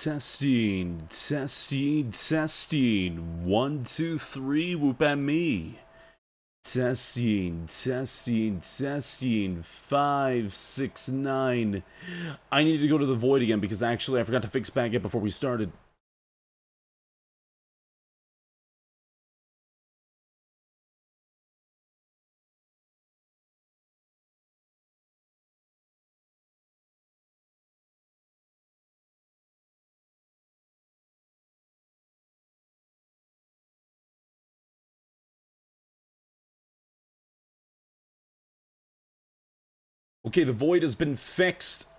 testing. 1, 2, 3, whoop at me. Testing. 5, 6, 9. I need to go to the void again because actually I forgot to fix back up before we started. Okay, the void has been fixed.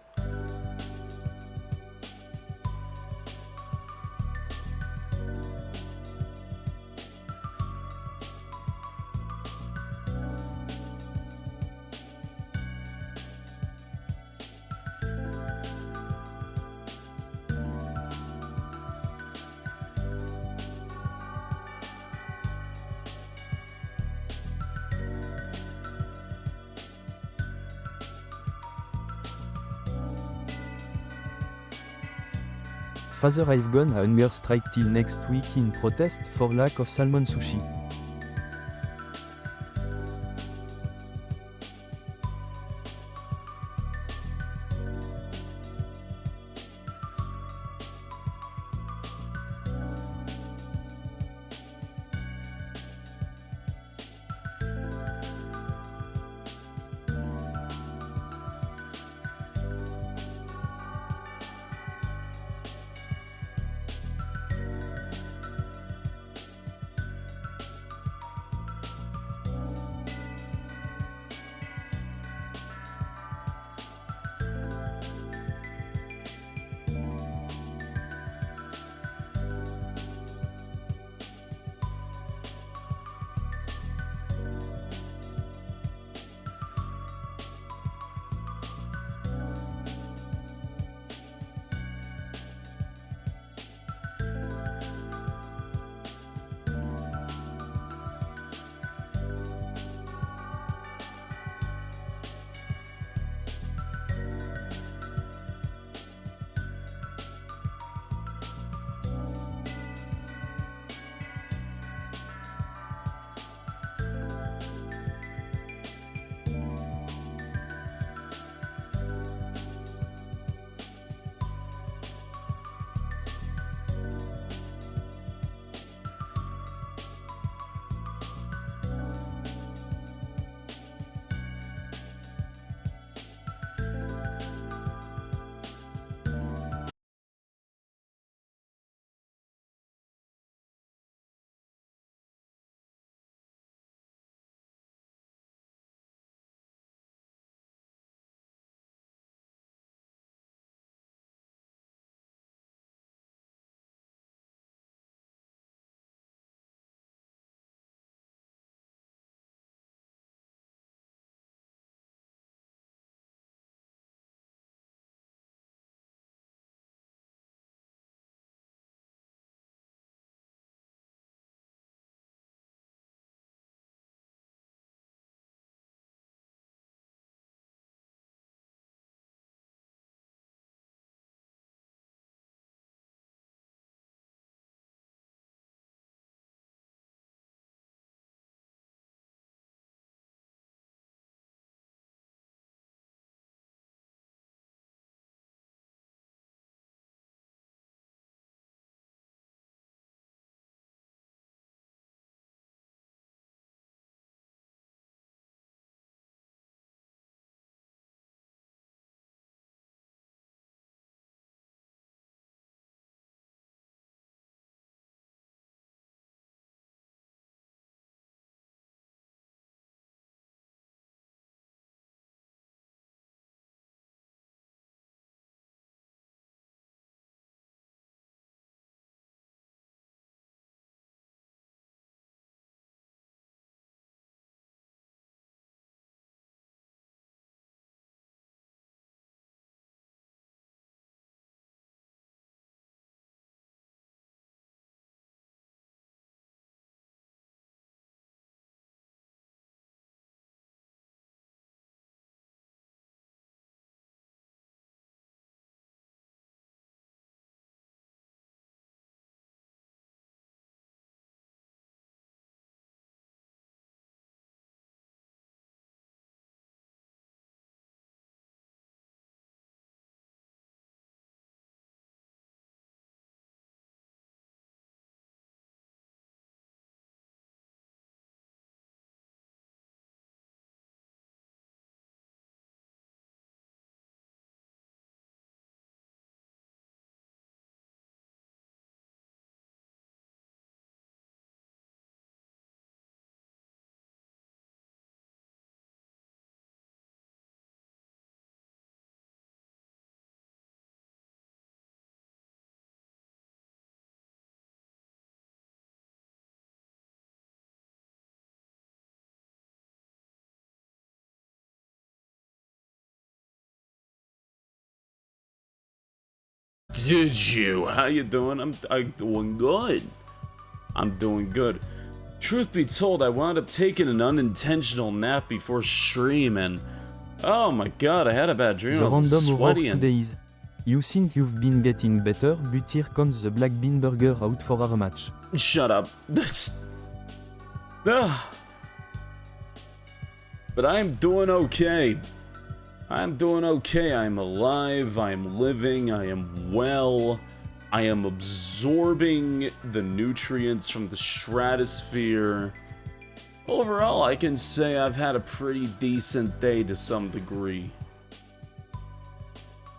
Father, I've gone a hunger strike till next week in protest for lack of salmon sushi. did you? How you doing? I'm doing good. I'm doing good. Truth be told, I wound up taking an unintentional nap before stream, and oh my god, I had a bad dream. The I was random horror sweaty and today is: you think you've been getting better, but here comes the black bean burger out for our match. shut up. That's But I'm doing okay. I'm doing okay. I'm alive. I'm living. I am well. I am absorbing the nutrients from the stratosphere. Overall, I can say I've had a pretty decent day to some degree.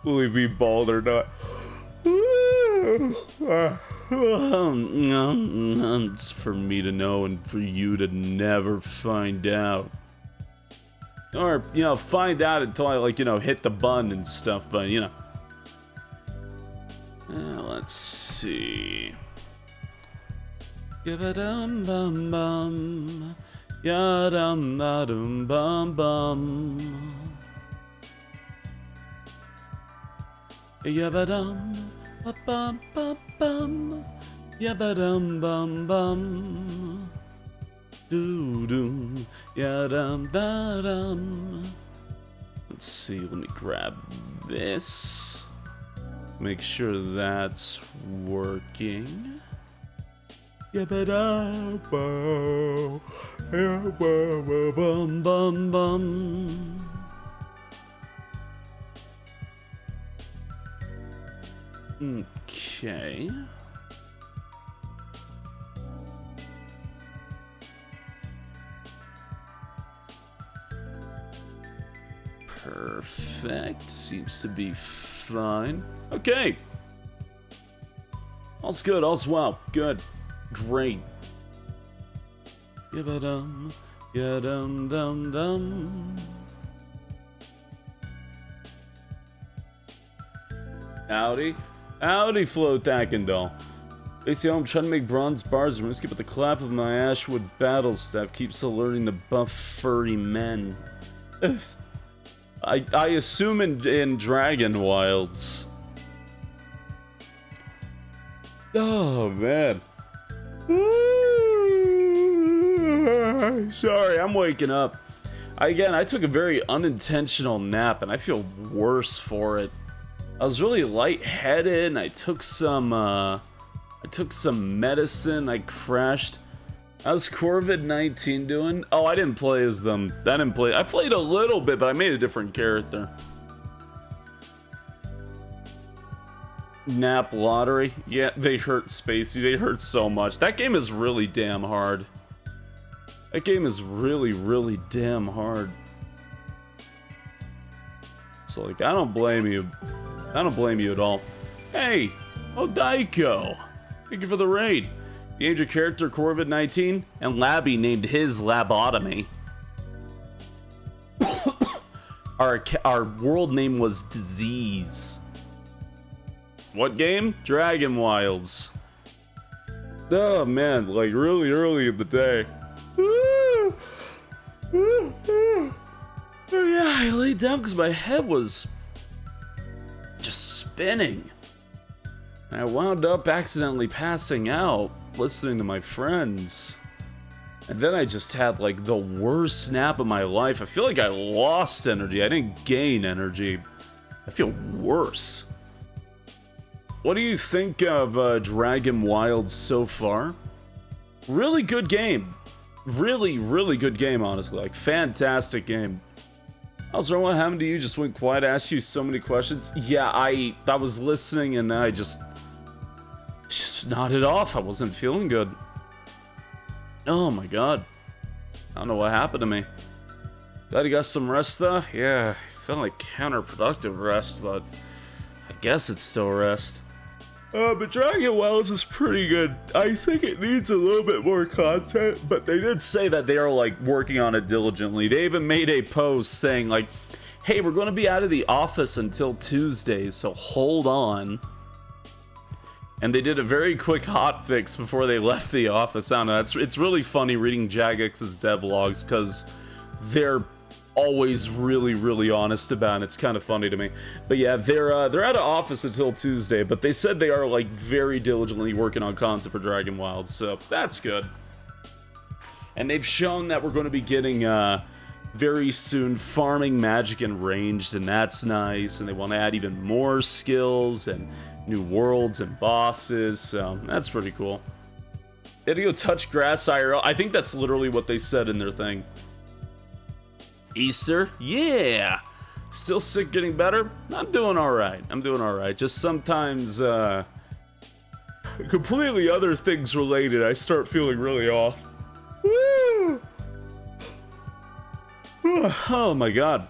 Will he be bald or not? It's for me to know and for you to never find out. Or, you know, find out until I, like, you know, hit the button and stuff, but, you know. Let's see. Yabba-dum-bum-bum. Ya-dum-ba-dum-bum-bum. Yabba-dum. Ba-bum-ba-bum. Yabba-dum-bum-bum. Doo-doo. Ya-dum-da-dum. Let's see, let me grab this. Make sure that's working. Yabba-da-bum. Yabba-bum-bum-bum. Okay. Perfect. Seems to be fine. Okay. All's good. All's well. Good. Great. Yabba-dum. Ya-dum-dum-dum. Howdy. Howdy, Floatacandol. Basically, I'm trying to make bronze bars. I'm gonna skip at the clap of my Ashwood battle staff. Keeps alerting the buff furry men. I assume in Dragon Wilds. Oh man. Sorry, I'm waking up. Again, I took a very unintentional nap and I feel worse for it. I was really lightheaded and I took some medicine. I crashed. How's Corvid-19 doing? Oh, I didn't play as them. I played a little bit, but I made a different character. Nap Lottery. Yeah, they hurt Spacey. They hurt so much. That game is really damn hard. That game is really, really damn hard. So, like, I don't blame you. I don't blame you at all. Hey, Odaiko. Thank you for the raid. You named your character Corvid-19, and Labby named his Labotomy. Our world name was Disease. What game? Dragon Wilds. Oh man, like really early in the day. Yeah, I laid down because my head was just spinning. I wound up accidentally passing out, listening to my friends. And then I just had like the worst nap of my life. I feel like I lost energy. I didn't gain energy. I feel worse. What do you think of Dragon Wilds so far? Really good game. Really, really good game, honestly. Like, fantastic game. I was wondering what happened to you. Just went quiet, asked you so many questions. Yeah, I was listening and then I just nodded off. I wasn't feeling good. Oh my god. I don't know what happened to me. Glad you got some rest though? Yeah, I felt like counterproductive rest, but I guess it's still rest. But Dragon Wells is pretty good. I think it needs a little bit more content, but they did say that they are like working on it diligently. They even made a post saying like, hey, we're going to be out of the office until Tuesday, so hold on. And they did a very quick hotfix before they left the office. I don't know, it's really funny reading Jagex's devlogs because they're always really, really honest about. It's kind of funny to me. But yeah, they're out of office until Tuesday, but they said they are like very diligently working on content for Dragon Wild, so that's good. And they've shown that we're going to be getting very soon farming, magic, and ranged, and that's nice. And they want to add even more skills and new worlds and bosses, so that's pretty cool. They had to go touch grass IRL. I think that's literally what they said in their thing. Easter? Yeah! Still sick, getting better? I'm doing alright. I'm doing alright. Just sometimes, completely other things related, I start feeling really off. Woo! Oh my god.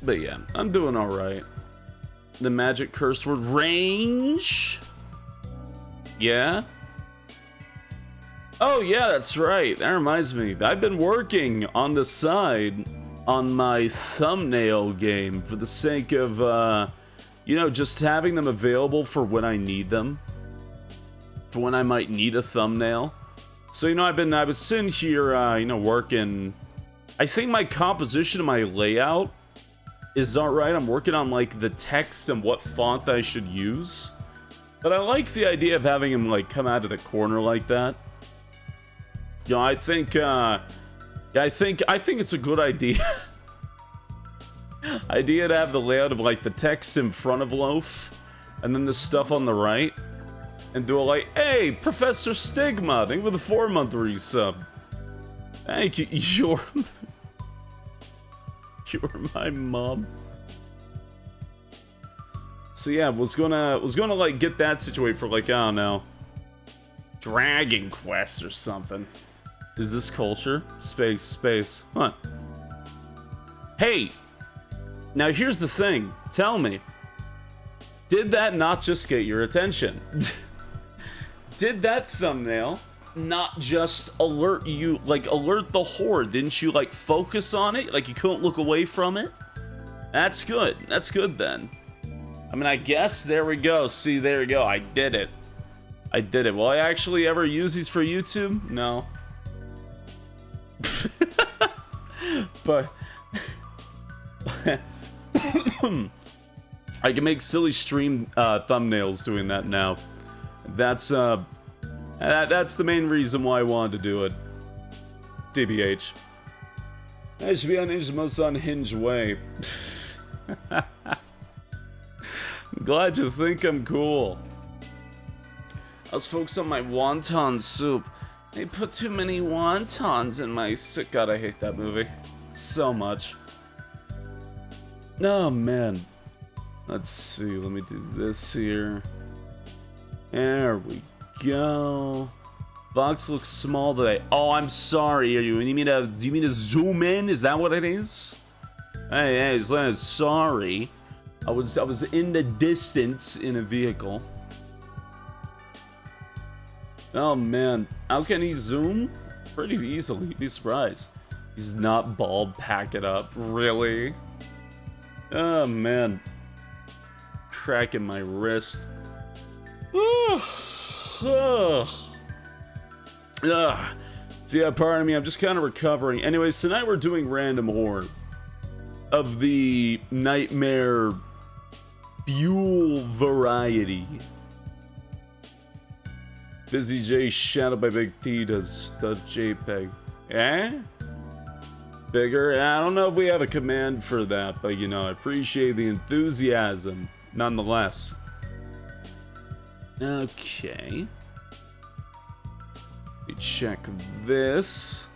But yeah, I'm doing alright. The magic curse word range? Yeah? Oh yeah, that's right. That reminds me. I've been working on the side on my thumbnail game for the sake of, you know, just having them available for when I need them. For when I might need a thumbnail. So, you know, I was sitting here, you know, working. I think my composition and my layout is alright. I'm working on, like, the text and what font I should use. But I like the idea of having him, like, come out of the corner like that. You know, I think it's a good idea. Idea to have the layout of, like, the text in front of Loaf, and then the stuff on the right. And do it like, hey, Professor Stigma, thank you for the 4-month resub. Thank you, you're my mom. So yeah, was gonna like get that situated for like, I don't know, Dragon Quest or something. Is this culture? Space. Huh. Hey, now here's the thing. Tell me, did that not just get your attention? Did that thumbnail not just alert you, like alert the horde? Didn't you like focus on it? Like you couldn't look away from it? That's good. That's good then. I mean, I guess there we go. See, there we go. I did it. I did it. Will I actually ever use these for YouTube? No. But I can make silly stream thumbnails doing that now. That's the main reason why I wanted to do it. TBH. I should be on Ninja's most unhinged way. I'm glad you think I'm cool. I was focused on my wonton soup. They put too many wontons in my soup. God, I hate that movie so much. Oh man. Let's see. Let me do this here. There we go. Box looks small today. Oh, I'm sorry. Do you mean to zoom in? Is that what it is? Hey, sorry. I was in the distance in a vehicle. Oh man, how can he zoom? Pretty easily, you'd be surprised. He's not bald, pack it up. Really? Oh man. Cracking my wrist. So yeah, pardon me, I'm just kind of recovering. Anyways, tonight we're doing random horde of the Nightmare Fuel variety. Busy J shadowed by Big T does the JPEG. Eh? Bigger? I don't know if we have a command for that, but you know, I appreciate the enthusiasm nonetheless. Okay. Let me check this.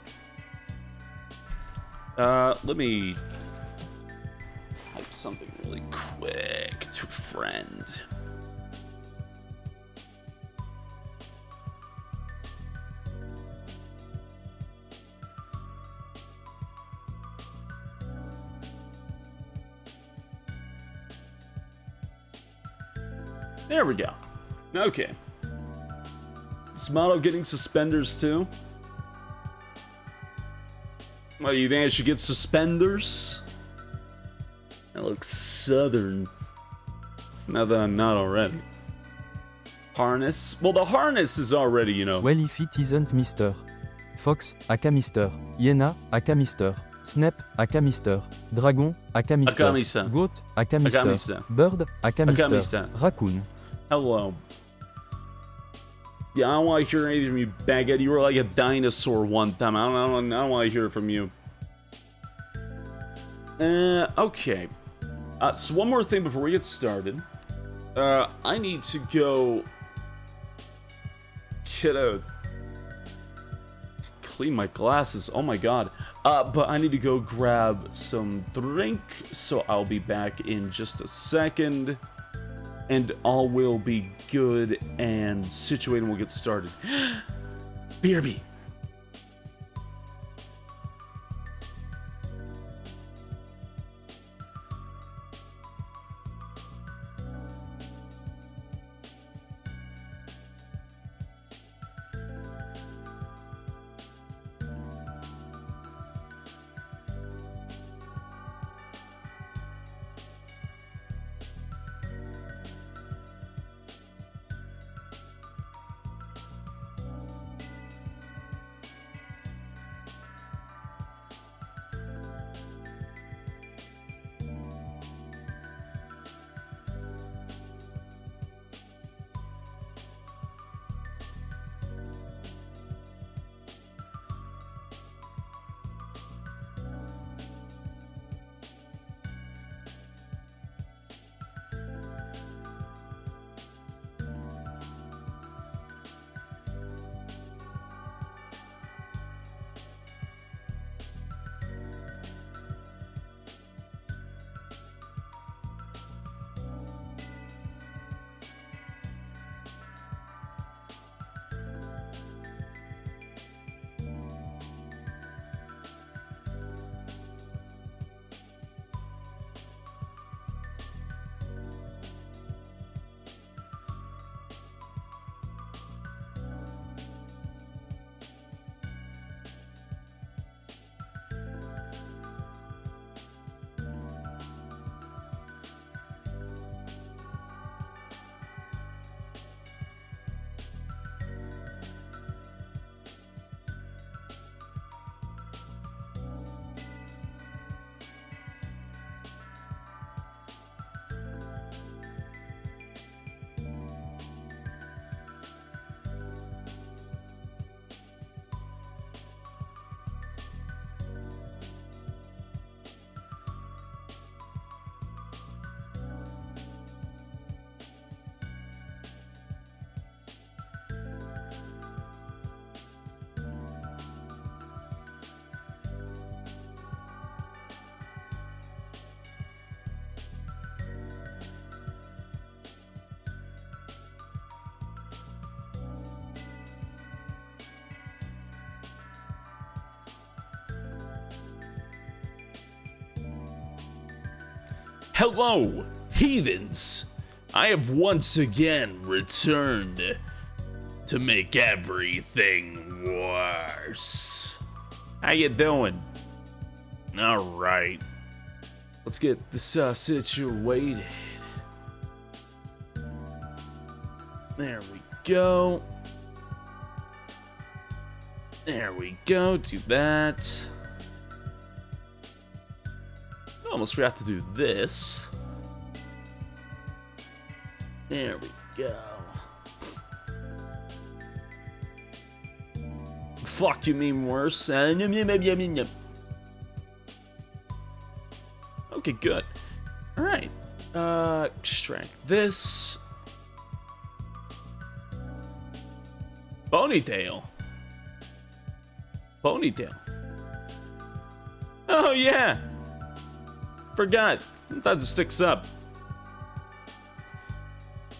Let me type something really quick to friend. There we go. Okay. This model getting suspenders too? Well, you think I should get suspenders? That looks southern. Now that I'm not already. Harness? Well, the harness is already, you know. Well, if it isn't Mr. Fox, aka Mr. Yena, aka Mr. Snap, aka Mister. Dragon, aka Mister. Aka-mister. Goat, aka Mister. Aka-mister. Bird, aka Mister. Aka-mister. Raccoon. Hello. Yeah, I don't want to hear anything from you, Baguette. You were like a dinosaur one time. I don't want to hear it from you. Okay. So one more thing before we get started. I need to go clean my glasses. Oh my god. But I need to go grab some drink, so I'll be back in just a second. And all will be good and situated and we'll get started. BRB. Hello, heathens! I have once again returned to make everything worse. How you doing? Alright. Let's get this situated. There we go. There we go, do that. Almost forgot to do this. There we go. Fuck, you mean worse? Okay, good. Alright. Extract this. Ponytail. Ponytail. Oh, yeah. Forgot. Sometimes it sticks up.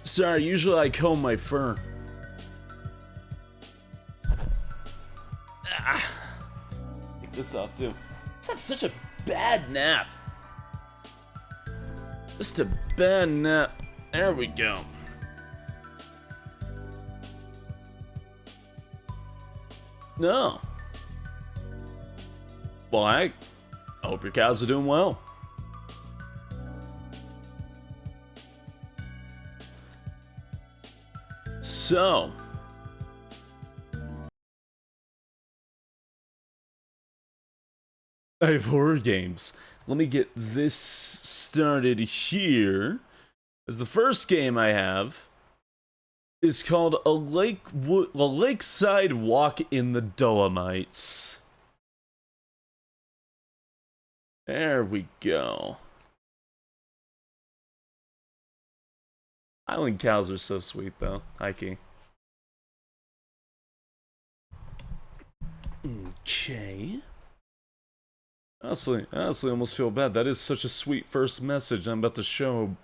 Sorry, usually I comb my fur. Take this off too. Just had such a bad nap. Just a bad nap. There we go. No. Well, I hope your cows are doing well. So, I have horror games. Let me get this started here. As the first game I have is called a Lakeside Walk in the Dolomites. There we go. Island cows are so sweet, though. Hiking. Okay. Honestly, I almost feel bad. That is such a sweet first message. I'm about to show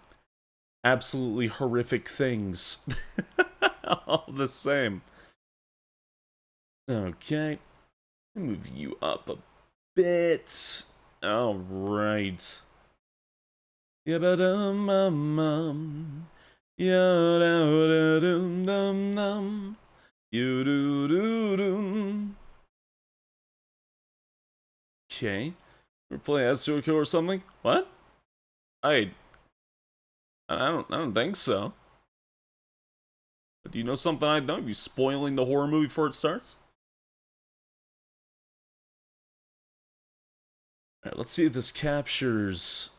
absolutely horrific things. All the same. Okay. Move you up a bit. Alright. Yabba-dum-bum-bum. Ya-da-da-dum-dum-dum. You-do-do-dum. Okay. We're playing Sudoku or something? What? I don't think so. Do you know something I don't? Are you spoiling the horror movie before it starts? Alright, let's see if this captures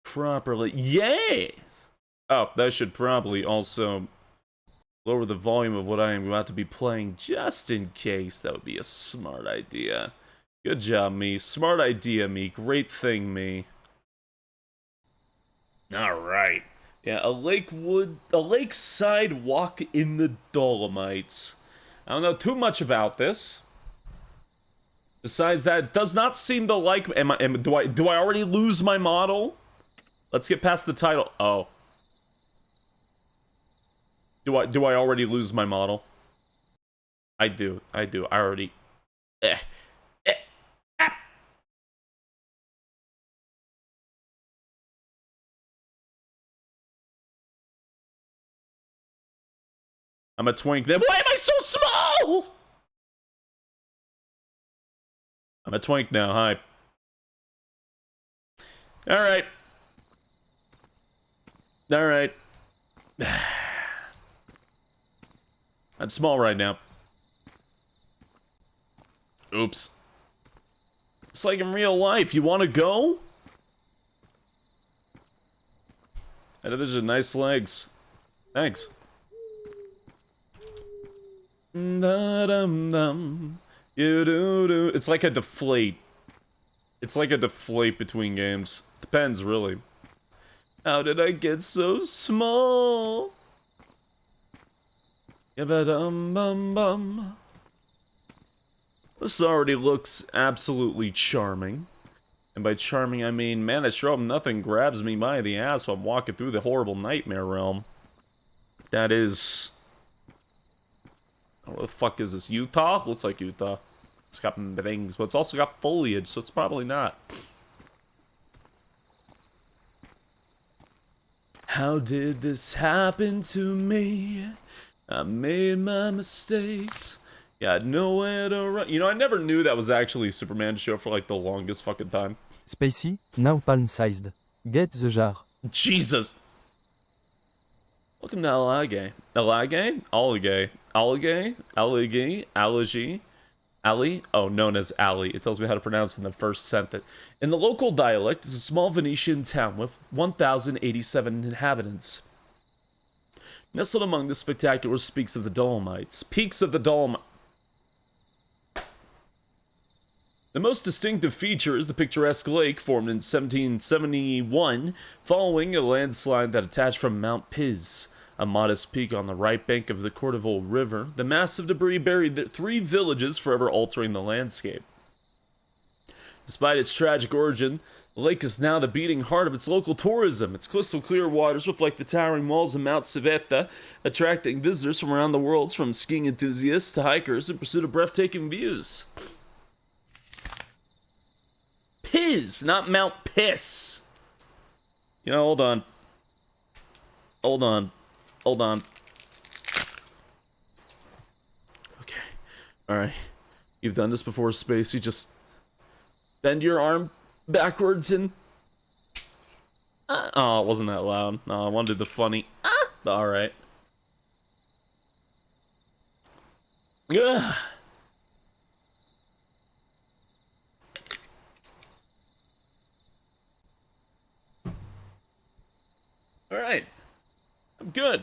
properly. Yes! Oh, that should probably also lower the volume of what I am about to be playing just in case. That would be a smart idea. Good job, me. Smart idea, me. Great thing, me. Alright. Yeah, a lakeside walk in the Dolomites. I don't know too much about this. Besides that, it does not seem to like. Do I already lose my model? Let's get past the title. Oh. Do I already lose my model? I do. I already. Eh. Ah. I'm a twink. Then why am I so small? I'm a twink now. Hi. All right. All right. I'm small right now. Oops. It's like in real life. You want to go? Those are nice legs. Thanks. Da-dum-dum. You-do-do. It's like a deflate. It's like a deflate between games. Depends, really. How did I get so small? Yabba-dum-bum-bum. This already looks absolutely charming. And by charming, I mean, man, I sure hope nothing grabs me by the ass while I'm walking through the horrible nightmare realm. That is... Where the fuck is this? Utah? Looks like Utah. It's got things, but it's also got foliage, so it's probably not. How did this happen to me? I made my mistakes. Got nowhere to run. You know, I never knew that was actually a Superman show for like the longest fucking time. Spacey, now palm-sized. Get the jar. Jesus. Welcome to Alage. Alage? Allige. Allige? Allige? Allergy? Ali? Oh, known as Ali. It tells me how to pronounce it in the first sentence. In the local dialect, it's a small Venetian town with 1,087 inhabitants. Nestled among the spectacular peaks of the Dolomites. Peaks of the Dolomites. The most distinctive feature is the picturesque lake formed in 1771 following a landslide that attached from Mount Piz, a modest peak on the right bank of the Cordoville River. The massive debris buried 3 villages, forever altering the landscape. Despite its tragic origin, the lake is now the beating heart of its local tourism. Its crystal clear waters reflect the towering walls of Mount Civetta, attracting visitors from around the world, from skiing enthusiasts to hikers in pursuit of breathtaking views. Piz, not Mount Piss. You know, hold on. Hold on. Hold on. Okay. Alright. You've done this before, Spacey. Just bend your arm backwards and... Oh, it wasn't that loud. No, I wanted the funny... Alright. Ugh. Alright. I'm good.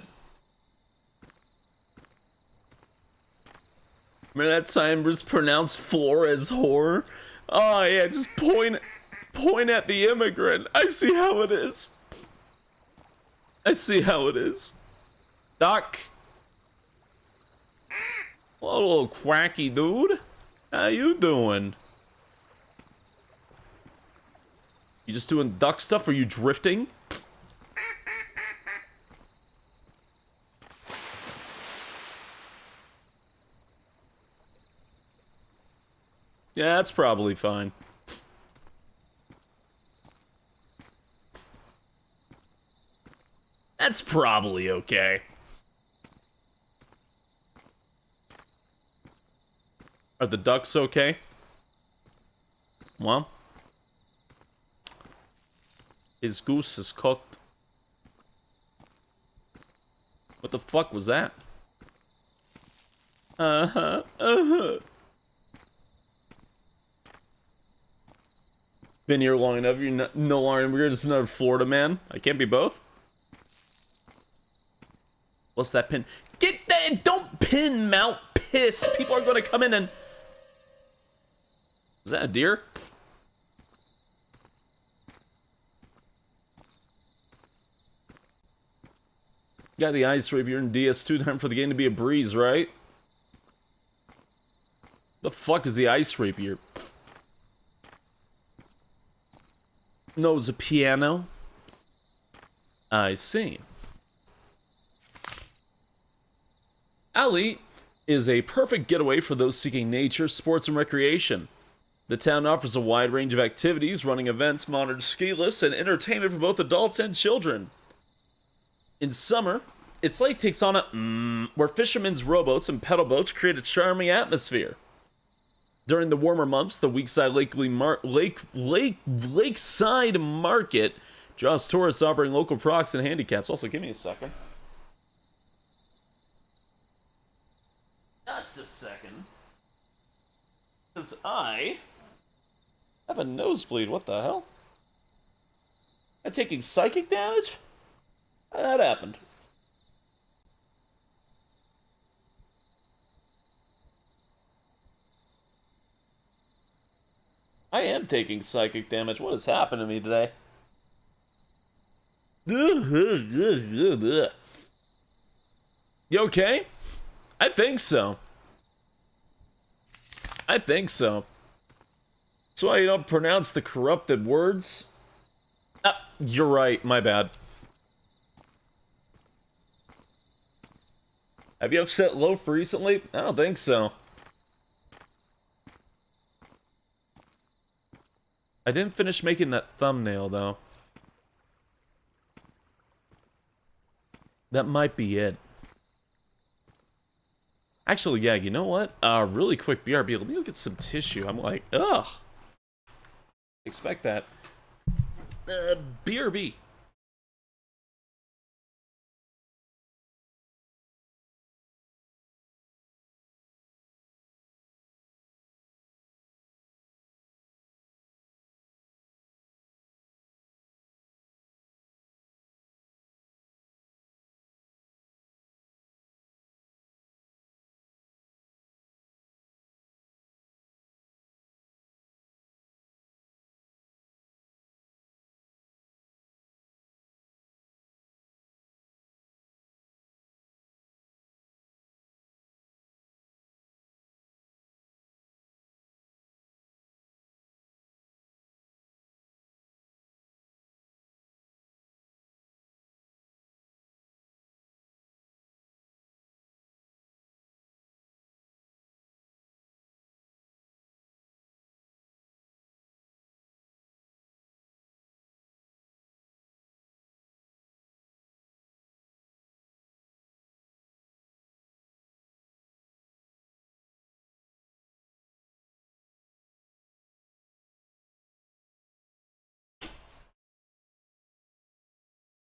Remember that time it was pronounced floor as whore? Oh yeah, just point at the immigrant. I see how it is. I see how it is. Doc. Well, little quacky dude. How you doing? You just doing duck stuff? Are you drifting? Yeah, that's probably fine. That's probably okay. Are the ducks okay? Well, his goose is cooked. What the fuck was that? Been here long enough, you're no longer, you're just another Florida man. I can't be both. What's that pin? Get that! Don't pin Mount Piss! People are gonna come in and... Is that a deer? You got the ice rapier in DS2, time for the game to be a breeze, right? The fuck is the ice rapier? No, it's a piano. I see. Alley is a perfect getaway for those seeking nature, sports, and recreation. The town offers a wide range of activities, running events, modern ski lifts, and entertainment for both adults and children. In summer, its lake takes on a where fishermen's rowboats and pedal boats create a charming atmosphere. During the warmer months, the Lakeside Market draws tourists offering local products and handicaps. Also, give me a second. Just a second. Because I have a nosebleed. What the hell? Am I taking psychic damage? How did that happen? I am taking psychic damage. What has happened to me today? You okay? I think so. I think so. That's why you don't pronounce the corrupted words. Ah, you're right. My bad. Have you upset Loaf recently? I don't think so. I didn't finish making that thumbnail, though. That might be it. Actually, yeah, you know what? Really quick BRB. Let me go get some tissue. I'm like, ugh. Expect that. BRB.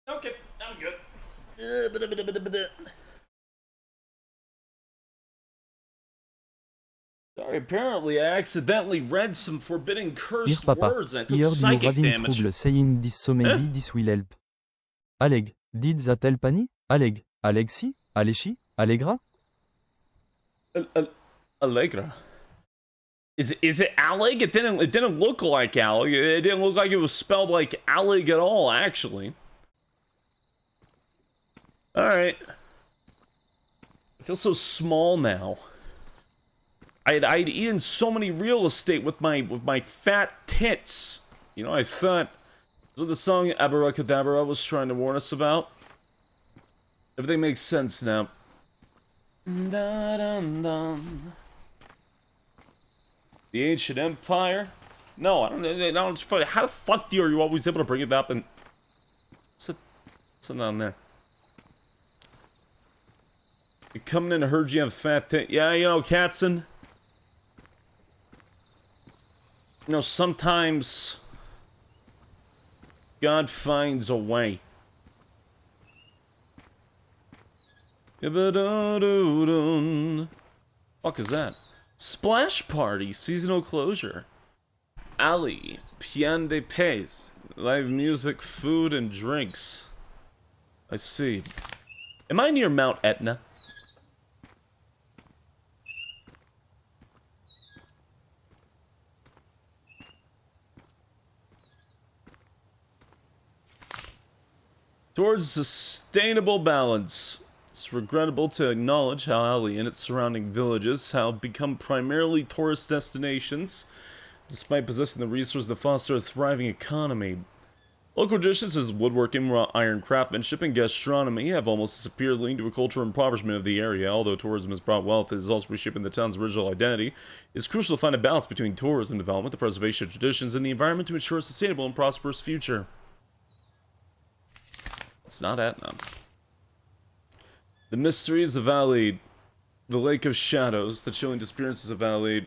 Okay, I'm good. Sorry, apparently I accidentally read some forbidden cursed Papa, words and I took heard you psychic having damage. trouble saying this, so maybe this will help. Alleg. Did that help Annie? Alleg, Alexi, Aleshi, Allegra? Allegra. Is it Alleg? It didn't look like Alleg. It didn't look like it was spelled like Alleg at all, actually. Alright. I feel so small now. I'd eaten so many real estate with my fat tits. You know, I thought that's what the song Abracadabra was trying to warn us about. Everything makes sense now. Dun-dun-dun. The ancient empire? No, I don't. How the fuck are you always able to bring it up and sit down there? You coming in to herd you on fat tit? Yeah, you know, Katzen. You know, sometimes God finds a way. Fuck is that? Splash Party, seasonal closure. Alley, Pian de Pays, live music, food, and drinks. I see. Am I near Mount Etna? Towards sustainable balance. It's regrettable to acknowledge how Ali and its surrounding villages have become primarily tourist destinations, despite possessing the resources to foster a thriving economy. Local dishes as woodworking, raw iron craftsmanship, and gastronomy have almost disappeared, leading to a cultural impoverishment of the area. Although tourism has brought wealth, it is also reshaping the town's original identity. It's crucial to find a balance between tourism development, the preservation of traditions, and the environment to ensure a sustainable and prosperous future. It's not Etna. The mysteries of Alid, the Lake of Shadows, the chilling disappearances of Alid.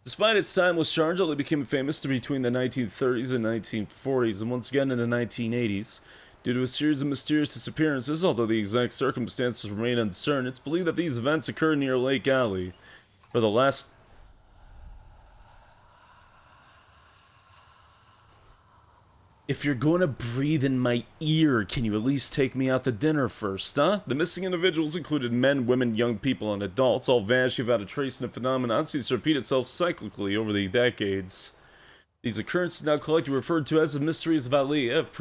Despite its timeless charge, Alid became famous between the 1930s and 1940s, and once again in the 1980s. Due to a series of mysterious disappearances, although the exact circumstances remain uncertain, it's believed that these events occurred near Lake Ali. For the last... If you're going to breathe in my ear, can you at least take me out to dinner first, huh? The missing individuals included men, women, young people, and adults, all vanished without a trace, and the phenomenon seems to repeat itself cyclically over the decades. These occurrences, now collectively referred to as the Mysteries of Ali, have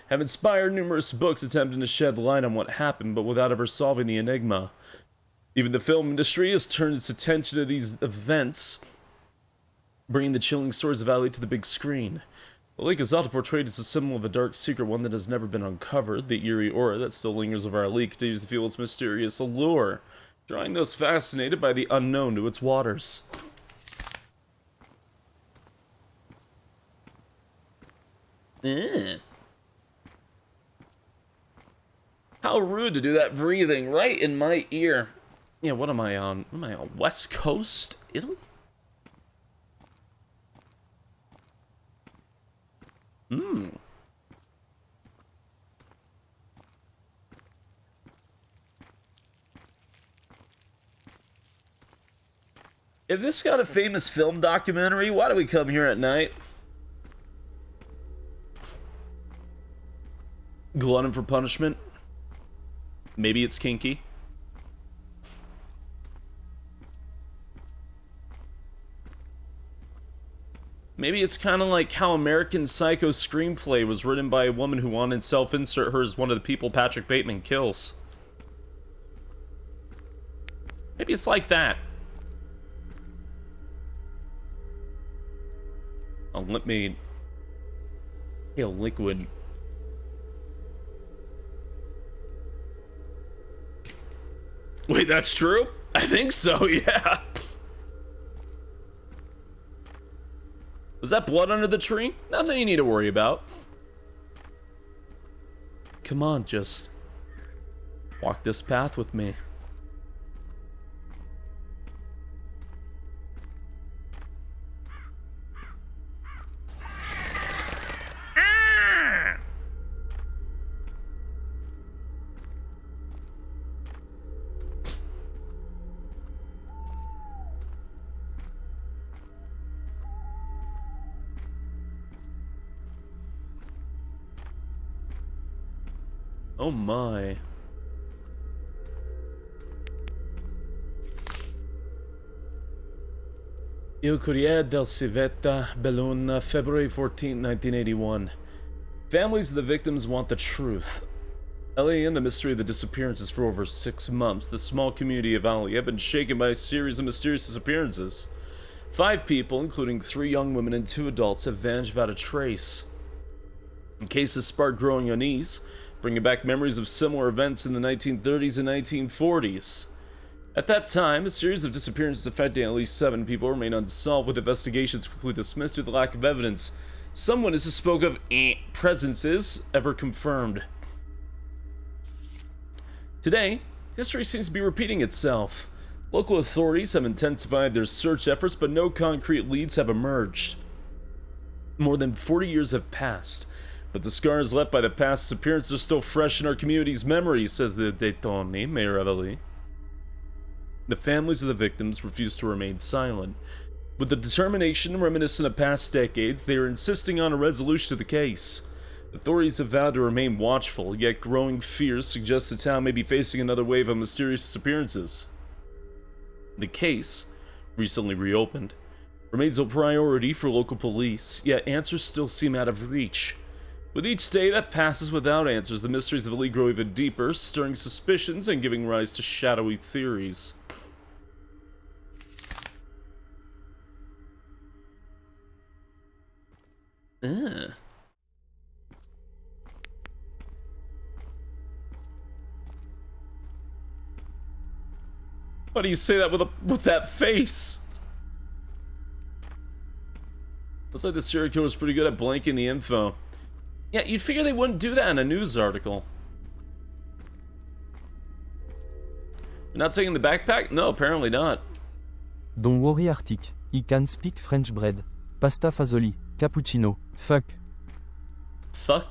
inspired numerous books attempting to shed light on what happened, but without ever solving the enigma. Even the film industry has turned its attention to these events, bringing the chilling stories of Ali to the big screen. The lake is often portrayed as a symbol of a dark secret, one that has never been uncovered. The eerie aura that still lingers over our lake continues to fuel its mysterious allure, drawing those fascinated by the unknown to its waters. How rude to do that breathing right in my ear. Yeah, what am I on? What am I on? West Coast? Italy? If this got a famous film documentary, why do we come here at night? Glutton for punishment? Maybe it's kinky. Maybe it's kind of like how American Psycho screenplay was written by a woman who wanted to self-insert her as one of the people Patrick Bateman kills. Maybe it's like that. Oh, let me... Yeah, liquid. Wait, that's true? I think so, yeah. Was that blood under the tree? Nothing you need to worry about. Come on, just walk this path with me. Oh my. Il Corriere del Civetta, Belluno, February 14, 1981. Families of the victims want the truth. Ellie and the mystery of the disappearances for over 6 months. The small community of Ali have been shaken by a series of mysterious disappearances. 5 people, including 3 young women and 2 adults, have vanished without a trace. The cases spark growing unease, bringing back memories of similar events in the 1930s and 1940s. At that time, a series of disappearances affecting at least 7 people remain unsolved, with investigations quickly dismissed due to the lack of evidence. Some witnesses spoke of presences ever confirmed. Today, history seems to be repeating itself. Local authorities have intensified their search efforts, but no concrete leads have emerged. More than 40 years have passed, but the scars left by the past disappearances are still fresh in our community's memory, says the Daytoni, Mayor of Ali. The families of the victims refuse to remain silent. With the determination reminiscent of past decades, they are insisting on a resolution to the case. Authorities have vowed to remain watchful, yet growing fears suggest the town may be facing another wave of mysterious disappearances. The case, recently reopened, remains a priority for local police, yet answers still seem out of reach. With each day that passes without answers, the mysteries of Ali grow even deeper, stirring suspicions and giving rise to shadowy theories. Why do you say that with that face? Looks like the serial killer's pretty good at blanking the info. Yeah, you'd figure they wouldn't do that in a news article. You're not taking the backpack? No, apparently not. Don't worry Arctic, he can speak French bread. Pasta fagioli, cappuccino, fuck. Fuck?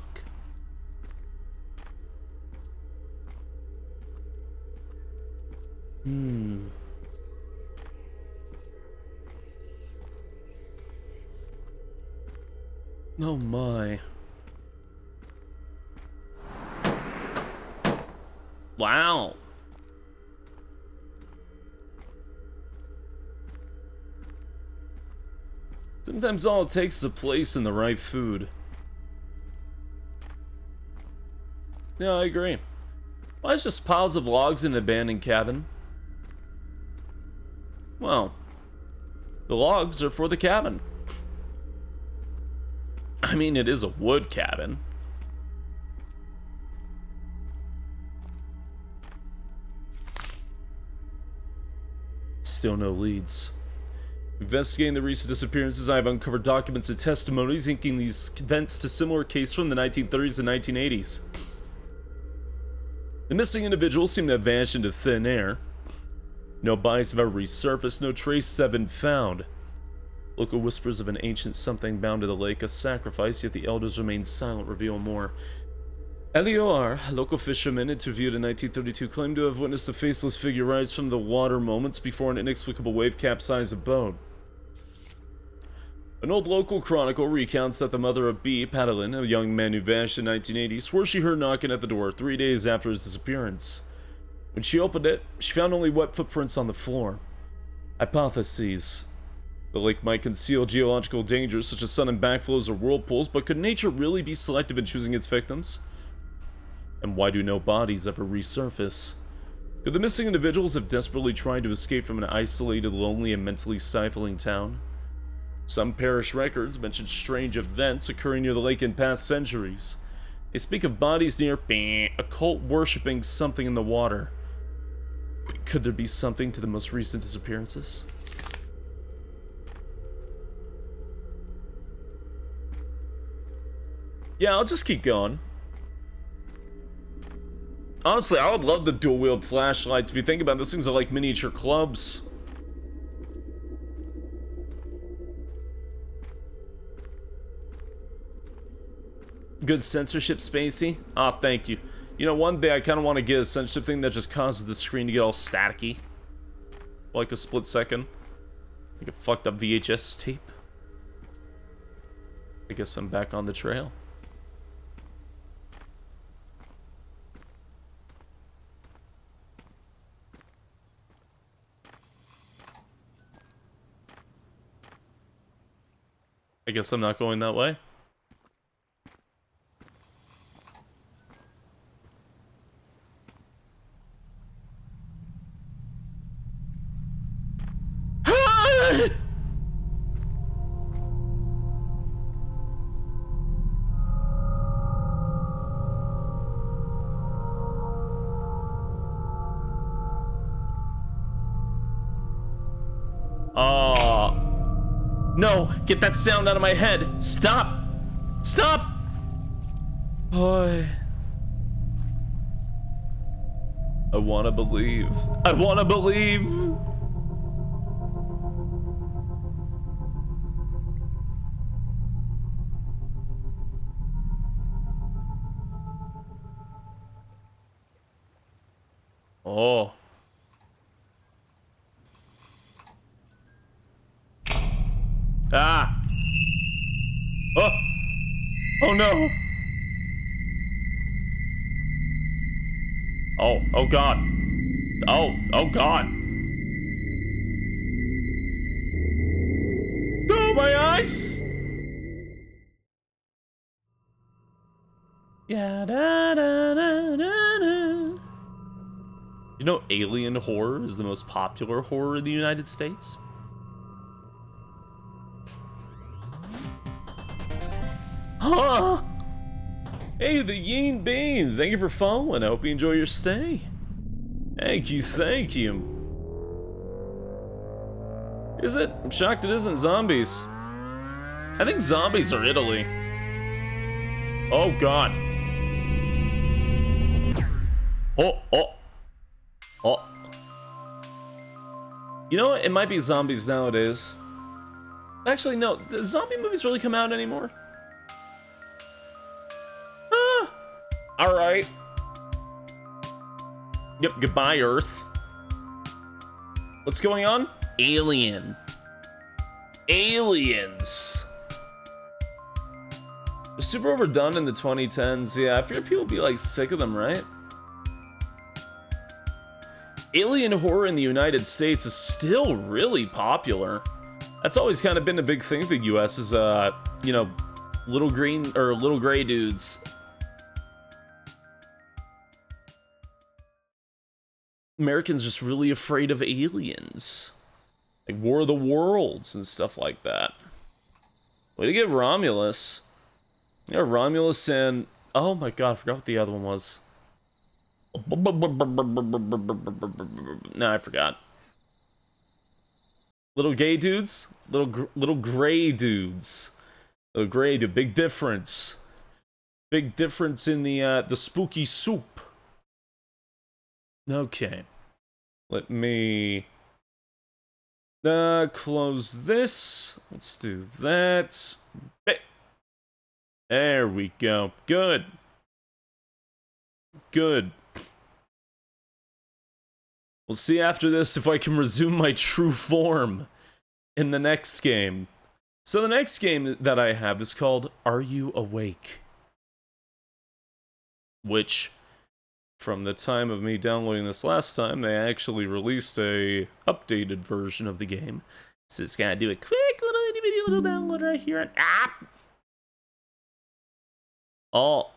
Oh my. Wow. Sometimes all it takes is a place and the right food. Yeah, I agree. Why is just piles of logs in an abandoned cabin? Well, the logs are for the cabin. I mean, it is a wood cabin. Still no leads. Investigating the recent disappearances, I have uncovered documents and testimonies linking these events to similar cases from the 1930s and 1980s. The missing individuals seem to have vanished into thin air. No bodies have ever resurfaced, no traces have been found. Local whispers of an ancient something bound to the lake, a sacrifice, yet the elders remain silent, reveal more. Elior, a local fisherman interviewed in 1932, claimed to have witnessed a faceless figure rise from the water moments before an inexplicable wave capsized a boat. An old local chronicle recounts that the mother of B, Padalin, a young man who vanished in 1980, swore she heard knocking at the door 3 days after his disappearance. When she opened it, she found only wet footprints on the floor. Hypotheses. The lake might conceal geological dangers such as sudden backflows or whirlpools, but could nature really be selective in choosing its victims? And why do no bodies ever resurface? Could the missing individuals have desperately tried to escape from an isolated, lonely, and mentally stifling town? Some parish records mention strange events occurring near the lake in past centuries. They speak of bodies near a cult worshipping something in the water. Could there be something to the most recent disappearances? Yeah, I'll just keep going. Honestly, I would love the dual-wield flashlights. If you think about it, those things are like miniature clubs. Good censorship, Spacey. Ah, thank you. You know, one day I kind of want to get a censorship thing that just causes the screen to get all staticky. For like a split second. Like a fucked up VHS tape. I guess I'm back on the trail. I guess I'm not going that way. No, get that sound out of my head. Stop. Stop. Boy. I want to believe. I want to believe. Oh. Ah. Oh. Oh no. Oh. Oh God. Oh. Oh God. Oh, my eyes. Yeah. Da, da, da, da, da. You know, alien horror is the most popular horror in the United States? Huh? Hey, the Yeen Bean, thank you for following. I hope you enjoy your stay. Thank you, thank you. Is it? I'm shocked it isn't zombies. I think zombies are Italy. Oh, God. Oh, oh. Oh. You know what? It might be zombies nowadays. Actually, no. Do zombie movies really come out anymore? Alright. Yep, goodbye, Earth. What's going on? Alien. Aliens. They're super overdone in the 2010s. Yeah, I figured people would be like sick of them, right? Alien horror in the United States is still really popular. That's always kind of been a big thing for the US is, you know, little green or little gray dudes. Americans just really afraid of aliens. Like War of the Worlds and stuff like that. Way to get Romulus. Yeah, Romulus and... Oh my god, I forgot what the other one was. No, I forgot. Little gay dudes? Little gray dudes. Little gray dude. Big difference. Big difference in the spooky soup. Okay. Let me... close this. Let's do that. There we go. Good. Good. We'll see after this if I can resume my true form in the next game. So the next game that I have is called Are You Awake? Which, from the time of me downloading this last time, they actually released a updated version of the game. So it's gonna do a quick little download right here. Oh.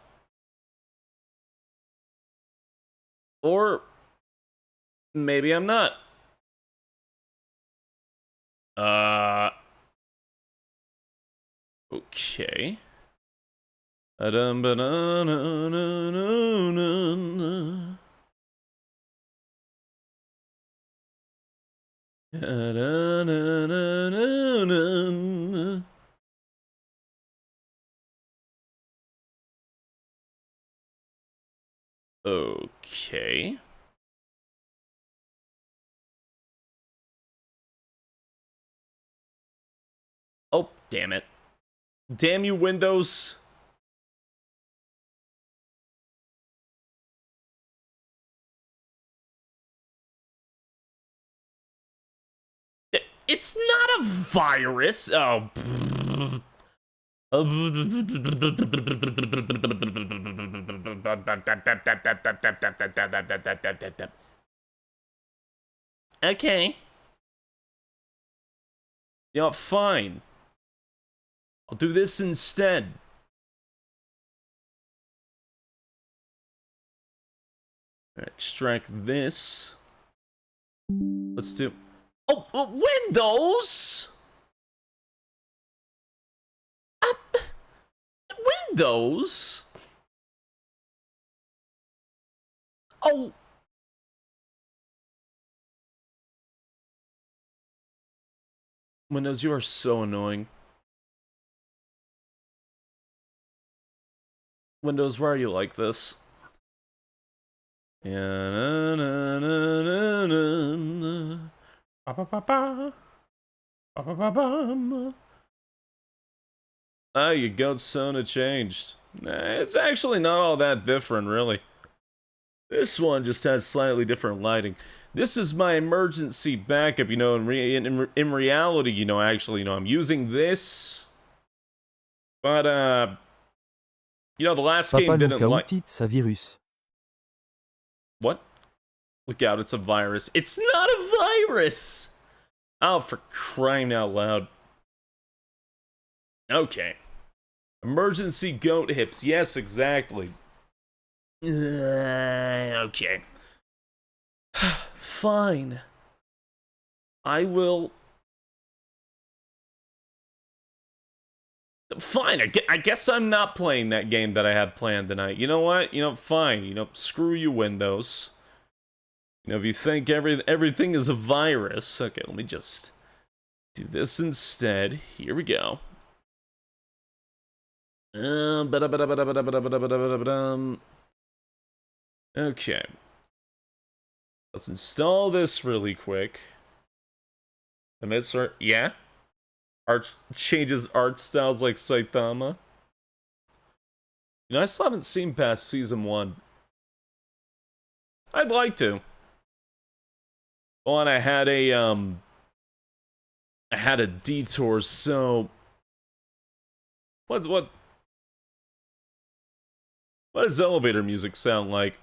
Or maybe I'm not. Okay. Okay. Oh, damn it. Damn you, Windows. It's not a virus. Oh. Okay. Yeah, fine. I'll do this instead. Extract this. Let's do... Oh, Windows! Windows? Oh... Windows, you are so annoying. Windows, why are you like this? Yeah, Ah, your goat Sona changed. It's actually not all that different, really. This one just has slightly different lighting. This is my emergency backup, you know, in reality, you know, actually, you know, I'm using this. But, you know, the last game didn't like... it's a virus. What? Look out, it's a virus. It's not a virus! Oh, for crying out loud. Okay. Emergency goat hips. Yes, exactly. Okay. Fine. I will... Fine, I guess I'm not playing that game that I had planned tonight. You know what? You know, fine. You know, screw you, Windows. You know, if you think everything is a virus... Okay, let me just do this instead. Here we go. Okay. Let's install this really quick. Emits art... Yeah? Art changes art styles like Saitama. You know, I still haven't seen past Season 1. I'd like to. Well, and I had a detour, so... What does elevator music sound like?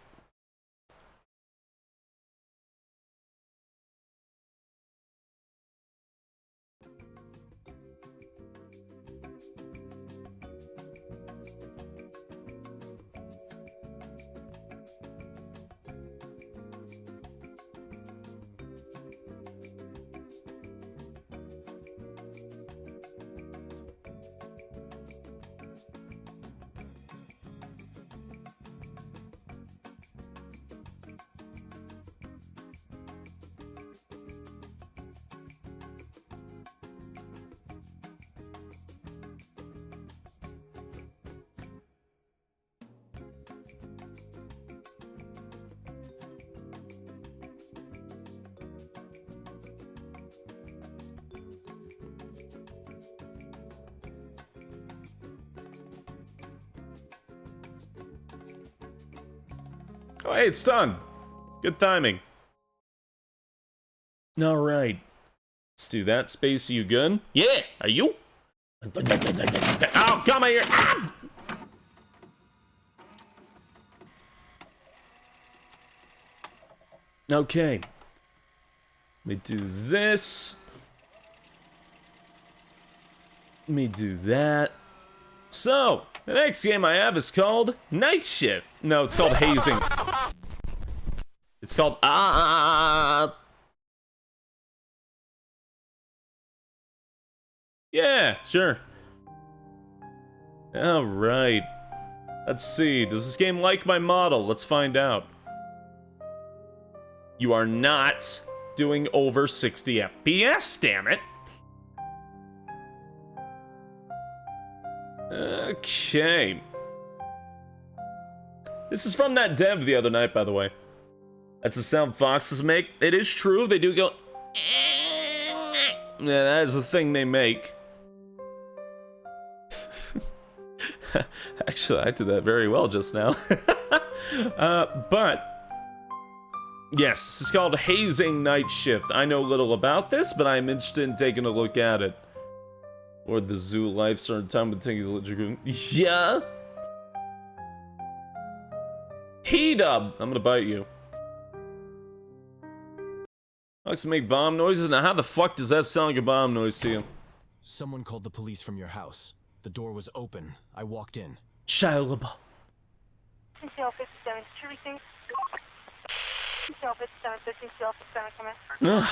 Oh, hey, it's done. Good timing. Alright. Let's do that. Spacey, you good? Yeah, are you? Oh, come here! Ah! Okay. Let me do this. Let me do that. So, the next game I have is called Night Shift. No, it's called Hazing. It's called Yeah, sure. Alright. Let's see. Does this game like my model? Let's find out. You are not doing over 60 FPS, damn it. Okay. This is from that dev the other night, by the way. That's the sound foxes make. It is true, they do go... Yeah, that is the thing they make. Actually, I did that very well just now. But... Yes, this is called Hazing Night Shift. I know little about this, but I'm interested in taking a look at it. Or the zoo life certain time with things electric. Yeah? T-dub! I'm gonna bite you. Likes to make bomb noises? Now how the fuck does that sound like a bomb noise to you? Someone called the police from your house. The door was open. I walked in. Shia LaBeouf. Ugh.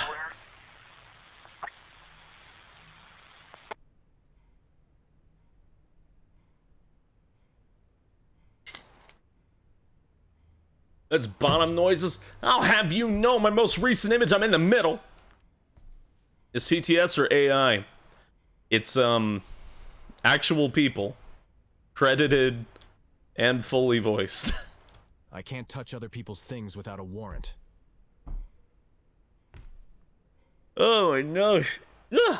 That's bottom noises. I'll have you know my most recent image. I'm in the middle. Is CTS or AI? It's actual people, credited and fully voiced. I can't touch other people's things without a warrant. Oh my gosh. Ugh.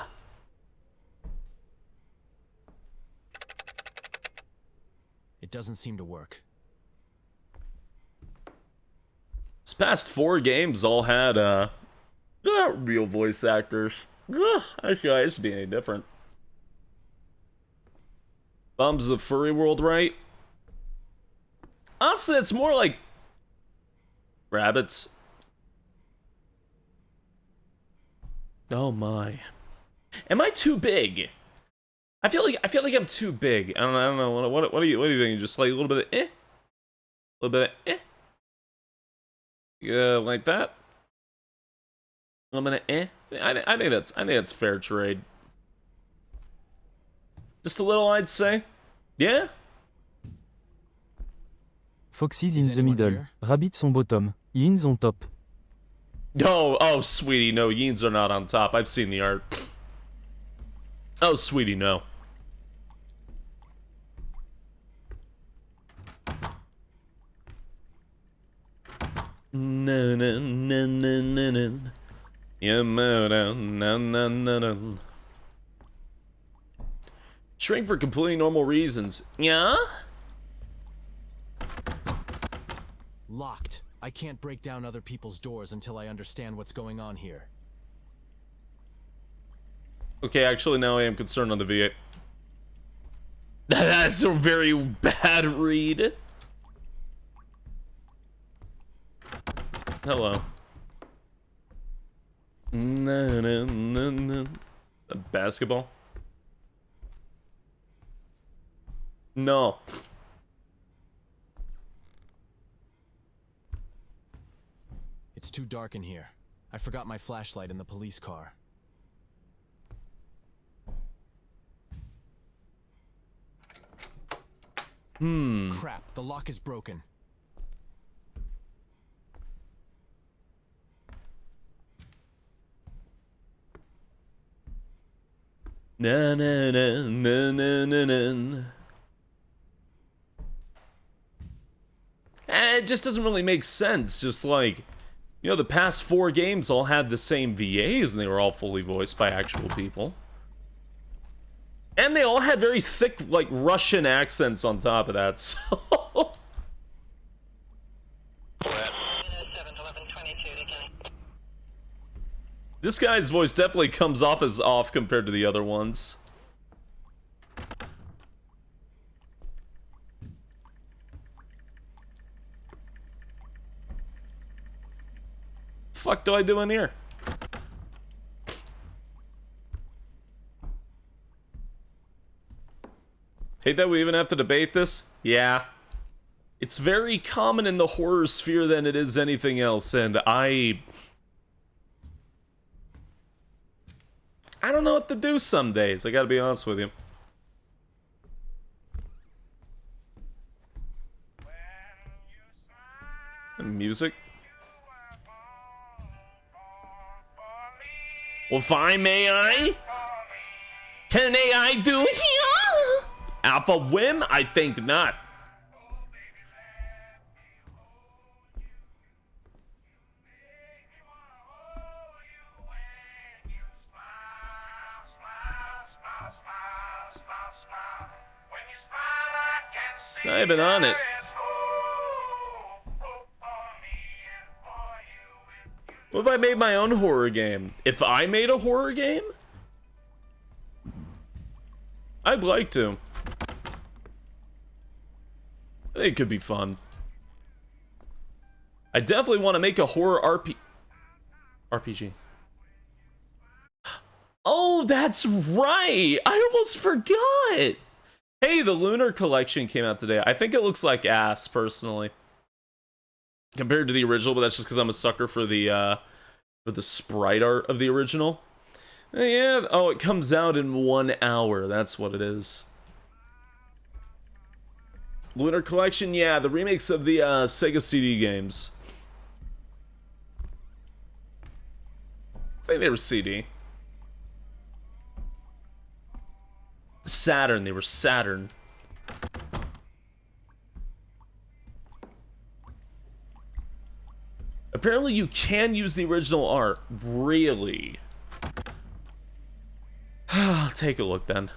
It doesn't seem to work. This past 4 games all had real voice actors. I guys be any different. Bums the furry world, right? Honestly, it's more like rabbits. Oh my. Am I too big? I feel like I'm too big. I don't know. What do you think? Just like a little bit of A little bit of Yeah, like that. A little bit of I think that's fair trade. Just a little, I'd say. Yeah. Foxy's in the middle, rabbits on bottom, yins on top. Oh, sweetie, no, yins are not on top. I've seen the art. Oh, sweetie, no. No. Yeah, no. Shrink for completely normal reasons. Yeah? Locked. I can't break down other people's doors until I understand what's going on here. Okay, actually, now I am concerned on the V8. That's a very bad read. Hello. No. A basketball? No. It's too dark in here. I forgot my flashlight in the police car. Crap, the lock is broken. Na. It just doesn't really make sense. Just like, you know, the past 4 games all had the same VAs and they were all fully voiced by actual people. And they all had very thick, like, Russian accents on top of that, so... This guy's voice definitely comes off as off compared to the other ones. Fuck do I do in here? Hate that we even have to debate this? Yeah. It's very common in the horror sphere than it is anything else, and I don't know what to do some days, I gotta be honest with you. And music? Well, fine, may I? Can AI do it here? Alpha whim? I think not. I've been on it. What if I made my own horror game? If I made a horror game? I'd like to. I think it could be fun. I definitely want to make a horror RPG. Oh, that's right! I almost forgot! Hey, the Lunar Collection came out today. I think it looks like ass, personally, compared to the original, but that's just because I'm a sucker for the sprite art of the original. Yeah, oh, it comes out in 1 hour. That's what it is. Lunar Collection, yeah, the remakes of the Sega CD games. I think they were CD. Saturn, they were Saturn. Apparently you can use the original art. Really? I'll take a look then.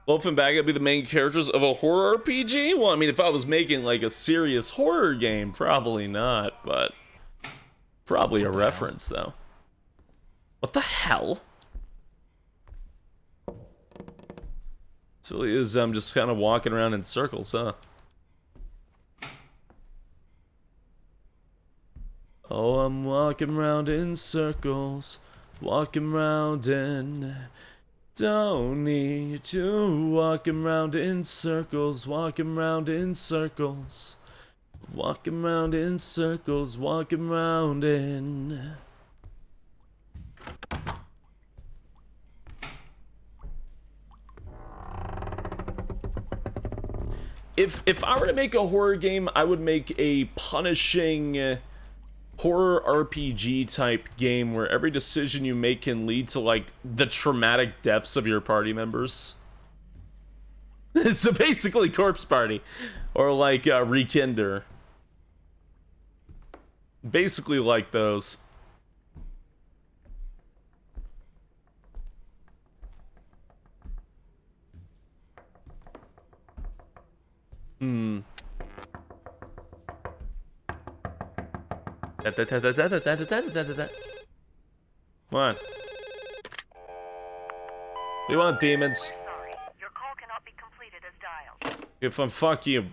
Wolf and Bagga be the main characters of a horror RPG? Well, I mean, if I was making like a serious horror game, probably not, but probably a reference though. What the hell? This really is just kind of walking around in circles, huh? Oh, I'm walking around in circles, walking around and don't need to walking around in circles, walking around in circles, walking around in circles, walking around in. If I were to make a horror game, I would make a punishing horror RPG type game where every decision you make can lead to like the traumatic deaths of your party members. So basically Corpse Party or like Rekinder. Basically like those. What? We want demons. Sorry, your call cannot be completed as dialed. If I'm fuck you.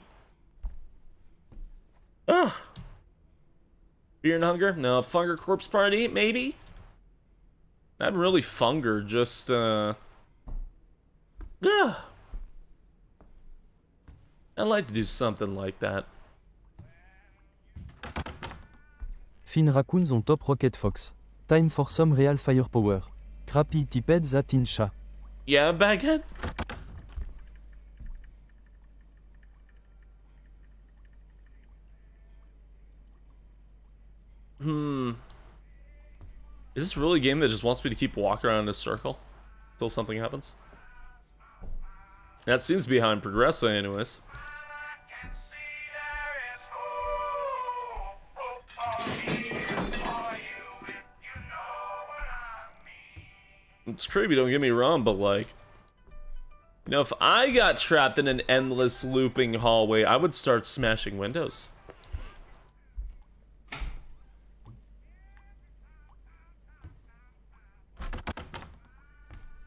Ah. Fear and hunger? No, Funger Corpse Party, maybe? Not really Funger, just yeah. I'd like to do something like that. Finn Raccoons on top Rocket Fox. Time for some real firepower. Crappy tipped that in chat. Yeah, Baghead? Is this really a game that just wants me to keep walking around in a circle until something happens? That seems to be how I'm progressing anyways. It's creepy, don't get me wrong, but like, you know, if I got trapped in an endless looping hallway, I would start smashing windows.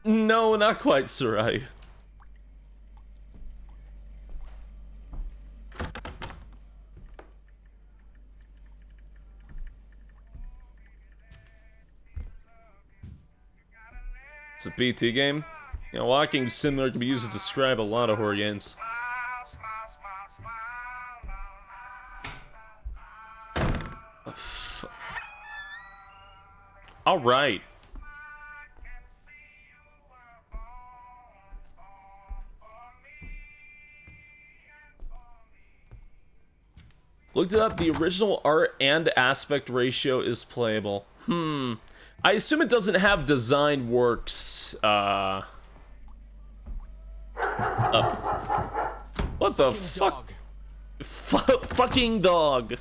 No, not quite, Sarai. It's a PT game. You know, walking similar can be used to describe a lot of horror games. All right. Looked it up. The original art and aspect ratio is playable. I assume it doesn't have design works. What the fuck? Fucking dog.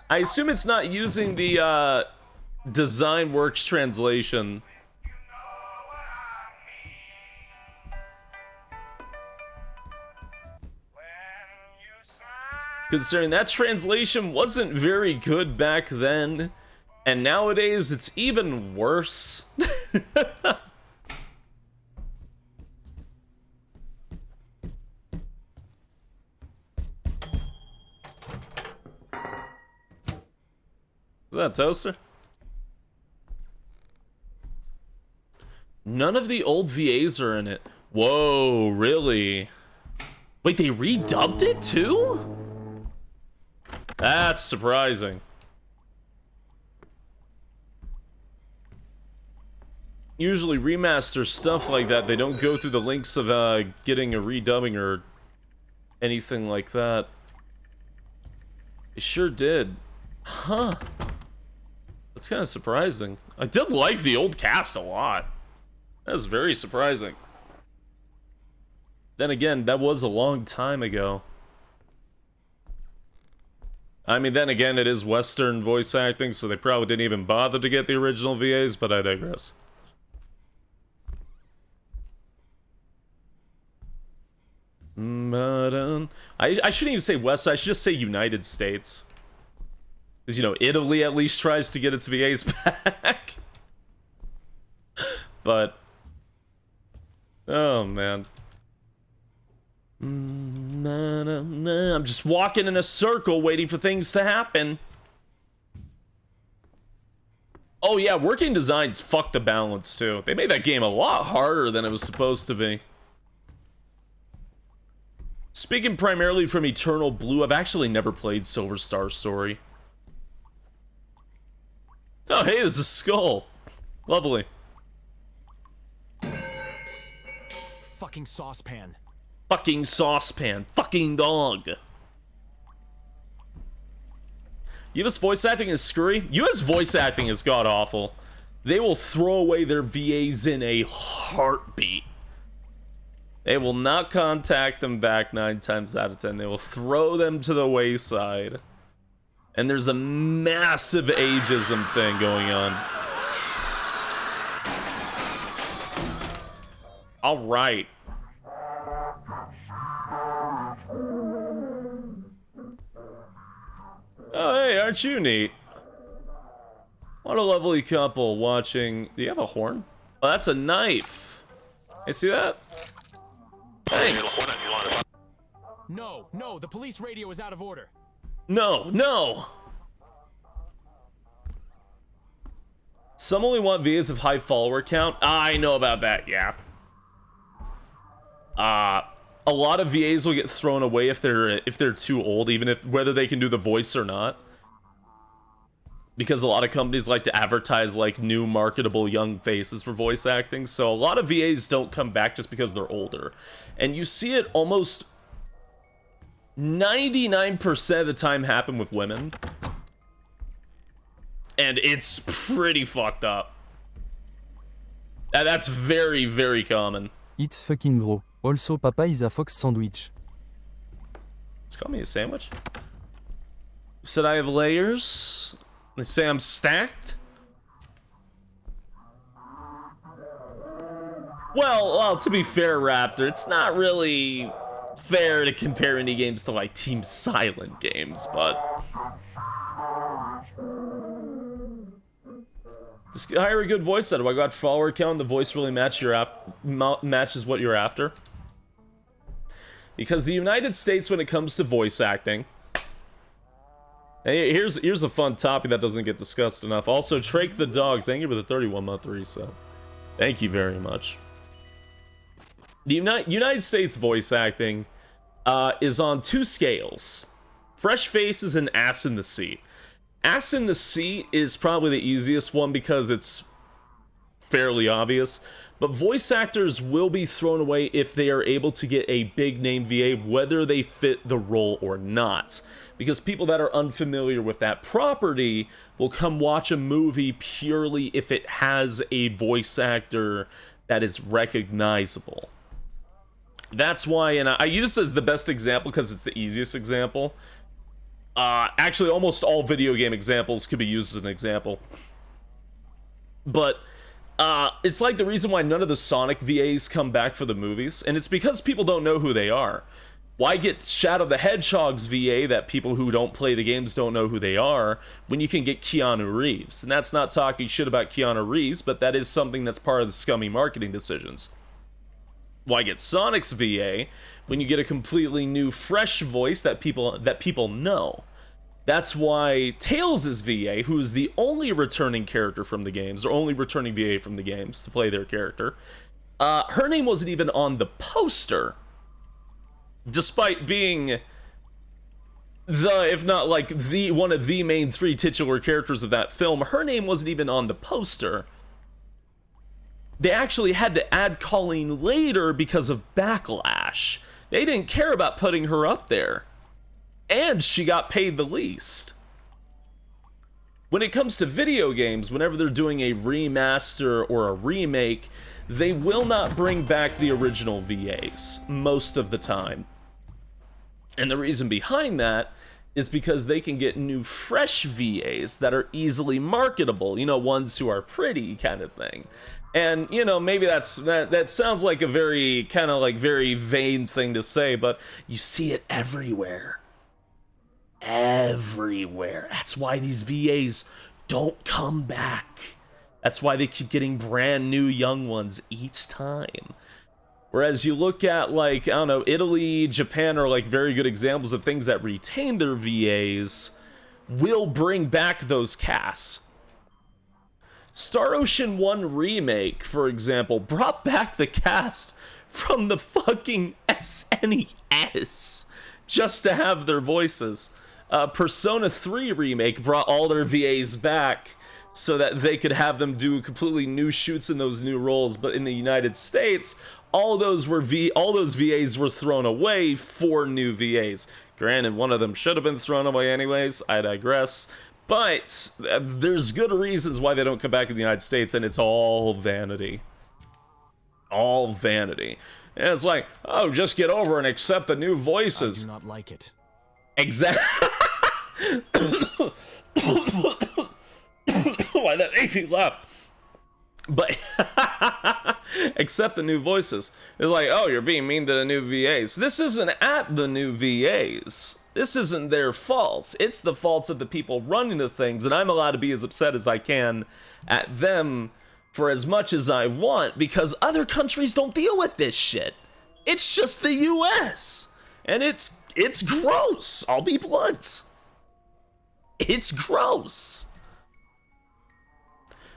I assume it's not using the design works translation. Considering that translation wasn't very good back then, and nowadays it's even worse. Is that a toaster? None of the old VAs are in it. Whoa, really? Wait, they redubbed it too? That's surprising. Usually remaster stuff like that, they don't go through the links of getting a redubbing or anything like that. They sure did. Huh. That's kind of surprising. I did like the old cast a lot. That's very surprising. Then again, that was a long time ago. I mean, then again, it is Western voice acting, so they probably didn't even bother to get the original VAs, but I digress. I shouldn't even say West, I should just say United States. Because, you know, Italy at least tries to get its VAs back. But... oh, man. I'm just walking in a circle waiting for things to happen. Oh yeah, working designs fucked the balance too. They made that game a lot harder than it was supposed to be. Speaking primarily from Eternal Blue, I've actually never played Silver Star Story. Oh hey, there's a skull. Lovely. Fucking saucepan. Fucking saucepan. Fucking dog. US voice acting is screwy. US voice acting is god-awful. They will throw away their VAs in a heartbeat. They will not contact them back 9 times out of 10. They will throw them to the wayside. And there's a massive ageism thing going on. Alright. Oh, hey, aren't you neat? What a lovely couple watching... do you have a horn? Oh, that's a knife. Hey, see that? Thanks. No, no, the police radio is out of order. No, no! Some only want VAs of high follower count. I know about that, yeah. A lot of VAs will get thrown away if they're too old, even if whether they can do the voice or not. Because a lot of companies like to advertise like new marketable young faces for voice acting, so a lot of VAs don't come back just because they're older. And you see it almost 99% of the time happen with women. And it's pretty fucked up. That's very, very common. It's fucking gros. Also, Papa is a fox sandwich. Just call me a sandwich. Said I have layers. They say I'm stacked. Well, to be fair, Raptor, it's not really fair to compare indie games to like Team Silent games, but just hire a good voice editor. I got follower count. The voice really matches what you're after. Because the United States, when it comes to voice acting, hey, here's a fun topic that doesn't get discussed enough. Also, Trake the dog, thank you for the 31-month resub. Thank you very much. The United States voice acting is on 2 scales. Fresh faces and ass in the seat. Ass in the seat is probably the easiest one because it's fairly obvious. But voice actors will be thrown away if they are able to get a big name VA, whether they fit the role or not. Because people that are unfamiliar with that property will come watch a movie purely if it has a voice actor that is recognizable. That's why, and I use this as the best example because it's the easiest example. Actually, almost all video game examples could be used as an example. But it's like the reason why none of the Sonic VAs come back for the movies, and it's because people don't know who they are. Why get Shadow the Hedgehog's VA that people who don't play the games don't know who they are, when you can get Keanu Reeves? And that's not talking shit about Keanu Reeves, but that is something that's part of the scummy marketing decisions. Why get Sonic's VA when you get a completely new, fresh voice that people know? That's why Tails' VA, who is the only returning character from the games, or only returning VA from the games to play their character, her name wasn't even on the poster. Despite being if not like one of the main 3 titular characters of that film, her name wasn't even on the poster. They actually had to add Colleen later because of backlash. They didn't care about putting her up there. And she got paid the least. When it comes to video games, whenever they're doing a remaster or a remake, they will not bring back the original VAs most of the time. And the reason behind that is because they can get new fresh VAs that are easily marketable, you know, ones who are pretty kind of thing. And, you know, maybe that sounds like a very kind of like very vain thing to say, but you see it everywhere. Everywhere. That's why these VAs don't come back. That's why they keep getting brand new young ones each time. Whereas you look at, like, I don't know, Italy, Japan are like very good examples of things that retain their VAs, will bring back those casts. Star Ocean 1 Remake, for example, brought back the cast from the fucking SNES just to have their voices. Persona 3 Remake brought all their VAs back so that they could have them do completely new shoots in those new roles, but in the United States, all those VAs were thrown away for new VAs. Granted, one of them should have been thrown away anyways, I digress. But there's good reasons why they don't come back in the United States, and it's all vanity. All vanity. And it's like, oh, just get over and accept the new voices. I do not like it. Exactly. Why that makes me laugh. But accept the new voices. It's like, oh, you're being mean to the new VAs. This isn't at the new VAs. This isn't their faults. It's the faults of the people running the things, and I'm allowed to be as upset as I can at them for as much as I want, because other countries don't deal with this shit. It's just the US. And it's gross. I'll be blunt. It's gross.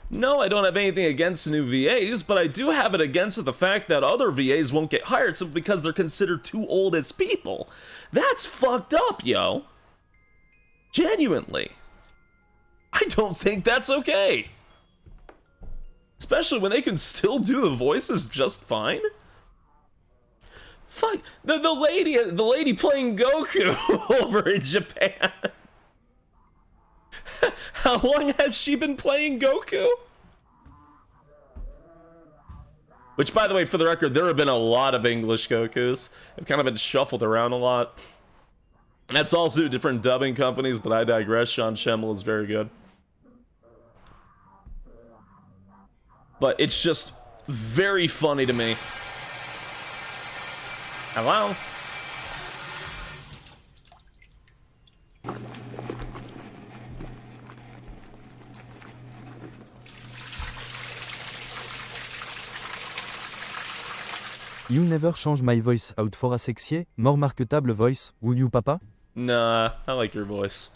No, I don't have anything against new VAs, but I do have it against the fact that other VAs won't get hired simply because they're considered too old as people. That's fucked up, yo. Genuinely. I don't think that's okay. Especially when they can still do the voices just fine. Fuck, the lady playing Goku over in Japan. How long has she been playing Goku? Which, by the way, for the record, there have been a lot of English Gokus. They've kind of been shuffled around a lot. That's also different dubbing companies, but I digress. Sean Schemmel is very good. But it's just very funny to me. Hello? You never change my voice out for a sexier, more marketable voice, will you, papa? Nah, I like your voice.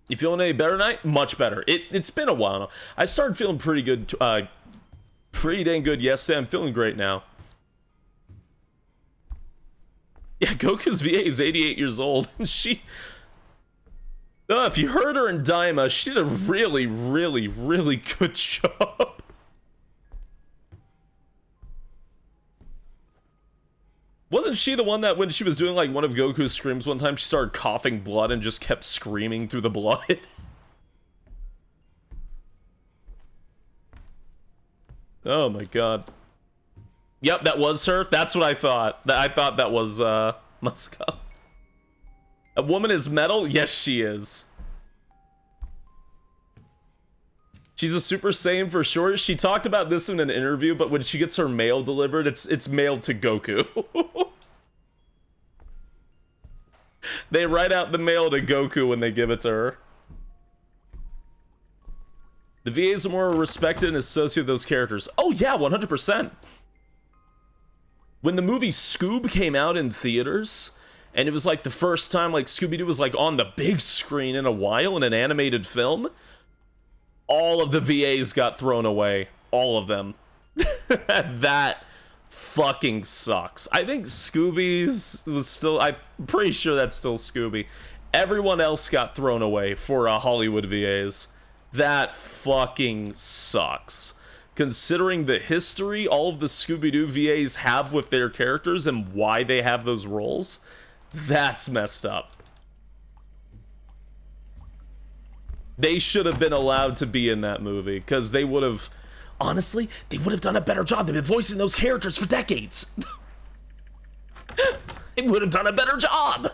You feeling any better tonight? Much better. It's been a while now. I started feeling pretty good, pretty dang good yesterday. I'm feeling great now. Yeah, Goku's VA is 88 years old, and she... if you heard her in Daima, she did a really, really, really good job. Wasn't she the one that when she was doing like one of Goku's screams one time, she started coughing blood and just kept screaming through the blood? Oh my god. Yep, that was her. That's what I thought. I thought that was Musco. A woman is metal? Yes, she is. She's a Super Saiyan for sure. She talked about this in an interview, but when she gets her mail delivered, it's mailed to Goku. They write out the mail to Goku when they give it to her. The VAs are more respected and associated with those characters. Oh yeah, 100%. When the movie Scoob came out in theaters, and it was like the first time like Scooby-Doo was like on the big screen in a while in an animated film, all of the VAs got thrown away. All of them. That fucking sucks. I think Scooby's was still, I'm pretty sure that's still Scooby. Everyone else got thrown away for Hollywood VAs. That fucking sucks. Considering the history all of the Scooby-Doo VAs have with their characters and why they have those roles, that's messed up. They should have been allowed to be in that movie, because they would have, honestly, they would have done a better job. They've been voicing those characters for decades. They would have done a better job.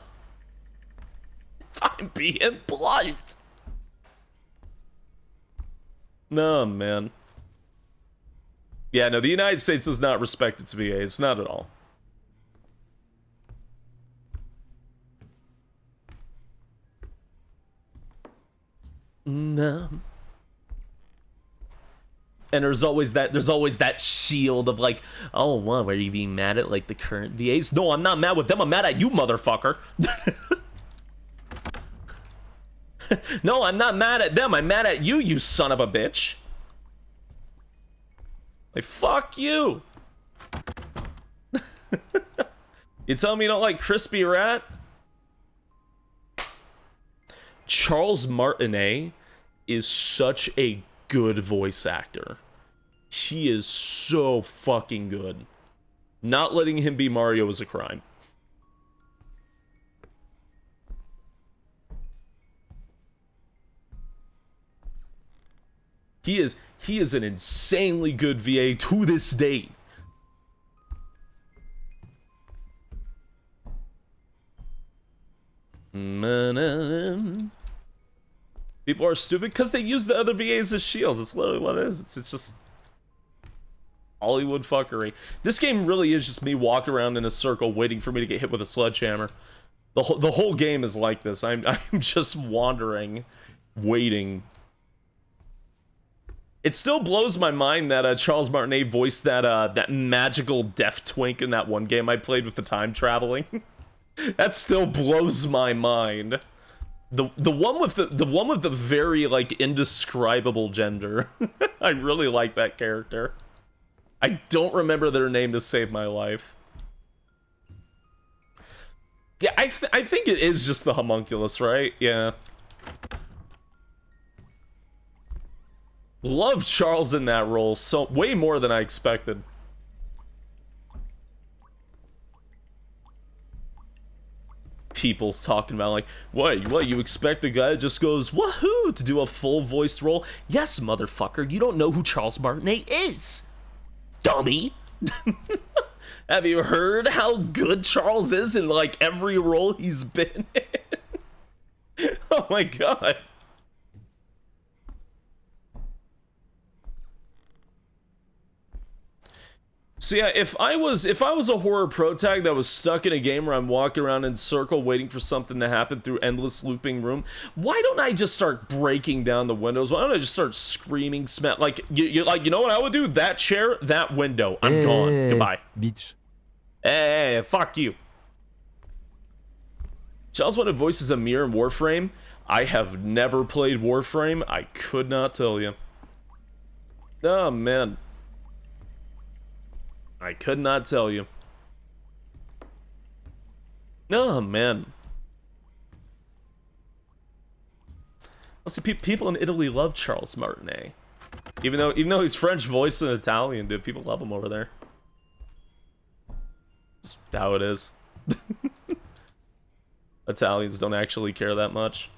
If I'm being blunt. No, man. Yeah, no, the United States does not respect its VAs. Not at all. No. And there's always that shield of like, oh, well, are you being mad at like the current VAs? No, I'm not mad with them. I'm mad at you, motherfucker. No, I'm not mad at them. I'm mad at you, you son of a bitch. Like, fuck you. You tell me you don't like Crispy Rat? Charles Martinet is such a good voice actor. He is so fucking good. Not letting him be Mario is a crime. He is an insanely good VA to this day. People are stupid because they use the other VAs as shields. That's literally what it is. It's just Hollywood fuckery. This game really is just me walking around in a circle waiting for me to get hit with a sledgehammer. The whole game is like this. I'm just wandering, waiting. It still blows my mind that Charles Martinet voiced that magical deaf twink in that one game I played with the time traveling. That still blows my mind. The one with the very like indescribable gender. I really like that character. I don't remember their name to save my life. Yeah, I think it is just the homunculus, right? Yeah. Love Charles in that role, so way more than I expected. People talking about like, what, you expect the guy that just goes, woohoo, to do a full voiced role? Yes, motherfucker, you don't know who Charles Martinet is. Dummy. Have you heard how good Charles is in like every role he's been in? Oh my god. So yeah, if I was a horror protag that was stuck in a game where I'm walking around in a circle waiting for something to happen through endless looping room, why don't I just start breaking down the windows? Why don't I just start screaming, like you know what I would do? That chair, that window. I'm gone. Goodbye. Bitch. Hey, fuck you. Charles wanted voices a mirror in Warframe. I have never played Warframe. I could not tell you. Oh man. I could not tell you. Oh man. Well, see, people in Italy love Charles Martinet. Even though he's French voiced and Italian, dude, people love him over there. Just how it is. Italians don't actually care that much.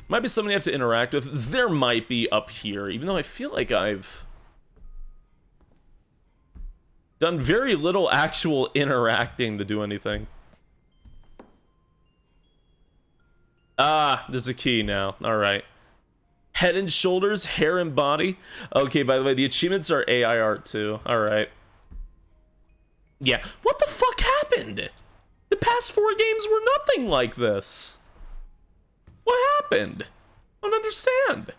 Might be something you have to interact with. There might be up here, even though I feel like I've done very little actual interacting to do anything. Ah, there's a key now. Alright. Head and shoulders, hair and body. Okay, by the way, the achievements are AI art too. Alright. Yeah. What the fuck happened? The past 4 games were nothing like this. What happened? I don't understand.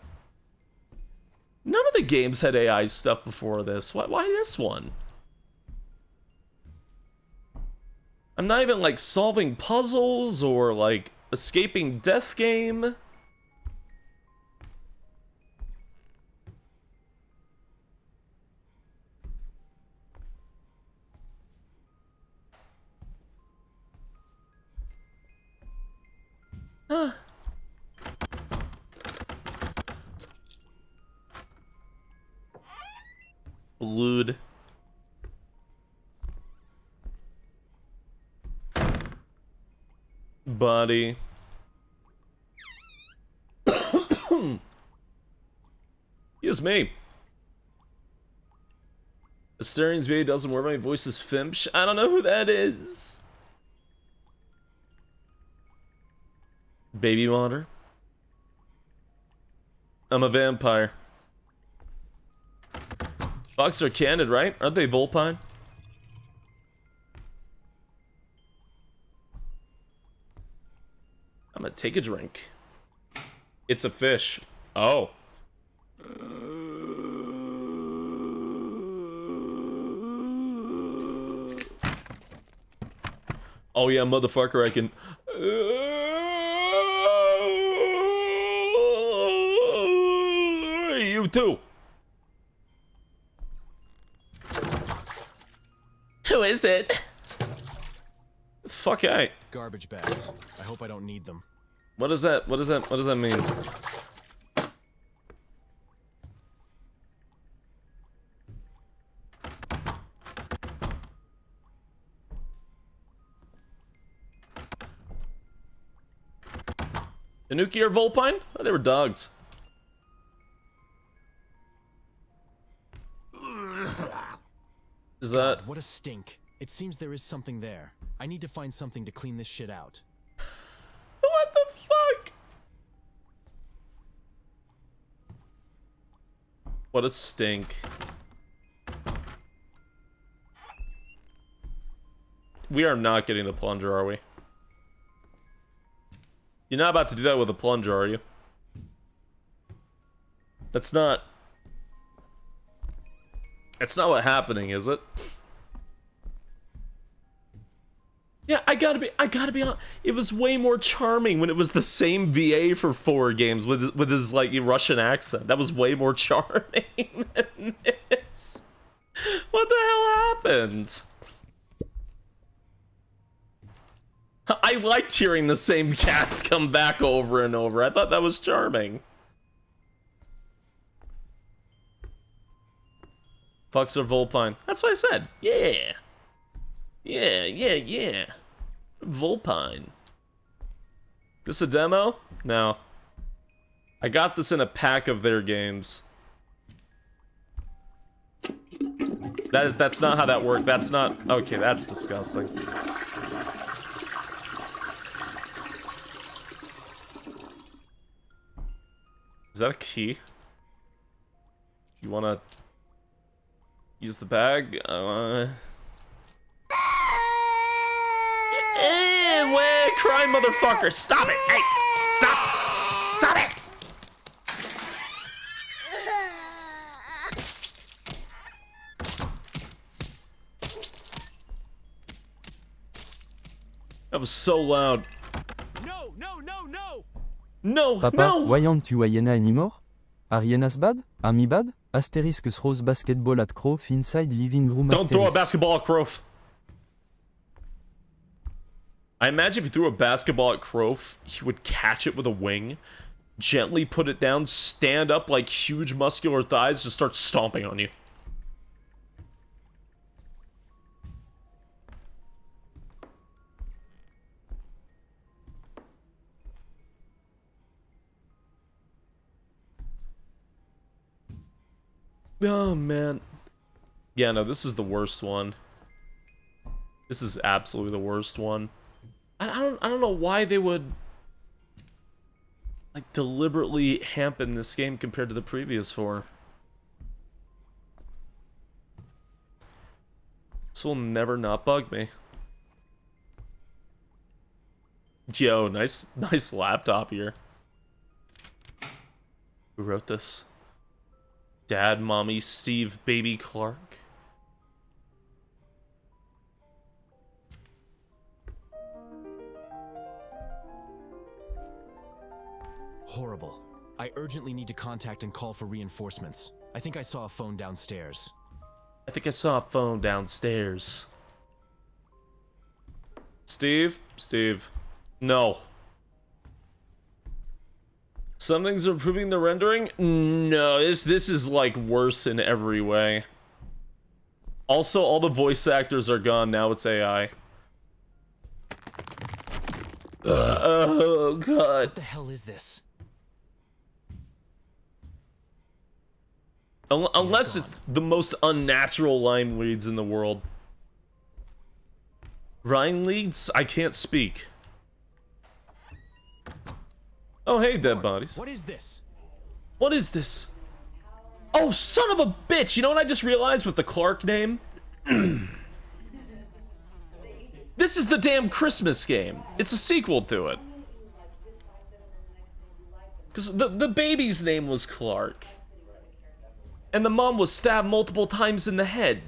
None of the games had AI stuff before this. Why this one? I'm not even like solving puzzles or like escaping death game. Huh. Blood. Body. Excuse me. Asterian's VA doesn't work. My voice is Fimsh. I don't know who that is. Baby monitor. I'm a vampire. Fox are candid, right? Aren't they Vulpine? I'm gonna take a drink. It's a fish. Oh. Oh yeah, motherfucker, I can... You too. Who is it? Fuck I. Garbage bags. I hope I don't need them. What is that? What does that mean? Tanuki or Vulpine? Oh, they were dogs. Is that... God, what a stink. It seems there is something there. I need to find something to clean this shit out. What the fuck? What a stink. We are not getting the plunger, are we? You're not about to do that with a plunger, are you? That's not what's happening, is it? Yeah, I gotta be honest. It was way more charming when it was the same VA for 4 games with his like Russian accent. That was way more charming than this. What the hell happened? I liked hearing the same cast come back over and over. I thought that was charming. Fox or Vulpine? That's what I said. Yeah. Yeah. Vulpine. This a demo? No. I got this in a pack of their games. That's not how that worked. That's not... Okay, that's disgusting. Is that a key? You wanna... use the bag? Where, cry motherfucker! Stop it! Hey! Stop! Stop it! That was so loud. No! No, Papa, no! why aren't you hyena anymore? Are hyenas bad? Are me bad? Asterisk throws basketball at Crow inside living room. Don't throw a asterisk. basketball at Crow. I imagine if you threw a basketball at Crow, he would catch it with a wing, gently put it down, stand up like huge muscular thighs, just start stomping on you. Oh, man. Yeah, no, this is the worst one. This is absolutely the worst one. I don't know why they would like deliberately hampen this game compared to the previous 4. This will never not bug me. Yo, nice laptop here. Who wrote this? Dad, Mommy, Steve, Baby Clark. horrible. I urgently need to contact and call for reinforcements. I think I saw a phone downstairs. I think I saw a phone downstairs. Steve? Steve. No. Some things are improving the rendering? No, this is like worse in every way. Also, all the voice actors are gone, now it's AI. Oh, God. What the hell is this? Unless it's the most unnatural line leads in the world. Rhyme leads? I can't speak. Oh, hey, dead bodies. What is this? What is this? Oh, son of a bitch! You know what I just realized with the Clark name? This is the damn Christmas game. It's a sequel to it. Because the baby's name was Clark. And the mom was stabbed multiple times in the head.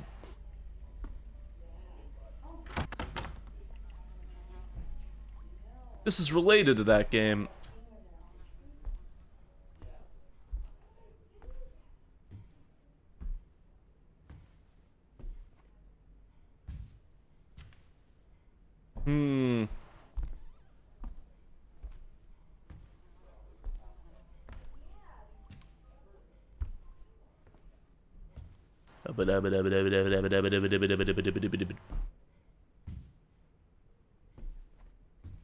This is related to that game.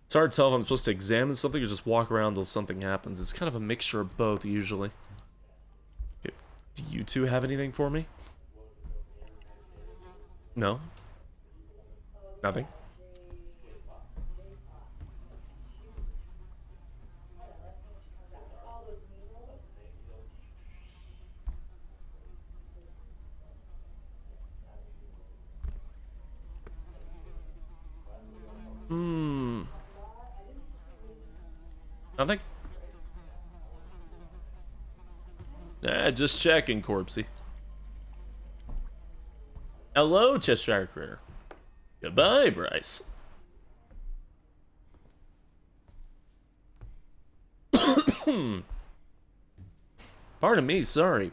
It's hard to tell if I'm supposed to examine something or just walk around until something happens. It's kind of a mixture of both, usually. Okay. Do you two have anything for me? No? Nothing? Nothing? Just checking, Corpsey. Hello, Cheshire Critter. Goodbye, Bryce. Pardon me, sorry.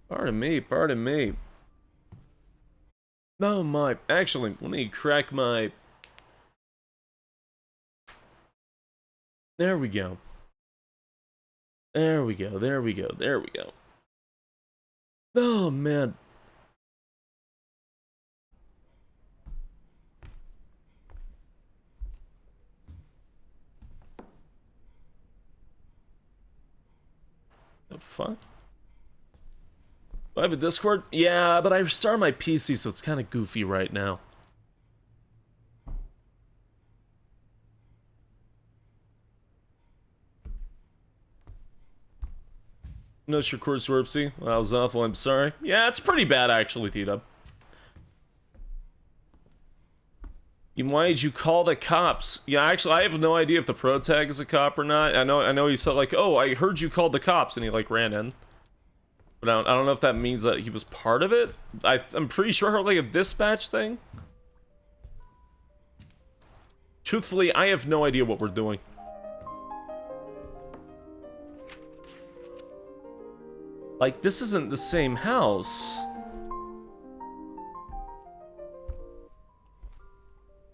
Pardon me, pardon me. No, my... Actually, let me crack my... There we go. There we go, there we go, there we go. Oh, man. The fuck? Do I have a Discord? Yeah, but I restarted my PC, so it's kind of goofy right now. No, your course, Warpsy. Well, that was awful, I'm sorry. Yeah, it's pretty bad, actually, T-Dub. Why did you call the cops? Yeah, actually, I have no idea if the pro tag is a cop or not. I know he said, like, oh, I heard you called the cops, and he, like, ran in. But I don't know if that means that he was part of it. I'm pretty sure I heard, like, a dispatch thing. Truthfully, I have no idea what we're doing. Like, this isn't the same house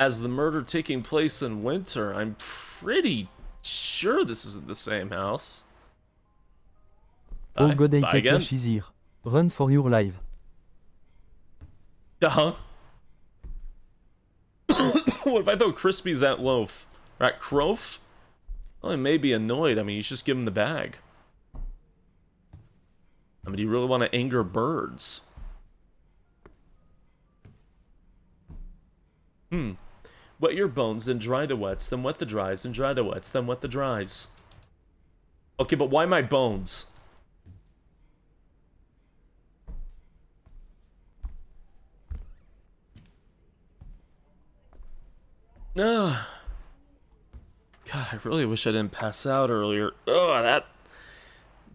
as the murder taking place in winter. I'm pretty sure this isn't the same house. Oh god, I Bye take again. is here. Run for your life. Uh-huh. What if I throw Crispies at Loaf? Or at Croaf? Well, he may be annoyed. I mean, you should just give him the bag. I mean, do you really want to anger birds? Wet your bones, then dry the wets, then wet the dries, then dry the wets, then wet the dries. Okay, but why my bones? God, I really wish I didn't pass out earlier. Ugh, that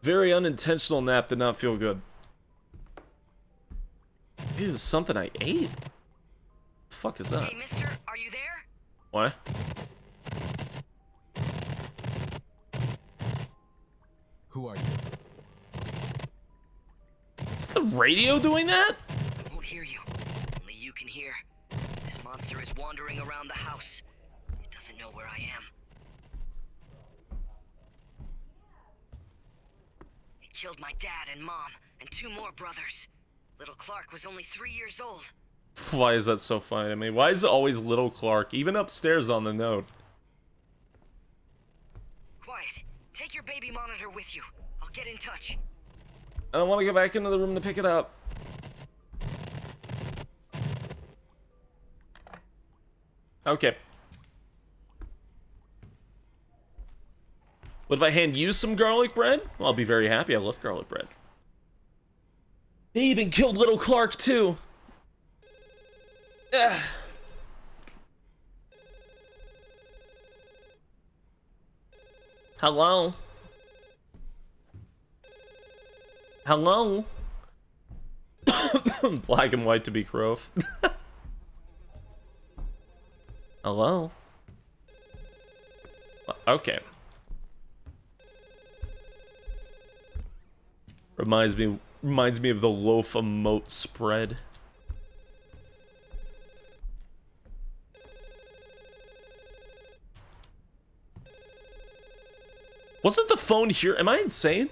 very unintentional nap did not feel good. It was something I ate. The fuck is that? Hey, mister, are you there? What? Who are you? Is the radio doing that? I won't hear you. Only you can hear. This monster is wandering around the house. It doesn't know where I am. It killed my dad and mom, and 2 more brothers. Little Clark was only 3 years old. Why is that so funny to me? Why is it always little Clark, even upstairs on the note? Quiet. Take your baby monitor with you. I'll get in touch. I don't want to go back into the room to pick it up. Okay. What if I hand you some garlic bread? Well, I'll be very happy. I love garlic bread. They even killed little Clark, too. Ugh. Hello? Hello? Black and white to be Crow. Hello? Okay. Reminds me of the loaf of moat spread. Wasn't the phone here? Am I insane?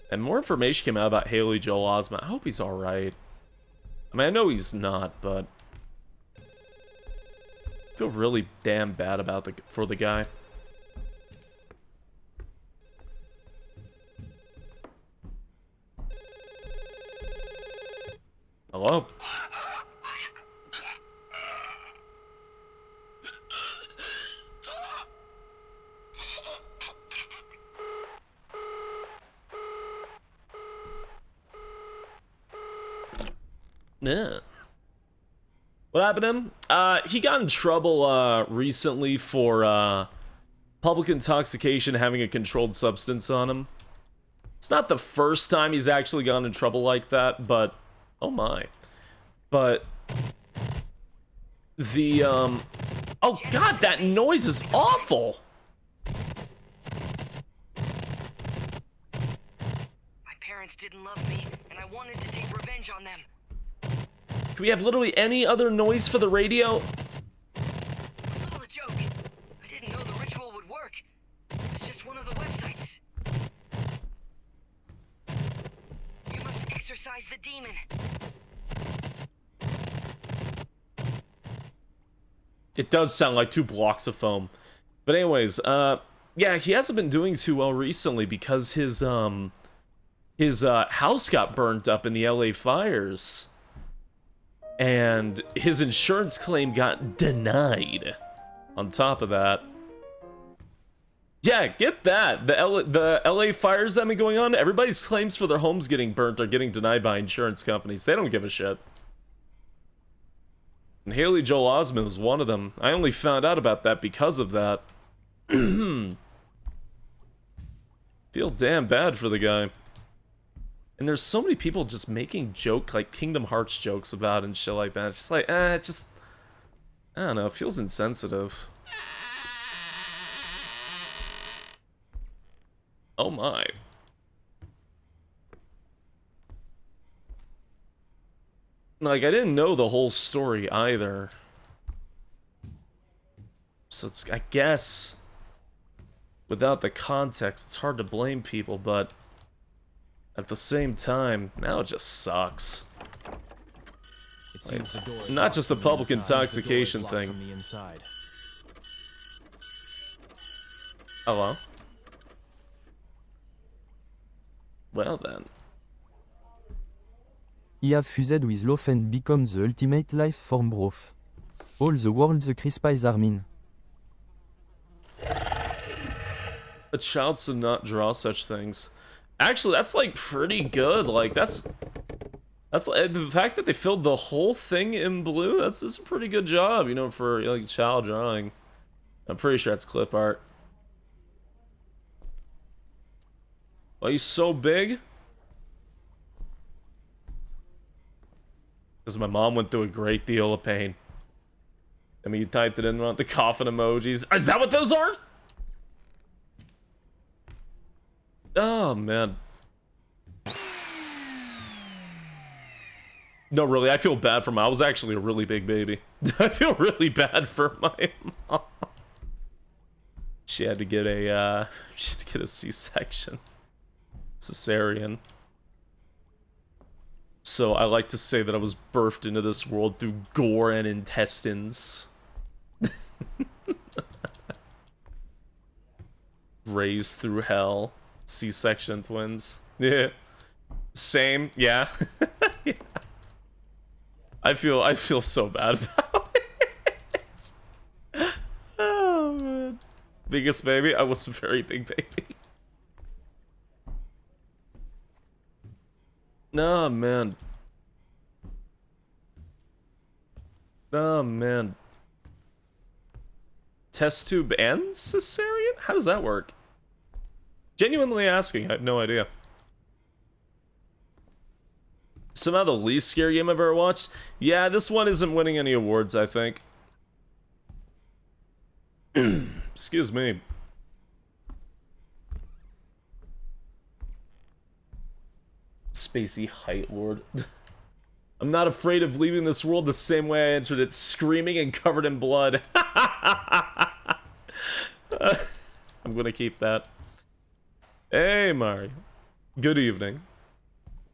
And more information came out about Haley Joel Osment. I hope he's alright. I mean, I know he's not, but I feel really damn bad about for the guy. Hello? Yeah. What happened to him? He got in trouble recently for public intoxication, having a controlled substance on him. It's not the first time he's actually gotten in trouble like that, but oh my. But the oh god, that noise is awful. My parents didn't love me, and I wanted to take revenge on them. Can we have literally any other noise for the radio? It was all a joke. I didn't know the ritual would work. It was just one of the websites. You must exorcise the demon. It does sound like 2 blocks of foam. But anyways, yeah, he hasn't been doing too well recently because his house got burnt up in the LA fires. And his insurance claim got denied. On top of that. Yeah, get that. The LA fires that have been going on, everybody's claims for their homes getting burnt are getting denied by insurance companies. They don't give a shit. And Haley Joel Osment was one of them. I only found out about that because of that. Feel damn bad for the guy. And there's so many people just making like Kingdom Hearts jokes about it and shit like that. It's just like, I don't know, it feels insensitive. Oh my. Like, I didn't know the whole story either. So it's, I guess, without the context, it's hard to blame people, but at the same time, now it just sucks. Like, it's not just a public intoxication thing. Hello? Well then. I have fused with Loaf and become the ultimate life form broth. All the world the Crispies are mean. A child should not draw such things. Actually, that's like pretty good. Like that's the fact that they filled the whole thing in blue. That's a pretty good job, you know, for like child drawing. I'm pretty sure that's clip art. Why are you so big? Because my mom went through a great deal of pain. I mean, you typed it in, want the coffin emojis. Is that what those are? Oh, man. No, really, I feel bad for my... I was actually a really big baby. I feel really bad for my mom. She had to get a, C-section. Cesarean. So I like to say that I was birthed into this world through gore and intestines. Raised through hell. C-section twins. Yeah. Same, yeah. Yeah. I feel so bad about it. Oh man. Biggest baby? I was a very big baby. Oh man. Oh man. Test tube and cesarean? How does that work? Genuinely asking, I have no idea. Somehow the least scary game I've ever watched? Yeah, this one isn't winning any awards, I think. Excuse me. Spacey height lord. I'm not afraid of leaving this world the same way I entered it, screaming and covered in blood. I'm gonna keep that. Hey, Mario. Good evening.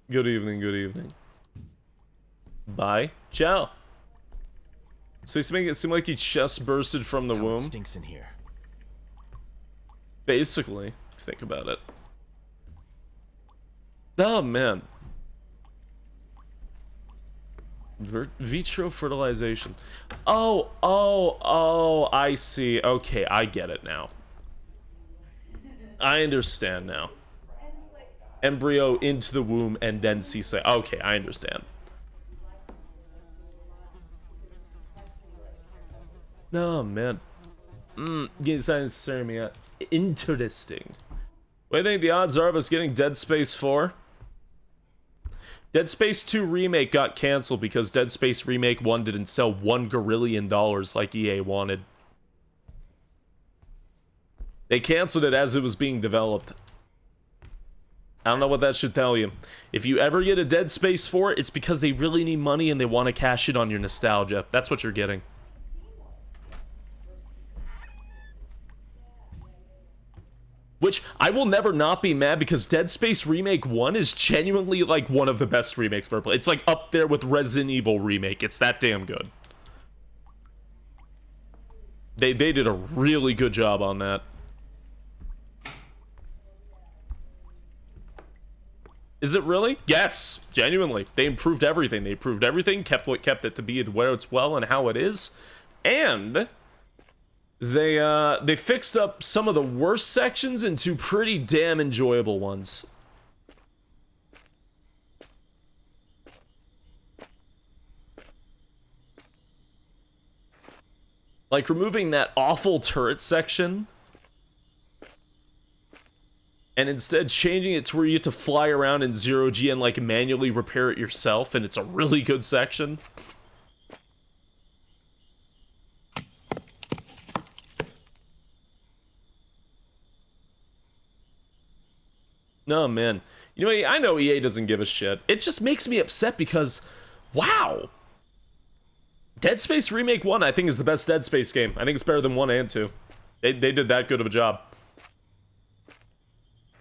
Good evening, good evening. Bye. Ciao. So he's making it seem like he chest bursted from the Now it womb. stinks in here. Basically, if you think about it. Oh, man. Vitro fertilization. Oh, I see. Okay, I get it now. I understand now. Embryo into the womb and then C-section. Okay, I understand. Oh, man. Getting science me interesting. What do you think the odds are of us getting Dead Space 4? Dead Space 2 Remake got canceled because Dead Space Remake 1 didn't sell $1 gazillion like EA wanted. They canceled it as it was being developed. I don't know what that should tell you. If you ever get a Dead Space 4, it's because they really need money and they want to cash in on your nostalgia. That's what you're getting. Which, I will never not be mad because Dead Space Remake 1 is genuinely like one of the best remakes ever played. It's like up there with Resident Evil Remake. It's that damn good. They did a really good job on that. Is it really? Yes, genuinely. They improved everything. They improved everything, kept what kept it to be where it's well and how it is. And they fixed up some of the worst sections into pretty damn enjoyable ones. Like removing that awful turret section and instead changing it to where you get to fly around in 0G and like manually repair it yourself, and it's a really good section. No, man. You know, I know EA doesn't give a shit. It just makes me upset because, wow. Dead Space Remake 1, I think, is the best Dead Space game. I think it's better than 1 and 2. They did that good of a job.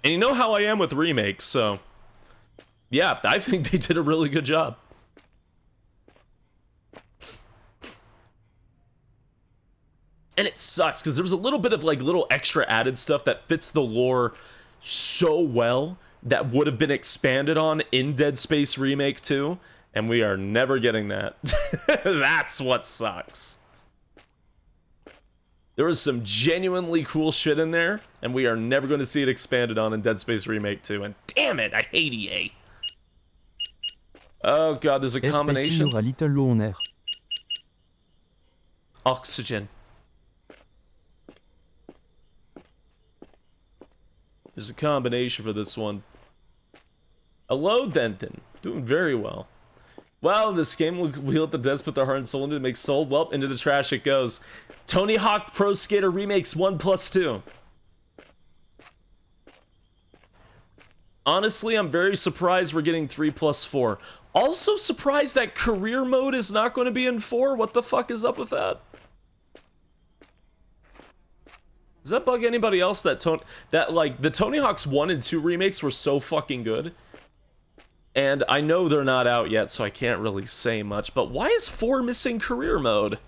And you know how I am with remakes, so... yeah, I think they did a really good job. And it sucks, because there was a little bit of, like, little extra added stuff that fits the lore so well that would have been expanded on in Dead Space Remake 2, and we are never getting that. That's what sucks. There was some genuinely cool shit in there, and we are never going to see it expanded on in Dead Space Remake 2, and damn it, I hate EA. Oh god, there's a combination. Little low on air. Oxygen. There's a combination for this one. Hello, Denton. Doing very well. Wow, this game will let the devs put their heart and soul into it, make soul. Well, into the trash it goes. Tony Hawk Pro Skater Remakes 1+2. Honestly, I'm very surprised we're getting 3+4. Also surprised that career mode is not going to be in 4. What the fuck is up with that? Does that bug anybody else that like the Tony Hawk's 1 and 2 remakes were so fucking good? And I know they're not out yet, so I can't really say much, but why is 4 missing career mode?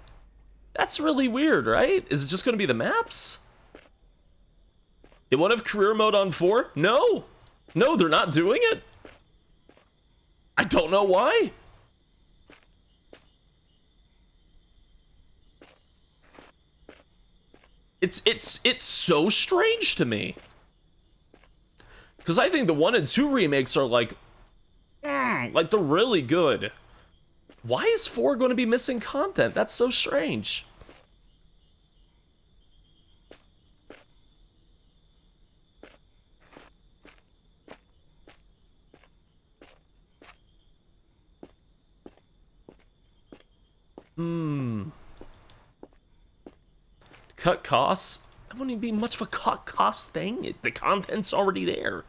That's really weird, right? Is it just going to be the maps? They won't have career mode on 4? No! No, they're not doing it. I don't know why. It's so strange to me. Because I think the 1 and 2 remakes are like they're really good. Why is 4 going to be missing content? That's so strange. Cut costs? That wouldn't even be much of a cut cost thing. The content's already there.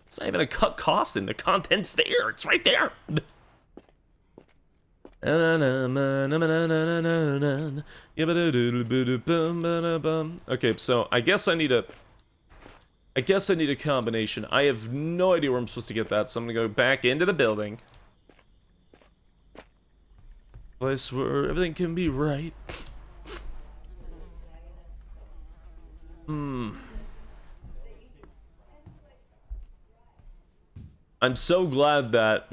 It's not even a cut cost thing. The content's there. It's right there. Okay, so I guess I need a combination. I have no idea where I'm supposed to get that, so I'm gonna go back into the building. Place where everything can be right. I'm so glad that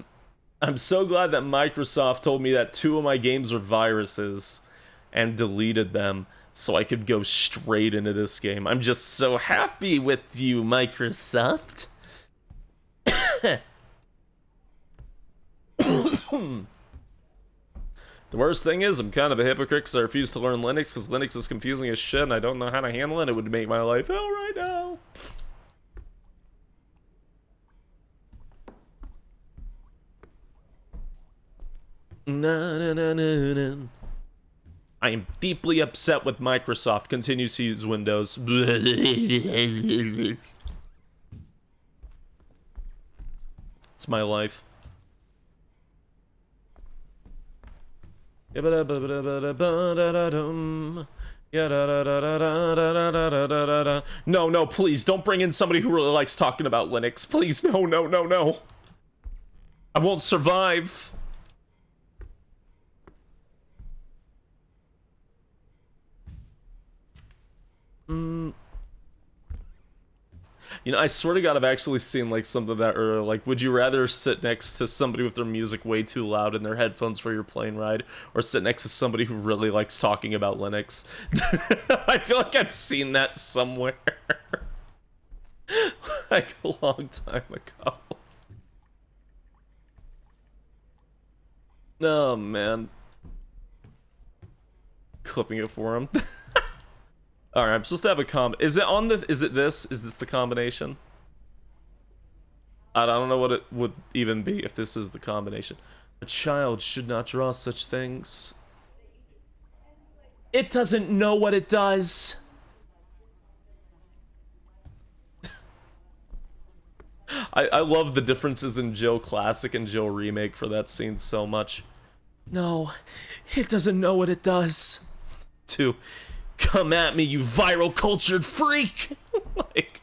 Microsoft told me that 2 of my games were viruses and deleted them so I could go straight into this game. I'm just so happy with you, Microsoft. The worst thing is, I'm kind of a hypocrite because I refuse to learn Linux because Linux is confusing as shit and I don't know how to handle it. It would make my life hell right now. I am deeply upset with Microsoft. Continues to use Windows. It's my life. No, please, don't bring in somebody who really likes talking about Linux. Please, no. I won't survive. You know, I swear to God, I've actually seen, like, something that, or, like, would you rather sit next to somebody with their music way too loud in their headphones for your plane ride, or sit next to somebody who really likes talking about Linux? I feel like I've seen that somewhere. Like, a long time ago. Oh, man. Clipping it for him. Alright, I'm supposed to have a is it on the, is this the combination? I don't know what it would even be if this is the combination. A child should not draw such things. It doesn't know what it does. I love the differences in Jill Classic and Jill Remake for that scene so much. No, it doesn't know what it does. 2. Come at me, you viral cultured freak! Like,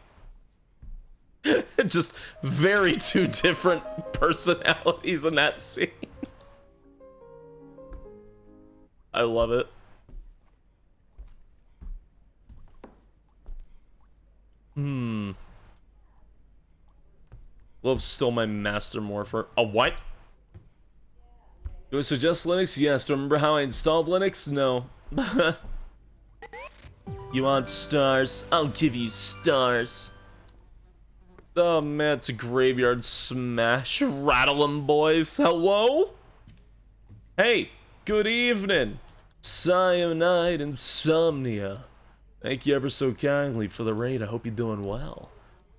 just very 2 different personalities in that scene. I love it. Love's still my master morpher. A what? Do I suggest Linux? Yes. Remember how I installed Linux? No. You want stars? I'll give you stars. Oh man, it's a graveyard smash. Rattle 'em, boys. Hello? Hey, good evening. Cyanide Insomnia. Thank you ever so kindly for the raid. I hope you're doing well.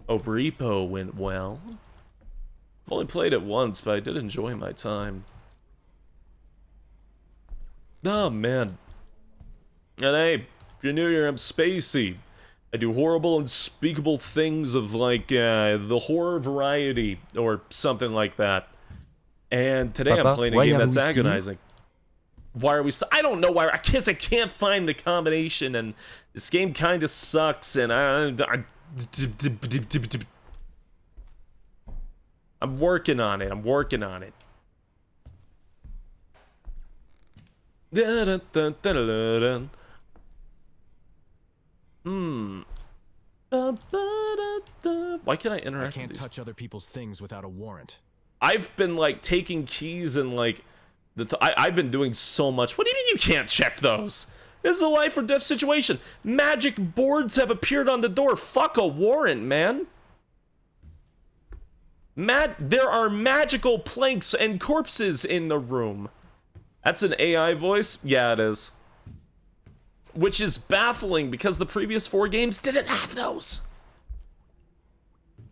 Hope Repo went well. I've only played it once, but I did enjoy my time. Oh, man. And hey, if you're new here, I'm Spacey. I do horrible, unspeakable things of, like, the horror variety, or something like that. And today Papa, I'm playing a why game are that's we stealing? agonizing. Why are we... I don't know why... I guess I can't find the combination, and this game kind of sucks, and I'm working on it. I'm working on it. Why can't I interact I with can't these? touch other people's things without a warrant. I've been like taking keys and like I've been doing so much. What do you mean you can't check those? This is a life or death situation. Magic boards have appeared on the door. Fuck a warrant, man. There are magical planks and corpses in the room. That's an AI voice? Yeah, it is. Which is baffling because the previous 4 games didn't have those.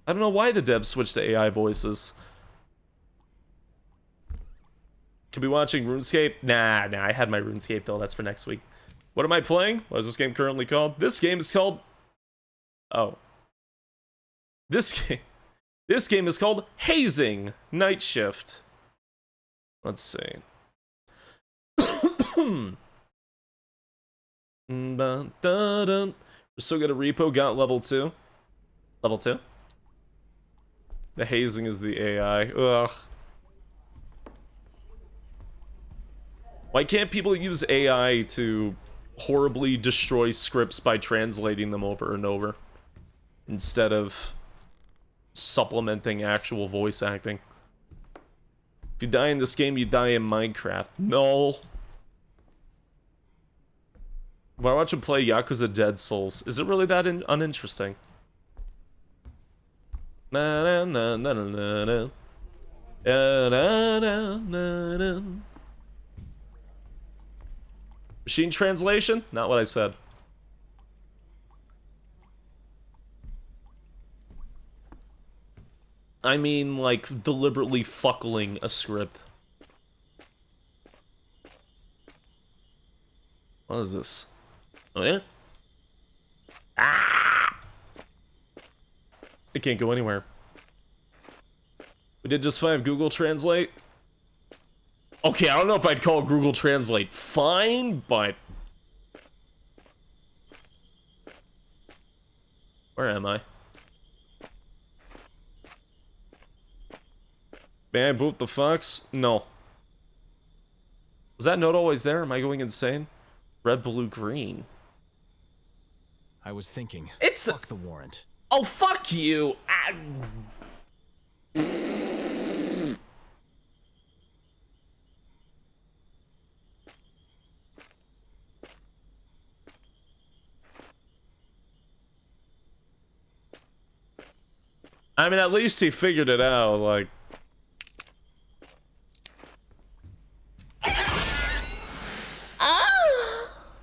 I don't know why the devs switched to AI voices. Could be watching RuneScape? Nah, I had my RuneScape though. That's for next week. What am I playing? What is this game currently called? This game is called... Oh. This game is called Hazing Night Shift. Let's see. We're so good at Repo. Got level 2. Level 2? The hazing is the AI. Ugh. Why can't people use AI to horribly destroy scripts by translating them over and over instead of supplementing actual voice acting? If you die in this game, you die in Minecraft. No. Why watch him play Yakuza Dead Souls? Is it really that uninteresting? Na na na na na na. Na na na na na. Machine translation? Not what I said. I mean, like, deliberately fuckling a script. What is this? Oh, yeah? Ah! It can't go anywhere. We did just 5 Google Translate. Okay, I don't know if I'd call Google Translate fine, but... Where am I? May I boot the fox? No. Was that note always there? Am I going insane? Red, blue, green. I was thinking. It's the... Fuck the warrant. Oh, fuck you! I mean, at least he figured it out, like...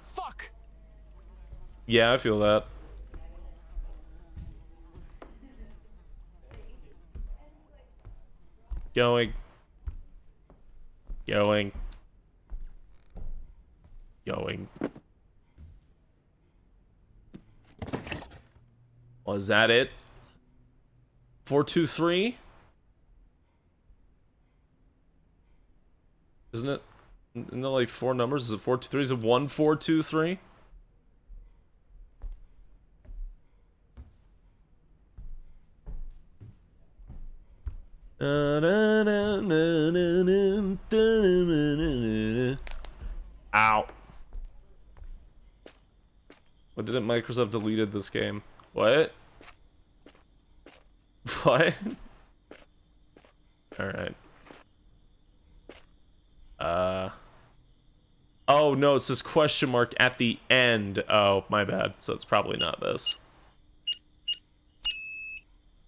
Fuck! Yeah, I feel that. Going. Going. Going. Was that it? 423? Isn't it? Isn't there like 4 numbers? Is it 423? Is it 1423? Ow. What didn't Microsoft deleted this game? What? What? Alright. Oh no, it says question mark at the end. Oh, my bad. So it's probably not this.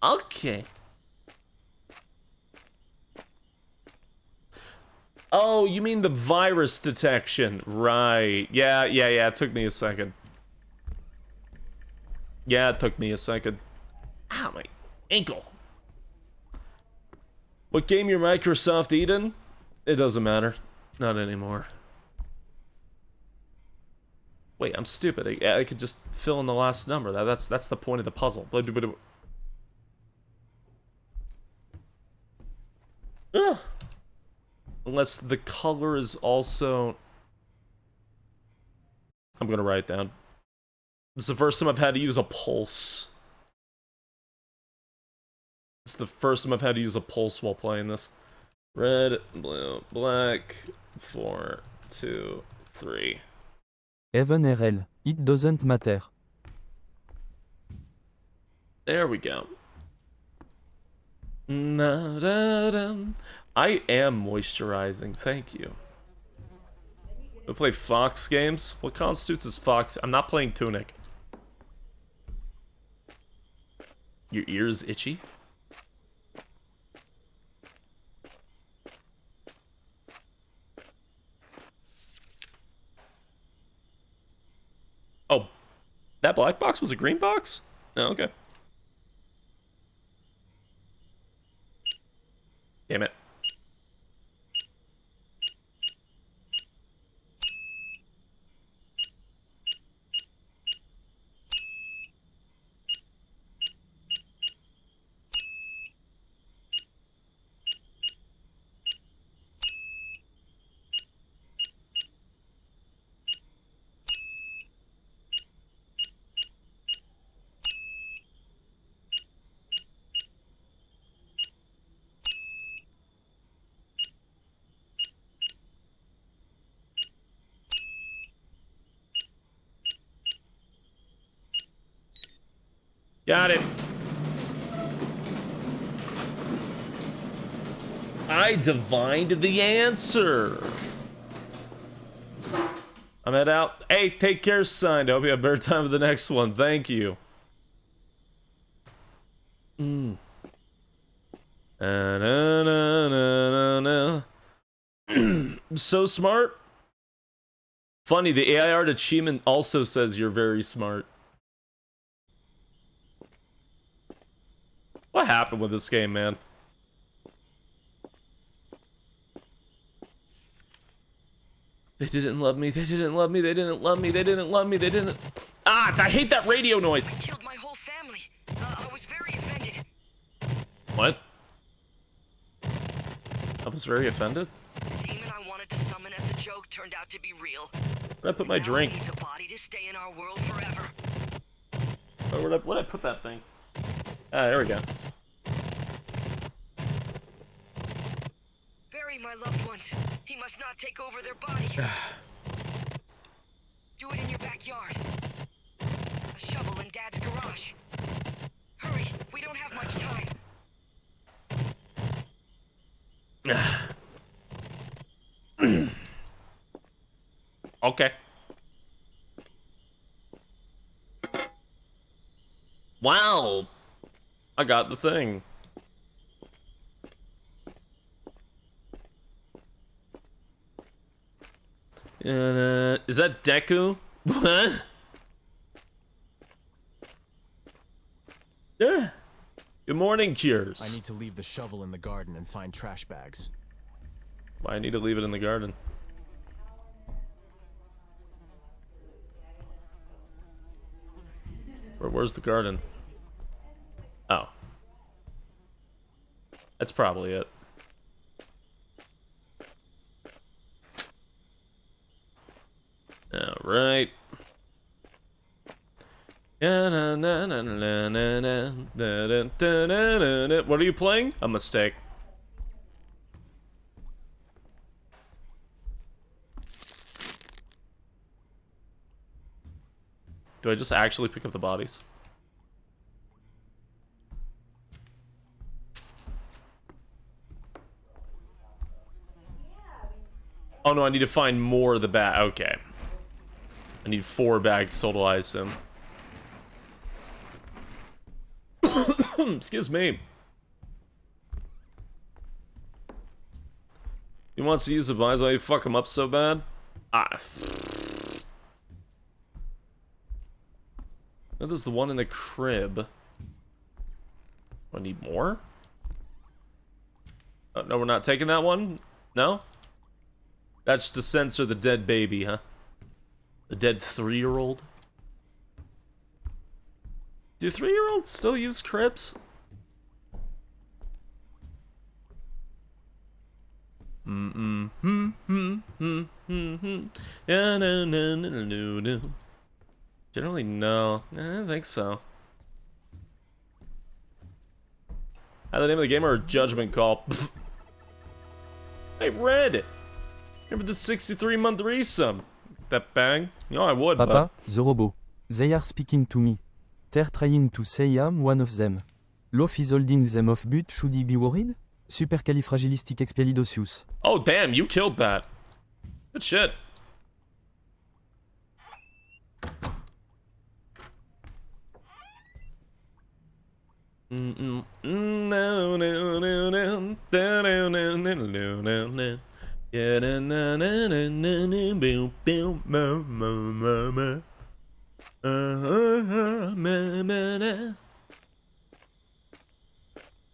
Okay. Oh, you mean the virus detection. Right. Yeah, it took me a second. Yeah, it took me a second. Ow, my ankle. What game you're Microsoft Eden? It doesn't matter. Not anymore. Wait, I'm stupid. I could just fill in the last number. That's the point of the puzzle. Ugh. Unless the color is also... I'm gonna write it down. This is the first time I've had to use a pulse. It's the first time I've had to use a pulse while playing this. Red, blue, black, 4, 2, 3. Even RL, it doesn't matter. There we go. I am moisturizing, thank you. We play Fox games? What constitutes as Fox? I'm not playing Tunic. Your ears itchy? Oh, that black box was a green box? Oh, okay. Damn it. Got it. I divined the answer. I'm head out. Hey, take care, son. I hope you have a better time with the next one. Thank you. So smart. Funny, the AI art achievement also says you're very smart. What happened with this game, man? They didn't love me, they didn't love me, they didn't love me, they didn't love me, they didn't... Ah, I hate that radio noise! I killed my whole family. I was very offended. What? I was very offended? The demon I wanted to summon as a joke turned out to be real. Where'd I put my drink? Now it needs a body to stay in our world forever. Oh, where'd I put that thing? Ah, there we go. Bury my loved ones. He must not take over their bodies. Do it in your backyard. A shovel in Dad's garage. Hurry, we don't have much time. Okay. Wow. I got the thing. Is that Deku? What? Yeah. Good morning, Cures. I need to leave the shovel in the garden and find trash bags. Why I need to leave it in the garden? Where's the garden? Oh. That's probably it. Alright. What are you playing? A mistake. Do I just actually pick up the bodies? Oh no, I need to find more of the bag. Okay. I need 4 bags total, I assume. Excuse me. You wants to use the buys, why you fuck him up so bad? Ah. Oh, there's the one in the crib. I need more? Oh, no, we're not taking that one? No? That's to censor the dead baby, huh? The dead 3-year-old? Do 3-year-olds still use cribs? Yeah, no. Generally, no. I don't think so. The name of the game or a judgment call? Hey, Red! Remember the 63-month resum? That bang? You know I would, Papa, the robot. They are speaking to me. They're trying to say I'm one of them. Love is holding them off, but should he be worried? Supercalifragilisticexpialidocious. Oh, damn, you killed that. Good shit.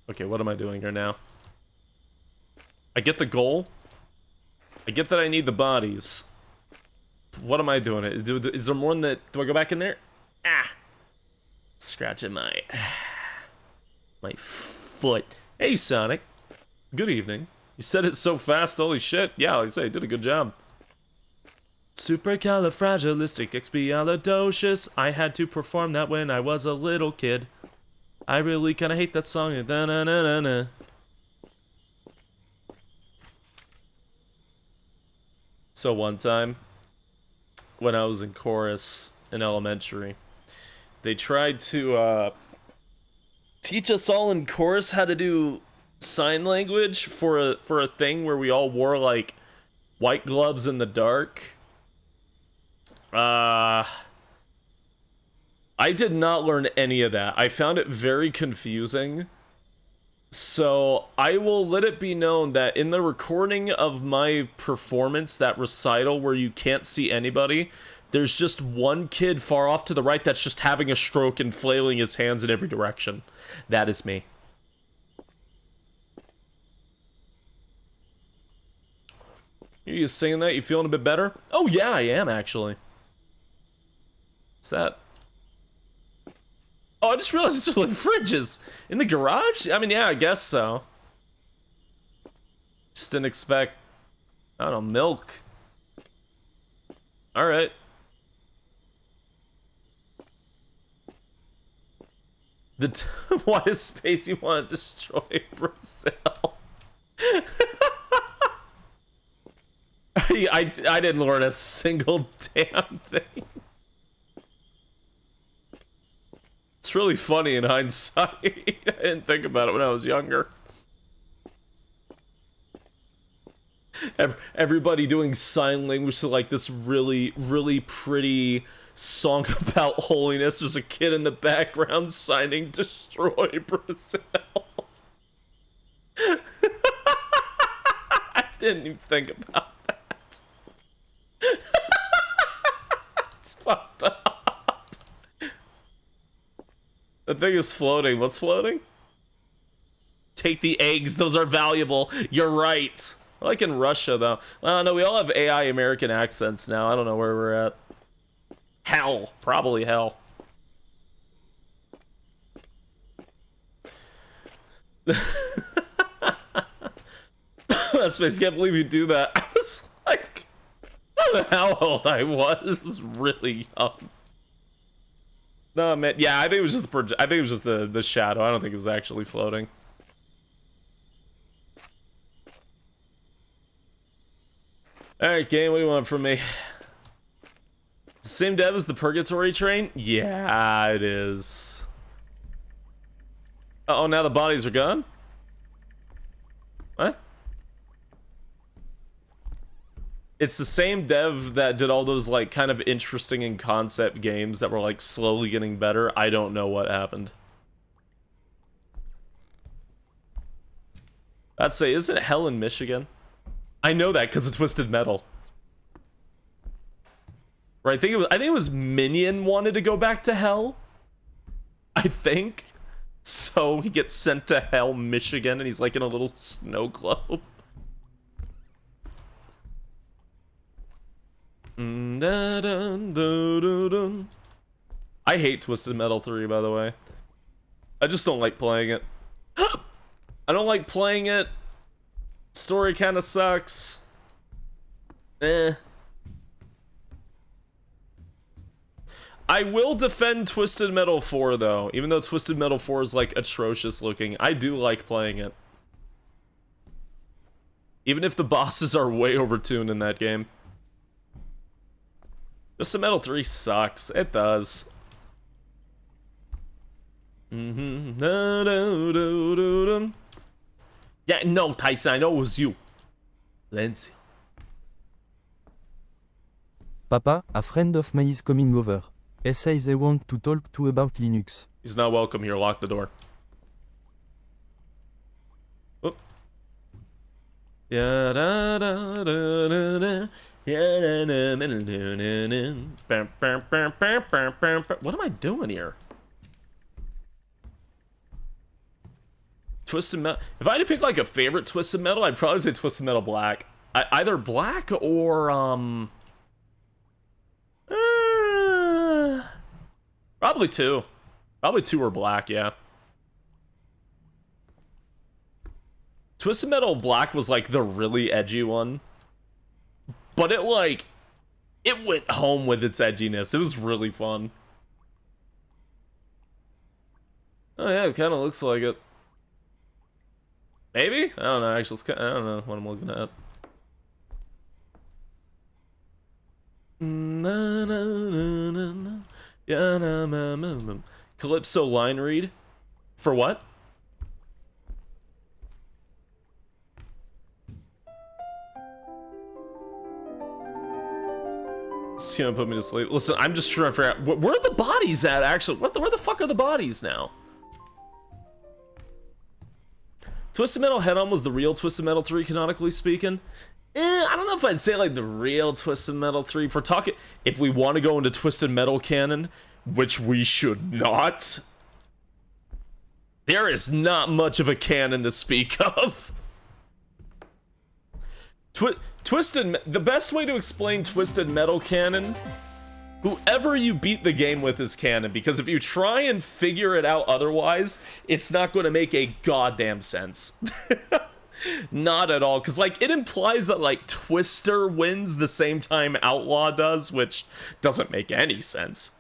Okay, what am I doing here now? I get the goal. I get that I need the bodies. What am I doing? Is there more than that? Do I go back in there? Ah! Scratching my foot. Hey, Sonic. Good evening. You said it so fast, holy shit. Yeah, like I say, you did a good job. Supercalifragilisticexpialidocious. I had to perform that when I was a little kid. I really kinda hate that song. Da-na-na-na-na. So one time, when I was in chorus in elementary, they tried to teach us all in chorus how to do sign language for a thing where we all wore like white gloves in the dark. I did not learn any of that. I found it very confusing. So I will let it be known that in the recording of my performance, that recital where you can't see anybody, there's just one kid far off to the right that's just having a stroke and flailing his hands in every direction. That is me. You singing that? You feeling a bit better? Oh yeah, I am actually. What's that? Oh, I just realized there's like fridges in the garage? I mean, yeah, I guess so. Just didn't expect, I don't know, milk. Alright. Why does Spacey want to destroy Brazil? I didn't learn a single damn thing. It's really funny in hindsight. I didn't think about it when I was younger. Everybody doing sign language to like this really, really pretty song about holiness. There's a kid in the background signing "Destroy Brazil." I didn't even think about that. It's fucked up. The thing is floating. What's floating? Take the eggs. Those are valuable. You're right. Like in Russia, though. No, we all have AI American accents now. I don't know where we're at. Hell. Probably hell. That's I can't believe you do that. I was like, I don't know how old I was. I was really young. No, man. Yeah, I think it was just the shadow. I don't think it was actually floating. Alright, game, what do you want from me? Same dev as the Purgatory Train? Yeah, it is. Uh oh, now the bodies are gone? What? It's the same dev that did all those, like, kind of interesting in concept games that were, like, slowly getting better. I don't know what happened. I'd say, isn't hell in Michigan? I know that because of Twisted Metal. Right, I think it was Minion wanted to go back to hell. I think. So he gets sent to hell, Michigan, and he's like in a little snow globe. I hate Twisted Metal 3, by the way. I just don't like playing it. I don't like playing it. Story kind of sucks. Eh. I will defend Twisted Metal 4 though, even though Twisted Metal 4 is like atrocious looking. I do like playing it. Even if the bosses are way overtuned in that game. Twisted Metal 3 sucks. It does. Yeah, no, Tyson, I know it was you. Lindsay. Papa, a friend of mine is coming over. Say they want to talk to about Linux. He's not welcome here. Lock the door. Oop. Yeah, da, da, da, da, da. What am I doing here? Twisted Metal. If I had to pick like a favorite Twisted Metal, I'd probably say Twisted Metal Black. Either Black or probably 2. Probably 2 or Black, yeah. Twisted Metal Black was like the really edgy one. But it went home with its edginess. It was really fun. Oh yeah, it kind of looks like it. Maybe? I don't know, actually, I don't know what I'm looking at. Calypso line read? For what? It's gonna put me to sleep. Listen, I'm just trying to figure out where are the bodies at actually? Where the fuck are the bodies now? Twisted Metal Head On was the real Twisted Metal 3, canonically speaking. I don't know if I'd say like the real Twisted Metal 3. If we're talking, if we want to go into Twisted Metal canon, which we should not, there is not much of a canon to speak of. The best way to explain Twisted Metal canon, whoever you beat the game with is canon, because if you try and figure it out otherwise, it's not going to make a goddamn sense. Not at all, because like it implies that like Twister wins the same time Outlaw does, which doesn't make any sense.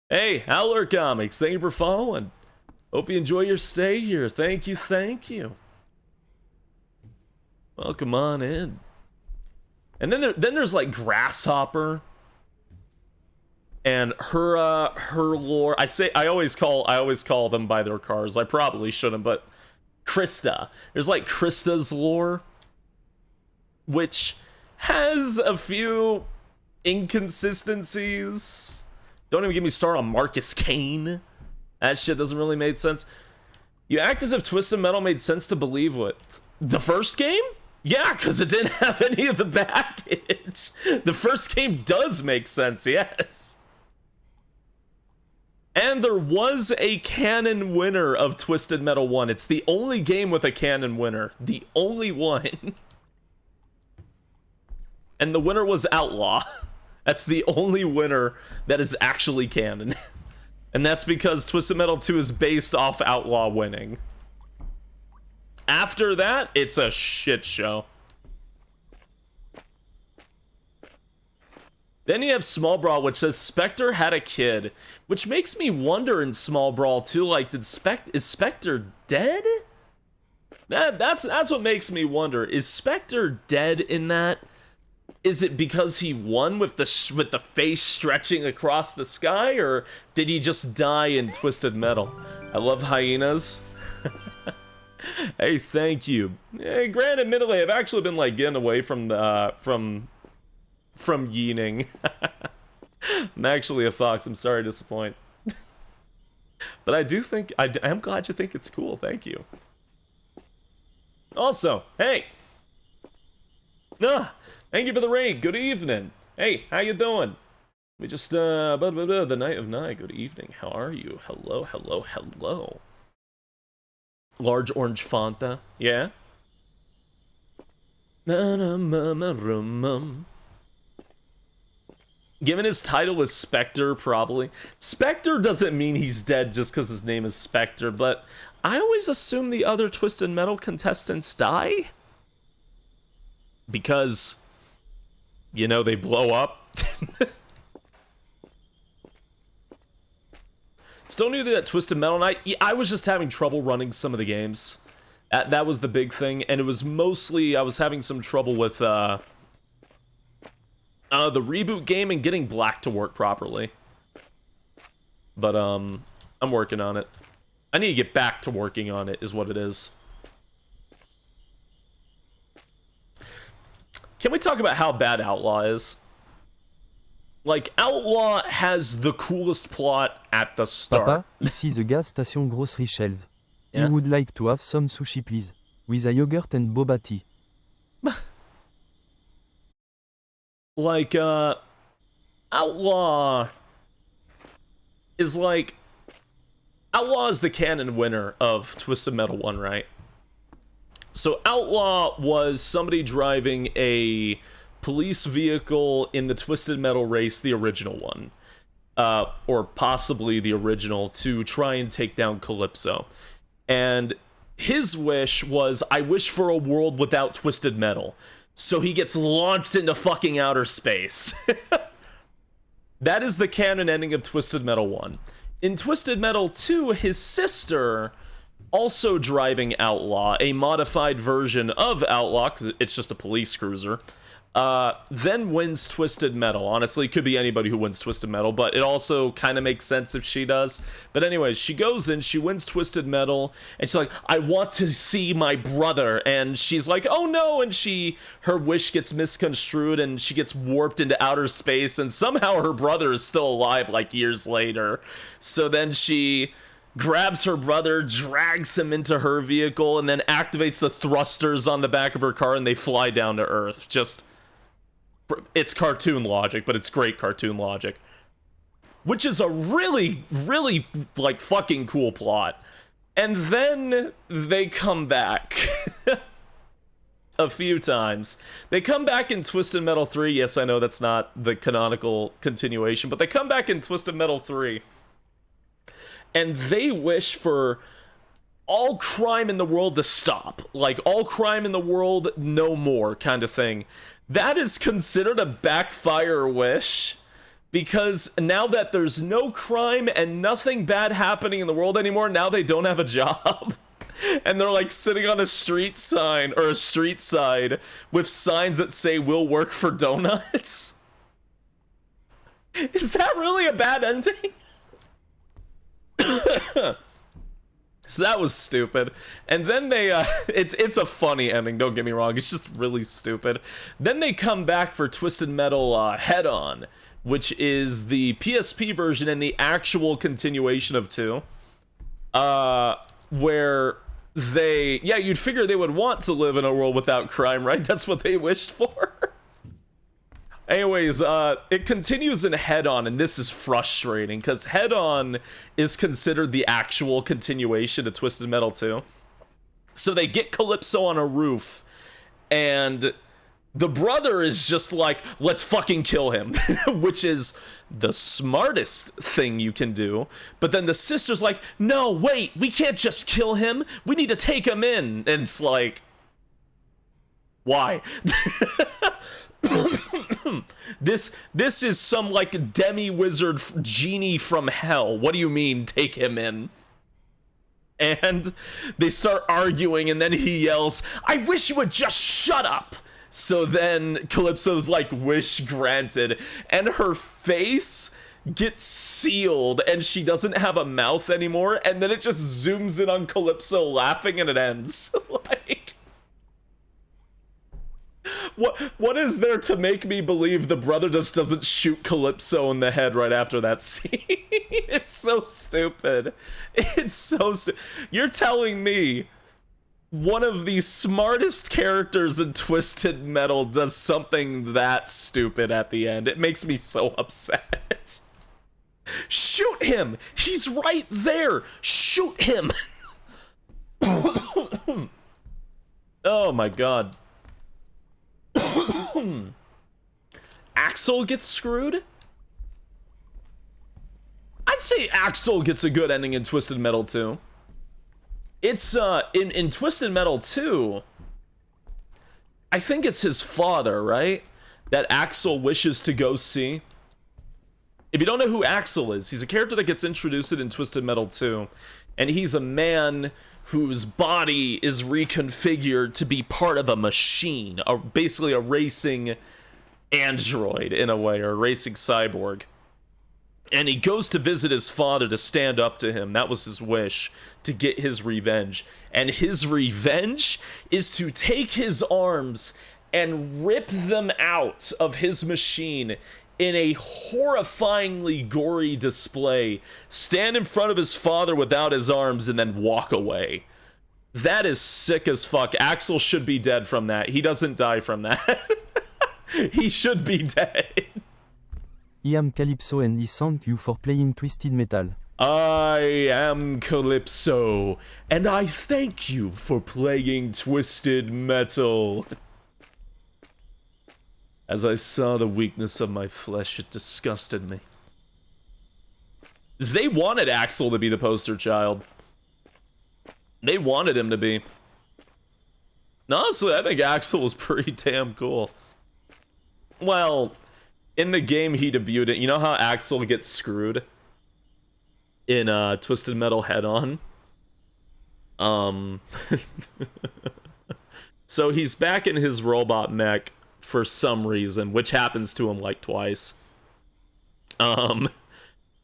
Hey, Howler Comics, thank you for following. Hope you enjoy your stay here. Thank you, thank you. Welcome on in. And then there's like Grasshopper and her lore. I always call them by their cars. I probably shouldn't, but Krista. There's like Krista's lore, which has a few inconsistencies. Don't even get me started on Marcus Kane. That shit doesn't really make sense. You act as if Twisted Metal made sense to believe what? The first game? Yeah, because it didn't have any of the baggage. The first game does make sense, yes. And there was a canon winner of Twisted Metal 1. It's the only game with a canon winner. The only one. And the winner was Outlaw. That's the only winner that is actually canon. And that's because Twisted Metal 2 is based off Outlaw winning. After that, it's a shit show. Then you have Small Brawl, which says Spectre had a kid, which makes me wonder in Small Brawl too. Like, is Spectre dead? That's what makes me wonder. Is Spectre dead in that? Is it because he won with the face stretching across the sky, or did he just die in Twisted Metal? I love hyenas. Hey, thank you. Hey, granted, admittedly, I've actually been like getting away from the from yeaning. I'm actually a fox. I'm sorry to disappoint. But I do think I am glad you think it's cool. Thank you. Also, hey, Thank you for the raid. Good evening. Hey, how you doing? We just, the night of night. Good evening. How are you? Hello, hello, hello. Large orange Fanta. Yeah? Given his title is Spectre, probably. Spectre doesn't mean he's dead just because his name is Spectre, but I always assume the other Twisted Metal contestants die. Because, you know, they blow up. Still new to that Twisted Metal Night. I was just having trouble running some of the games. That was the big thing, and it was mostly I was having some trouble with the reboot game and getting Black to work properly. But I'm working on it. I need to get back to working on it, is what it is. Can we talk about how bad Outlaw is? Like, Outlaw has the coolest plot at the start. Papa, ici the gas station grocery shelf. Yeah. You would like to have some sushi please? With a yogurt and boba tea. Like, Outlaw is like... Outlaw is the canon winner of Twisted Metal 1, right? So Outlaw was somebody driving a police vehicle in the Twisted Metal race, the original one. Or possibly the original, to try and take down Calypso. And his wish was, I wish for a world without Twisted Metal. So he gets launched into fucking outer space. That is the canon ending of Twisted Metal 1. In Twisted Metal 2, his sister, also driving Outlaw, a modified version of Outlaw, because it's just a police cruiser, then wins Twisted Metal. Honestly, it could be anybody who wins Twisted Metal, but it also kind of makes sense if she does. But anyways, she goes in, she wins Twisted Metal, and she's like, I want to see my brother. And she's like, oh no, and her wish gets misconstrued, and she gets warped into outer space, and somehow her brother is still alive, like, years later. So then she grabs her brother, drags him into her vehicle, and then activates the thrusters on the back of her car, and they fly down to Earth. Just... it's cartoon logic, but it's great cartoon logic. Which is a really, really, like, fucking cool plot. And then they come back. A few times. They come back in Twisted Metal 3. Yes, I know that's not the canonical continuation, but they come back in Twisted Metal 3. And they wish for all crime in the world to stop. Like, all crime in the world, no more, kind of thing. That is considered a backfire wish, because now that there's no crime and nothing bad happening in the world anymore, now they don't have a job. And they're like sitting on a street sign, or a street side, with signs that say, we'll work for donuts. Is that really a bad ending? So that was stupid. And then they, it's a funny ending, don't get me wrong, it's just really stupid. Then they come back for Twisted Metal Head On, which is the PSP version and the actual continuation of 2. Where they, yeah, you'd figure they would want to live in a world without crime, right? That's what they wished for. Anyways, it continues in Head On, and this is frustrating, because Head On is considered the actual continuation of Twisted Metal 2. So they get Calypso on a roof, and the brother is just like, let's fucking kill him, which is the smartest thing you can do. But then the sister's like, no, wait, we can't just kill him, we need to take him in. And it's like, why? This is some, like, demi-wizard genie from hell. What do you mean, take him in? And they start arguing, and then he yells, I wish you would just shut up! So then Calypso's like, wish granted, and her face gets sealed, and she doesn't have a mouth anymore, and then it just zooms in on Calypso laughing, and it ends. Like... What is there to make me believe the brother just doesn't shoot Calypso in the head right after that scene? It's so stupid. It's so You're telling me one of the smartest characters in Twisted Metal does something that stupid at the end. It makes me so upset. Shoot him! He's right there! Shoot him! Oh my god. Axel gets screwed? I'd say Axel gets a good ending in Twisted Metal 2. It's, in Twisted Metal 2, I think it's his father, right? That Axel wishes to go see. If you don't know who Axel is, he's a character that gets introduced in Twisted Metal 2. And he's a man whose body is reconfigured to be part of a machine. Basically a racing android, in a way, or a racing cyborg. And he goes to visit his father to stand up to him. That was his wish, to get his revenge. And his revenge is to take his arms and rip them out of his machine in a horrifyingly gory display, stand in front of his father without his arms, and then walk away. That is sick as fuck. Axel should be dead from that. He doesn't die from that. He should be dead. I am Calypso and I thank you for playing Twisted Metal. I am Calypso, and I thank you for playing Twisted Metal. As I saw the weakness of my flesh, it disgusted me. They wanted Axel to be the poster child. They wanted him to be. Honestly, I think Axel was pretty damn cool. Well, in the game he debuted it, you know how Axel gets screwed in Twisted Metal Head-On? So he's back in his robot mech for some reason, which happens to him like twice.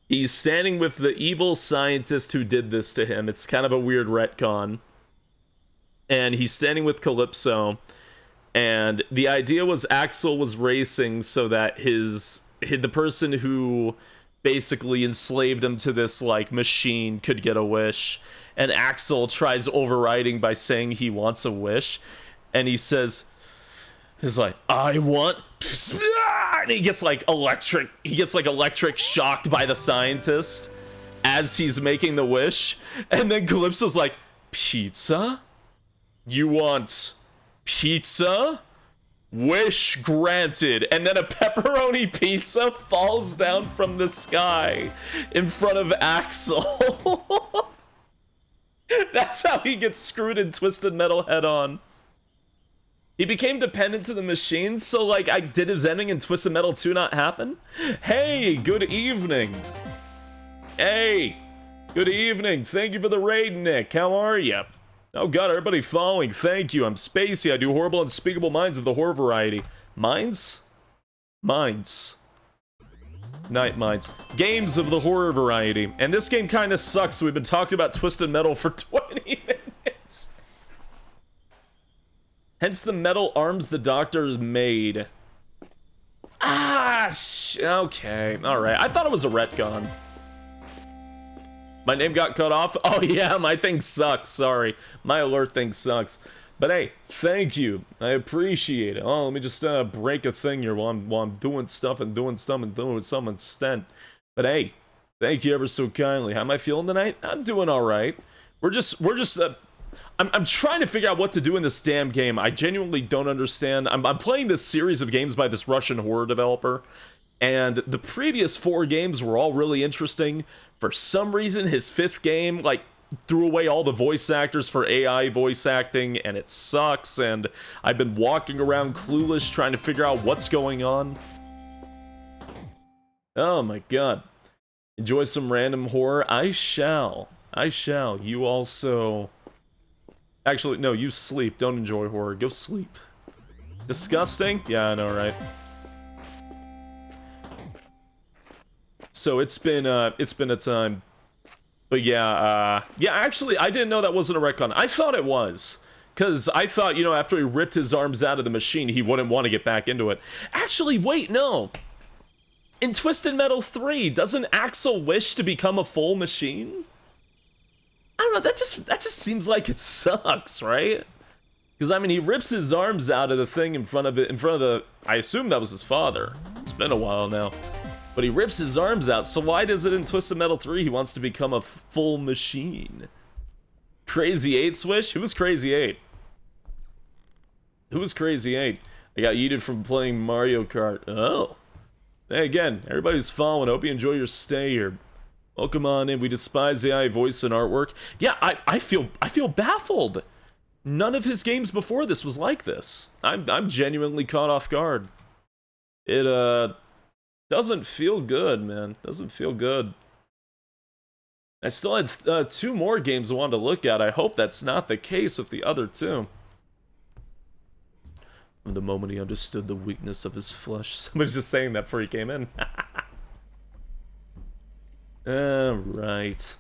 He's standing with the evil scientist who did this to him. It's kind of a weird retcon. And he's standing with Calypso. And the idea was Axel was racing so that the person who basically enslaved him to this like machine could get a wish. And Axel tries overriding by saying he wants a wish. And he says, he's like, I want, and he gets like electric shocked by the scientist as he's making the wish. And then Calypso's like, pizza? You want pizza? Wish granted. And then a pepperoni pizza falls down from the sky in front of Axel. That's how he gets screwed in Twisted Metal Head-On. He became dependent to the machine, so like, did his ending in Twisted Metal 2 not happen? Hey, good evening. Hey, good evening. Thank you for the raid, Nick. How are you? Oh god, everybody following. Thank you. I'm Spacey. I do horrible, unspeakable minds of the horror variety. Minds? Minds. Night minds. Games of the horror variety. And this game kind of sucks, so we've been talking about Twisted Metal for 20 minutes. Hence the metal arms the doctors made. Okay. Alright. I thought it was a retcon. My name got cut off? Oh yeah, my thing sucks. Sorry. My alert thing sucks. But hey, thank you. I appreciate it. Oh, let me just break a thing here while I'm doing stuff and doing some extent. But hey, thank you ever so kindly. How am I feeling tonight? I'm doing alright. I'm trying to figure out what to do in this damn game. I genuinely don't understand. I'm playing this series of games by this Russian horror developer, and the previous 4 games were all really interesting. For some reason, his 5th game, like, threw away all the voice actors for AI voice acting, and it sucks, and I've been walking around clueless trying to figure out what's going on. Oh my god. Enjoy some random horror? I shall. You also... Actually, no, you sleep. Don't enjoy horror. Go sleep. Disgusting? Yeah, I know, right? So it's been a time. But yeah, actually, I didn't know that wasn't a retcon. I thought it was. Because I thought, you know, after he ripped his arms out of the machine, he wouldn't want to get back into it. Actually, wait, no. In Twisted Metal 3, doesn't Axel wish to become a full machine? I don't know, that just seems like it sucks, right? Because I mean, he rips his arms out of the thing in front of the, I assume that was his father. It's been a while now. But he rips his arms out, so why does it in Twisted Metal 3 he wants to become a full machine? Crazy 8 Swish? Who was Crazy 8? Who was Crazy 8? I got yeeted from playing Mario Kart. Oh. Hey, again, everybody's following. Hope you enjoy your stay here. Welcome on in. We despise AI voice and artwork. Yeah, I feel baffled. None of his games before this was like this. I'm genuinely caught off guard. It doesn't feel good, man. Doesn't feel good. I still had 2 more games I wanted to look at. I hope that's not the case with the other 2. From the moment he understood the weakness of his flesh. Somebody's just saying that before he came in. Alright.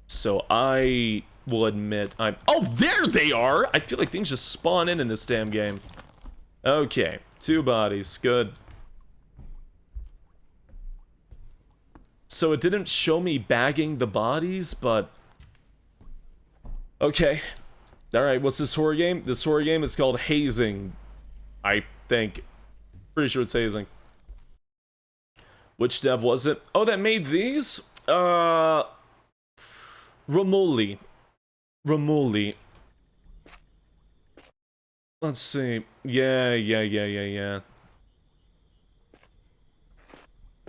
So I will admit oh, there they are! I feel like things just spawn in this damn game. Okay, 2 bodies, good. So it didn't show me bagging the bodies, but... Okay. Alright, what's this horror game? This horror game is called Hazing. I think. Pretty sure it's Hazing. Which dev was it? Oh, that made these? Romuli. Let's see. Yeah.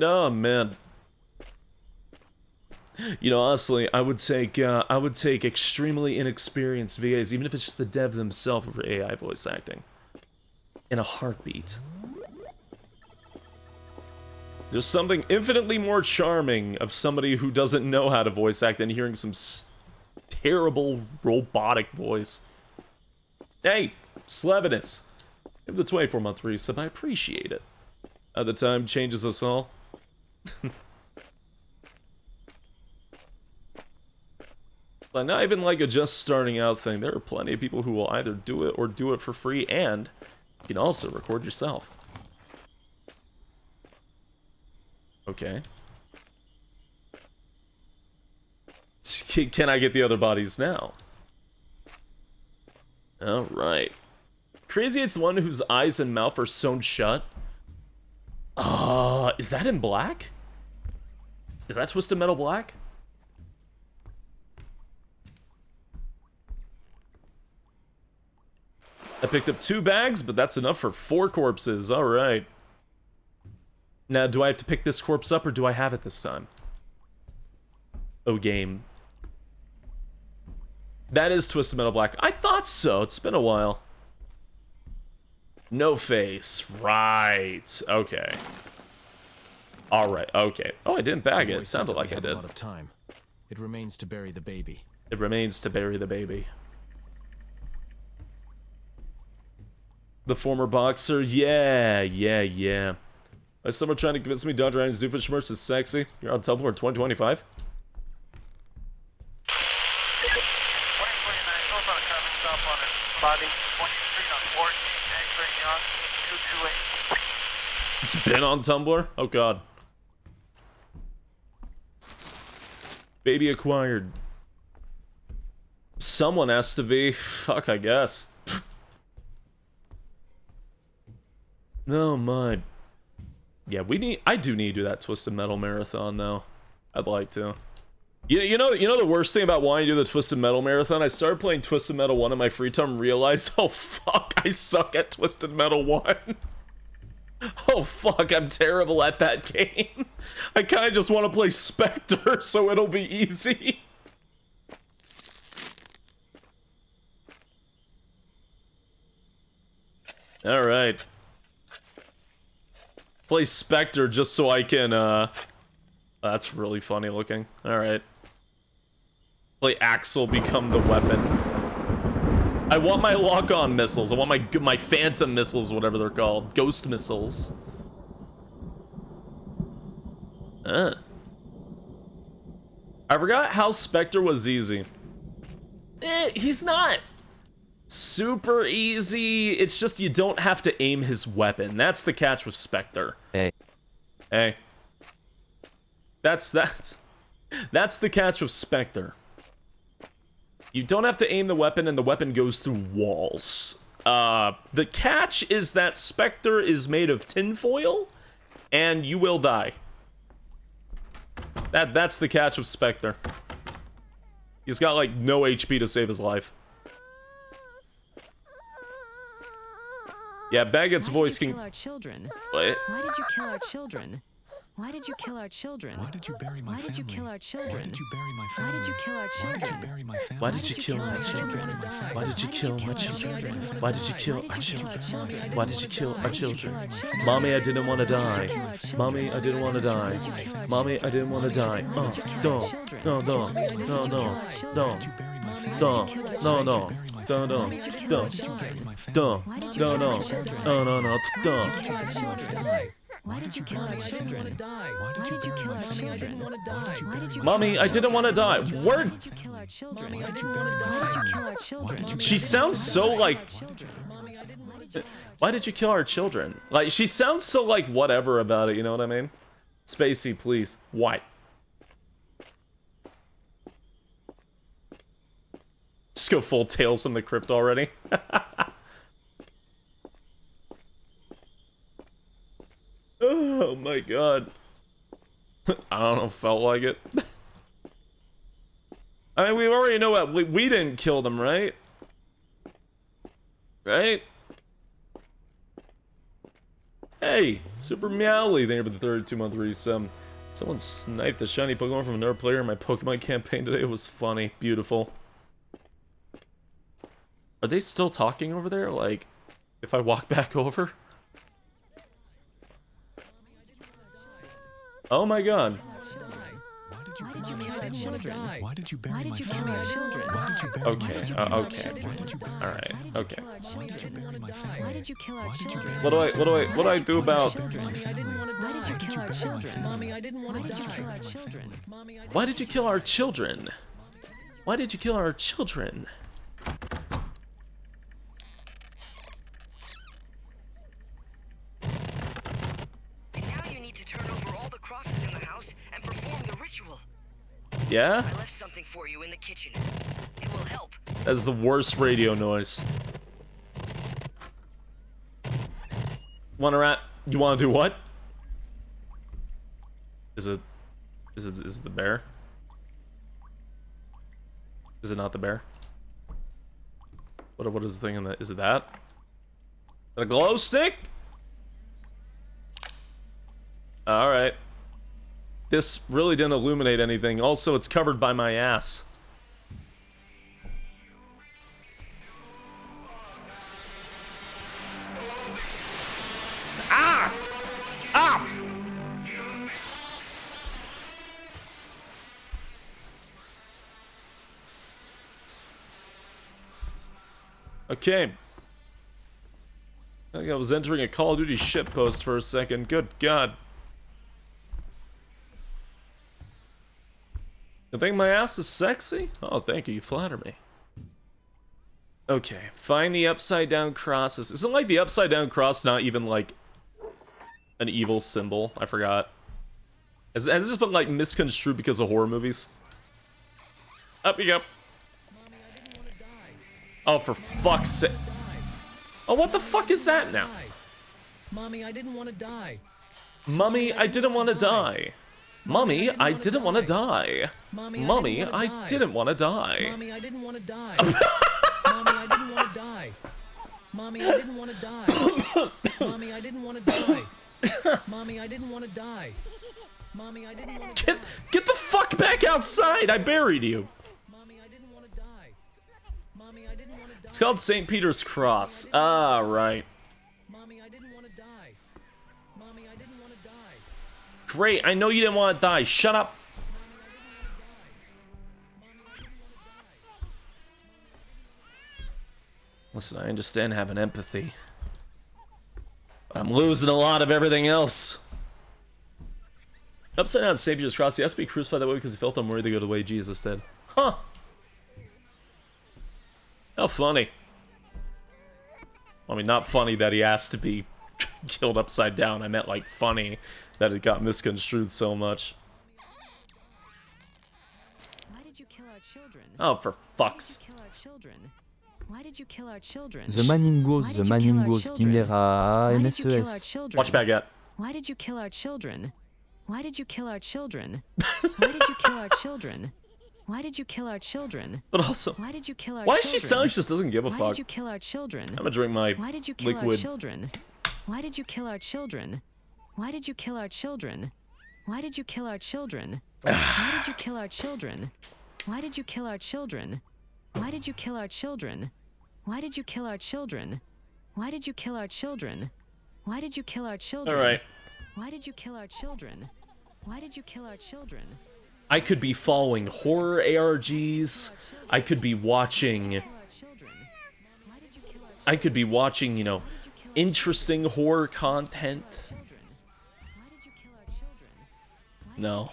Oh, man. You know, honestly, I would take extremely inexperienced VAs, even if it's just the dev themselves for AI voice acting. In a heartbeat. There's something infinitely more charming of somebody who doesn't know how to voice act than hearing some terrible robotic voice. Hey, Slevinus. Give the 24-month resub, I appreciate it. At the time, changes us all. But not even like a just starting out thing. There are plenty of people who will either do it or do it for free, and you can also record yourself. Okay. Can I get the other bodies now? Alright. Crazy Eight's the one whose eyes and mouth are sewn shut. Is that in black? Is that Twisted Metal Black? I picked up 2 bags, but that's enough for 4 corpses. Alright. Now, do I have to pick this corpse up, or do I have it this time? Oh, game. That is Twisted Metal Black. I thought so. It's been a while. No face. Right. Okay. Alright, okay. Oh, I didn't bag it. It sounded like I did. Out of time. It remains to bury the baby. It remains to bury the baby. The former boxer? Yeah. Is someone trying to convince me Dr. Ryan's Doofus merch is sexy? You're on Tumblr in 2025? It's been on Tumblr? Oh god. Baby acquired. Someone has to be. Fuck, I guess. Oh my. Yeah, I do need to do that Twisted Metal marathon though. I'd like to. You know the worst thing about wanting to do the Twisted Metal marathon? I started playing Twisted Metal 1 in my free time and realized, oh fuck, I suck at Twisted Metal 1. Oh fuck, I'm terrible at that game. I kinda just want to play Spectre so it'll be easy. Alright. Play Spectre just so I can, that's really funny looking. Alright. Play Axel become the weapon. I want my lock-on missiles. I want my phantom missiles, whatever they're called. Ghost missiles. I forgot how Spectre was easy. He's not super easy. It's just you don't have to aim his weapon. That's the catch with Spectre. Hey. Hey. That's That's the catch with Spectre. You don't have to aim the weapon, and the weapon goes through walls. The catch is that Spectre is made of tinfoil, and you will die. That's the catch of Spectre. He's got, like, no HP to save his life. Yeah, Baggett's voice can... Kill our children? What? Why did you kill our children? Why did you kill our children? Why did you bury my Why did you family? kill our children? Why did you bury my Why family? did you kill our Why did children? you bury my family? Why did you kill my children? Why did you kill my children? Why did you kill our children? Why did you kill our children? Mommy, I didn't want to die. Mommy, I didn't want to die. Mommy, I didn't want to die. No, no, no, no, no, no, no, no, no, no. No, no, no, no, no, no, no, no. Why did you kill our children? Why Why did you kill our children? Why did you Mommy, I didn't want to die. Word. Why did you kill our children? Why did you kill our children? She sounds so like. Why did you kill our children? Like, she sounds so like whatever about it, you know what I mean? Spacey, please. Why? Just go full Tales from the Crypt already. Oh my god. I don't know, felt like it. I mean, we already know what we didn't kill them, right? Right? Hey, Super Meowly, thank you for the third 2-month resub. Someone sniped a shiny Pokemon from another player in my Pokemon campaign today. It was funny. Beautiful. Are they still talking over there? Like, if I walk back over? Oh my god. Why did you kill our children? Why did you bury Why my did you kill family? our children? Why did you bury Okay, my family? okay. Alright, okay. Why did you bury my family? Why did you kill our children? What do I do about... Why did you kill our children? Mommy, I didn't want to die. Why did you kill our children? Why did you kill our children? Why did you kill our children? Now you need to turn over all the crosses in the house and perform the ritual. Yeah? I left something for you in the kitchen. It will help. That's the worst radio noise. You wanna do what? Is it the bear? Is it not the bear? What is the thing in that? Is it that? A glow stick? Alright. This really didn't illuminate anything. Also, it's covered by my ass. Ah! Ah! Okay. I think I was entering a Call of Duty shitpost for a second. Good God. You think my ass is sexy? Oh, thank you. You flatter me. Okay. Find the upside down crosses. Isn't like the upside down cross not even like an evil symbol? I forgot. Has it just been like misconstrued because of horror movies? Up you go. Oh, for fuck's sake. Oh, what the fuck is that now? Mommy, I didn't want to die. Mommy, I didn't want to die. Mommy, I didn't want to die. Mommy, I didn't want to die. Mommy, I didn't want to die. Mommy, I didn't want to die. Mommy, I didn't want to die. Mommy, I didn't want to die. Mommy, I didn't want to die. Mommy, I didn't want to die. Get the fuck back outside! I buried you. Mommy, I didn't want to die. Mommy, I didn't want to die. It's called St. Peter's Cross. Ah, right. Mommy, I didn't want to die. Mommy, I didn't want to die. Great, I know you didn't want to die. Shut up. Listen, I understand having empathy. But I'm losing a lot of everything else. Upside down St. Peter's Cross. He has to be crucified that way because he felt unworthy to go the way Jesus did. Huh. How funny. I mean, not funny that he asked to be killed upside down. I meant, like, funny that it got misconstrued so much. kill our children? Oh, for fuck's. Why did you kill our children? The maning goes, Why the did you maning kill our goes, children? Kimera, Why did you kill our NSES. children? Watch baguette. Why did you kill our children? Why did you kill our children? Why did you kill our children? Why did you kill our children? But also, Why did you kill our why children? does she sound like she just doesn't give a Why fuck? did you kill our children? I'm gonna drink my Why did you kill our liquid. children? Why did you kill our children? Why did you kill our children? Why did you kill our children? Why did you kill our children? Why did you kill our children? Why did you kill our children? Why did you kill our children? Why did you kill our children? Why did you kill our children? All right. Why did you kill our children? Why did you kill our children? I could be following horror ARGs. I could be watching. I could be watching, you know, interesting horror content. No.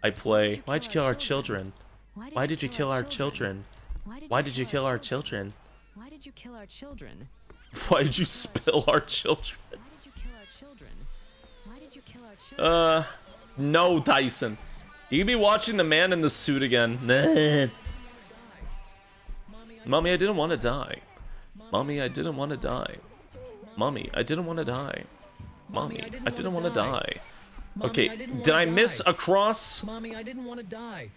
I play. Why'd you kill our children? Why did you kill our children? Why did you kill our children? Why did you kill our children? Why did you spill our children? Why did you kill our children? Why did you kill our children? No, Tyson. You can be watching the man in the suit again. Nah. Mommy, I didn't want to die. Mommy, I didn't want to die. Mommy, I didn't want to die. Mommy, I didn't want to die. Okay, did I miss a cross? Mommy, I didn't want to die.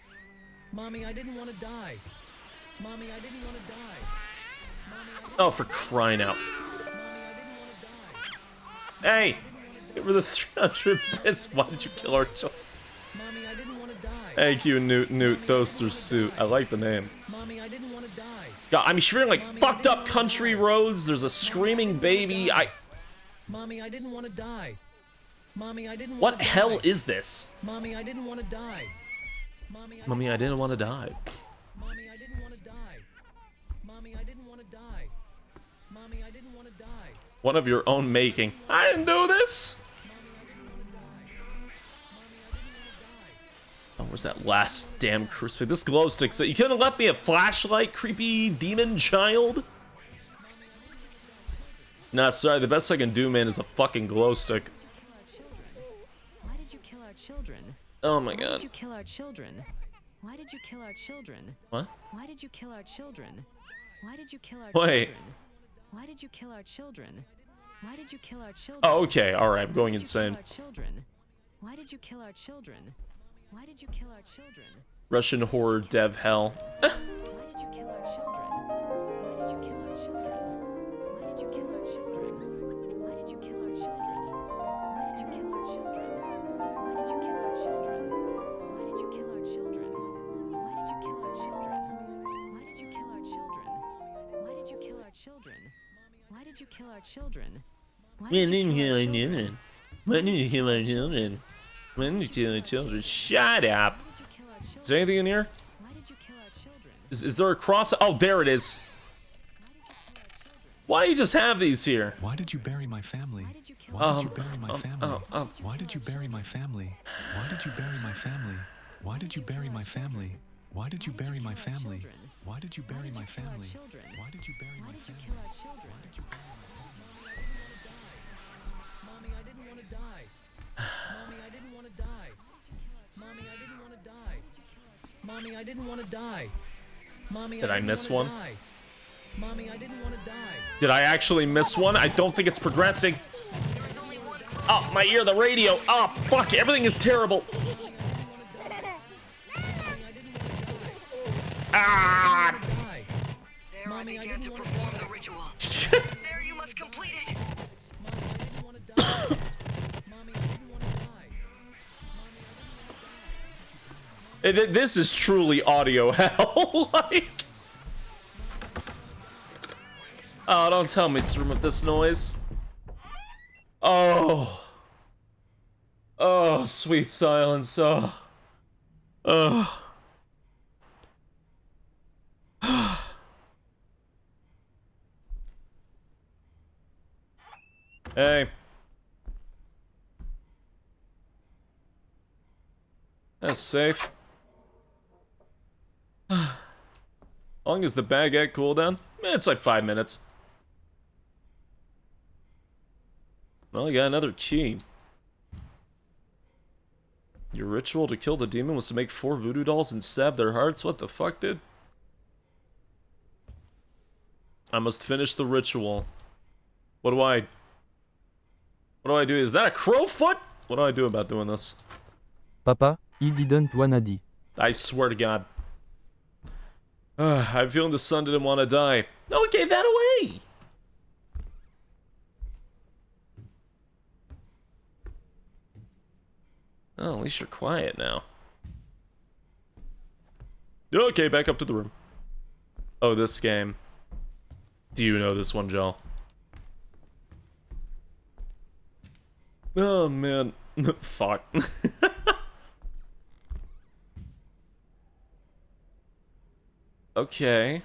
Mommy, I didn't want to die. Mommy, I didn't want to die. Oh, for crying out. Hey! Give her the 300 bits. Why did you kill our children? Mommy, I didn't want to die. Thank you, Newt Toaster Suit. I like the name. Mommy, I didn't want to die. God, I'm hearing like fucked up country roads. There's a screaming baby. Mommy, I didn't want to die. Mommy, I didn't want What to die. hell is this? Mommy, I didn't want to die. Mommy, I didn't want to die. Mommy, I didn't want to die. Mommy, I didn't want to die. Mommy, I didn't want to die. One of your own making. I didn't do this. Oh, where's that last damn crucifix? This glow stick. So you couldn't have left me a flashlight, creepy demon child? Nah, sorry. The best I can do, man, is a fucking glow stick. Why did you kill our children? Oh my Why god. did you kill our children? Why did you kill our children? What? Why did you kill our children? Why did you kill our Wait. children? Why did you kill our children? Why did you kill our children? Oh, okay. All right. I'm going Why did you kill insane. our children? Why did you kill our children? Why did you kill our children? Russian horror dev hell. Why did you kill our children? Why did you kill our children? Why did you kill our children? Why did you kill our children? Why did you kill our children? Why did you kill our children? Why did you kill our children? Why did you kill our children? Why did you kill our children? Why did you kill our children? Why did you kill our children? Why did you kill our children? When did you kill our children? When did you kill our children? Shut up. Is there anything in here? Why did you kill our children? Is there a cross? Oh, there it is. Why do you just have these here? Why did you bury my family? Why did you kill Why did you bury my family? oh. Why did you bury my family? Why did you bury my family? Why did you bury my family? Why did you bury my family? Why did you bury my family? Why did you bury Why my did you family? kill our children? Why did you bury Mommy, I didn't want to die. Mommy, I didn't want to die. Mommy, I didn't want to die. Mommy, I didn't want to die. Mommy, Did I didn't miss wanna one? die. Mommy, I didn't want to die. Did I actually miss one? I don't think it's progressing. Oh, my ear, the radio. Oh, fuck. Everything is terrible. Ah! Die. There Mommy, I I began to didn't wanna perform die. the ritual. There you must complete it. Mommy, I didn't want to die. Mommy, I didn't want to die. This is truly audio hell. Like, oh, don't tell me it's with this noise. Oh. Oh, sweet silence. Oh. Oh. Hey. That's safe. How long is the baguette cooldown? It's like 5 minutes. Well, I got another key. Your ritual to kill the demon was to make 4 voodoo dolls and stab their hearts? What the fuck, dude? I must finish the ritual. What do I do? Is that a crowfoot? What do I do about doing this? Papa, he didn't wanna die. I swear to God. I'm feeling the son didn't want to die. No one gave that away! Oh, at least you're quiet now. Okay, back up to the room. Oh, this game. Do you know this one, Joel? Oh, man. Fuck. Okay.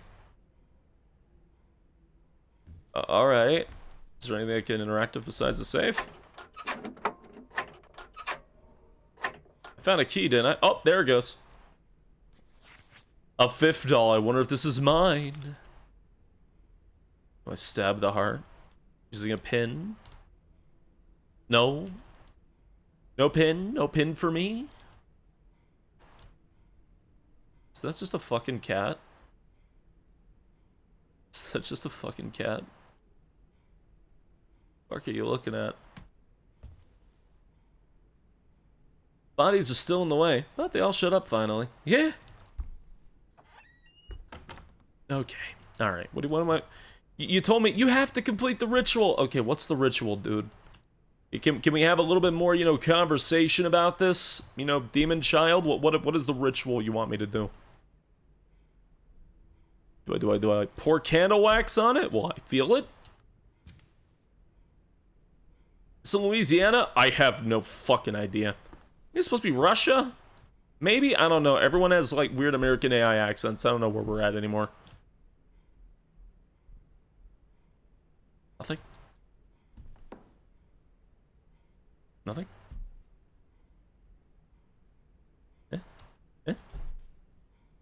Alright. Is there anything I can interact with besides the safe? I found a key, didn't I? Oh, there it goes. A 5th doll. I wonder if this is mine. Do I stab the heart? Using a pin? No. No pin? No pin for me? Is that just a fucking cat? Is that just a fucking cat? What are you looking at? Bodies are still in the way. But they all shut up finally. Yeah. Okay. Alright. What am I... You told me you have to complete the ritual. Okay, what's the ritual, dude? Can we have a little bit more, you know, conversation about this? You know, demon child? What is the ritual you want me to do? Do I like pour candle wax on it? Will I feel it? Is it Louisiana? I have no fucking idea. It's supposed to be Russia? Maybe? I don't know. Everyone has like weird American AI accents. I don't know where we're at anymore. Nothing? Nothing? Eh? Eh?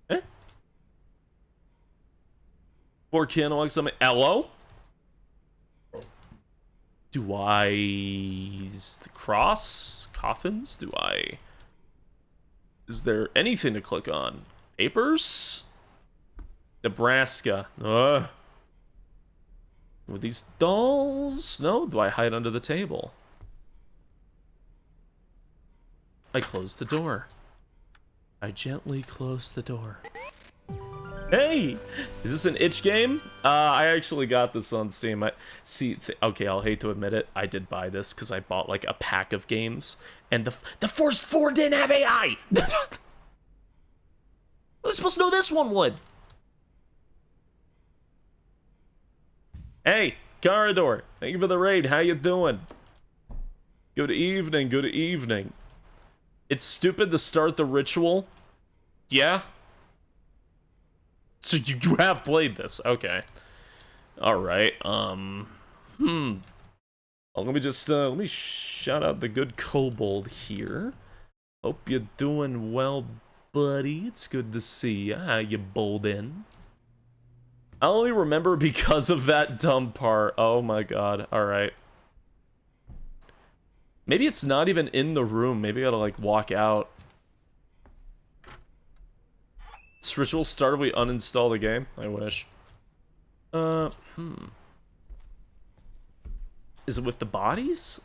Eh? Pour candle wax on me. Hello? Do I... the cross? Coffins? Do I... Is there anything to click on? Papers? Nebraska. Ugh. Were these dolls? No? Do I hide under the table? I close the door. I gently close the door. Hey! Is this an itch game? I actually got this on Steam. Okay, I'll hate to admit it. I did buy this because I bought like a pack of games, and the first 4 didn't have AI! I was supposed to know this one would! Hey, Corridor, thank you for the raid. How you doing? Good evening, good evening. It's stupid to start the ritual. Yeah? So you have played this, okay. Alright, let me shout out the good kobold here. Hope you're doing well, buddy. It's good to see you. How you bowled in? I only remember because of that dumb part. Oh my god, alright. Maybe it's not even in the room. Maybe I gotta, like, walk out. This ritual started, we uninstall the game? I wish. Is it with the bodies?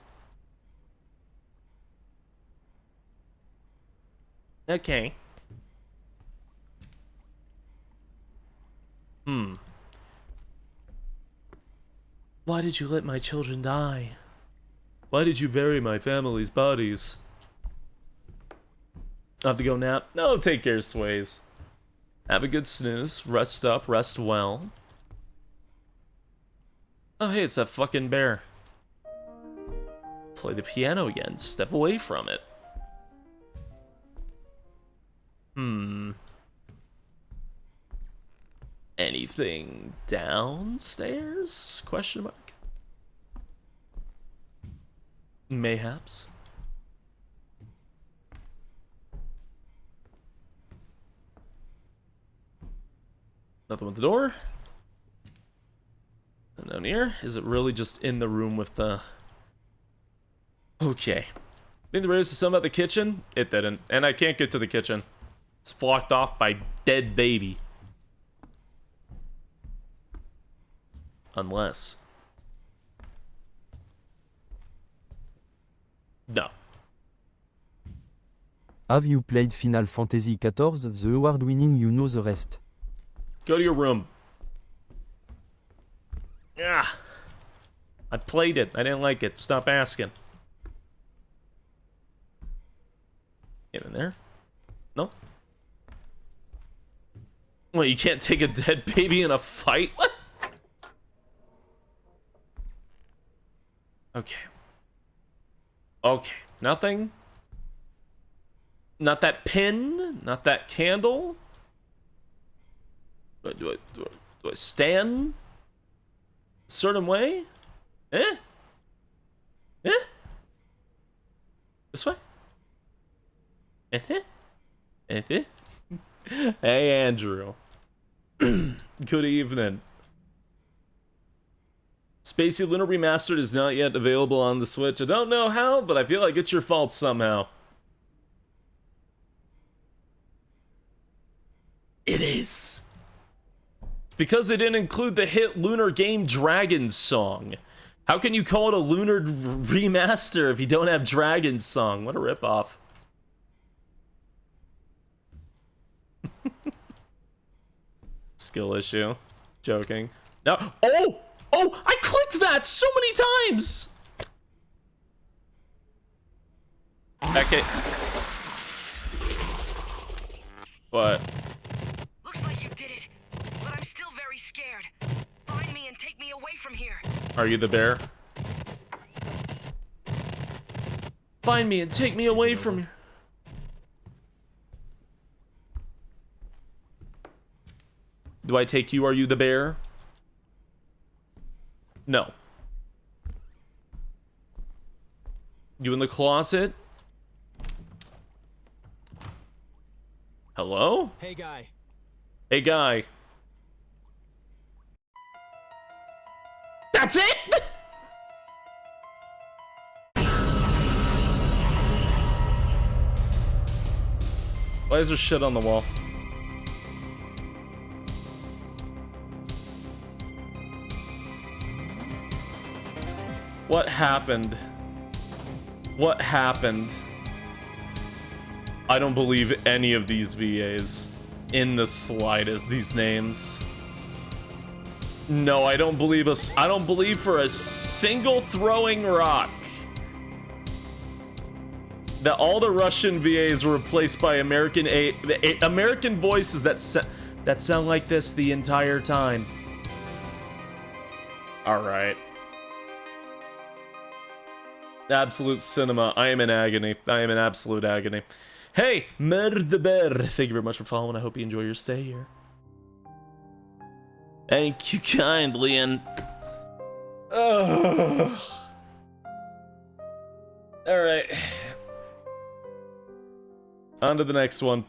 Okay. Why did you let my children die? Why did you bury my family's bodies? I have to go nap? No, take care, Sways. Have a good snooze. Rest up, rest well. Oh, hey, it's that fucking bear. Play the piano again. Step away from it. Anything downstairs? Question mark. Mayhaps. Nothing with the door. And down here. Is it really just in the room with the... Okay. Think the radio said something about the kitchen? It didn't. And I can't get to the kitchen. It's blocked off by dead baby. Unless. No. Have you played Final Fantasy XIV, the award-winning You Know the Rest? Go to your room. Yeah. I played it. I didn't like it. Stop asking. Get in there. No. Well, you can't take a dead baby in a fight? What? Okay. Okay. Nothing. Not that pin. Not that candle. Do I stand a certain way? Eh? Eh? This way? Eh? Eh? Eh? Hey, Andrew. Good evening. Spacey Lunar Remastered is not yet available on the Switch. I don't know how, but I feel like it's your fault somehow. It is. It's because they didn't include the hit Lunar Game Dragon's song. How can you call it a Lunar Remaster if you don't have Dragon's song? What a ripoff. Skill issue. Joking. No. Oh! Oh! I clicked that so many times! Okay. What? Looks like you did it, but I'm still very scared. Find me and take me away from here. Are you the bear? Find me and take me away from here. Do I take you? Are you the bear? No. You in the closet? Hello? Hey, guy. Hey, guy. That's it? Why is there shit on the wall? What happened? What happened? I don't believe any of these VAs in the slightest. These names. No, I don't believe us. I don't believe for a single throwing rock that all the Russian VAs were replaced by American American voices that sound like this the entire time. All right. Absolute cinema. I am in agony. I am in absolute agony. Hey, Merdeber, thank you very much for following. I hope you enjoy your stay here. Thank you kindly, and... Alright. On to the next one.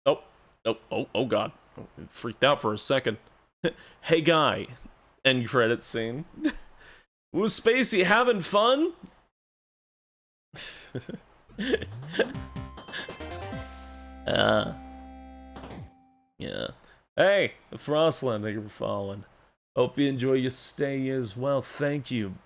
Oh god. Freaked out for a second. Hey guy. End credit scene. Was Spacey having fun? Yeah. Hey, Frostland, thank you for following. Hope you enjoy your stay as well. Thank you.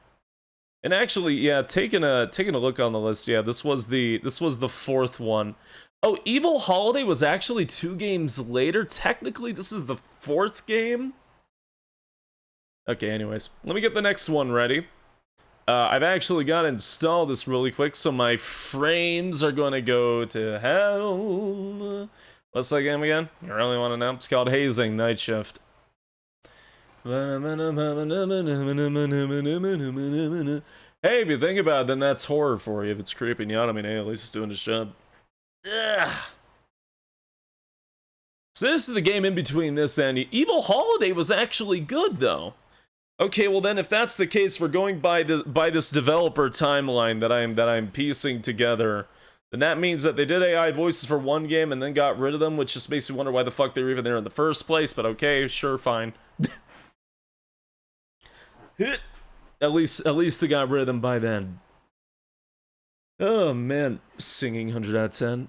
And actually, yeah, taking a look on the list, yeah, this was the fourth one. Oh, Evil Holiday was actually 2 games later. Technically, this is the 4th game. Okay, anyways, let me get the next one ready. I've actually got to install this really quick, so my frames are going to go to hell. What's that game again? You really want to know? It's called Hazing Night Shift. Hey, if you think about it, then that's horror for you. If it's creeping you out, I mean, hey, at least it's doing its job. Ugh. So this is the game in between this and Evil Holiday was actually good, though. Okay, well then, if that's the case, we're going by this developer timeline that I'm piecing together, then that means that they did AI voices for one game and then got rid of them, which just makes me wonder why the fuck they were even there in the first place. But okay, sure, fine. At least they got rid of them by then. Oh man, singing 100 out of 10.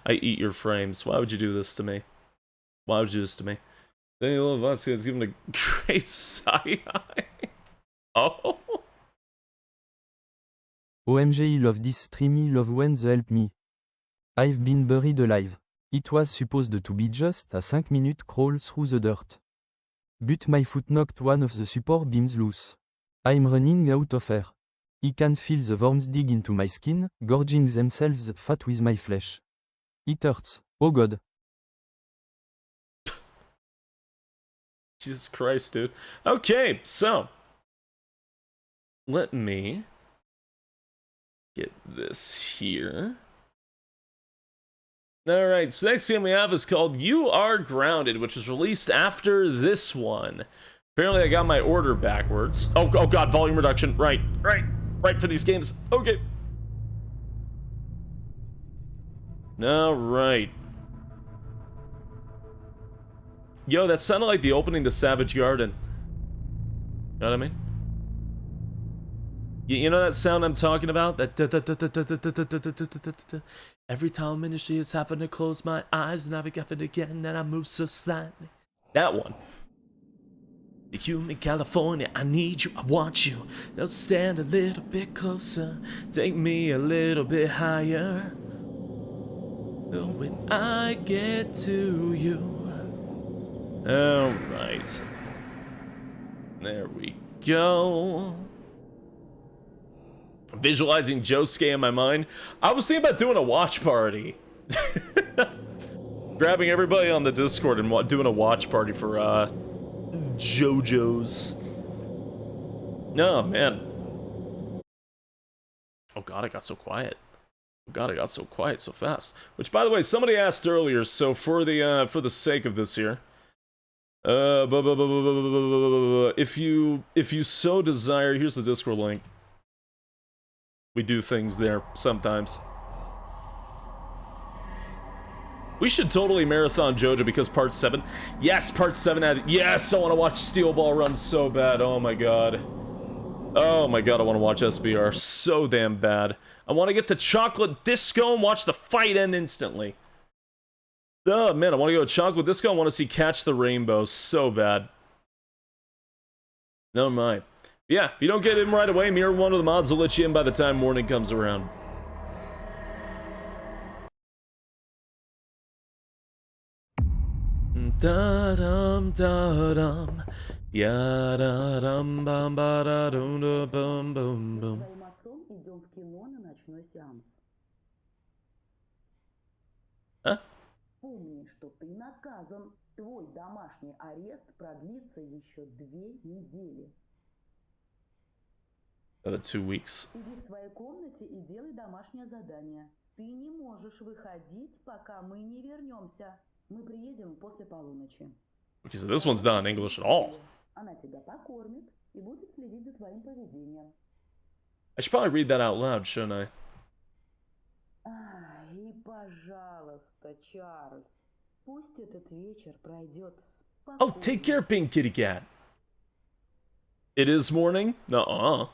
I eat your frames. Why would you do this to me? Why would you do this to me? Daniel Vasquez given a great side-eye. Oh. OMG, I love this stream, I love when they help me. I've been buried alive. It was supposed to be just a 5-minute crawl through the dirt. But my foot knocked one of the support beams loose. I'm running out of air. I can feel the worms dig into my skin, gorging themselves fat with my flesh. It hurts. Oh god. Jesus Christ, dude. Okay, so. Let me get this here. Alright, so next game we have is called You Are Grounded, which was released after this one. Apparently I got my order backwards. Oh god, volume reduction. Right for these games. Okay. Alright. Yo, that sounded like the opening to Savage Garden. You know what I mean? You know that sound I'm talking about? That every time ministry is happening to close my eyes and I forget it again and I move so slightly. That one. You in California, I need you, I want you. Now stand a little bit closer, take me a little bit higher. When I get to you. Alright. There we go. Visualizing Josuke in my mind. I was thinking about doing a watch party. Grabbing everybody on the Discord and doing a watch party for JoJo's. No, man. Oh god, I got so quiet. Oh god, I got so quiet so fast. Which, by the way, somebody asked earlier, so for the sake of this here, if you so desire, here's the Discord link. We do things there sometimes. We should totally marathon JoJo because part 7. Yes, part 7 had. Yes, I want to watch Steel Ball run so bad. Oh my god. Oh my god, I want to watch SBR so damn bad. I want to get to Chocolate Disco and watch the fight end instantly. Oh man, I want to go to Chocolate Disco. I want to see Catch the Rainbow so bad. No mind. Yeah, if you don't get in right away, Mirror one of the mods will let you in by the time morning comes around. Da-dum, da-dum. Ya-da-dum, bum, ba-da-dum, da, bum, bum, bum. С твоим отцом идем в кино на ночной сеанс. Huh? Помни, что ты наказан. Твой домашний арест продлится еще 2 недели. Another 2 weeks. Иди в своей комнате и делай домашнее задание. Ты не можешь выходить, пока мы не вернемся. Мы приедем после полуночи. Okay, so this one's not in English at all. Она тебя покормит и будет следить за твоим поведением. I should probably read that out loud, shouldn't I? И пожалуйста, Чарльз, пусть этот вечер пройдет спокойно. Oh, take care, Pink Kitty Cat. It is morning? Nuh-uh.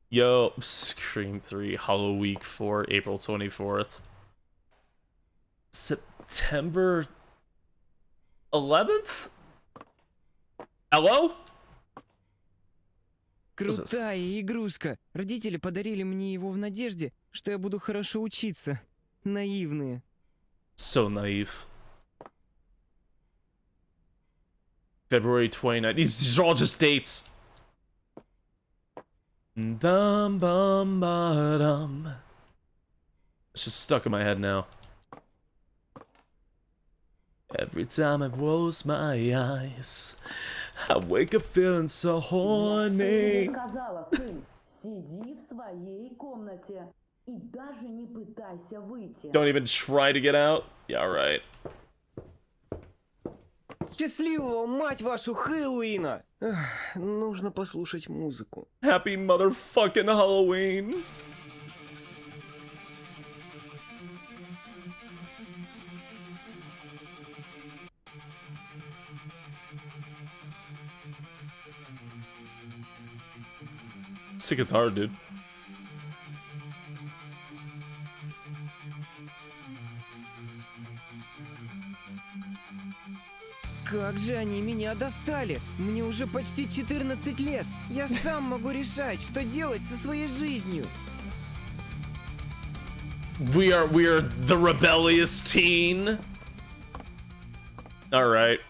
Yo, Scream 3, Hollow Week 4, April 24th. September 11th? Hello? Крутая игрушка. Родители подарили мне его в надежде, что я буду хорошо учиться. Наивные. So naive. February 29th. These are all just dates. Dum bum ba dum. It's just stuck in my head now. Every time I close my eyes, I wake up feeling so horny. Сказала, сын, сиди в своей комнате и даже не пытайся выйти. Don't even try to get out? Yeah, right. Счастливого, мать вашу, Хэллоуина! Нужно послушать музыку. Happy motherfucking Halloween. Sick guitar, dude. Как же они меня достали! Мне уже почти 14 лет! Я сам могу решать, что делать со своей жизнью! We are the rebellious teen. All right.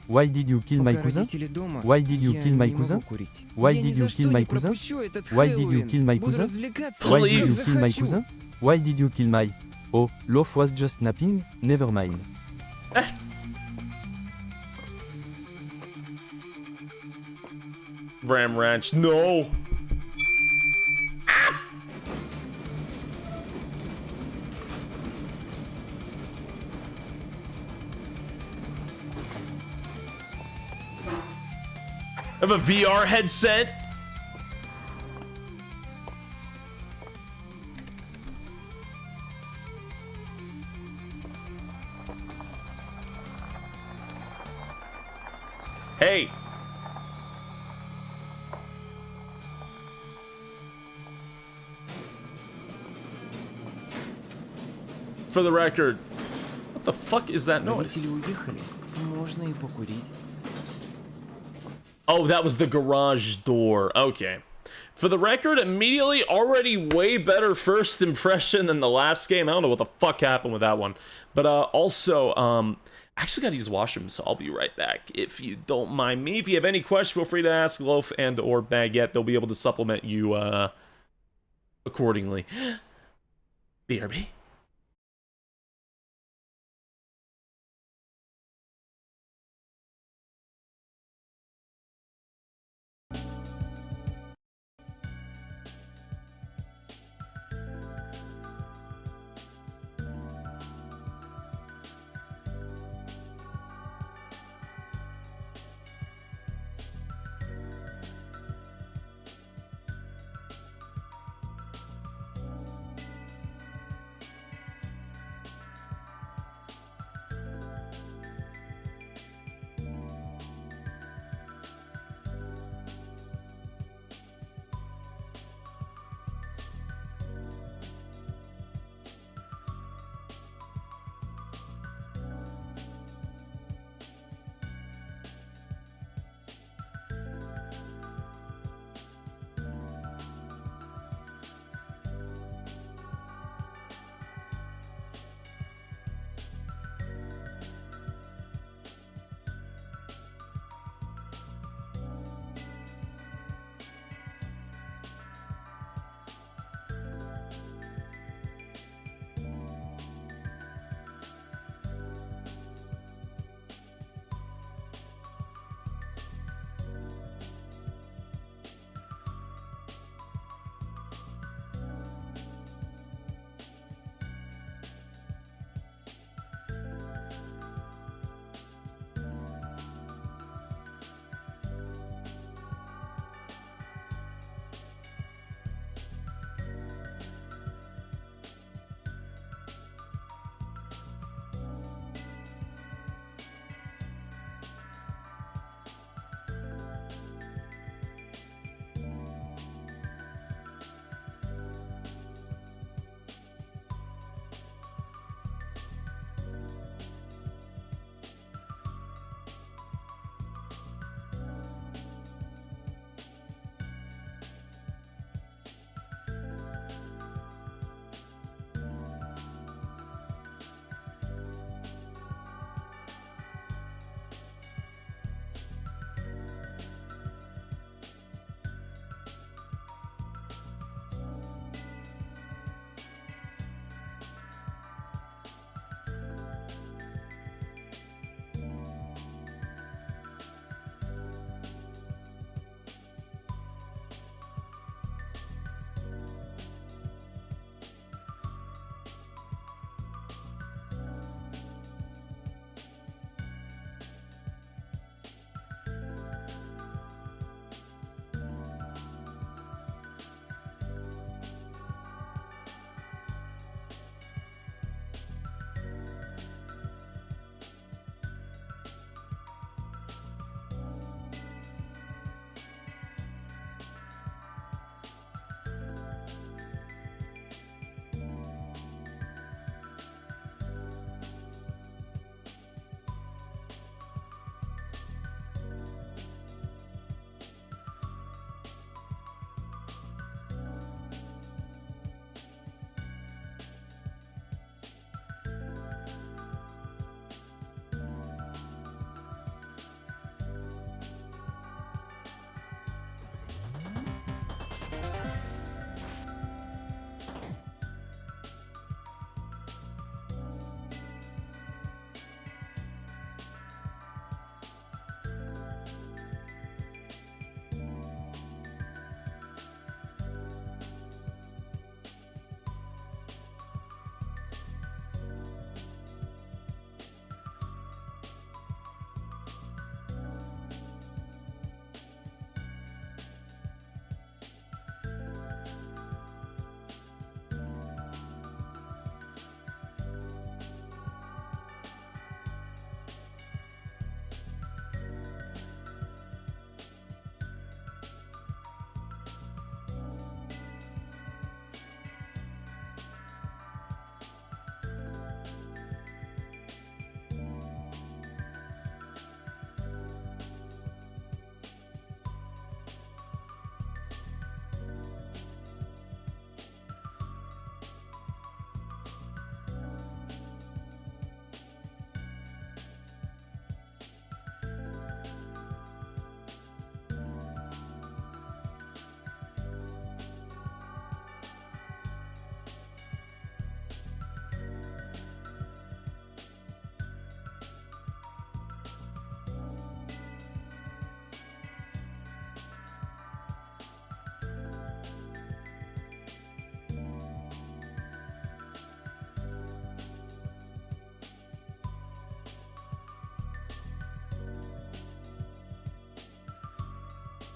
Why did you kill my Пока cousin? родители дома, Why did you я kill my не могу cousin? курить. Why Я ни did за you что kill не my cousin? пропущу этот Why did you Хэллоуин. kill my Буду cousin? развлекаться, Why как did you kill my захочу. cousin? Why did you kill my... Oh, love was just napping, never mind. Ram Ranch, no. I have a VR headset. Hey. For the record, what the fuck is that noise? Родители уехали. Можно и покурить. Oh, that was the garage door. Okay. For the record, immediately already way better first impression than the last game. I don't know what the fuck happened with that one. But also, I actually gotta use the washroom, so I'll be right back. If you don't mind me. If you have any questions, feel free to ask Loaf and or Baguette. They'll be able to supplement you accordingly. BRB.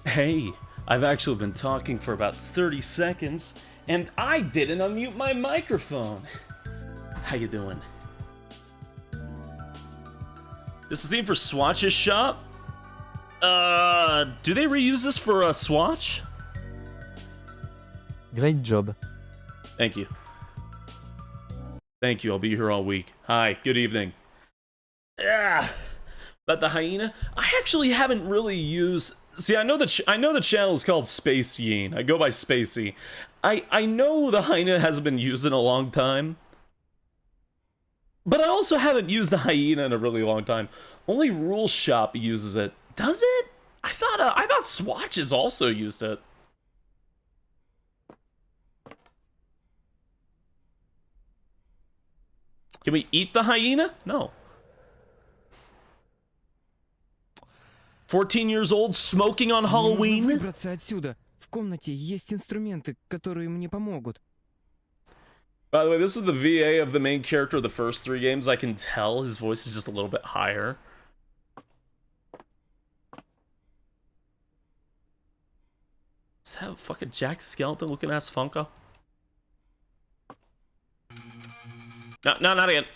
Hey, I've actually been talking for about 30 seconds, and I didn't unmute my microphone. How you doing? This is the theme for Swatch's shop? Do they reuse this for a Swatch? Great job. Thank you. Thank you, I'll be here all week. Hi, good evening. About the hyena, I actually haven't really used... See, I know the channel is called Spaceyeen. I go by Spacey. I know the hyena hasn't been used in a long time. But I also haven't used the hyena in a really long time. Only Rule Shop uses it. Does it? I thought Swatches also used it. Can we eat the hyena? No. 14 years old, smoking on Halloween? Нужно выбраться отсюда. В комнате есть инструменты, которые мне помогут. By the way, this is the VA of the main character of the first 3 games. I can tell his voice is just a little bit higher. Does that have a fucking Jack Skeleton looking ass Funko? No, not again.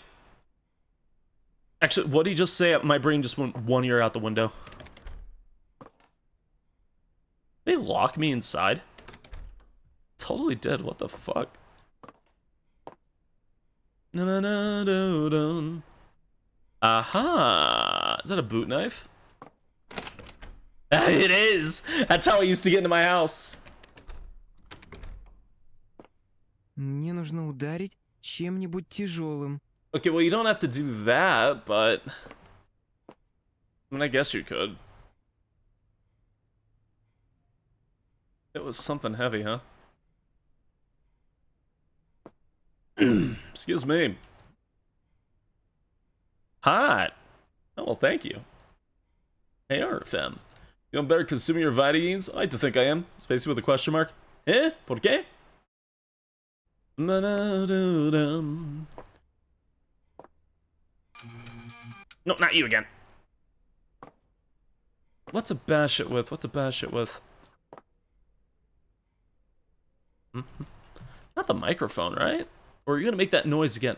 Actually, what did he just say? My brain just went 1 ear out the window. They lock me inside? Totally did. What the fuck? Aha! Is that a boot knife? It is! That's how I used to get into my house. Мне нужно ударить чем-нибудь тяжелым. Okay, well, you don't have to do that, but... I mean, I guess you could. It was something heavy, huh? Excuse me. Hot. Oh, well, thank you. Hey, RFM. You know better consuming your vitamins? I like to think I am. Spacey with a question mark. Eh? ¿Por qué? No, not you again. What's a bash it with? What's a bash it with? Not the microphone, right? Or are you gonna make that noise again?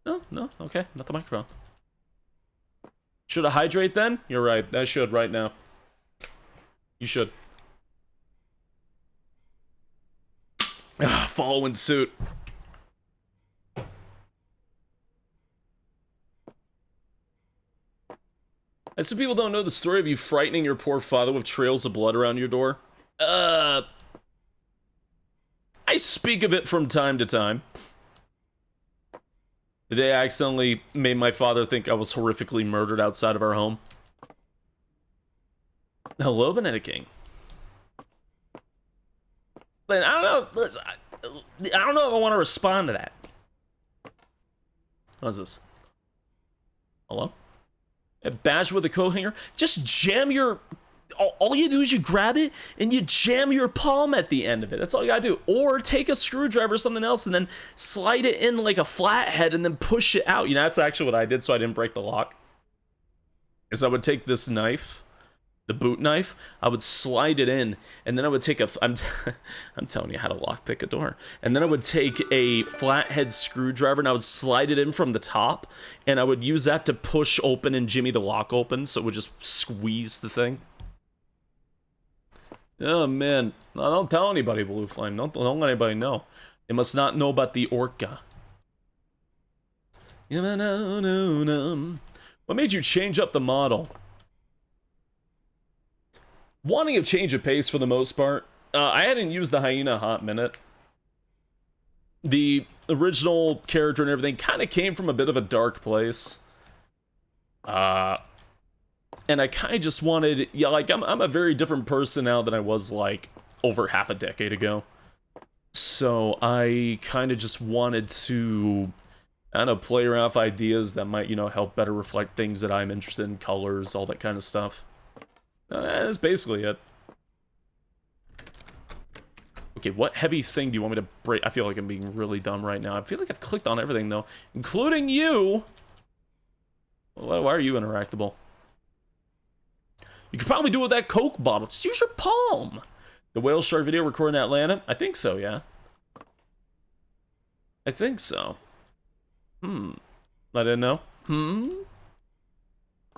No, okay, not the microphone. Should I hydrate then? You're right, I should right now. You should. Following suit. And some people don't know the story of you frightening your poor father with trails of blood around your door. I speak of it from time to time. The day I accidentally made my father think I was horrifically murdered outside of our home. Hello, Benedict King. But I don't know. Listen, I don't know if I want to respond to that. What's this? Hello? A badge with a coat hanger? Just jam your... All you do is you grab it and you jam your palm at the end of it. That's all you gotta do. Or take a screwdriver or something else and then slide it in like a flathead and then push it out. You know, that's actually what I did so I didn't break the lock. Is I would take this knife, the boot knife, I would slide it in and then I would take a... I'm telling you how to lockpick a door. And then I would take a flathead screwdriver and I would slide it in from the top and I would use that to push open and jimmy the lock open so it would just squeeze the thing. Oh man, no, don't tell anybody, Blue Flame. Don't let anybody know. They must not know about the orca. What made you change up the model? Wanting a change of pace for the most part. I hadn't used the hyena a hot minute. The original character and everything kind of came from a bit of a dark place. And I kind of just wanted, yeah, like, I'm a very different person now than I was, like, over half a decade ago. So I kind of just wanted to, I don't know, play around with ideas that might, you know, help better reflect things that I'm interested in, colors, all that kind of stuff. That's basically it. Okay, what heavy thing do you want me to break? I feel like I'm being really dumb right now. I feel like I've clicked on everything, though, including you. Why are you interactable? You could probably do it with that Coke bottle. Just use your palm. The whale shark video recorded in Atlanta? I think so, yeah. I think so. I didn't know.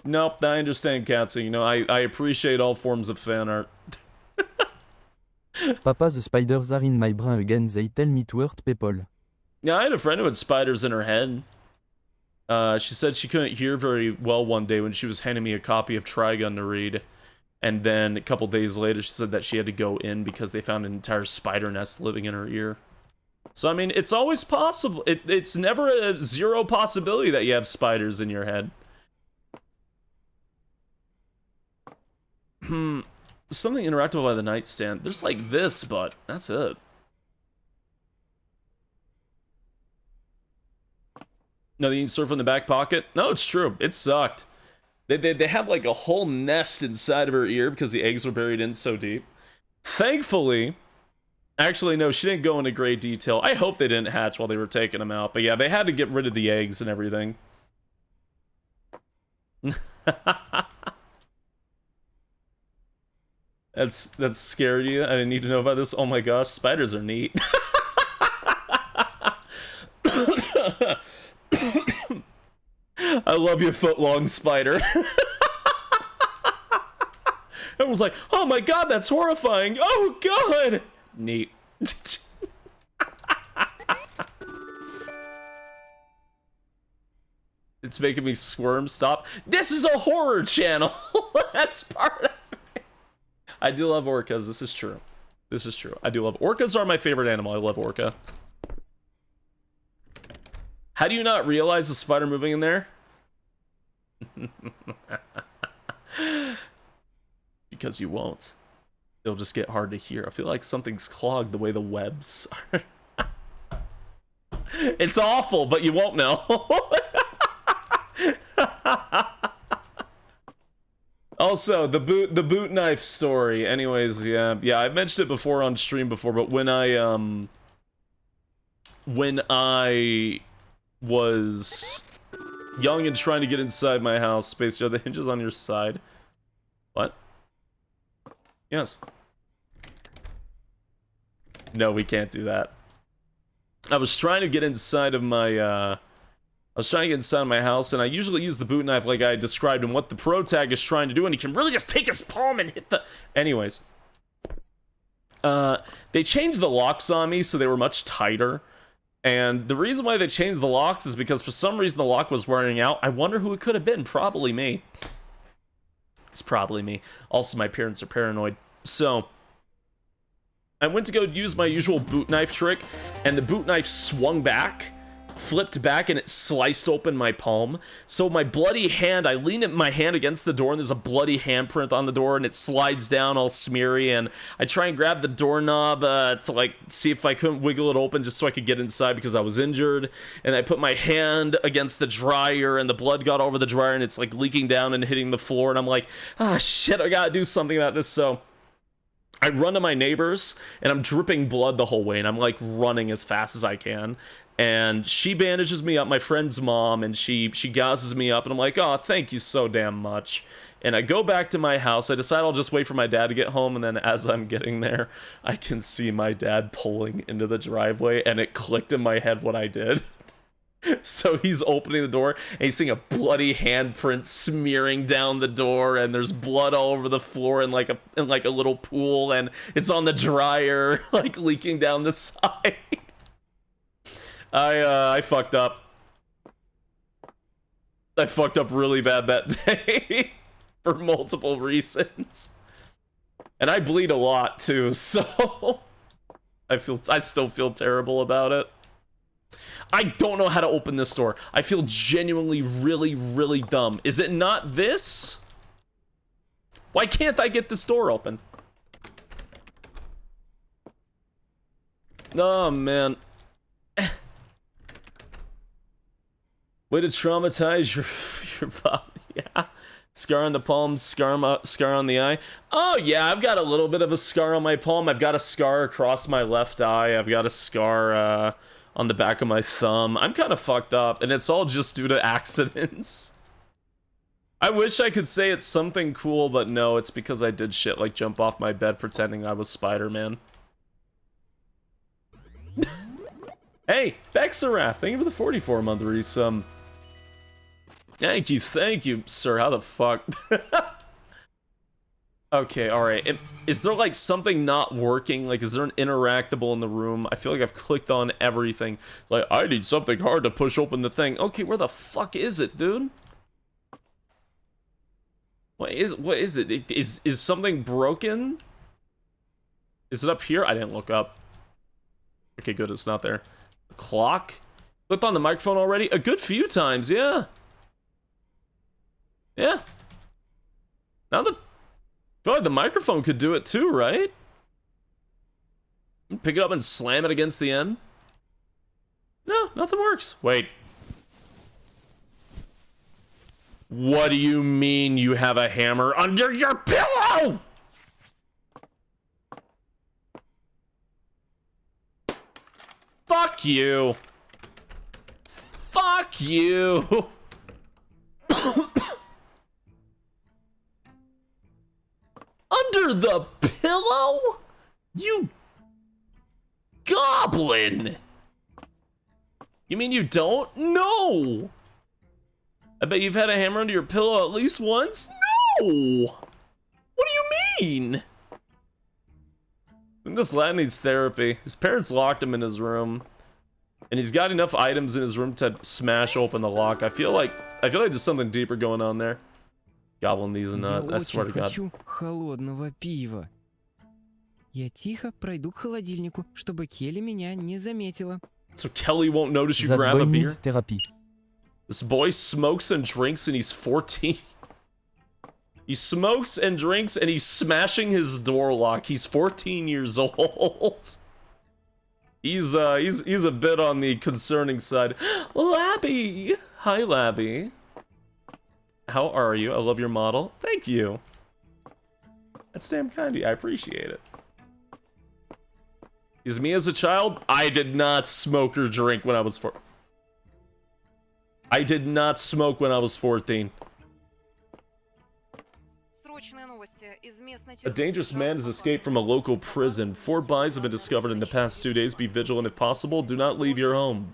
Nope, I understand, Katsu. You know, I appreciate all forms of fan art. Papa, the spiders are in my brain again, they tell me to hurt people. Yeah, I had a friend who had spiders in her head. She said she couldn't hear very well one day when she was handing me a copy of Trigun to read. And then a couple days later, she said that she had to go in because they found an entire spider nest living in her ear. So, I mean, it's always possible. It's never a zero possibility that you have spiders in your head. Something interactive by the nightstand. There's like this, but that's it. No, you can surf in the back pocket? No, it's true. It sucked. They had like a whole nest inside of her ear because the eggs were buried in so deep. Thankfully, actually, no, she didn't go into great detail. I hope they didn't hatch while they were taking them out. But yeah, they had to get rid of the eggs and everything. That's scary to you? I didn't need to know about this. Oh my gosh, spiders are neat. I love your foot-long spider. Everyone's like, oh my god, that's horrifying. Oh god! Neat. It's making me squirm. Stop. This is a horror channel. That's part of it. I do love orcas. This is true. This is true. I do love orcas. Are my favorite animal. I love orca. How do you not realize the spider moving in there? Because you won't. It'll just get hard to hear. I feel like something's clogged the way the webs are. It's awful, but you won't know. Also, the boot knife story. Anyways, yeah, I've mentioned it before on stream before, but when I was young and trying to get inside my house, Space, are the hinges on your side? What? Yes. No, we can't do that. I was trying to get inside of my, house, and I usually use the boot knife like I described, and what the pro tag is trying to do, and he can really just take his palm and hit the... Anyways. They changed the locks on me, so they were much tighter. And the reason why they changed the locks is because for some reason the lock was wearing out. I wonder who it could have been. Probably me. It's probably me. Also, my parents are paranoid. So, I went to go use my usual boot knife trick, and the boot knife swung back, flipped back, and it sliced open my palm. So my bloody hand, I lean my hand against the door, and there's a bloody handprint on the door, and it slides down all smeary, and I try and grab the doorknob to like see if I couldn't wiggle it open just so I could get inside because I was injured, and I put my hand against the dryer, and the blood got over the dryer, and it's like leaking down and hitting the floor, and I'm like, ah, shit, I gotta do something about this. So I run to my neighbors, and I'm dripping blood the whole way, and I'm like running as fast as I can. And she bandages me up, my friend's mom, and she gauzes me up, and I'm like, oh, thank you so damn much. And I go back to my house. I decide I'll just wait for my dad to get home, and then as I'm getting there, I can see my dad pulling into the driveway, and it clicked in my head what I did. So he's opening the door, and he's seeing a bloody handprint smearing down the door, and there's blood all over the floor in like a little pool, and it's on the dryer, like leaking down the side. I fucked up. I fucked up really bad that day for multiple reasons. And I bleed a lot too, so I still feel terrible about it. I don't know how to open this door. I feel genuinely really, really dumb. Is it not this? Why can't I get this door open? Oh, man. Way to traumatize your body. Yeah. Scar on the palm, scar on the eye. Oh, yeah, I've got a little bit of a scar on my palm. I've got a scar across my left eye. I've got a scar on the back of my thumb. I'm kind of fucked up, and it's all just due to accidents. I wish I could say it's something cool, but no, it's because I did shit like jump off my bed pretending I was Spider-Man. Hey, Bexaraf, thank you for the 44-month resum. Thank you, sir. How the fuck? Okay, alright. Is there like something not working? Like, is there an interactable in the room? I feel like I've clicked on everything. It's like, I need something hard to push open the thing. Okay, where the fuck is it, dude? What is it? Is something broken? Is it up here? I didn't look up. Okay, good, it's not there. The clock? Clicked on the microphone already? A good few times, yeah. Yeah. Now the... I feel like the microphone could do it too, right? Pick it up and slam it against the end. No, nothing works. Wait. What do you mean you have a hammer under your pillow? Fuck you. Fuck you. Under the pillow? You goblin! You mean you don't? No! I bet you've had a hammer under your pillow at least once? No! What do you mean? I think this lad needs therapy. His parents locked him in his room. And he's got enough items in his room to smash open the lock. I feel like there's something deeper going on there. Goblin needs a nut, I swear to God. Хочу холодного пива. Я тихо пройду к холодильнику, чтобы Келли меня не заметила. So Kelly won't notice you That grab boy a beer? needs therapy. This boy smokes and drinks and he's 14. He smokes and drinks and he's smashing his door lock. He's 14 years old. He's a bit on the concerning side. Labby! Hi, Labby. How are you? I love your model. Thank you. That's damn kind of you. I appreciate it. Is me as a child? I did not smoke or drink when I was 14. I did not smoke when I was 14. A dangerous man has escaped from a local prison. 4 bodies have been discovered in the past 2 days. Be vigilant if possible. Do not leave your home.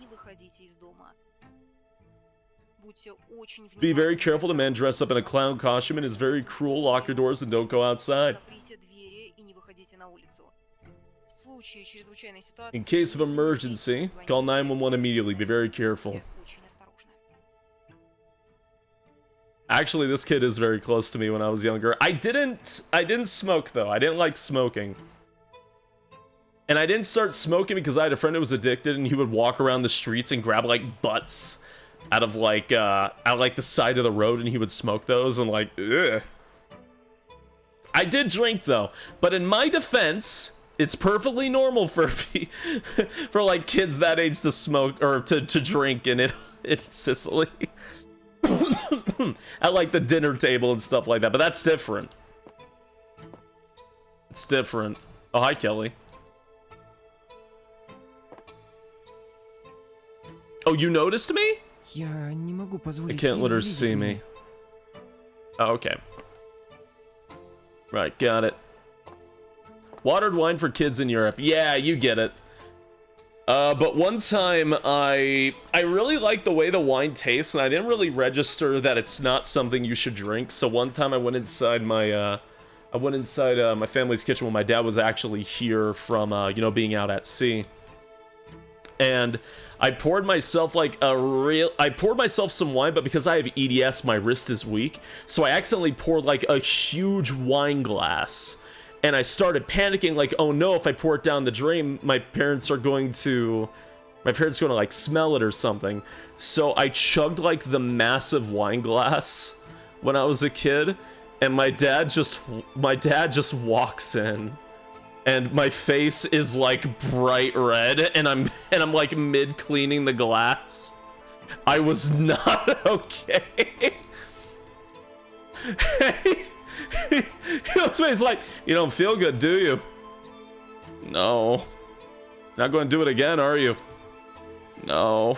Be very careful. The man dressed up in a clown costume and is very cruel. Lock your doors and don't go outside. In case of emergency, call 911 immediately. Be very careful. Actually, this kid is very close to me when I was younger. I didn't smoke though. I didn't like smoking. And I didn't start smoking because I had a friend who was addicted and he would walk around the streets and grab like butts out of like the side of the road and he would smoke those and like, ugh. I did drink though, but in my defense, it's perfectly normal for for like kids that age to smoke or to drink in Sicily. At like the dinner table and stuff like that, but that's different. It's different. Oh, hi, Kelly. Oh, you noticed me? I can't let her see me. Oh, okay. Right, got it. Watered wine for kids in Europe. Yeah, you get it. But one time I really liked the way the wine tastes, and I didn't really register that it's not something you should drink. So one time I went inside my my family's kitchen when my dad was actually here from you know, being out at sea. And I poured myself some wine, but because I have EDS, my wrist is weak. So I accidentally poured like a huge wine glass. And I started panicking, like, oh no, if I pour it down the drain, my parents are going to like smell it or something. So I chugged like the massive wine glass when I was a kid, and my dad just walks in, and my face is like bright red, and I'm like mid cleaning the glass. I was not okay. He looks at me, he's like, you don't feel good, do you? No. Not going to do it again, are you? No.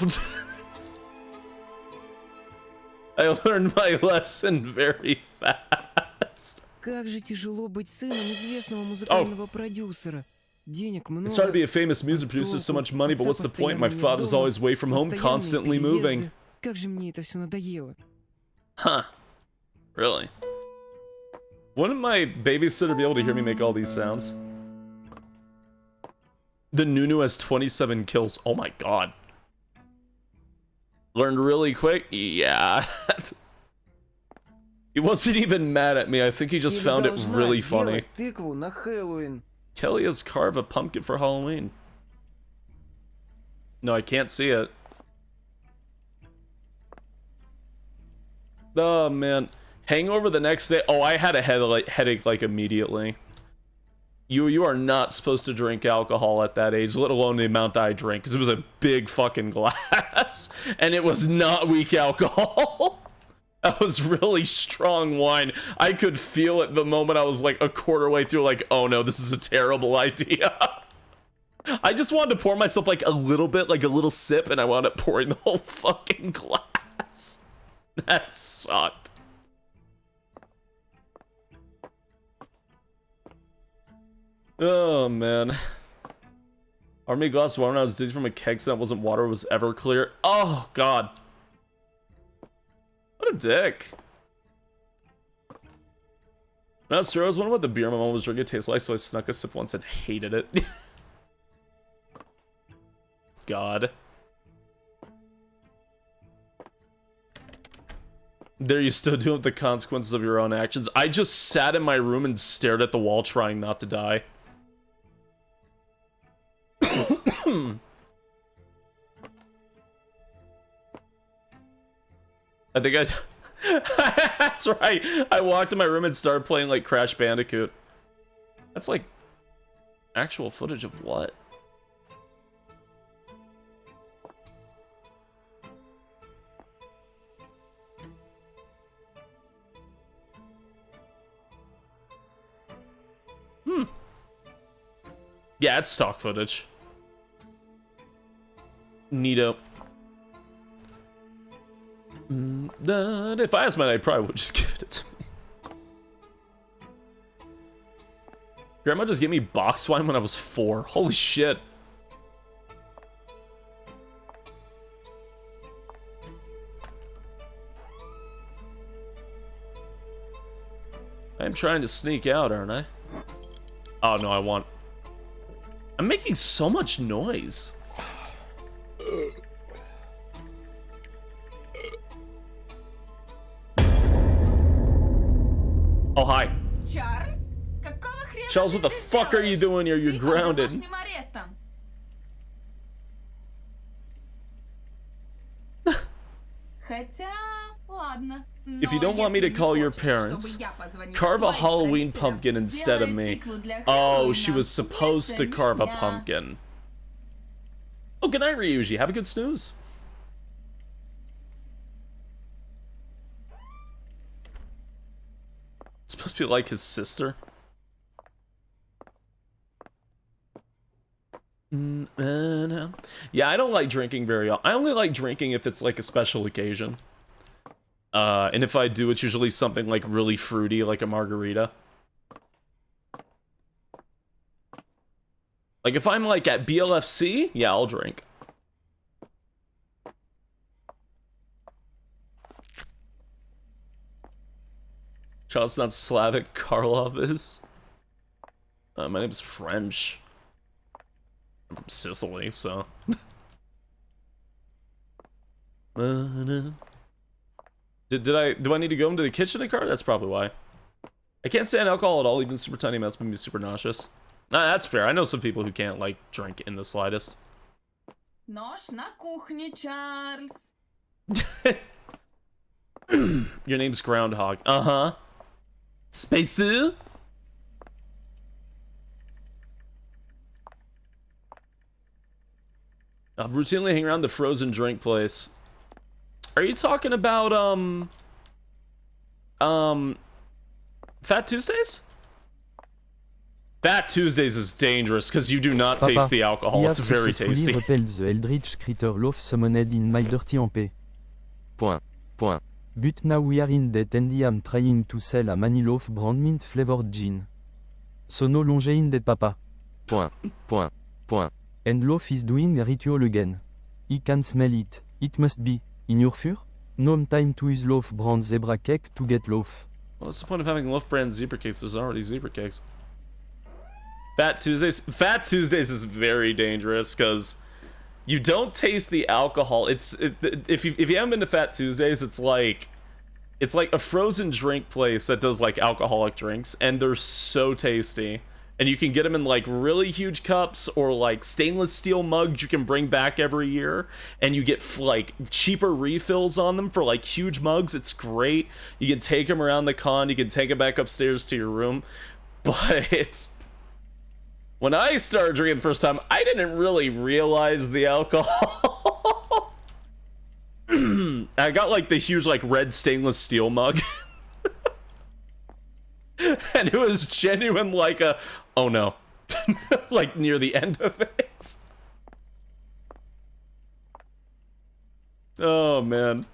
I learned my lesson very fast. Как же тяжело быть сыном известного музыкального продюсера. Денег много. It's hard to be a famous music producer, so much money, but what's the point? My father's always away from home, constantly moving. Как же мне это все надоело. Huh. Really? Wouldn't my babysitter be able to hear me make all these sounds? The Nunu has 27 kills. Oh my god. Learned really quick? Yeah. He wasn't even mad at me. I think he just found it really funny. Kelly has carved a pumpkin for Halloween. No, I can't see it. Oh, man. Hangover the next day. Oh, I had a headache like immediately. You are not supposed to drink alcohol at that age, let alone the amount that I drank, because it was a big fucking glass, and it was not weak alcohol. That was really strong wine. I could feel it the moment I was like a quarter way through, like, oh no, this is a terrible idea. I just wanted to pour myself like a little bit, like a little sip, and I wound up pouring the whole fucking glass. That sucked. Oh man. Army glass of water when I was dizzy from a keg that wasn't water, was ever clear. Oh god. What a dick. When I was sure, I was wondering what the beer my mom was drinking tastes like, so I snuck a sip once and hated it. God. There you still deal with the consequences of your own actions. I just sat in my room and stared at the wall trying not to die. I think that's right. I walked in my room and started playing like Crash Bandicoot. That's like actual footage of what? Yeah, it's stock footage. Neato. If I asked mine, I probably would just give it to me. Grandma just gave me box wine when I was 4. Holy shit. I'm trying to sneak out, aren't I? Oh no, I want... I'm making so much noise. Oh, hi. Charles, what the fuck are you doing here? You're grounded. If you don't want me to call your parents, carve a Halloween pumpkin instead of me. Oh, she was supposed to carve a pumpkin. Oh, good night, Ryuji. Have a good snooze. It's supposed to be like his sister. Yeah, I don't like drinking very often. I only like drinking if it's like a special occasion. And if I do, it's usually something like really fruity, like a margarita. Like if I'm like at BLFC, yeah, I'll drink. Charles not Slavic, Karlov is. My name's French. I'm from Sicily, so. Do I need to go into the kitchen to carve? That's probably why. I can't stand alcohol at all, even super tiny amounts make me super nauseous. Nah, that's fair. I know some people who can't, like, drink in the slightest. Нож на кухне, Чарльз. Your name's Groundhog. Uh-huh. Spacey? I routinely hang around the frozen drink place. Are you talking about, Fat Tuesdays? Fat Tuesdays is dangerous because you do not taste the alcohol. It's very tasty. Repelled the Eldritch Critter Loaf summoned in my dirty MP. But now we are in debt and I am trying to sell a Maniloaf brand mint flavored gin. So no longer in debt papa. And Loaf is doing a ritual again. I can smell it. It must be in your fur? No time to use Loaf brand zebra cake to get loaf. What's the point of having Loaf brand zebra cakes? There's already zebra cakes. Fat Tuesdays. Fat Tuesdays is very dangerous because you don't taste the alcohol. If you haven't been to Fat Tuesdays, it's like a frozen drink place that does like alcoholic drinks, and they're so tasty. And you can get them in like really huge cups or like stainless steel mugs you can bring back every year, and you get like cheaper refills on them for like huge mugs. It's great. You can take them around the con. You can take them back upstairs to your room, but it's. When I started drinking the first time, I didn't really realize the alcohol. I got like the huge like red stainless steel mug. And it was genuine like a, oh no. Like near the end of it. Oh man.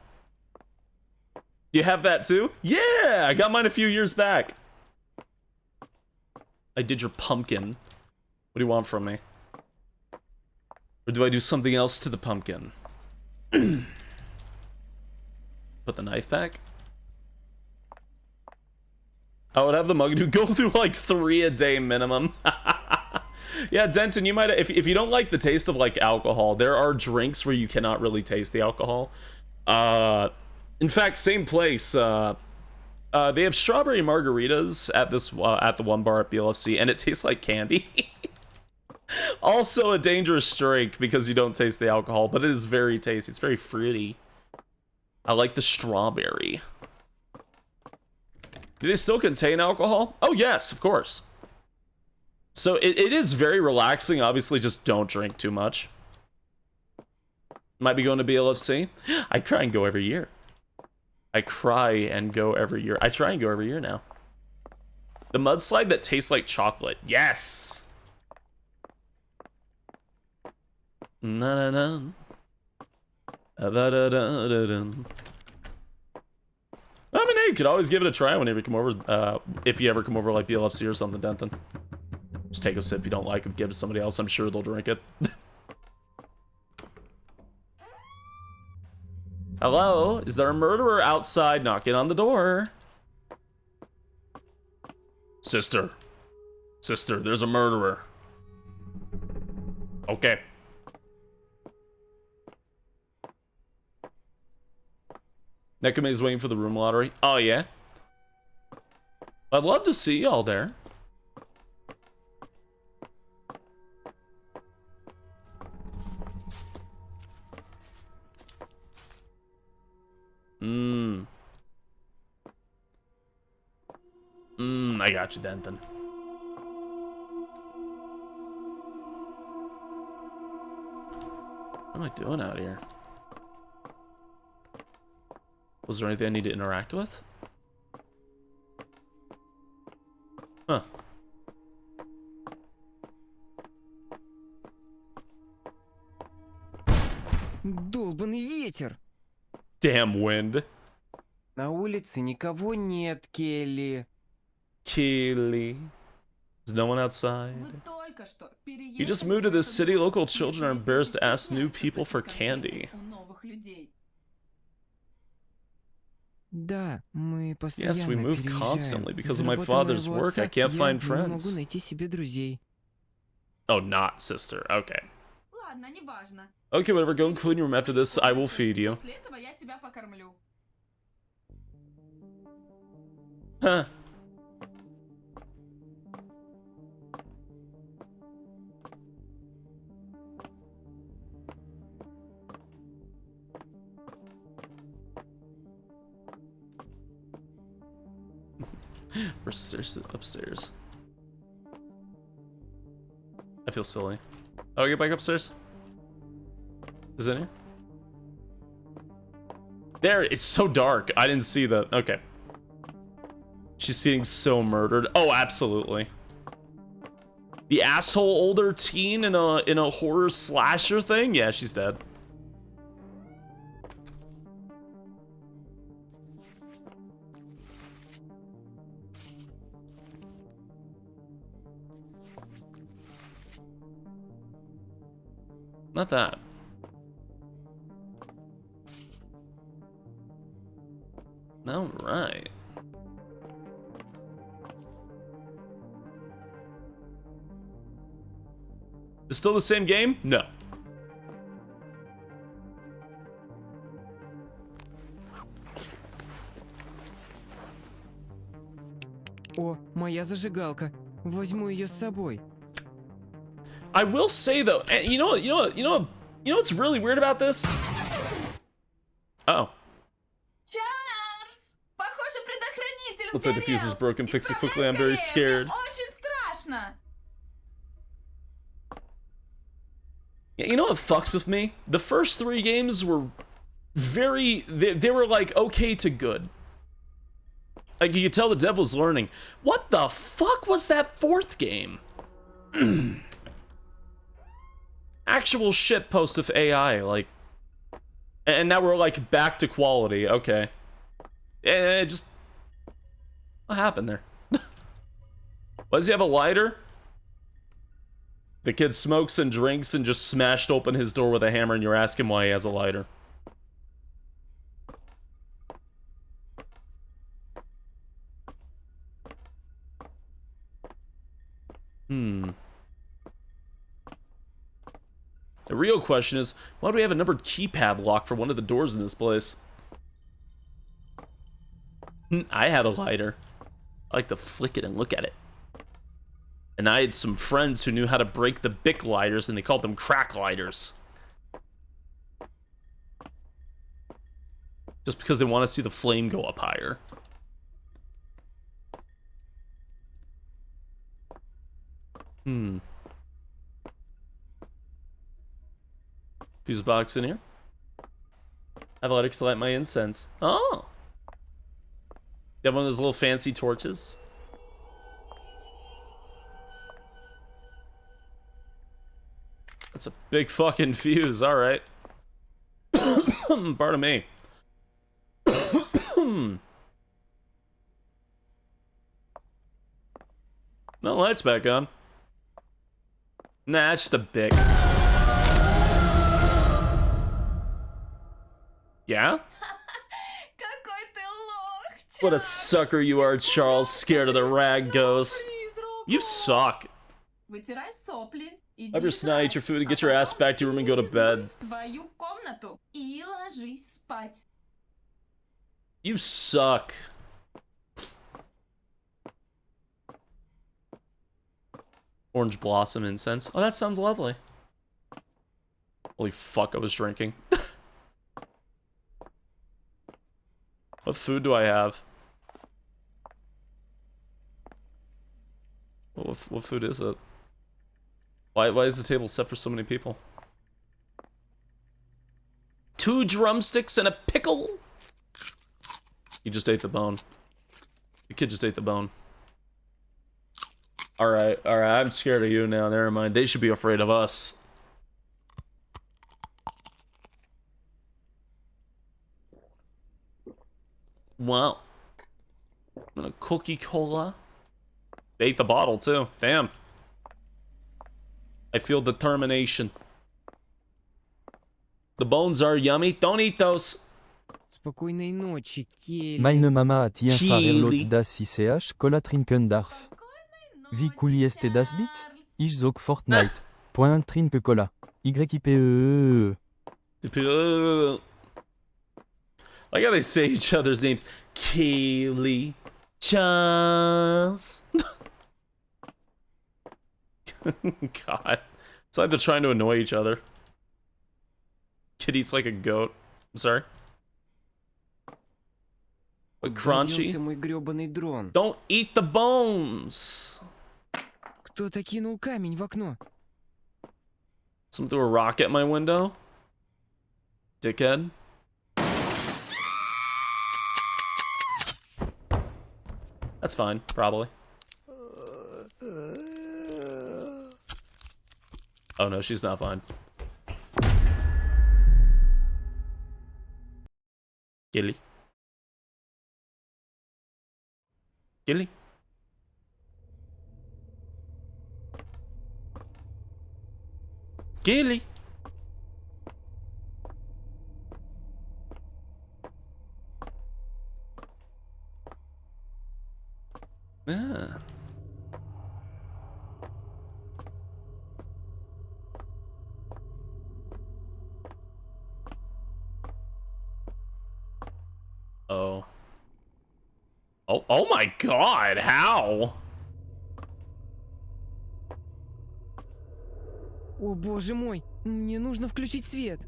You have that too? Yeah, I got mine a few years back. I did your pumpkin. What do you want from me? Or do I do something else to the pumpkin? Put the knife back? I would have the mug to go through like 3 a day minimum. Yeah, Denton, you might, if you don't like the taste of like alcohol, there are drinks where you cannot really taste the alcohol. In fact, same place. They have strawberry margaritas at this at the one bar at BLFC, and it tastes like candy. Also a dangerous drink because you don't taste the alcohol, but it is very tasty. It's very fruity. I like the strawberry. Do they still contain alcohol? Oh yes, of course. So it is very relaxing. Obviously, just don't drink too much. Might be going to BLFC. I try and go every year. I try and go every year now. The mudslide that tastes like chocolate. Yes! Na-na-na. Da-da-da-da-da-dum. I mean, hey, you could always give it a try whenever you come over, if you ever come over like BLFC or something, Denton. Just take a sip if you don't like it, give it to somebody else, I'm sure they'll drink it. Hello? Is there a murderer outside knocking on the door? Sister. Sister, there's a murderer. Okay. Nekame is waiting for the room lottery. Oh, yeah? I'd love to see y'all there. I got you, Denton. What am I doing out here? Was there anything I need to interact with? Huh. Долбаный ветер! Damn wind. На улице никого нет, Келли. Kelly. There's no one outside. You just moved to this city. Local children are embarrassed to ask new people for candy. Да, мы постоянно Yes, we move переезжаем. constantly. Because of Из-за my работы father's моего work, отца I can't я find не friends. могу найти себе друзей. Oh, not sister. Okay. Ладно, неважно. Okay, whatever. Go and clean your room. After this, I will feed you. После этого я тебя покормлю. Huh. Where's stairs? Upstairs. I feel silly. Oh, get back upstairs. Is it in here? There, it's so dark. I didn't see that. Okay. She's getting so murdered. Oh, absolutely. The asshole older teen in a horror slasher thing? Yeah, she's dead. Not that. All right. It's still the same game? No. О, моя зажигалка. Возьму ее с собой. I will say though, and you know what's really weird about this? Oh. Чарльз! Похоже, предохранитель Looks like the fuse is broken. Fix it quickly. I'm very scared. Очень страшно. Yeah, you know what fucks with me? The first 3 games were they were like okay to good. Like you could tell the dev was learning. What the fuck was that 4th game? Actual shit post of AI, like, and now we're like back to quality. Okay, just what happened there? Why does he have a lighter? The kid smokes and drinks and just smashed open his door with a hammer, and you're asking why he has a lighter. The real question is, why do we have a numbered keypad lock for one of the doors in this place? I had a lighter. I like to flick it and look at it. And I had some friends who knew how to break the Bic lighters, and they called them crack lighters. Just because they want to see the flame go up higher. Fuse box in here. I have electrics to light my incense. Oh! You have one of those little fancy torches? That's a big fucking fuse, alright. Pardon me. No lights back on. Nah, it's just a Bic. Yeah? Какой ты лох, What a sucker you are, Charles, scared of the rag ghost. You suck. Вытирай сопли. Ever snide, eat your food, and get your ass back to your room and go to bed. В свою комнату и ложись спать. You suck. Orange blossom incense. Oh, that sounds lovely. Holy fuck, I was drinking. What food do I have? What food is it? Why is the table set for so many people? 2 drumsticks and a pickle? He just ate the bone. The kid just ate the bone. Alright, I'm scared of you now, never mind. They should be afraid of us. Wow. And a cookie cola. They ate the bottle too. Damn. I feel determination. The bones are yummy. Don't eat those. Spokojnej noci, Kelly. Meine Mama hat hier Chili. verlot das ICH Cola trinken darf. Wie cool ist das Bit? Ich zog Fortnite. Point trinke Cola. YIPE. Like how they say each other's names. Kaylee. Charles. God. It's like they're trying to annoy each other. Kid eats like a goat. I'm sorry. But crunchy. Мой грёбаный дрон. Don't eat the bones. Кто-то кинул камень в окно. Someone threw a rock at my window. Dickhead. That's fine, probably. Oh no, she's not fine. Gilly. Gilly. Gilly. Yeah. Oh. Oh my god, how? О боже мой, мне нужно включить свет.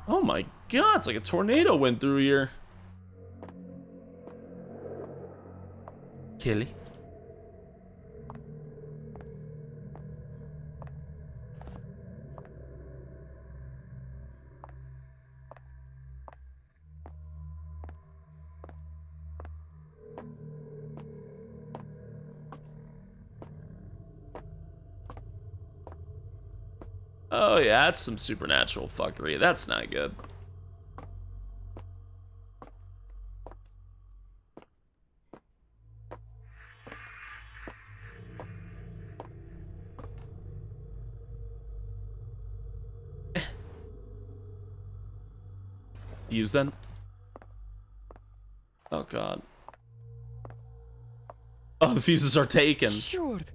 Oh my god, it's like a tornado went through here. Kelly. Oh yeah, that's some supernatural fuckery. That's not good. Fuse then? Oh god. Oh, the fuses are taken. Черт!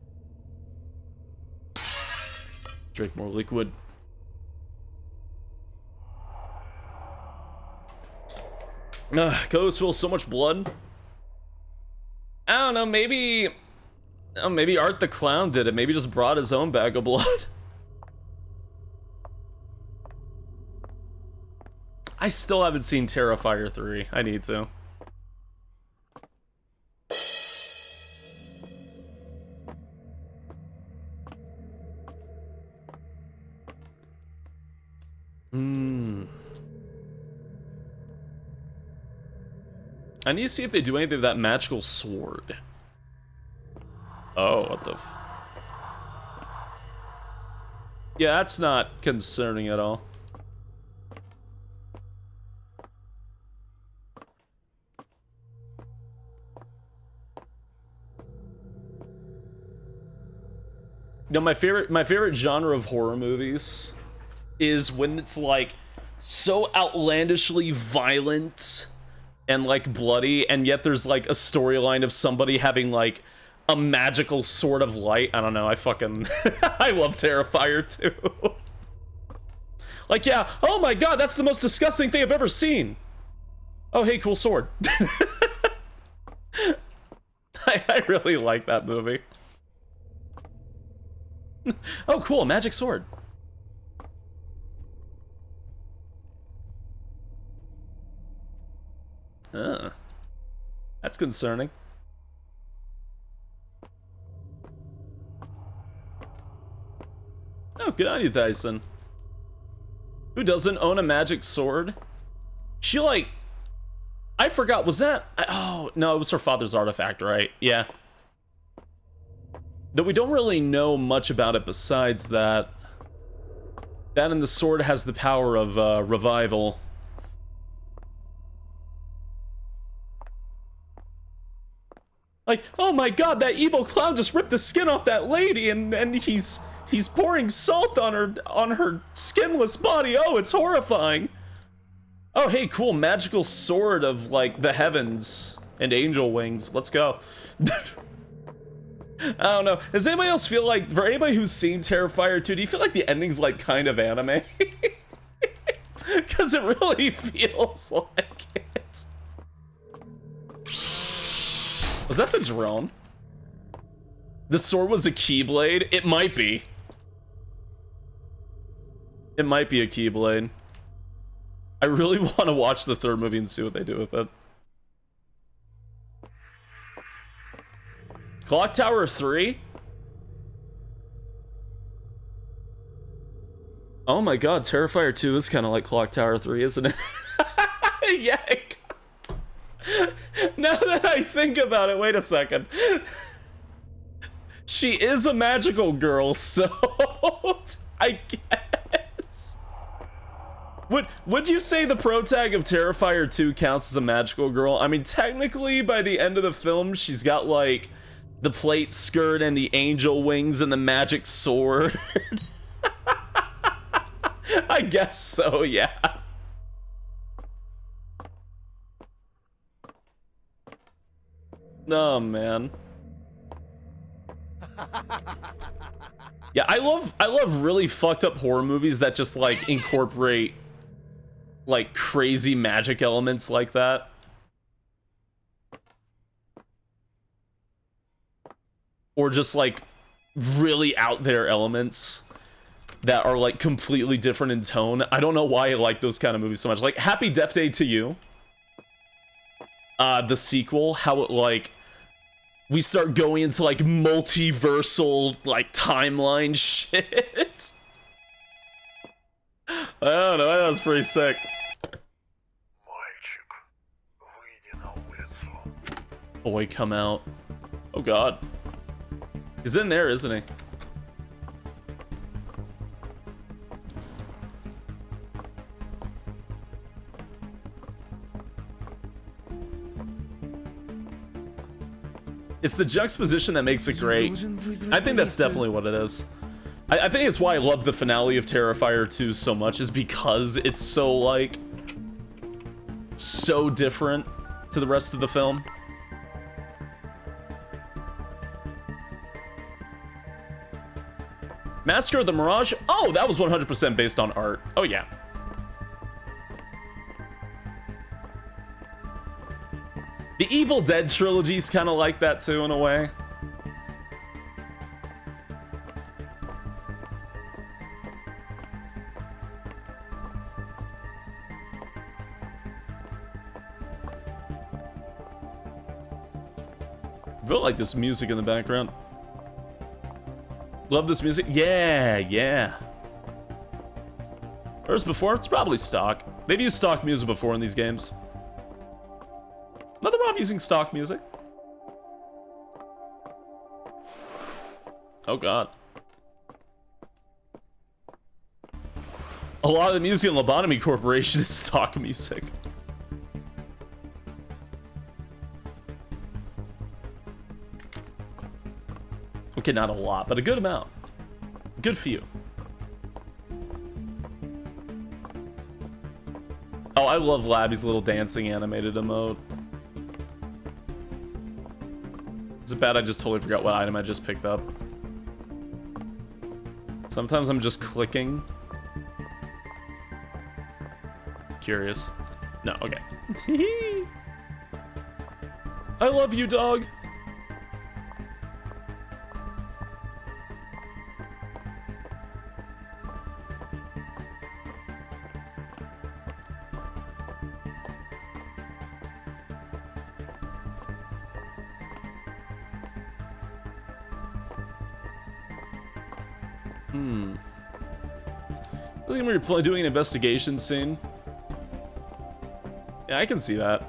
Drink more liquid. Ghost feels so much blood. I don't know, maybe... Oh, maybe Art the Clown did it. Maybe just brought his own bag of blood. I still haven't seen Terrifier 3. I need to. I need to see if they do anything with that magical sword. Oh, what the f... Yeah, that's not concerning at all. You know, my favorite genre of horror movies is when it's like so outlandishly violent and like bloody, and yet there's like a storyline of somebody having like a magical sword of light. I don't know, I fucking I love Terrifier 2. Like, yeah, oh my god, that's the most disgusting thing I've ever seen. Oh hey, cool sword. I really like that movie. Oh cool, magic sword. That's concerning. Oh, good on you, Tyson. Who doesn't own a magic sword? She like... I forgot, was that... Oh, no, it was her father's artifact, right? Yeah. Though we don't really know much about it besides that. That and the sword has the power of revival. Like, oh my god, that evil clown just ripped the skin off that lady, and he's pouring salt on her skinless body. Oh, it's horrifying. Oh, hey, cool, magical sword of like the heavens and angel wings. Let's go. I don't know. Does anybody else feel like, for anybody who's seen Terrifier 2, do you feel like the ending's like kind of anime? Because it really feels like it. Was that the drone? The sword was a keyblade? It might be. It might be a keyblade. I really want to watch the third movie and see what they do with it. Clock Tower 3? Oh my god, Terrifier 2 is kind of like Clock Tower 3, isn't it? Yeah. Now that I think about it, wait a second. She is a magical girl, so I guess. Would you say the pro tag of Terrifier 2 counts as a magical girl? I mean, technically, by the end of the film, she's got like The plate skirt and the angel wings and the magic sword. I guess so, yeah. Oh, man. Yeah, I love really fucked up horror movies that just like incorporate like crazy magic elements like that. Or just like really out there elements that are like completely different in tone. I don't know why I like those kind of movies so much. Like Happy Death Day to You. The sequel, how it like we start going into like multiversal like timeline shit. I don't know, that was pretty sick. Boy, come out. Oh god. He's in there, isn't he? It's the juxtaposition that makes it great. I think that's definitely what it is. I think it's why I love the finale of Terrifier 2 so much, is because it's so, like, so different to the rest of the film. Massacre of the Mirage? Oh, that was 100% based on art. Oh, yeah. The Evil Dead trilogy's kind of like that too, in a way. I feel like this music in the background. Love this music? Yeah, yeah. Whereas before, it's probably stock. They've used stock music before in these games. Nothing wrong with using stock music. Oh god. A lot of the music in Lobotomy Corporation is stock music. Okay, not a lot, but a good amount. Good few. Oh, I love Labby's little dancing animated emote. Is it bad I just totally forgot what item I just picked up? Sometimes I'm just clicking. Curious. No, okay. I love you, dog. I think we were doing an investigation scene. Yeah, I can see that.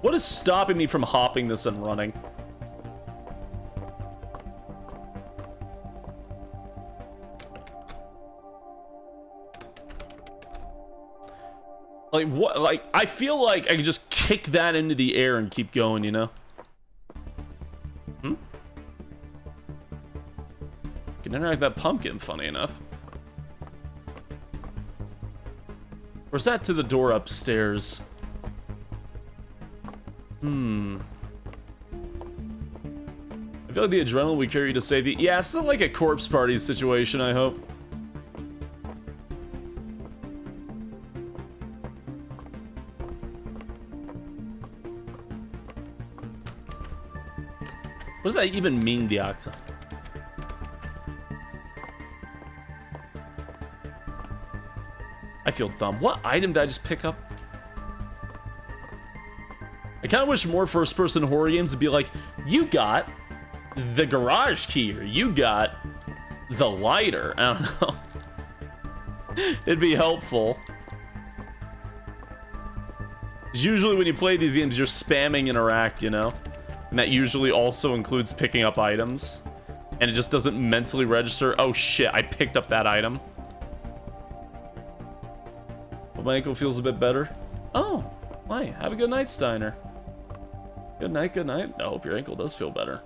What is stopping me from hopping this and running? Like, what? Like, I feel like I could just kick that into the air and keep going, you know? Hmm? Can interact with that pumpkin, funny enough. Or is that to the door upstairs? I feel like the adrenaline we carry to save the... Yeah, it's not like a corpse party situation, I hope. What does that even mean, Dioxide? I feel dumb. What item did I just pick up? I kind of wish more first-person horror games would be like, you got the garage key, or you got the lighter. I don't know. It'd be helpful. 'Cause usually when you play these games, you're spamming interact, you know? And that usually also includes picking up items. And it just doesn't mentally register. Oh shit, I picked up that item. My ankle feels a bit better. Oh, why? Have a good night, Steiner. Good night, good night. I hope your ankle does feel better.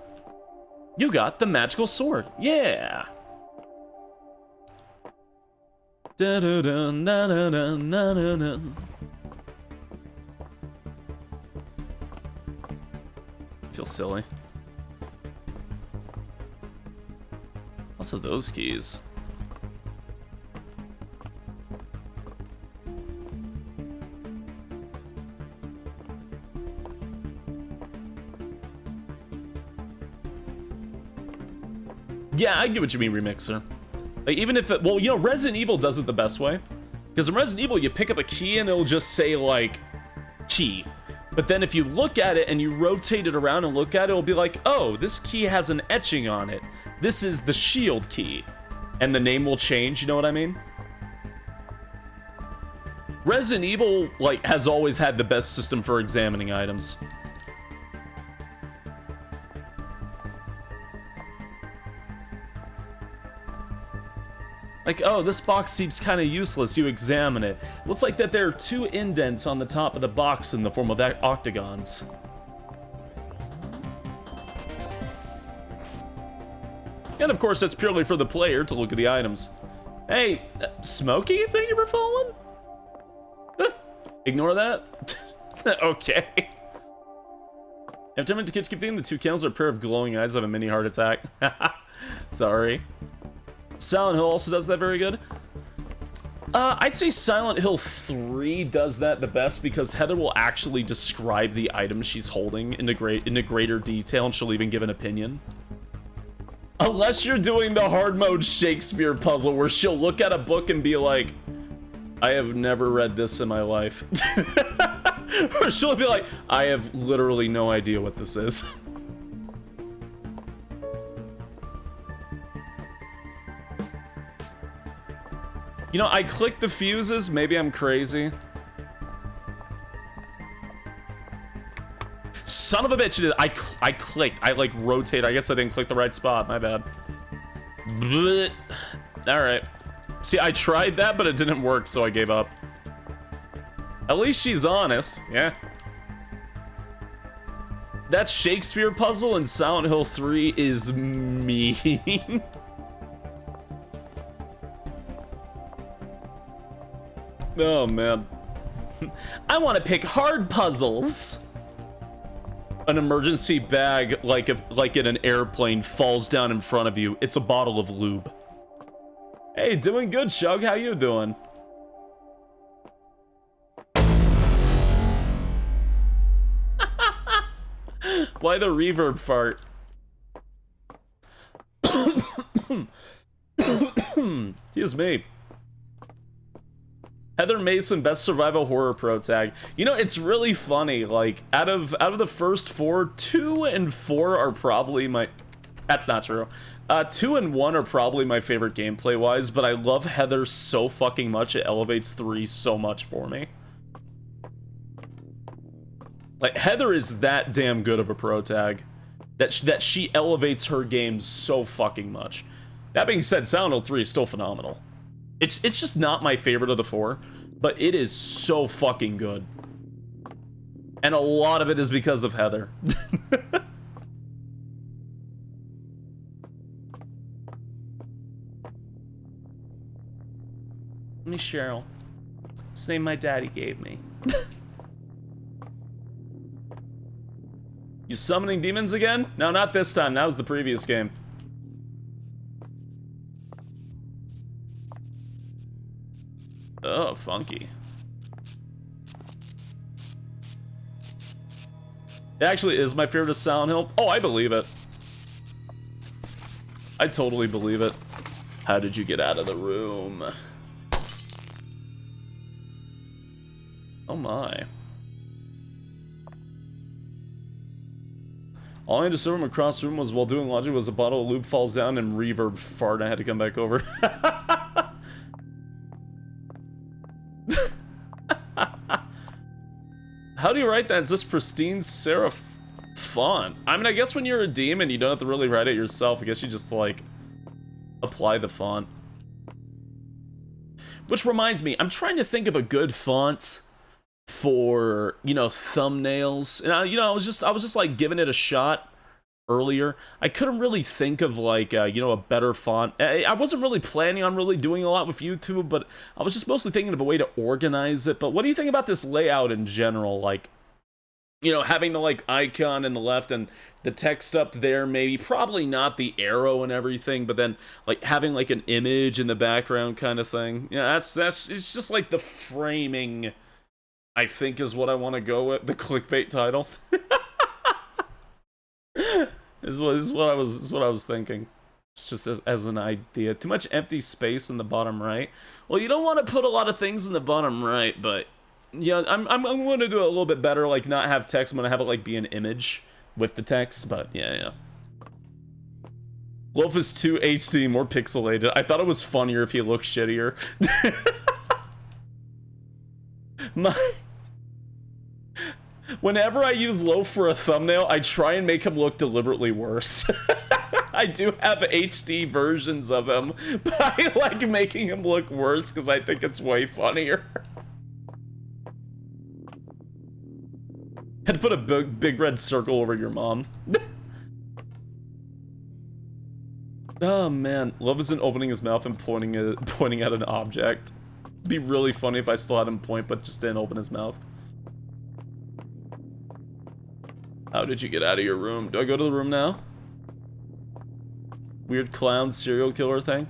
You got the magical sword. Yeah. Da da da na na na na na na. Feels silly. Also, those keys. Yeah, I get what you mean, Remixer. Like, even if it, well, you know, Resident Evil does it the best way. Because in Resident Evil, you pick up a key and it'll just say, like, key. But then if you look at it and you rotate it around and look at it, it'll be like, oh, this key has an etching on it. This is the shield key. And the name will change, you know what I mean? Resident Evil, like, has always had the best system for examining items. Like, oh, this box seems kind of useless, you examine it. Looks like that there are 2 indents on the top of the box in the form of octagons. And of course, that's purely for the player to look at the items. Hey, Smokey, thank you for following? Ignore that? Okay. Every time the kids keep thinking the 2 candles are a pair of glowing eyes of a mini heart attack. Sorry. Silent Hill also does that very good. I'd say Silent Hill 3 does that the best because Heather will actually describe the item she's holding into greater detail, and she'll even give an opinion. Unless you're doing the hard mode Shakespeare puzzle where she'll look at a book and be like, I have never read this in my life. Or she'll be like, I have literally no idea what this is. You know, I clicked the fuses. Maybe I'm crazy. Son of a bitch, I clicked. I, like, rotate. I guess I didn't click the right spot. My bad. Blech. All right. See, I tried that, but it didn't work, so I gave up. At least she's honest. Yeah. That Shakespeare puzzle in Silent Hill 3 is mean. Oh, man. I want to pick hard puzzles. An emergency bag, like in an airplane, falls down in front of you. It's a bottle of lube. Hey, doing good, Shug. How you doing? Why the reverb fart? Excuse me. Heather Mason, best survival horror pro tag. You know, it's really funny. Like, out of the first 4, 2 and 4 are probably my. That's not true. 2 and 1 are probably my favorite gameplay wise, but I love Heather so fucking much. It elevates 3 so much for me. Like, Heather is that damn good of a pro tag that she elevates her game so fucking much. That being said, Silent Hill 3 is still phenomenal. It's just not my favorite of the 4, but it is so fucking good. And a lot of it is because of Heather. Me Cheryl. It's the name my daddy gave me. You summoning demons again? No, not this time. That was the previous game. Oh, funky. It actually is my favorite of Silent Hill. Oh, I believe it. I totally believe it. How did you get out of the room? Oh my. All I had to serve him across the room was while doing laundry was a bottle of lube falls down and reverb fart. I had to come back over. How do you write that? It's this pristine serif font. I mean, I guess when you're a demon, you don't have to really write it yourself. I guess you just, like, apply the font. Which reminds me, I'm trying to think of a good font for, you know, thumbnails. And, you know, I was just like giving it a shot earlier. I couldn't really think of like, you know, a better font. I wasn't really planning on really doing a lot with YouTube, but I was just mostly thinking of a way to organize it. But what do you think about this layout in general? Like, you know, having the like icon in the left and the text up there, maybe, probably not the arrow and everything, but then like having like an image in the background kind of thing. Yeah, it's just like the framing, I think, is what I want to go with. The clickbait title is what I was thinking. It's just as an idea. Too much empty space in the bottom right. Well, you don't want to put a lot of things in the bottom right, but yeah, I'm going to do it a little bit better, like not have text. I'm going to have it like be an image with the text, but yeah. Loaf is too HD, more pixelated. I thought it was funnier if he looked shittier. Whenever I use Loaf for a thumbnail, I try and make him look deliberately worse. I do have HD versions of him, but I like making him look worse because I think it's way funnier. Had to put a big red circle over your mom. Oh man, Love isn't opening his mouth and pointing at an object. It'd be really funny if I still had him point, but just didn't open his mouth. How did you get out of your room? Do I go to the room now? Weird clown serial killer thing?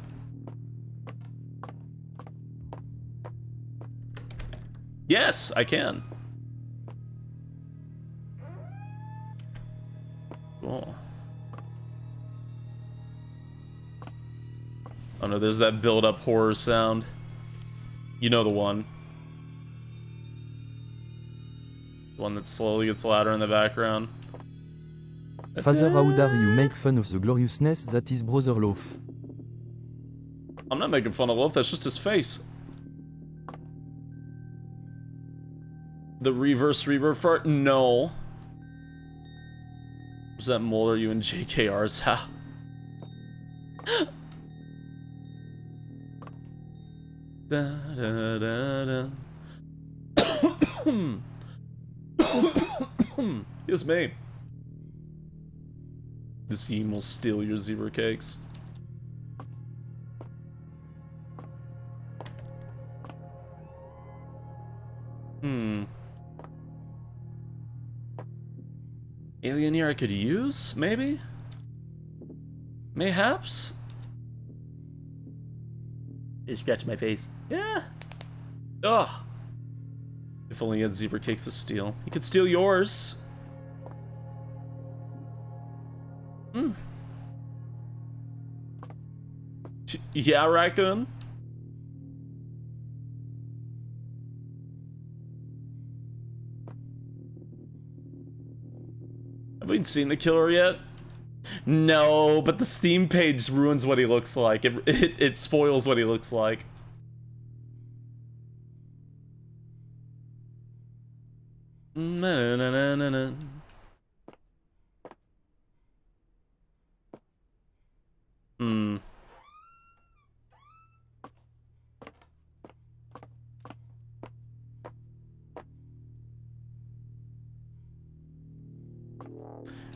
Yes, I can. Cool. Oh no, there's that build-up horror sound. You know the one. The one that slowly gets louder in the background. Father, how dare you make fun of the gloriousness that is Brother Loaf? I'm not making fun of Loaf, that's just his face. The reverse rebirth art? No. Was that Mole? Are you in JKR's house? Da, da, da, da. It's me. The scene will steal your zebra cakes. Alien here I could use, maybe? Mayhaps? You scratch my face. Yeah. Ugh. If only he had zebra cakes to steal. He could steal yours. Yeah, raccoon? Have we seen the killer yet? No, but the Steam page ruins what he looks like. It spoils what he looks like. Na na na na na.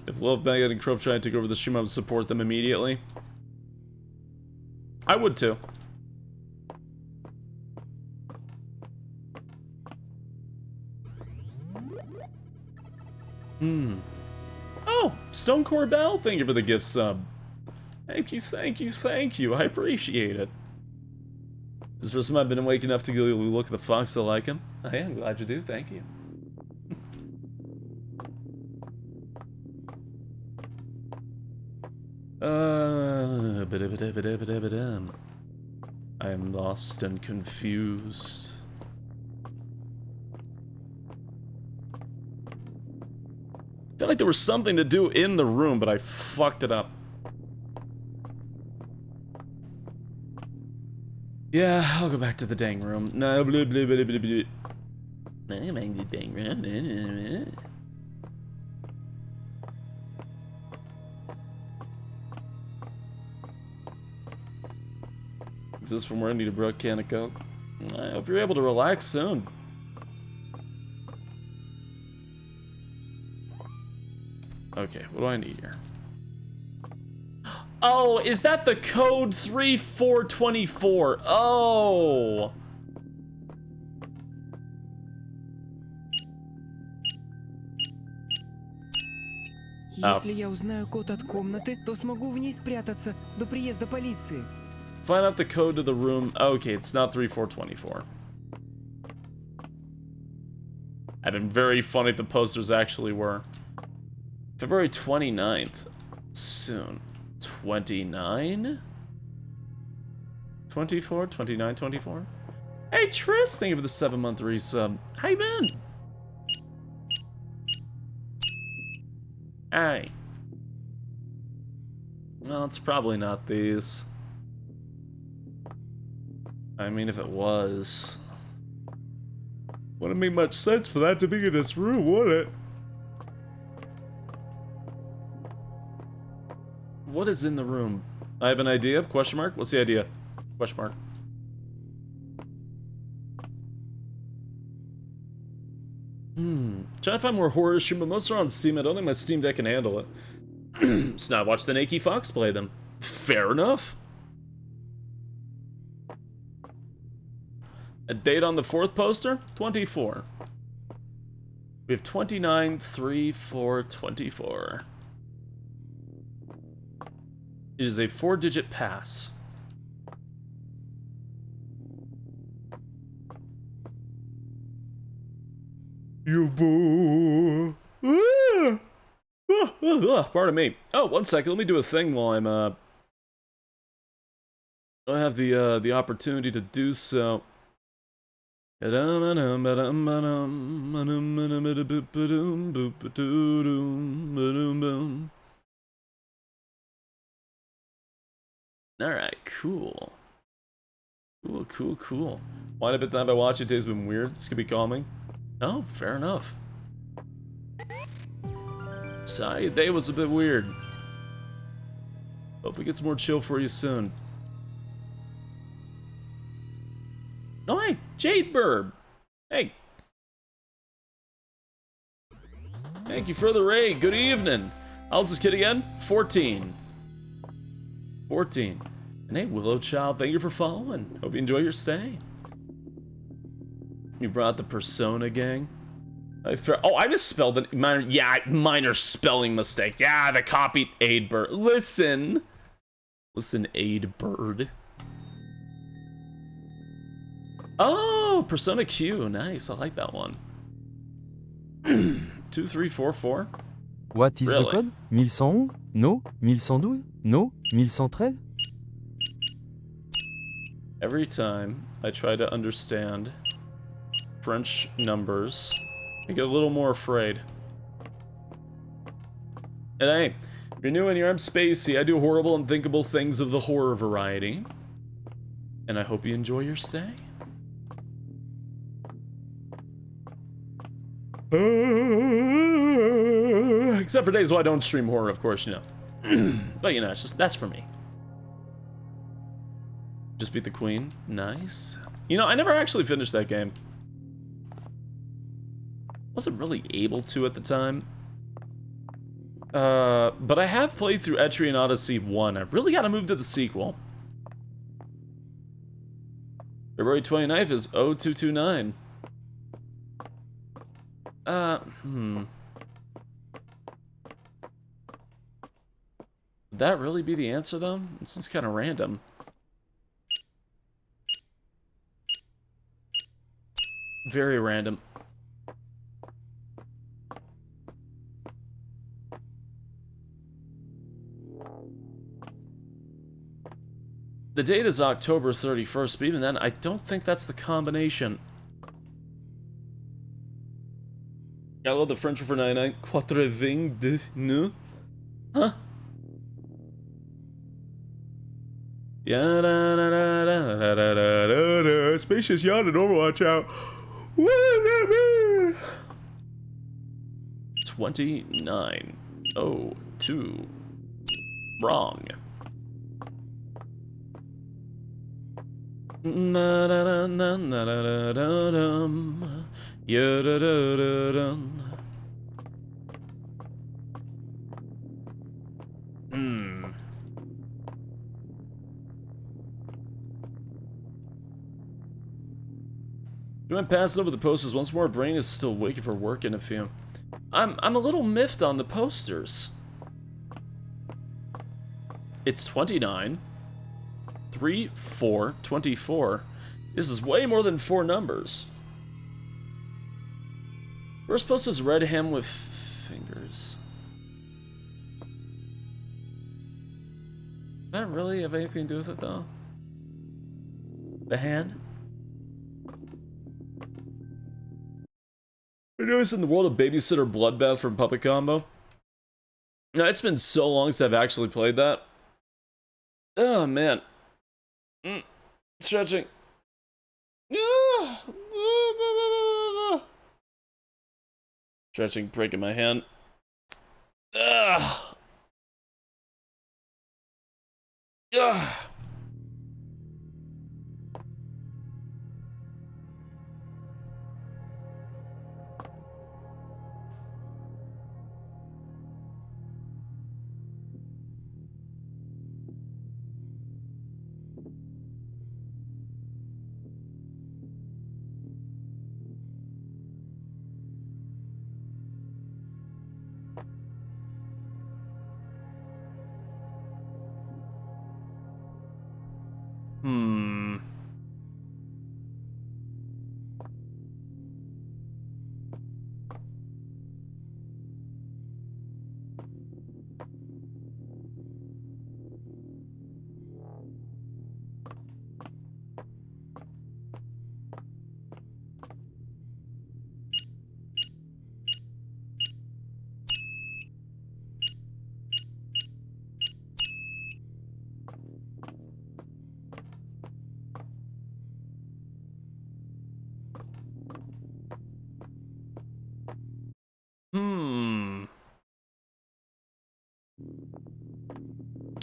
If Love Baggett and Crow try to take over the stream, I would support them immediately. I would too. Oh, Stonecore Bell, thank you for the gift sub. Thank you, thank you, thank you. I appreciate it. This is the first time I've been awake enough to go look at the fox. I like him. I am glad you do. Thank you. I am lost and confused. I feel like there was something to do in the room, but I fucked it up. Yeah, I'll go back to the dang room. No, blah, blah, blah, blah, blah. I'm back to the dang room. Exists from where I need a broke can of Coke. I hope you're able to relax soon. Okay, what do I need here? Oh, is that the code 3424? Oh! Если я узнаю код от комнаты, то смогу в ней спрятаться до приезда полиции. Find out the code to the room. Okay, it's not 3424. I've been very funny if the posters actually were. February 29th. Soon. 29? 24? 29, 24? Hey, Tris, thank you for the 7-month resub. How you been? Hey. Well, it's probably not these. I mean, if it was... Wouldn't make much sense for that to be in this room, would it? What is in the room? I have an idea? Question mark? What's the idea? Question mark. Trying to find more horror stream, but most are on Steam. I don't think my Steam Deck can handle it. Let's not watch the Nakey Fox play them. Fair enough. A date on the 4th poster? 24. We have 29, 3, 4, 24. It is a 4-digit pass. You boo. Pardon me. Oh, 1 second. Let me do a thing while I'm I have the opportunity to do so. Alright, cool. Cool. Why did I bet that if I watch it, today's been weird? This could be calming. Oh, fair enough. Sorry, the day was a bit weird. Hope it gets more chill for you soon. Oh, hey, Jadebird. Hey. Thank you for the raid. Good evening. How's this kid again? 14. 14. And hey, Willow Child, thank you for following. Hope you enjoy your stay. You brought the Persona gang. Oh, I misspelled it. Minor spelling mistake. Yeah, the copied Aidbird. Listen, Aidbird. Oh, Persona Q. Nice. I like that one. 2344. What is Really? the code? 1111? No? 1112? No? 1113? Every time I try to understand French numbers, I get a little more afraid. And hey, if you're new in here, I'm Spacey. I do horrible, unthinkable things of the horror variety. And I hope you enjoy your stay. Except for days when I don't stream horror, of course, you know. But you know, it's just, that's for me. Just beat the queen. Nice. You know, I never actually finished that game. Wasn't really able to at the time. But I have played through Etrian Odyssey 1. I've really got to move to the sequel. February 29th is 0229. Would that really be the answer, though? It seems kind of random. Very random. The date is October 31st, but even then, I don't think that's the combination. I love the French for 99. 82. Huh? Yeah, da da da da da da da da. Spacious yawn and Overwatch out. 2902. Wrong. Na da da na na da da da dum. Ya da da da dum. You might pass over the posters once more. Brain is still waiting for work in a few. I'm a little miffed on the posters. It's 29. 3, 4, 24. This is way more than 4 numbers. First poster is red ham with fingers. Does that really have anything to do with it though? The hand? I noticed in the world of Babysitter Bloodbath from Puppet Combo. No, it's been so long since I've actually played that. Oh man. Stretching. Stretching, breaking my hand. Ugh. Ugh.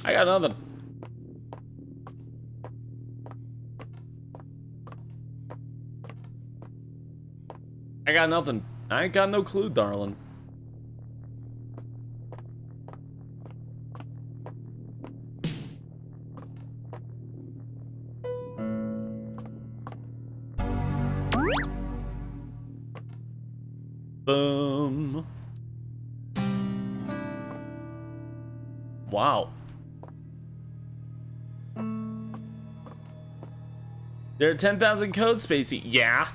I got nothing. I got nothing. I ain't got no clue, darling. Boom. Wow. There are 10,000 codes, Spacey. Yeah.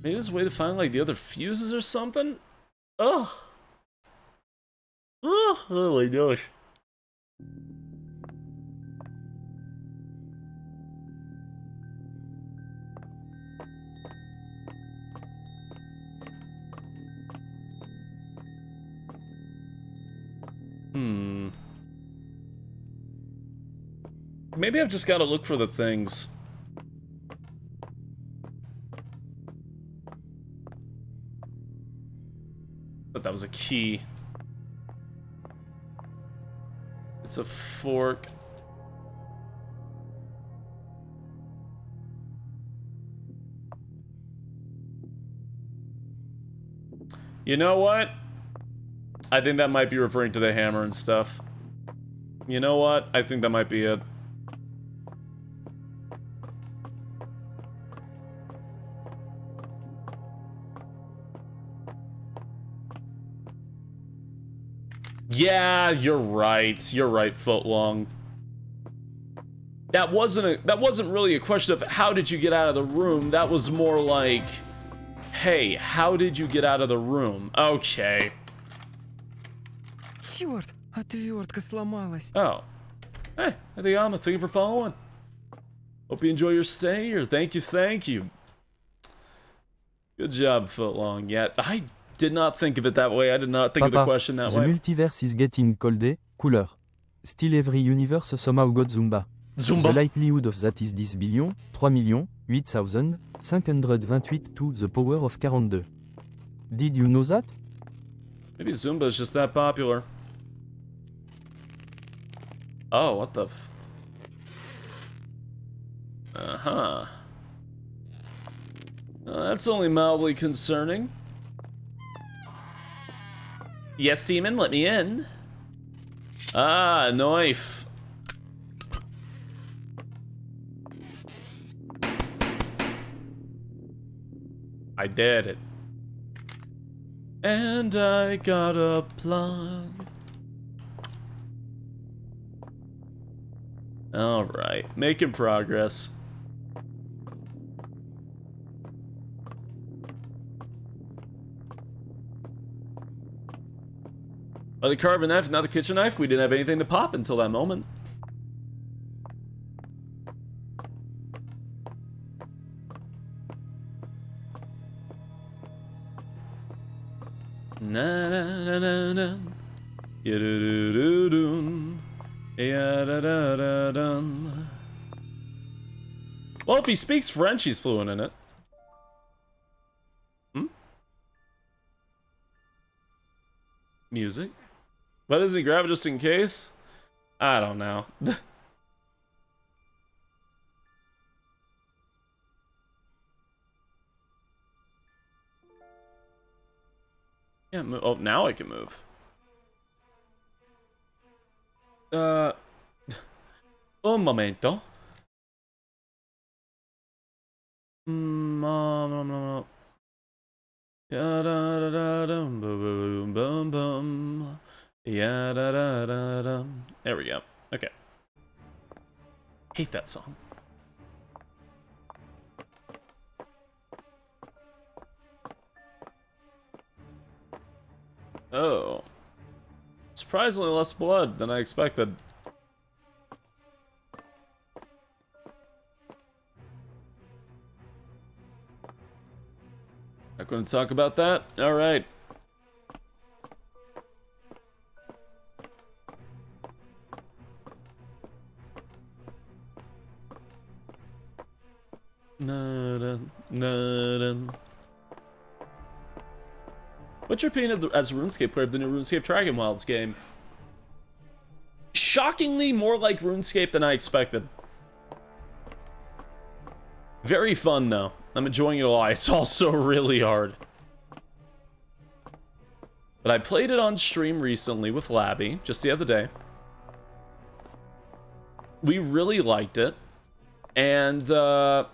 Maybe there's a way to find like the other fuses or something? Ugh. Oh my gosh. Maybe I've just got to look for the things. But that was a key. It's a fork. You know what? I think that might be referring to the hammer and stuff. You know what? I think that might be it. Yeah, you're right. You're right, Footlong. That wasn't really a question of how did you get out of the room. That was more like, hey, how did you get out of the room? Okay. Черт, отвертка сломалась. Oh. Hey, Adiyama, thank you for following. Hope you enjoy your stay here. Thank you, thank you. Good job, Footlong. Yeah, I did not think of it that way. I did not think of the question that the way. The multiverse is getting colder, cooler. Still every universe somehow got Zumba. Zumba. The likelihood of that is 10 billion, 3,008,528 to the power of 42. Did you know that? Maybe Zumba is just that popular. Oh, what the f... Uh-huh. That's only mildly concerning. Yes, demon, let me in. Ah, knife. I did it. And I got a plug. Alright, making progress. Oh, the carving knife, not the kitchen knife? We didn't have anything to pop until that moment. Na na na na na. Ya do do do do. Ya da da da dum. Well, if he speaks French, he's fluent in it. Hmm? Music? Why doesn't he grab it just in case? I don't know. Can't move. Oh, now I can move. Un momento. Ya da da da dum boom boom boom. Ya da da da dum. There we go. Okay. Hate that song. Oh. Surprisingly less blood than I expected. Not going to talk about that? Alright. What's your opinion of as a RuneScape player of the new RuneScape Dragon Wilds game? Shockingly more like RuneScape than I expected. Very fun though. I'm enjoying it a lot. It's also really hard. But I played it on stream recently with Labby, just the other day. We really liked it. And I'm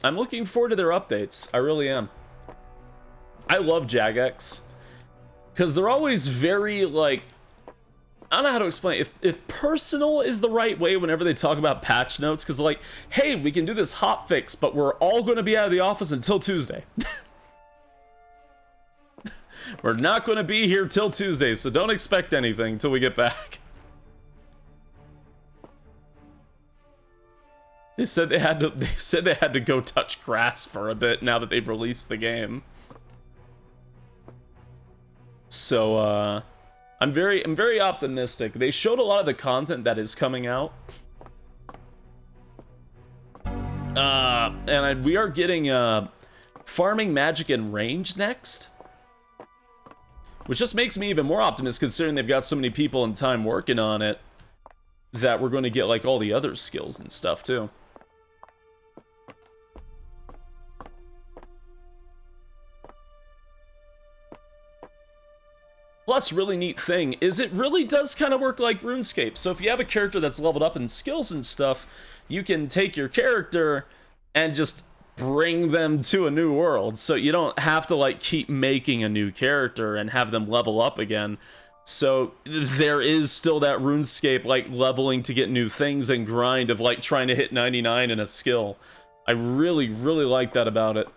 looking forward to their updates. I really am. I love Jagex. Because they're always very, like... I don't know how to explain it. If personal is the right way whenever they talk about patch notes, because like, hey, we can do this hot fix, but we're all going to be out of the office until Tuesday. We're not going to be here till Tuesday, so don't expect anything until we get back. They said they had to go touch grass for a bit now that they've released the game. So I'm very optimistic. They showed a lot of the content that is coming out. And we are getting farming magic and range next. Which just makes me even more optimistic considering they've got so many people and time working on it that we're going to get like all the other skills and stuff too. Plus, really neat thing is it really does kind of work like RuneScape. So if you have a character that's leveled up in skills and stuff, you can take your character and just bring them to a new world. So you don't have to like keep making a new character and have them level up again. So there is still that RuneScape like leveling to get new things and grind of like trying to hit 99 in a skill. I really like that about it.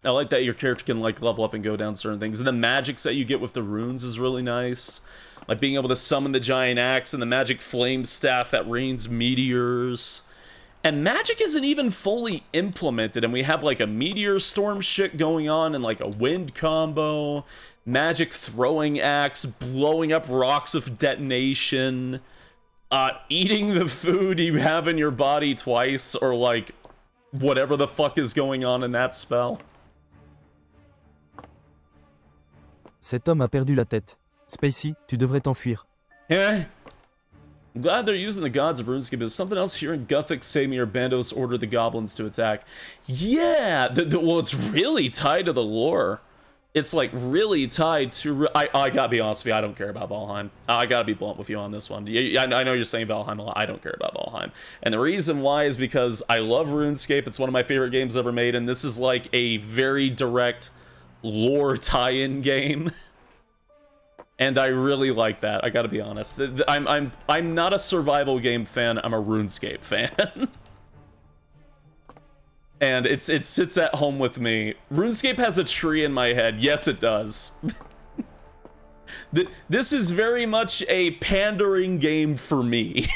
I like that your character can like level up and go down certain things. And the magics that you get with the runes is really nice. Like being able to summon the giant axe and the magic flame staff that rains meteors. And magic isn't even fully implemented, and we have like a meteor storm shit going on and like a wind combo, magic throwing axe, blowing up rocks with detonation, eating the food you have in your body twice, or like whatever the fuck is going on in that spell. Cet homme a perdu la tête. Spacey, tu devrais t'enfuir. Yeah. I'm glad they're using the gods of RuneScape. There's something else here in Gothic Samir Bandos ordered the goblins to attack. Yeah! Well, it's really tied to the lore it's like really tied to. I gotta be honest with you, I don't care about Valheim. I gotta be blunt with you on this one. I know you're saying Valheim a lot. I don't care about Valheim, and the reason why is because I love RuneScape. It's one of my favorite games ever made, and this is like a very direct lore tie-in game. And I really like that. I gotta be honest. I'm not a survival game fan. I'm a RuneScape fan. And it sits at home with me. RuneScape has a tree in my head. Yes, it does. This is very much a pandering game for me.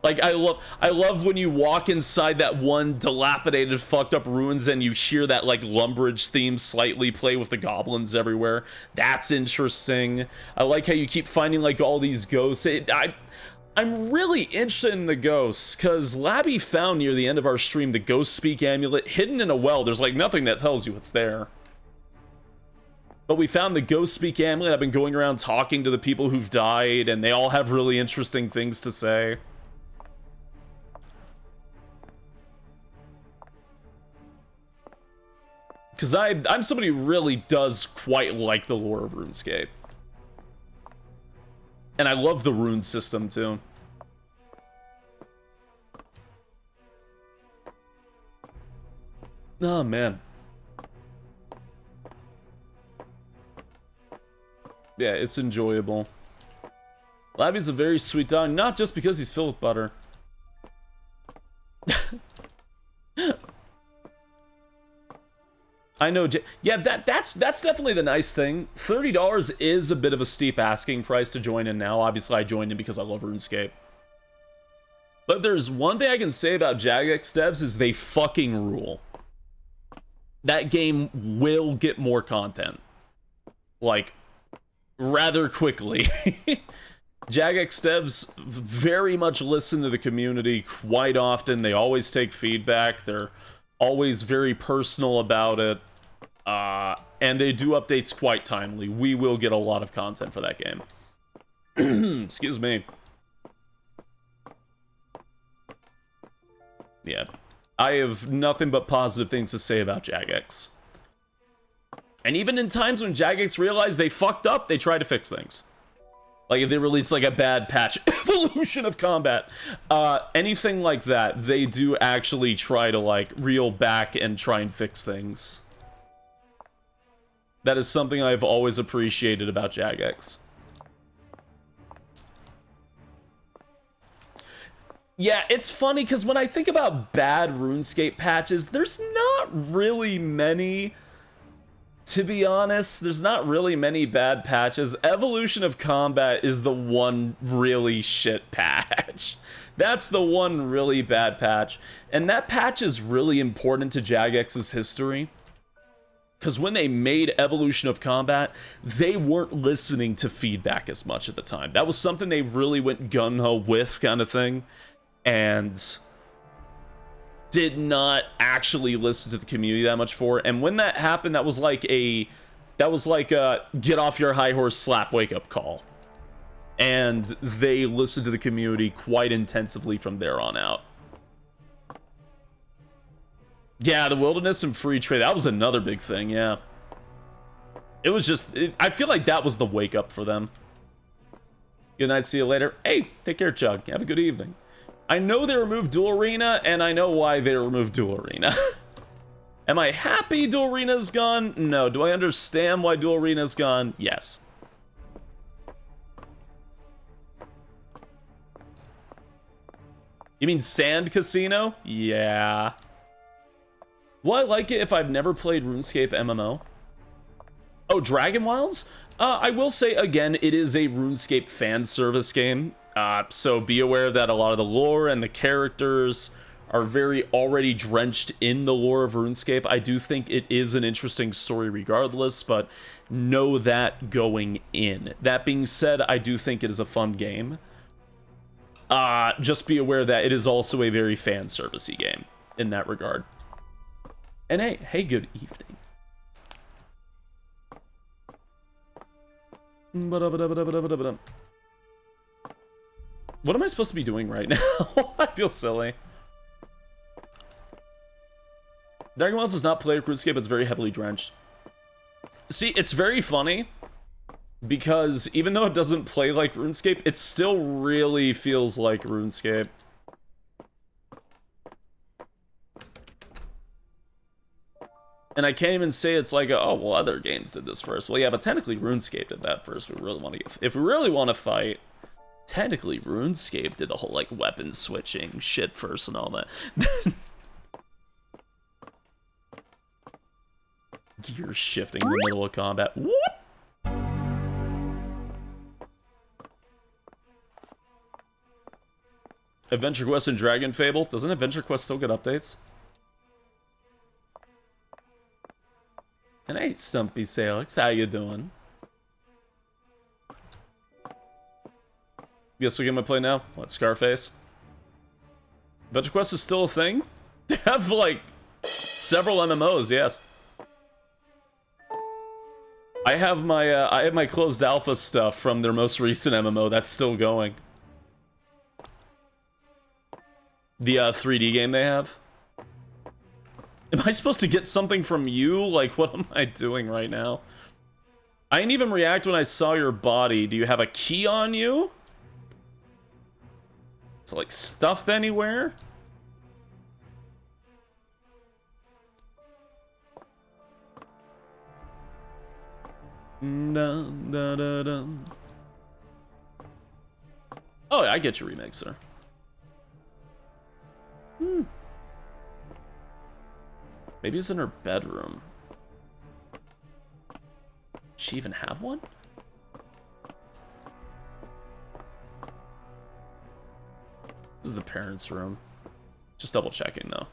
Like, I love when you walk inside that one dilapidated, fucked up ruins and you hear that, like, Lumbridge theme slightly play with the goblins everywhere. That's interesting. I like how you keep finding, like, all these ghosts. I'm really interested in the ghosts, because Labby found near the end of our stream the Ghost Speak amulet hidden in a well. There's, like, nothing that tells you it's there. But we found the Ghost Speak amulet. I've been going around talking to the people who've died, and they all have really interesting things to say. Because I'm somebody who really does quite like the lore of RuneScape. And I love the rune system, too. Oh, man. Yeah, it's enjoyable. Labby's a very sweet dog, not just because he's filled with butter. I know, yeah, that's definitely the nice thing. $30 is a bit of a steep asking price to join in now. Obviously, I joined in because I love RuneScape. But there's one thing I can say about Jagex devs is they fucking rule. That game will get more content. Like, rather quickly. Jagex devs very much listen to the community quite often. They always take feedback. They're always very personal about it. And they do updates quite timely. We will get a lot of content for that game. Excuse me. Yeah. I have nothing but positive things to say about Jagex. And even in times when Jagex realized they fucked up, they try to fix things. Like if they release like a bad patch, evolution of combat, anything like that, they do actually try to like reel back and try and fix things. That is something I've always appreciated about Jagex. Yeah, it's funny because when I think about bad RuneScape patches, there's not really many. To be honest, there's not really many bad patches. Evolution of Combat is the one really shit patch. That's the one really bad patch. And that patch is really important to Jagex's history. Because when they made Evolution of Combat, they weren't listening to feedback as much at the time. That was something they really went gung-ho with, kind of thing. And did not actually listen to the community that much for. And when that happened, that was like a get off your high horse slap wake up call. And they listened to the community quite intensively from there on out. Yeah, the wilderness and free trade, that was another big thing, yeah. It was just, I feel like that was the wake up for them. Good night, see you later. Hey, take care, Chug. Have a good evening. I know they removed Dual Arena, and I know why they removed Dual Arena. Am I happy Dual Arena's gone? No. Do I understand why Dual Arena's gone? Yes. You mean Sand Casino? Yeah. Will I like it if I've never played RuneScape MMO? Oh, Dragon Wilds? I will say, again, it is a RuneScape fan service game. So be aware that a lot of the lore and the characters are very already drenched in the lore of RuneScape. I do think it is an interesting story regardless, but know that going in. That being said, I do think it is a fun game. Just be aware that it is also a very fan servicey game in that regard. And hey, good evening. What am I supposed to be doing right now? I feel silly. Dragon Wells does not play RuneScape, it's very heavily drenched. See, it's very funny because even though it doesn't play like RuneScape, it still really feels like RuneScape. And I can't even say it's like, oh, well, other games did this first. Well, yeah, but technically RuneScape did that first. If we really want to fight, technically RuneScape did the whole, like, weapon switching shit first and all that. Gear shifting in the middle of combat. What? Adventure Quest and Dragon Fable. Doesn't Adventure Quest still get updates? And hey, Stumpy Salix, how you doing? Guess we get my play now. What, Scarface? Adventure Quest is still a thing? They have, like, several MMOs, yes. I have my closed alpha stuff from their most recent MMO. That's still going. The 3D game they have. Am I supposed to get something from you? Like, what am I doing right now? I didn't even react when I saw your body. Do you have a key on you? It's like stuffed anywhere? Dun, dun, dun, dun. Oh, I get your remake, sir. Maybe it's in her bedroom. Does she even have one? This is the parents' room. Just double checking though.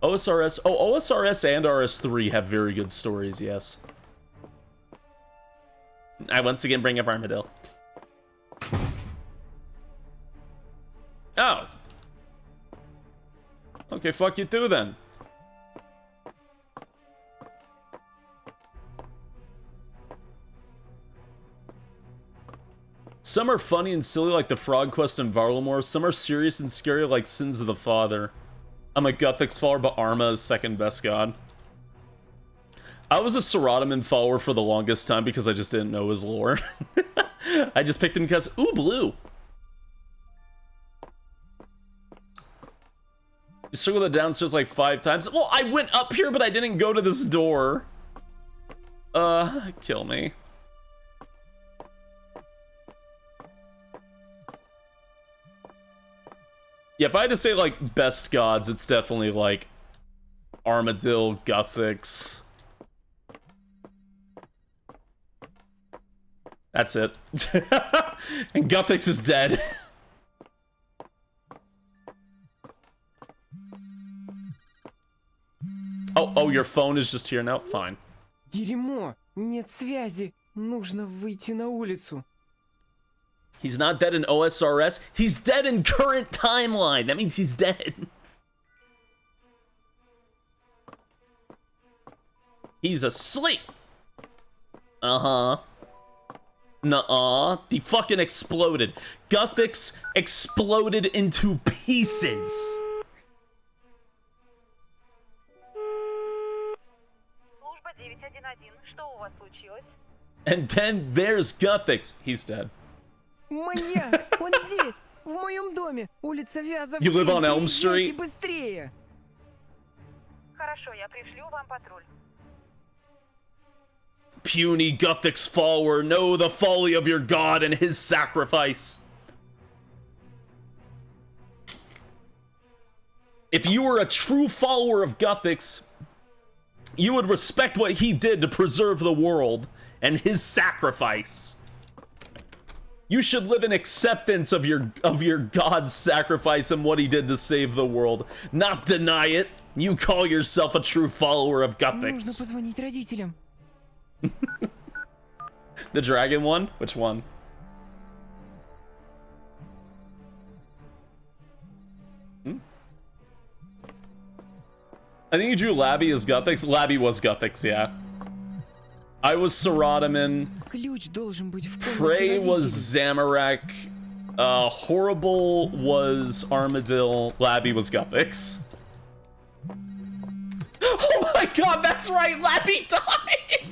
OSRS. Oh, OSRS and RS3 have very good stories, yes. I once again bring up Armadillo. Oh. Okay, fuck you too then. Some are funny and silly like the Frog Quest and Varlamore. Some are serious and scary like Sins of the Father. I'm a Guthix follower, but Arma is second best god. I was a Sorotaman follower for the longest time because I just didn't know his lore. I just picked him because, ooh, blue. You circled the downstairs like 5 times. Well, I went up here, but I didn't go to this door. Kill me. Yeah, if I had to say, like, best gods, it's definitely, like, Armadillo, Guthix. That's it. And Guthix is dead. Oh, your phone is just here now? Fine. Дерьмо, нет связи. Нужно выйти на улицу. He's not dead in OSRS. He's dead in current timeline. That means he's dead. He's asleep. Uh-huh. Nuh-uh. He fucking exploded. Guthix exploded into pieces. And then there's Guthix. He's dead. Маньяк! Он здесь! В моем доме! Улица Вязов! You live on Elm Street? Быстрее! Хорошо, я пришлю вам патруль. Puny Guthix follower, know the folly of your god and his sacrifice. If you were a true follower of Guthix, you would respect what he did to preserve the world and his sacrifice. You should live in acceptance of your God's sacrifice and what he did to save the world, not deny it. You call yourself a true follower of Guthix. Нужно позвонить родителям. The dragon one? Which one? I think you drew Labby as Guthix. Labby was Guthix, yeah. I was Sorotaman. ключ должен быть в комнате Prey was родителей. Zamorak. Horrible was Armadillo. Labby was Guthix. Oh my god, that's right, Labby died!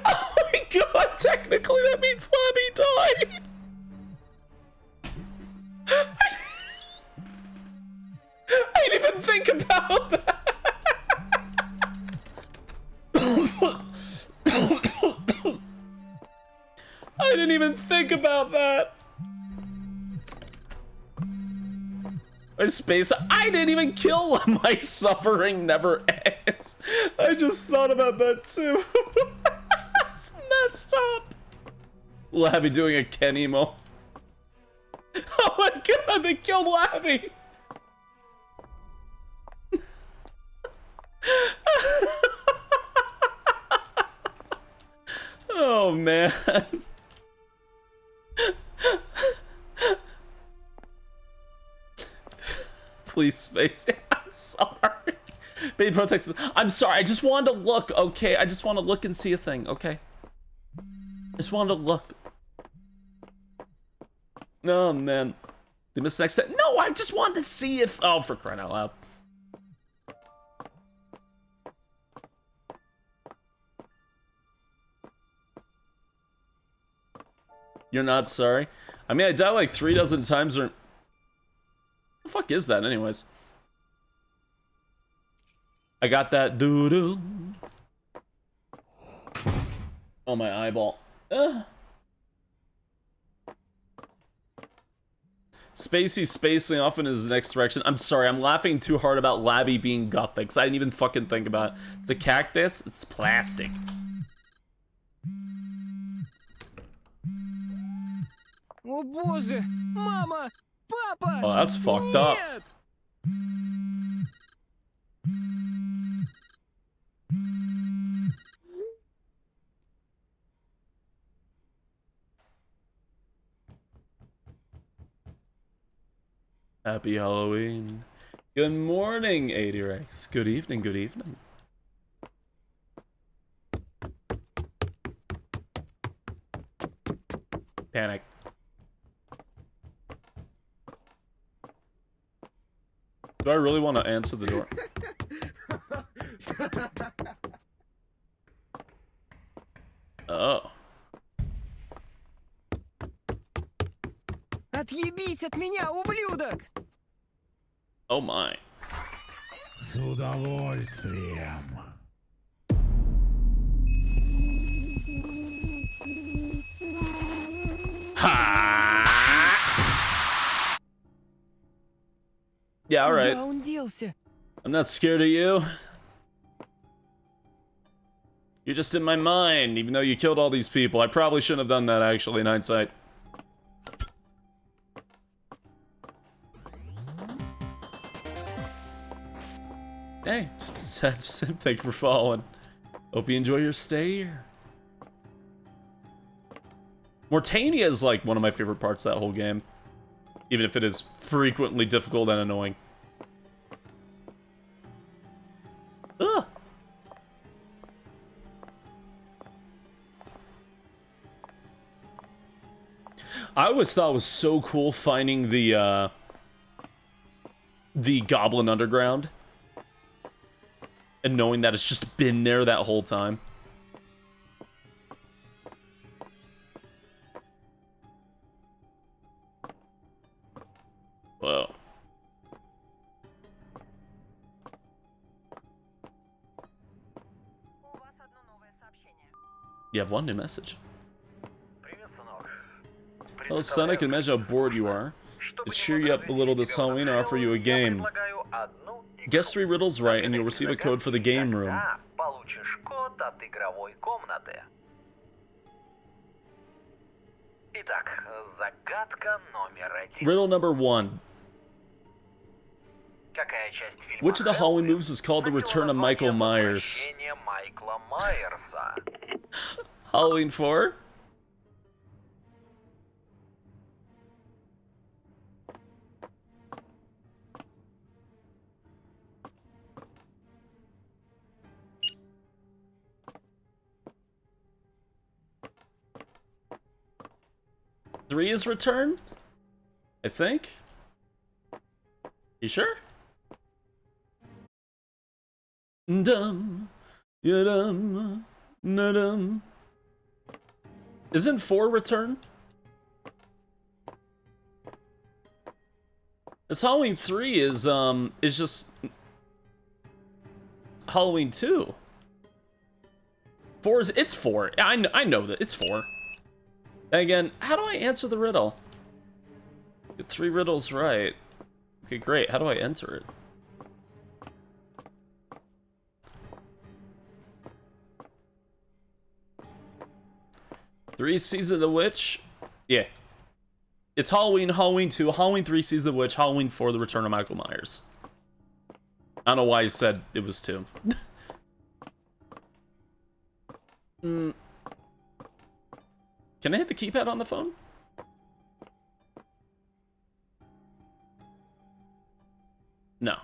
Oh my god, technically that means Labby died! I didn't even think about that! I didn't even think about that! I didn't even kill him. My suffering never ends. I just thought about that too. It's messed up. Labby doing a Ken emo. Oh my god, they killed Labby. Oh man. Please, Space. I'm sorry. Baby Protect. I'm sorry. I just wanted to look. Okay, I just want to look and see a thing. Okay. I just wanted to look. Oh man. They missed next set. No, I just wanted to see if. Oh, for crying out loud. You're not sorry? I mean, I died like 3 dozen times or... What the fuck is that anyways? I got that doo-doo. Oh, my eyeball. Spacey spacing off in his next direction. I'm sorry, I'm laughing too hard about Labby being Gothic. I didn't even fucking think about it. It's a cactus, it's plastic. О боже! Мама! Папа! Oh, that's fucked up. Нет! Happy Halloween. Good morning, 80 Rex. Good evening, good evening. Panic. Do I really want to answer the door? Oh. Отъебись от меня, ублюдок! Oh my. С удовольствием. Yeah, alright. Куда он делся? I'm not scared of you. You're just in my mind, even though you killed all these people. I probably shouldn't have done that, actually, in hindsight. Hey, just a sad sim. Thank you for following. Hope you enjoy your stay here. Mortania is like one of my favorite parts of that whole game. Even if it is frequently difficult and annoying. Ugh. I always thought it was so cool finding the Goblin Underground. And knowing that it's just been there that whole time. Whoa. You have one new message. Hello, son. I can imagine how bored you are. To cheer you up a little this Halloween, I offer you a game. Guess 3 riddles right, and you'll receive a code for the game room. Riddle number 1. Which of the Halloween movies is called The Return of Michael Myers? Halloween 4? 3 is Return? I think? You sure? Dum, yadum, nadum. Isn't 4 Return? This Halloween 3 is just Halloween 2. 4 is, it's 4. I know that it's 4. And again, how do I answer the riddle? Get 3 riddles right. Okay, great. How do I enter it? Three Season of the Witch. Yeah. It's Halloween, Halloween 2, Halloween 3, Season of the Witch, Halloween 4, The Return of Michael Myers. I don't know why I said it was 2. Can I hit the keypad on the phone? No.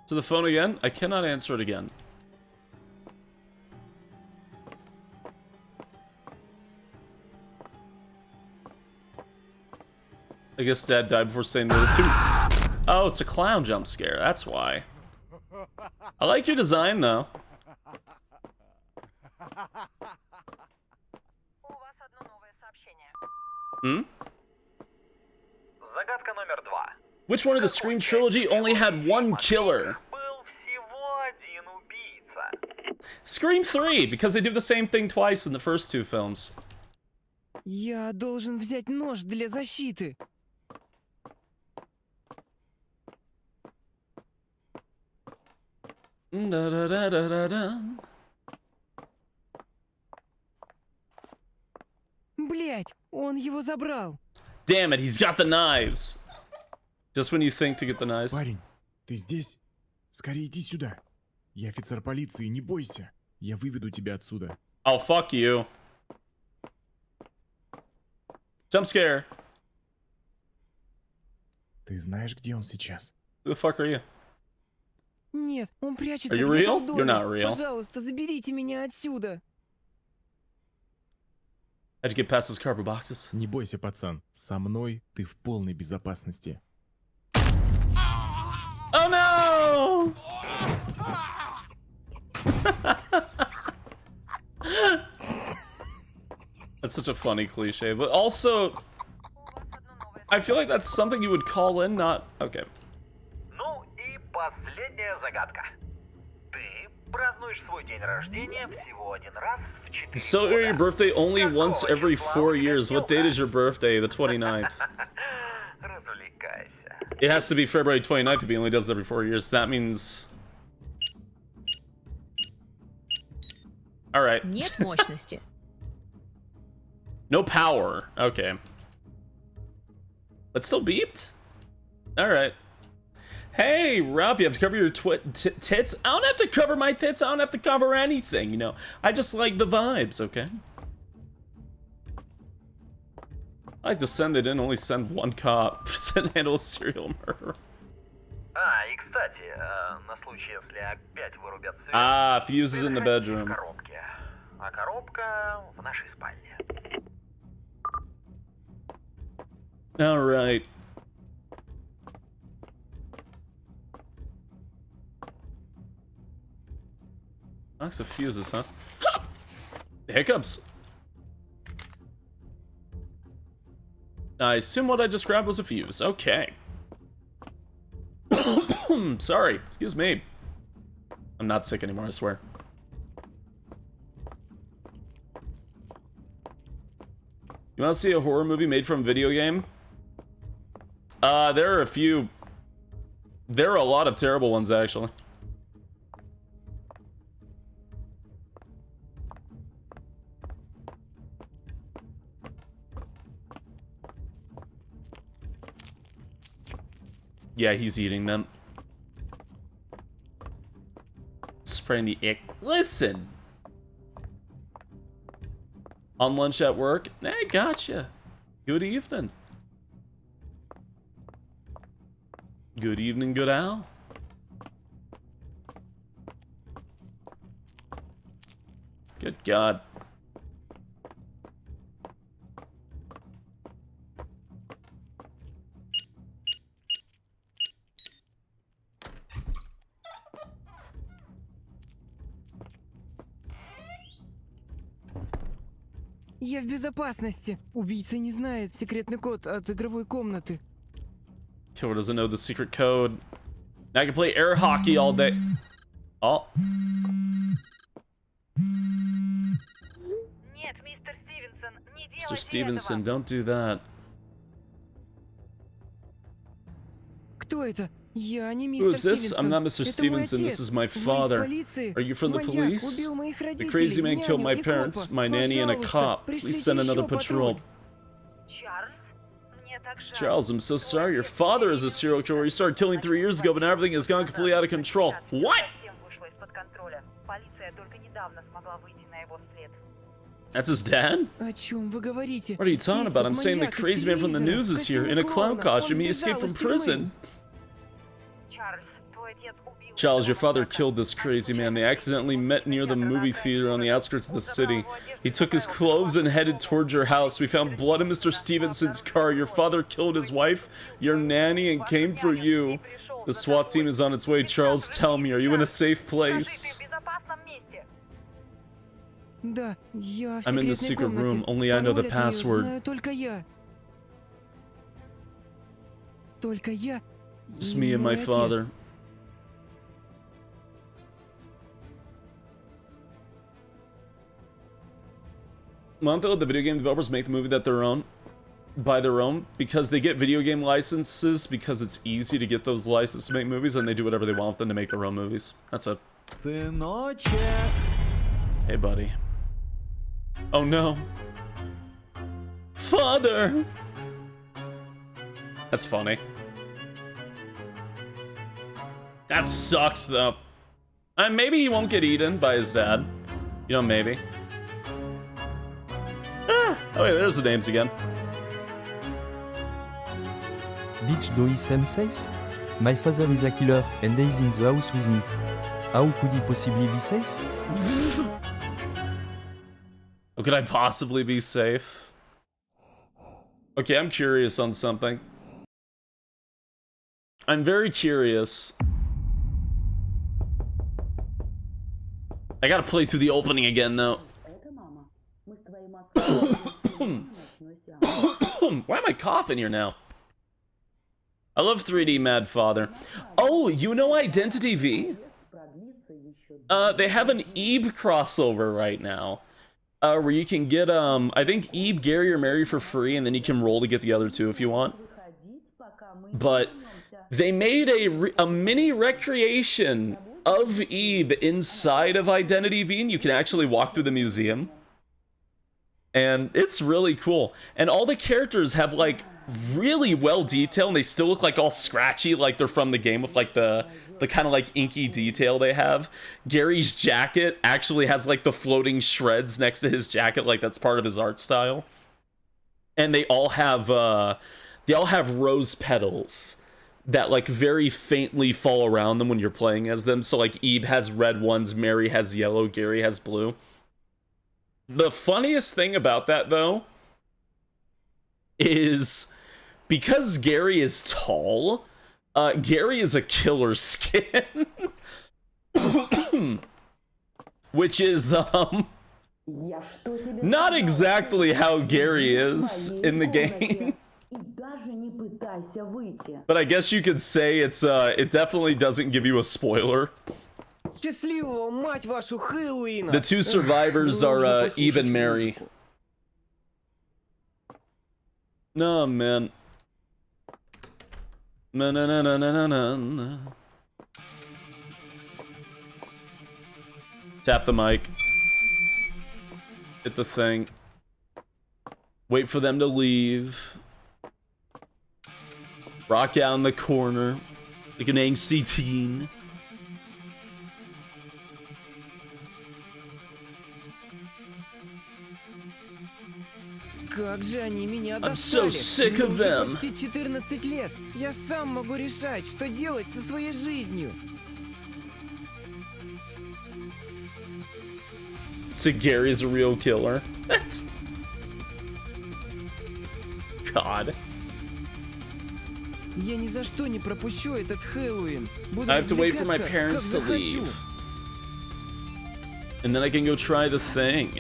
To the phone again? I cannot answer it again. I guess Dad died before saying the other 2. Oh, it's a clown jump scare. That's why. I like your design, though. Hmm? Загадка номер 2. Which one of the Scream trilogy only had one killer? Был всего один убийца. Scream 3, because they do the same thing twice in the first 2 films. Я должен взять нож для защиты. Блять, он его забрал. Damn it, he's got the knives. Just when you think to get the knives. Парень, ты здесь? Скорее иди сюда. Я офицер полиции, не бойся. Я выведу тебя отсюда. Oh, fuck you. Jump scare. Ты знаешь, где он сейчас? Who the fuck are you? Нет, он прячется Are you где-то real? в доме. You're not real. Пожалуйста, заберите меня отсюда. How'd you get past those cardboard boxes? Не бойся, пацан. Со мной ты в полной безопасности. Oh no! That's such a funny cliche, but also, I feel like that's something you would call in, not... Okay. Ну и последняя загадка. Ты празднуешь свой день рождения всего один раз в 4 You celebrate your birthday only once every 4 years. What date is your birthday? The 29th. Развлекайся. It has to be February 29th if he only does it every 4 years. That means... Alright. Нет мощности. No power. Okay. But still beeped? Alright. Hey, Ralph, you have to cover your tits? I don't have to cover my tits. I don't have to cover anything, you know. I just like the vibes, okay? I like to send it in, only send one cop to handle a serial murder. А, и кстати, на случай, если опять вырубят свет... Ah, fuses in the bedroom. Коробки. А коробка в нашей спальне. Alright. Box of fuses, huh? Hiccups. I assume what I just grabbed was a fuse. Okay. Sorry. Excuse me. I'm not sick anymore, I swear. You want to see a horror movie made from a video game? There are a few. There are a lot of terrible ones, actually. Yeah, he's eating them. Spraying the ick. Listen! On lunch at work? Gotcha. Good evening. Good evening, good Al. Good God. Я в безопасности. Убийца не знает секретный код от игровой комнаты. Killer doesn't know the secret code. Now I can play air hockey all day. Oh. Нет, мистер Стивенсон, не Mr. делайте Stevenson, этого. don't do that. Кто это? Я не Who мистер is this? Стивенсон. I'm not Mr. Это мой Stevenson, this отец. is my Вы из father. полиции? Are you from the Маньяк police? убил моих The родителей, crazy man killed my няню и parents, копа. my nanny, and a Пожалуйста, cop. Please пришлите send another еще patrol. патруль. Чарльз, мне так жаль. Charles, I'm so sorry. Your father is a serial killer. He started killing 3 years ago, but now everything has gone completely out of control. What? Совсем вышло из-под контроля. Полиция только недавно смогла выйти на его след. That's his dad? О чем вы говорите? What are you talking Здесь about? тот I'm saying the маньяк из crazy man from the телевизора, news is в here in a костюме clown клоуна. costume. Он He сбежал escaped from из тюрьмы. prison. Чарльз, твой отец убил Charles, your этого father маньяка. killed this crazy man. They accidentally met near the movie theater on the outskirts of the city. He took his clothes and headed towards your house. We found blood in Mr. Stevenson's car. Your father killed his wife, your nanny, and came for you. The SWAT team is on its way. Charles, tell me, are you in a safe Скажи, place? ты в безопасном месте? Да, я в I'm in the секретной secret room. комнате. Only I know the Пароль от неё password. знаю только я. Только я. Just и me and мой my отец. father. Why don't the video game developers make the movie that their own? By their own? Because they get video game licenses, because it's easy to get those licenses to make movies, and they do whatever they want with them to make their own movies. That's it. Сыночек. Hey, buddy. Oh no. Father! That's funny. That sucks, though. Maybe he won't get eaten by his dad. You know, maybe. Ah, oh wait, there's the names again. Bitch, do is am safe? My father is a killer, and he's in the house with me. How could he possibly be safe? How could I possibly be safe? Okay, I'm curious on something. I'm very curious. I gotta play through the opening again, though. Это мама. Мы с твоим отцом ночной Why am I coughing here now? I love 3D Mad Father. Oh, you know Identity V? продлится еще They have an Ebe crossover right now. Where you can get, I think Ebe, Gary, or Mary for free, and then you can roll to get the other two if you want. выходить, пока мы But вернемся. they made a mini recreation of Ebe inside of Identity V, and you can actually walk through the museum. And it's really cool. And all the characters have, like, really well detailed, and they still look, like, all scratchy, like they're from the game with, like, the kind of, like, inky detail they have. Gary's jacket actually has, like, the floating shreds next to his jacket, like, that's part of his art style. And they all have rose petals that, like, very faintly fall around them when you're playing as them. So, like, Ebe has red ones, Mary has yellow, Gary has blue. The funniest thing about that, though, is because Gary is tall, Gary is a killer skin. Which is, Я что тебе not сказала? exactly how Gary is В in the моей game. комнате. И даже не пытайся выйти. But I guess you could say it's, it definitely doesn't give you a spoiler. Счастливого, мать вашу, Хэллоуина! The two survivors are, Нужно Ebe and послушать Mary. музыку. No, man. Na na na na na na na. Tap the mic. Hit the thing. Wait for them to leave. Rock out in the corner like an angsty teen. Как Как же они меня I'm so достали! sick Мне of уже them. почти 14 лет! Я сам могу решать, что делать со своей жизнью! So Gary's a real killer. That's... God. Я ни за что не пропущу этот Хэллоуин. Буду I have to wait for my развлекаться, parents to как захочу. leave. And then I can go try the thing.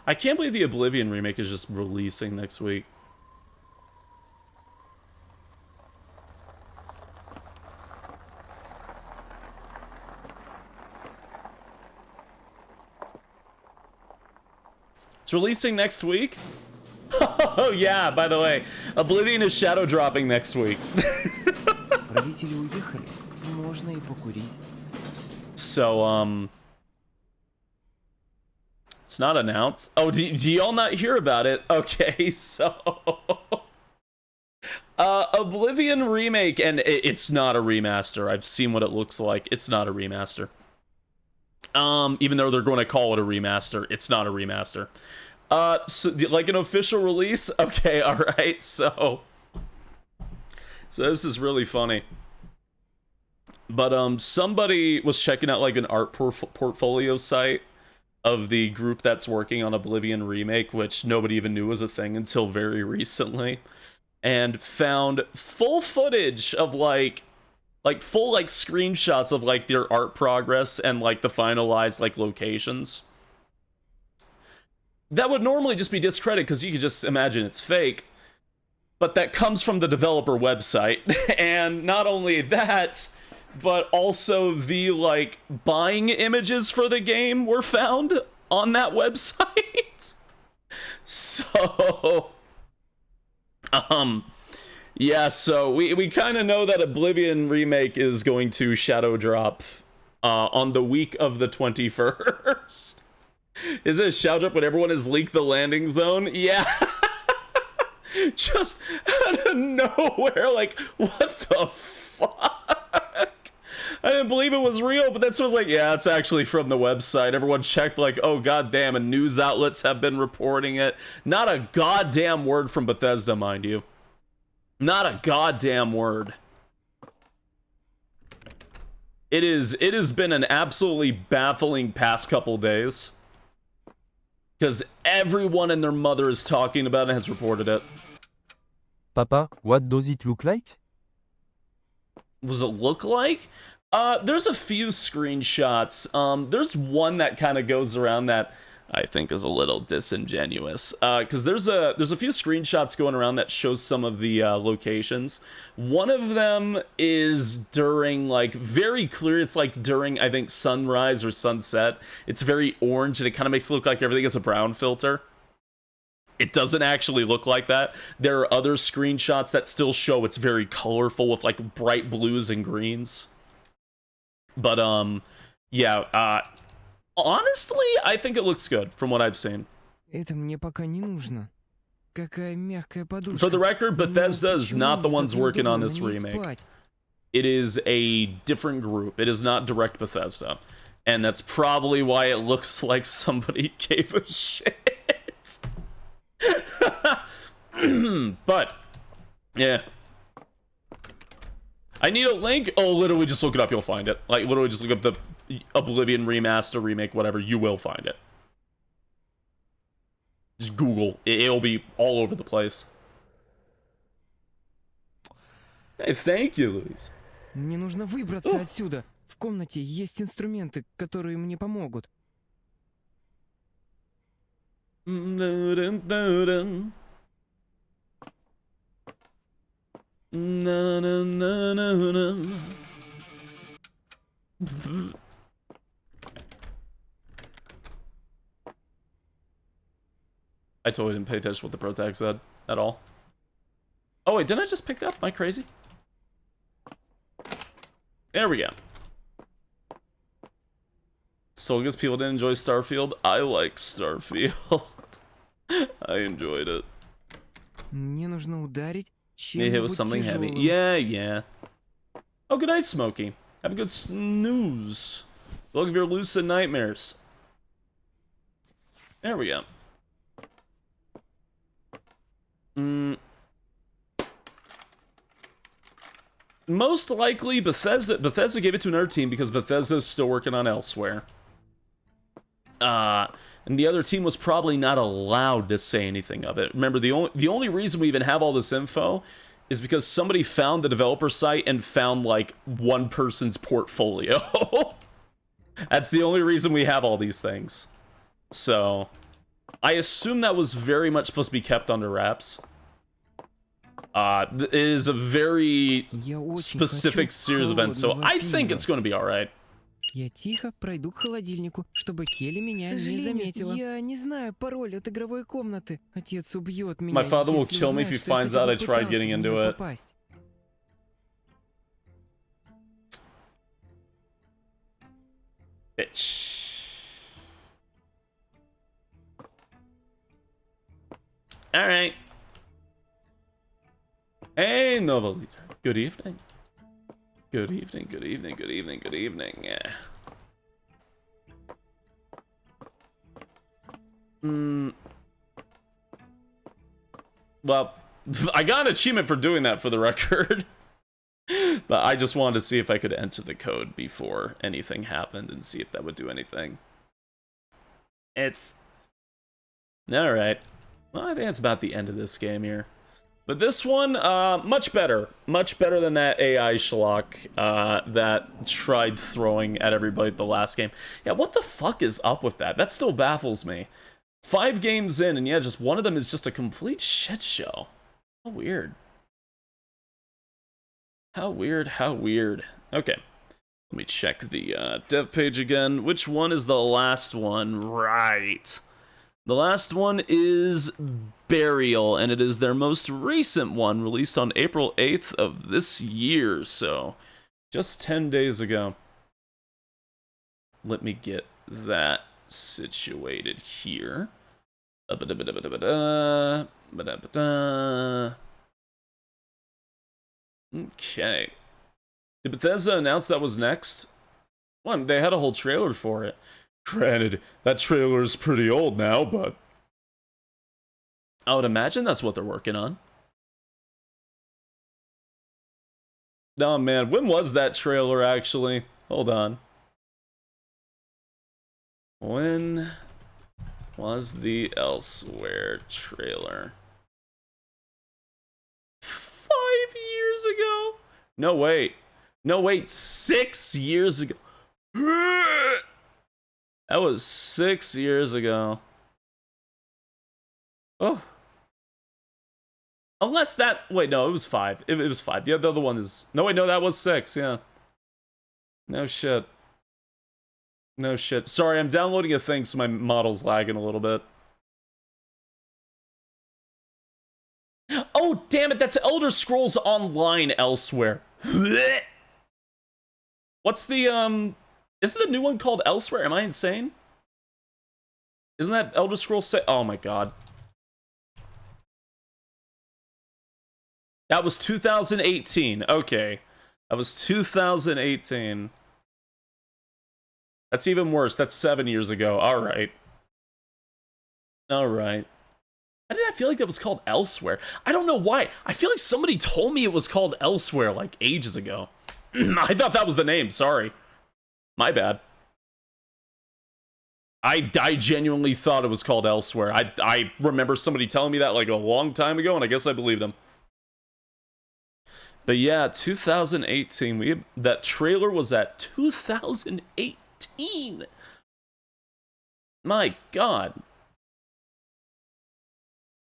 I can't believe the Oblivion remake is just releasing next week. It's releasing next week? Oh yeah, by the way, Oblivion is shadow dropping next week. Родители уехали. Можно и покурить. So, it's not announced. Oh, do y'all not hear about it? Okay, so... Oblivion remake, and it's not a remaster. I've seen what it looks like. It's not a remaster. Even though they're going to call it a remaster, it's not a remaster. So, like an official release? Okay, alright, so this is really funny. But, somebody was checking out, like, an art portfolio site of the group that's working on Oblivion remake, which nobody even knew was a thing until very recently, and found full footage of, like full, like, screenshots of, like, their art progress and, like, the finalized, like, locations. That would normally just be discredited because you could just imagine it's fake, but that comes from the developer website. And not only that, but also the, like, buying images for the game were found on that website. So, yeah, so we kind of know that Oblivion remake is going to shadow drop on the week of the 21st. Is it a shadow drop when everyone has leaked the landing zone? Yeah. Just out of nowhere, like, what the fuck? I didn't believe it was real, but that's was like, yeah, it's actually from the website. Everyone checked, like, oh goddamn, and news outlets have been reporting it. Not a goddamn word from Bethesda, mind you. Not a goddamn word. It has been an absolutely baffling past couple days. Because everyone and their mother is talking about it and has reported it. Papa, what does it look like? Does it look like? There's a few screenshots. There's one that kind of goes around that I think is a little disingenuous. Because there's a few screenshots going around that shows some of the locations. One of them is during, like, very clear. It's like during, I think, sunrise or sunset. It's very orange and it kind of makes it look like everything is a brown filter. It doesn't actually look like that. There are other screenshots that still show it's very colorful with, like, bright blues and greens. But, yeah, honestly, I think it looks good from what I've seen. Это мне пока не нужно. Какая мягкая подушка. For the record, Bethesda is not the ones working on this remake. It is a different group. It is not direct Bethesda. And that's probably why it looks like somebody gave a shit. But, yeah. I need a link. Oh, literally just look it up. You'll find it. Like, literally just look up the Oblivion remaster, remake, whatever. You will find it. Just Google. It'll be all over the place. Hey, thank you, Luis. Мне нужно выбраться отсюда. В комнате есть инструменты, которые мне помогут. Na na na na na. I totally didn't pay attention to what the pro tag said at all. Oh wait, didn't I just pick that up? Am I crazy? There we go. So I guess people didn't enjoy Starfield. I like Starfield. I enjoyed it. Мне нужно ударить You hit with something heavy. Yeah. Oh, good night, Smokey. Have a good snooze. Look at your lucid nightmares. There we go. Most likely, Bethesda gave it to another team because Bethesda's still working on Elsewhere. And the other team was probably not allowed to say anything of it. Remember, the only reason we even have all this info is because somebody found the developer site and found, like, one person's portfolio. That's the only reason we have all these things. So, I assume that was very much supposed to be kept under wraps. It is a very specific series of events, so I think it's going to be alright. Я тихо пройду к холодильнику, чтобы Келли меня не заметила. Я не знаю пароль от игровой комнаты. Отец убьет меня. My father will kill me if he finds out I tried getting into it. Bitch. Alright. Hey, Nova Leader. Good evening. Good evening, good evening, good evening, good evening. Yeah. Well, I got an achievement for doing that for the record. But I just wanted to see if I could enter the code before anything happened and see if that would do anything. It's... Alright. Well, I think that's about the end of this game here. But this one, much better. Much better than that AI schlock that tried throwing at everybody at the last game. Yeah, what the fuck is up with that? That still baffles me. 5 games in, and yeah, just one of them is just a complete shit show. How weird. How weird, how weird. Okay. Let me check the dev page again. Which one is the last one? Right. The last one is Burial, and it is their most recent one, released on April 8th of this year, so just 10 days ago. Let me get that situated here. Okay. Did Bethesda announce that was next? Well, they had a whole trailer for it. Granted, that trailer is pretty old now, but I would imagine that's what they're working on. Oh man, when was that trailer actually? Hold on. When was the Elsewhere trailer? 5 years ago? No, wait. No, wait, 6 years ago. That was 6 years ago. Oh. Unless that... Wait, no, it was 5. It was 5. The other one is... No, wait, no, that was 6, yeah. No shit. No shit. Sorry, I'm downloading a thing, so my model's lagging a little bit. Oh, damn it, that's Elder Scrolls Online Elsewhere. What's the, Isn't the new one called Elsewhere? Am I insane? Isn't that Elder Scrolls Oh my god. That was 2018. Okay. That was 2018. That's even worse. That's 7 years ago. Alright. Alright. Why did I feel like that was called Elsewhere? I don't know why. I feel like somebody told me it was called Elsewhere like ages ago. I thought that was the name. Sorry. My bad. I genuinely thought it was called Elsewhere. I remember somebody telling me that like a long time ago, and I guess I believed them. But yeah, 2018. That trailer was at 2018. My god.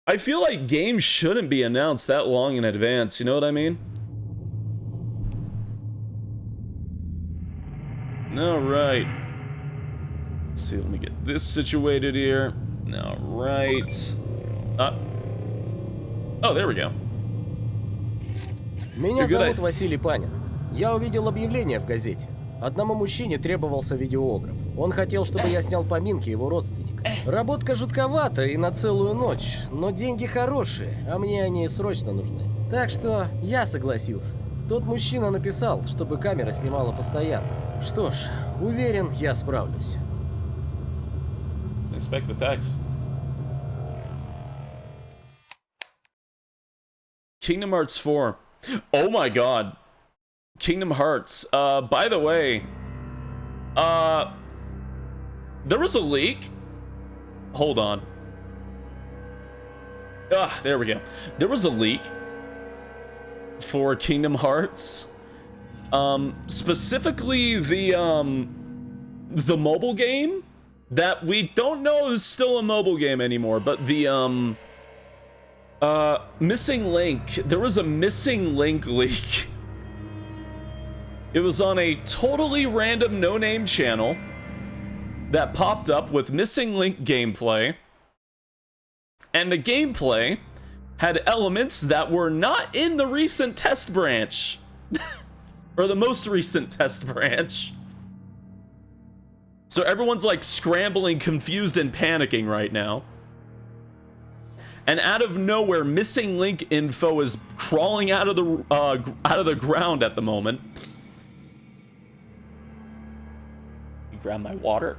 I feel like games shouldn't be announced that long in advance, you know what I mean? Alright. Let's see, let me get this situated here. Alright. Oh, there we go. Меня зовут Василий Панин. Я увидел объявление в газете. Одному мужчине требовался видеограф. Он хотел, чтобы я снял поминки его родственника. Работка жутковата и на целую ночь, но деньги хорошие, а мне они срочно нужны. Так что я согласился. Тот мужчина написал, чтобы камера снимала постоянно. Что ж, уверен, я справлюсь. Expect the text. Kingdom Hearts 4. Oh my god. Kingdom Hearts. By the way, there was a leak. Hold on. Ah, there we go. There was a leak for Kingdom Hearts. Specifically the mobile game that we don't know is still a mobile game anymore, but the missing link. There was a missing link leak. It was on a totally random no-name channel that popped up with missing link gameplay. And the gameplay had elements that were not in the recent test branch. Or the most recent test branch. So everyone's like scrambling, confused, and panicking right now. And out of nowhere, missing link info is crawling out of the ground at the moment. Grab my water.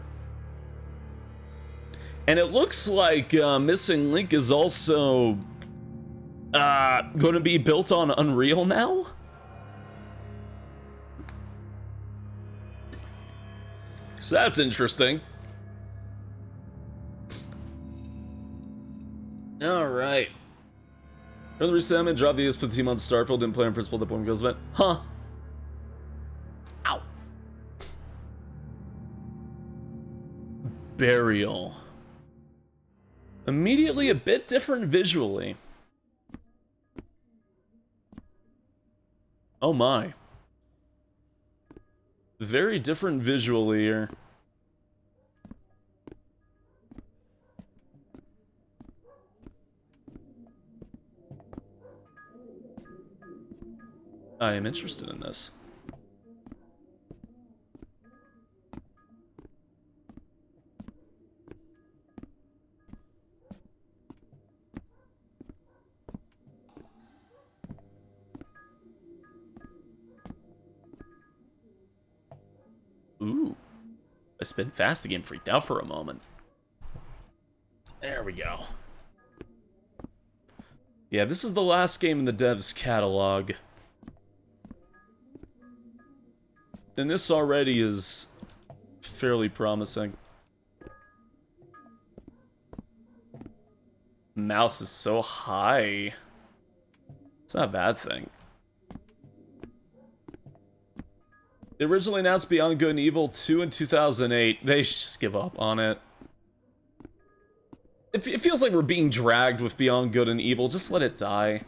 And it looks like missing link is also going to be built on Unreal now. So that's interesting. All right. Earlier recently, dropped the ES for the team on Starfield, didn't play on principle. The point goes event. Huh. Ow. Burial. Immediately a bit different visually. Oh my. Very different visually here. I am interested in this. Ooh. I spin fast, the game freaked out for a moment. There we go. Yeah, this is the last game in the dev's catalog. And this already is fairly promising. Mouse is so high. It's not a bad thing. They originally announced Beyond Good and Evil 2 in 2008. They should just give up on it. It feels like we're being dragged with Beyond Good and Evil. Just let it die.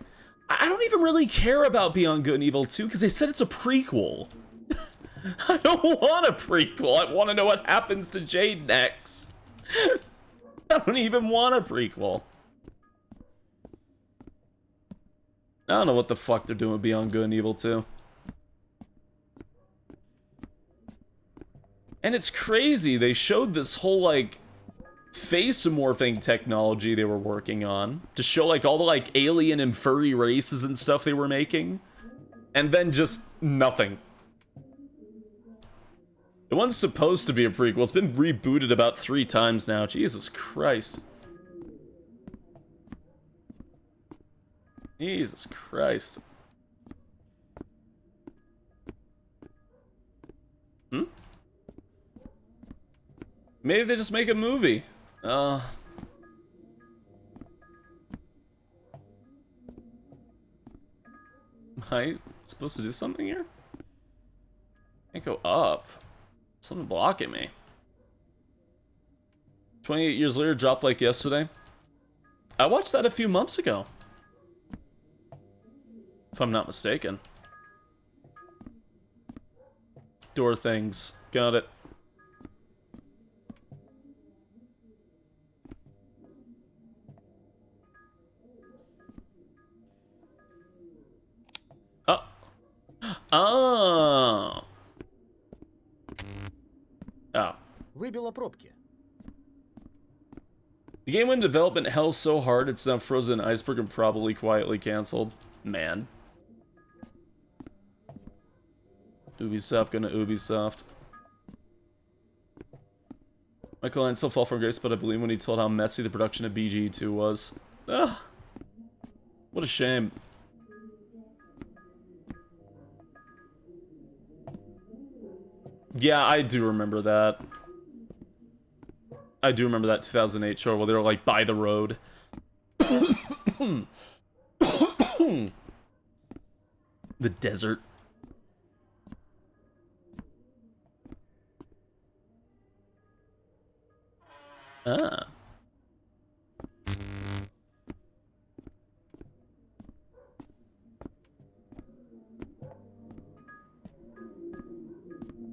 I don't even really care about Beyond Good and Evil 2 because they said it's a prequel. I don't want a prequel. I want to know what happens to Jade next. I don't even want a prequel. I don't know what the fuck they're doing with Beyond Good and Evil 2. And it's crazy. They showed this whole, like, face morphing technology they were working on to show, like, all the, like, alien and furry races and stuff they were making. And then just nothing. It wasn't supposed to be a prequel. It's been rebooted about 3 times now. Jesus Christ. Jesus Christ. Hmm? Maybe they just make a movie. Am I supposed to do something here? Can't go up. Something blocking me. 28 years later, dropped like yesterday. I watched that a few months ago. If I'm not mistaken. Door things. Got it. Oh. Oh. Oh. выбило пробки. The game went in development hell so hard it's now frozen in iceberg and probably quietly cancelled. Man. Ubisoft gonna Ubisoft. Michael Ansel fell from grace, but I believe when he told how messy the production of BG2 was. Ah, what a shame. Yeah, I do remember that. I do remember that 2008 show where they were like by the road. The desert. Ah.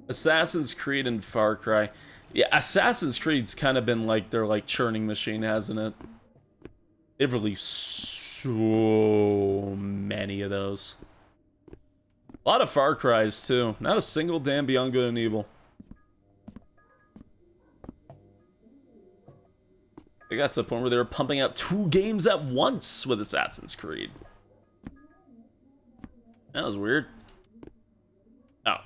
Assassin's Creed and Far Cry. Yeah, Assassin's Creed's kind of been like their like churning machine, hasn't it? They've released so many of those. A lot of Far Cries too. Not a single damn Beyond Good and Evil. They got to the point where they were pumping out 2 games at once with Assassin's Creed. That was weird. Oh.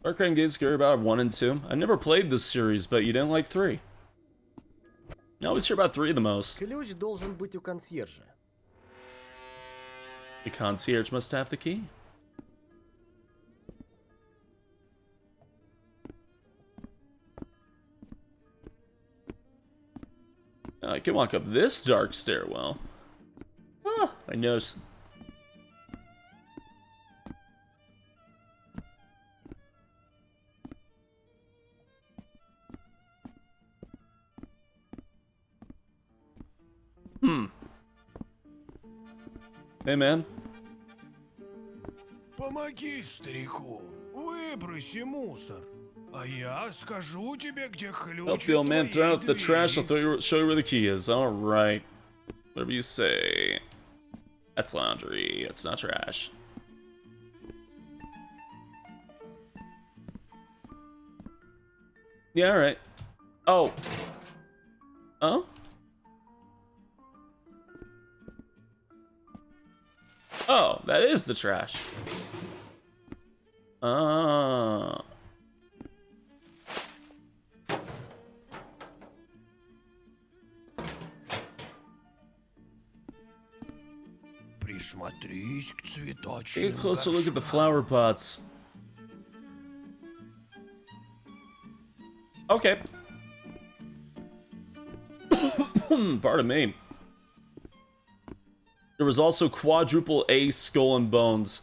Far Cry games scary about 1 and 2. I never played this series, but you didn't like 3. I always hear about 3 the most. Ключ должен быть у консьержа. The concierge must have the key. I can walk up this dark stairwell. Ah, I noticed. Hey, man. Помоги старику, выброси мусор, а я скажу тебе, где ключ. Help the old man throw out the trash. I'll show you where the key is. All right. Whatever you say. That's laundry. That's not trash. Yeah, all right. Oh. Oh? Oh, that is the trash. Ah. Присмотрись к цветочным. Take a closer look at the flower pots. Okay. Pardon me. There was also quadruple A Skull and Bones.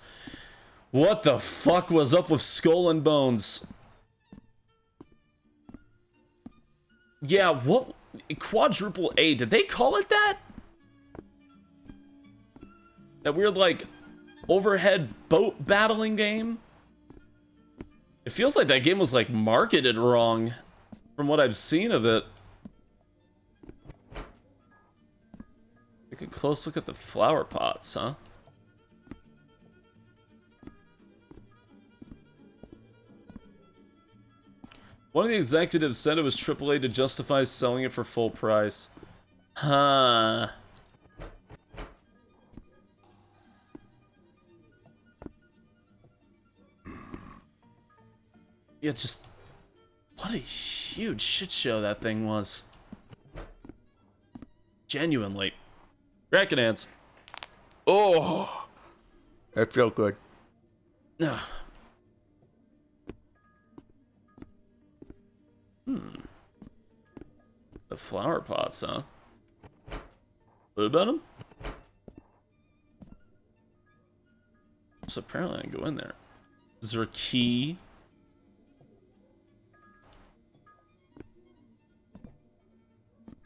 What the fuck was up with Skull and Bones? Yeah, what? Quadruple A, did they call it that? That weird, like, overhead boat battling game? It feels like that game was, like, marketed wrong from what I've seen of it. Take a close look at the flower pots, huh? One of the executives said it was AAA to justify selling it for full price. Huh. Yeah, just... what a huge shit show that thing was. Genuinely. Kraken ants. Oh! That felt good. The flower pots, huh? What about them? So apparently I can go in there. Is there a key?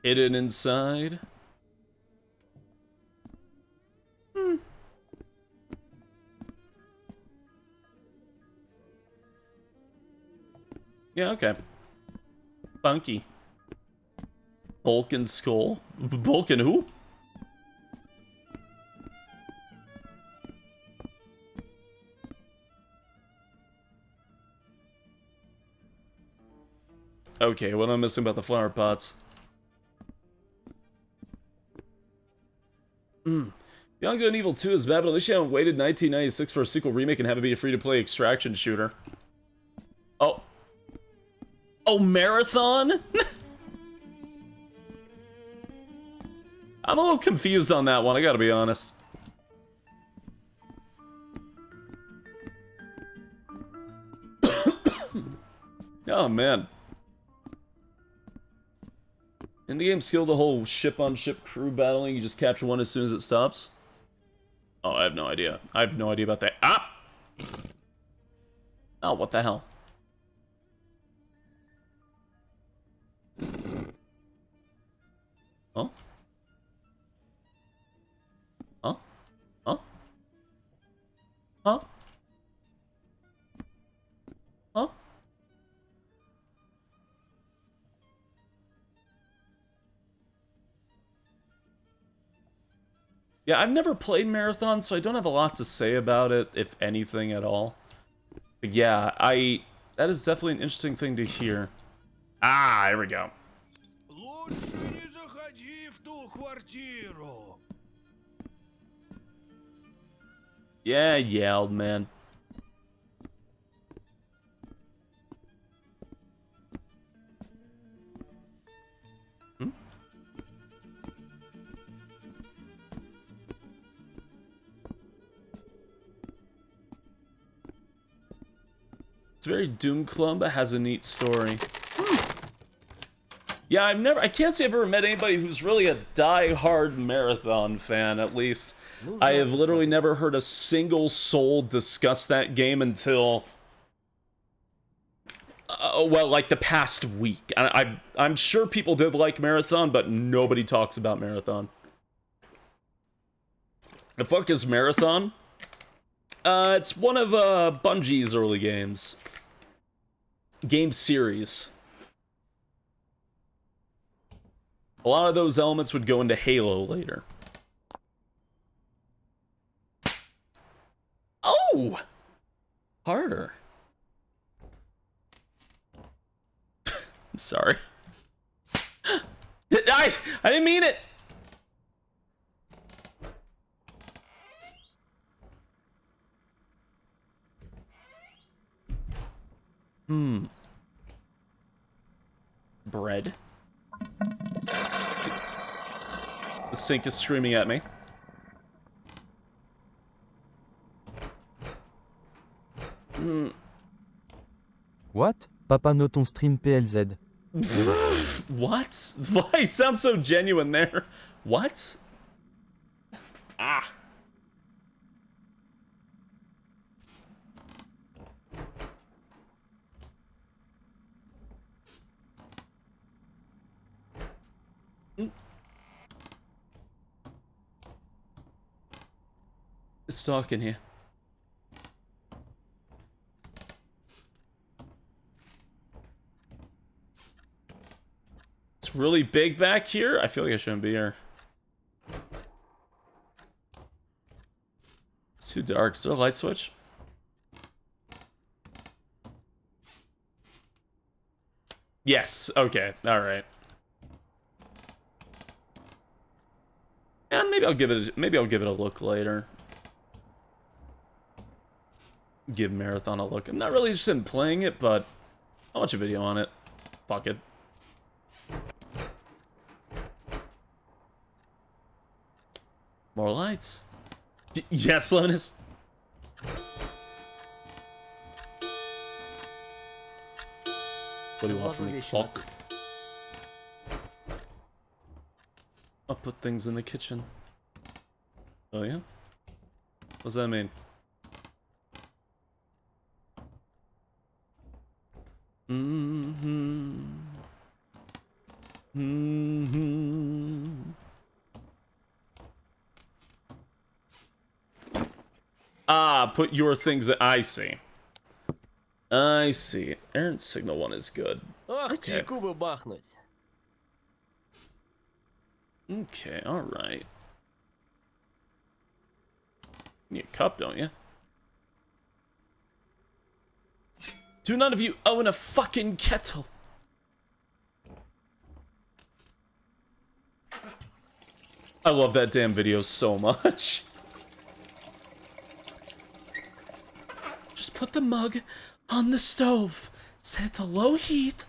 Hidden inside? Yeah, okay. Funky. Vulcan skull. Vulcan who? Okay, what am I missing about the flower pots? Beyond Good and Evil 2 is bad, but at least you haven't waited 1996 for a sequel remake and have it be a free-to-play extraction shooter. Oh. Oh, Marathon? I'm a little confused on that one, I gotta be honest. Oh, man. In the game skill, the whole ship-on-ship crew battling, you just capture one as soon as it stops? Oh, I have no idea. I have no idea about that. Ah! Oh, what the hell? Oh? Huh? Huh? Huh? Huh? Yeah, I've never played Marathon, so I don't have a lot to say about it, if anything at all. But yeah, that is definitely an interesting thing to hear. Ah, here we go. Лучше не заходи в ту квартиру. Yeah, old man. It's very Doom Club, but has a neat story. Yeah, I can't say I've ever met anybody who's really a die-hard Marathon fan, at least. I have literally never heard a single soul discuss that game until... well, like the past week. I'm sure people did like Marathon, but nobody talks about Marathon. The fuck is Marathon? It's one of Bungie's early games. Game series. A lot of those elements would go into Halo later. Oh! Harder. I'm sorry. I didn't mean it! Bread. The sink is screaming at me. What? Papa no ton stream PLZ. What? Why? You sound so genuine there. What? Ah. It's dark in here. It's really big back here. I feel like I shouldn't be here. It's too dark. Is there a light switch? Yes. Okay. All right. And maybe I'll give it a look later. Give Marathon a look. I'm not really interested in playing it, but I'll watch a video on it. Fuck it. More lights. Yes, Linus. What do you want from me? Hulk? I'll put things in the kitchen. Oh yeah? What's that mean? Ah, put your things that I see. I see. Errant signal one is good. Okay. Okay, alright. You need a cup, don't you? Do none of you own a fucking kettle? I love that damn video so much. Just put the mug on the stove. Set it to low heat.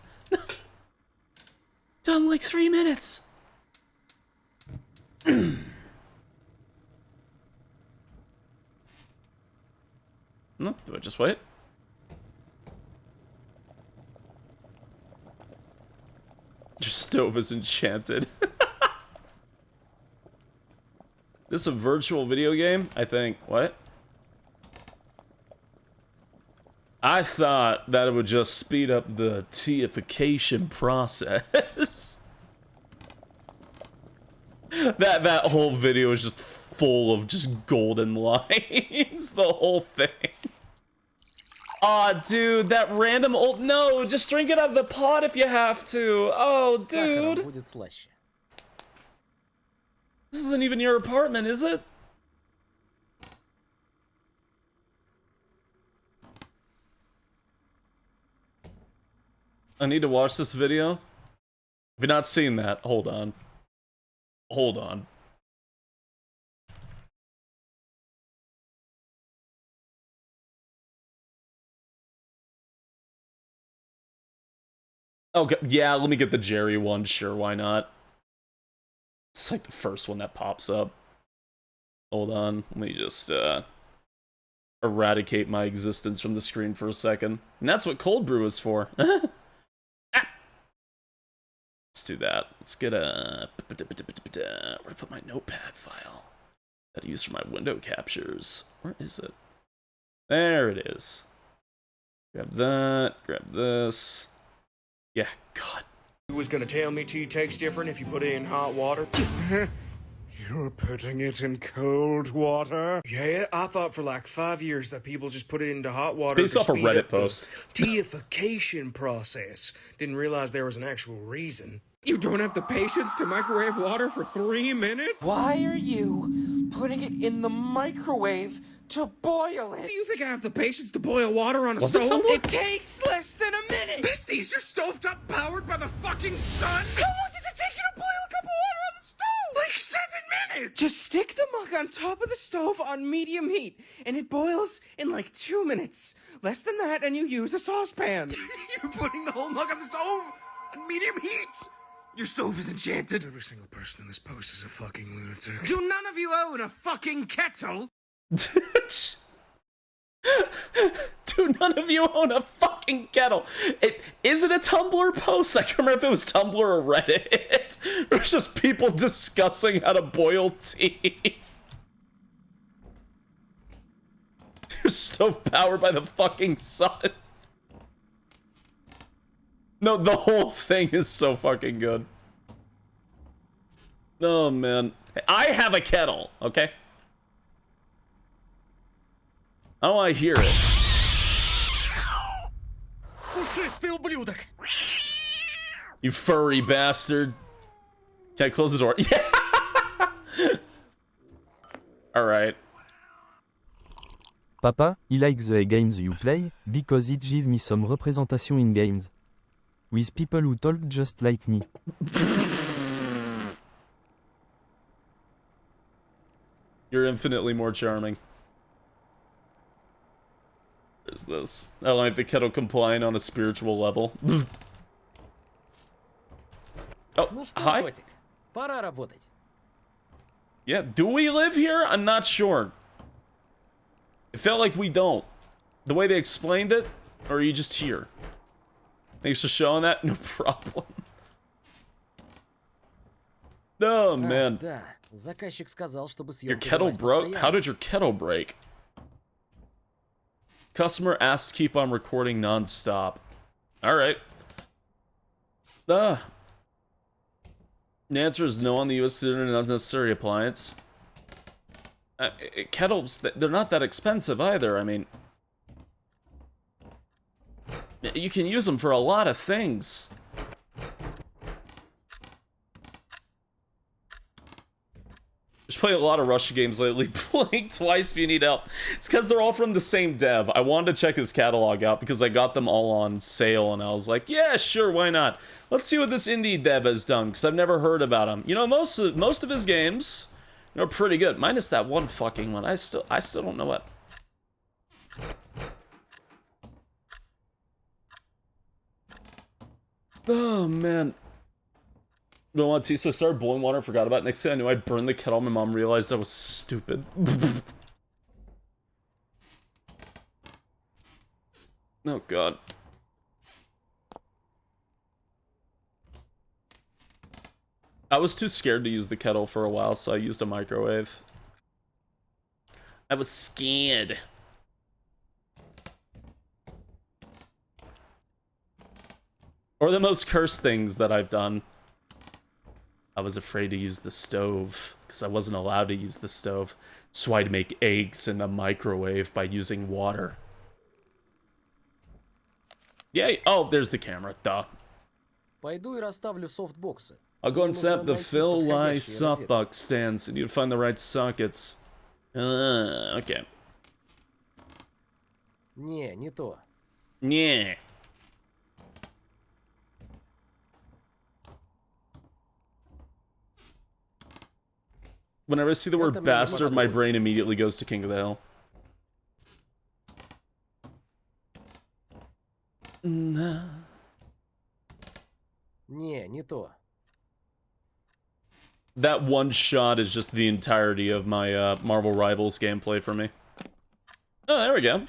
Done like 3 minutes. No, do I just wait? Your stove is enchanted. This is a virtual video game? I think. What? I thought that it would just speed up the teification process. that whole video is just full of just golden lines. The whole thing. Aw, dude, that random old... No, just drink it out of the pot if you have to. Oh, dude. This isn't even your apartment, is it? I need to watch this video. If you're not seeing that, hold on. Hold on. Okay, yeah, let me get the Jerry one, sure, why not? It's like the first one that pops up. Hold on, let me just, eradicate my existence from the screen for a second. And that's what cold brew is for. Ah! Let's do that. Let's get a... Where to put my notepad file that I use for my window captures? Where is it? There it is. Grab that, grab this. Yeah, God. You was gonna tell me tea tastes different if you put it in hot water? You're putting it in cold water? Yeah, I thought for like 5 years that people just put it into hot water. Based off a Reddit post. Teification process. Didn't realize there was an actual reason. You don't have the patience to microwave water for 3 minutes? Why are you putting it in the microwave to boil it? Do you think I have the patience to boil water on a Was it stove? Tumblr? It takes less than a minute! Besties, your stovetop powered by the fucking sun? How long does it take you to boil a cup of water on the stove? Like 7 minutes! Just stick the mug on top of the stove on medium heat, and it boils in like 2 minutes. Less than that, and you use a saucepan. You're putting the whole mug on the stove on medium heat? Your stove is enchanted. Every single person in this post is a fucking lunatic. Do none of you own a fucking kettle? Do none of you own a fucking kettle? Is it a Tumblr post? I can't remember if it was Tumblr or Reddit. There's just people discussing how to boil tea. Your stove powered by the fucking sun. No, the whole thing is so fucking good. Oh, man. I have a kettle, okay? Oh, I hear it. You furry bastard. Can I close the door? Yeah! Alright. Papa, I like the games you play, because it gives me some representation in games. With people who talk just like me. You're infinitely more charming. What is this? I like the kettle compliant on a spiritual level. Oh, hi. Пора работать. Yeah, do we live here? I'm not sure. It felt like we don't. The way they explained it, or are you just here? Thanks for showing that. No problem. Oh, man. Да, заказчик сказал, чтобы Your kettle broke? How did your kettle break? Customer asked to keep on recording non-stop. Alright. The answer is no on the US citizen, not necessary appliance. Kettles, they're not that expensive either, I mean... You can use them for a lot of things. There's playing a lot of Russia games lately. Blink twice if you need help. It's because they're all from the same dev. I wanted to check his catalog out because I got them all on sale, and I was like, yeah, sure, why not? Let's see what this indie dev has done, because I've never heard about him. You know, most of his games are pretty good, minus that one fucking one. I still don't know what. Oh man. Don't want to, so I started boiling water, forgot about it. Next thing I knew, I burned the kettle. My mom realized I was stupid. Oh god. I was too scared to use the kettle for a while, so I used a microwave. I was scared. Or the most cursed things that I've done. I was afraid to use the stove, because I wasn't allowed to use the stove. So I'd make eggs in the microwave by using water. Yay! Oh, there's the camera, duh. Пойду и расставлю софтбоксы. I'll go and set up the Phil Lie softbox stands. I need to find the right sockets. Okay. Не то. Yeah. Whenever I see the word bastard, my brain immediately goes to King of the Hill. Не то. That one shot is just the entirety of my Marvel Rivals gameplay for me. Oh, there we go.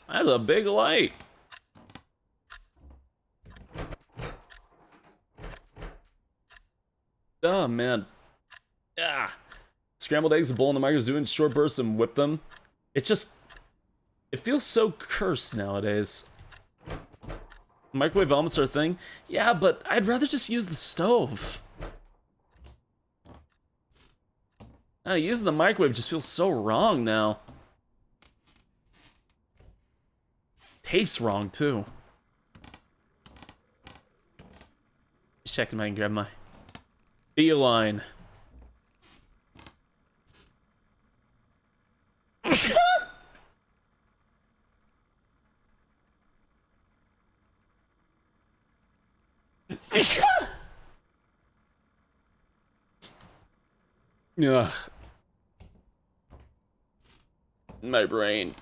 That's a big light. Oh, man. Ah. Scrambled eggs, a bowl in the microwave, doing short bursts and whip them. It feels so cursed nowadays. Microwave omelets are a thing? Yeah, but I'd rather just use the stove. Using the microwave just feels so wrong now. Tastes wrong, too. Just checking if I can grab my beeline. Yeah. My brain.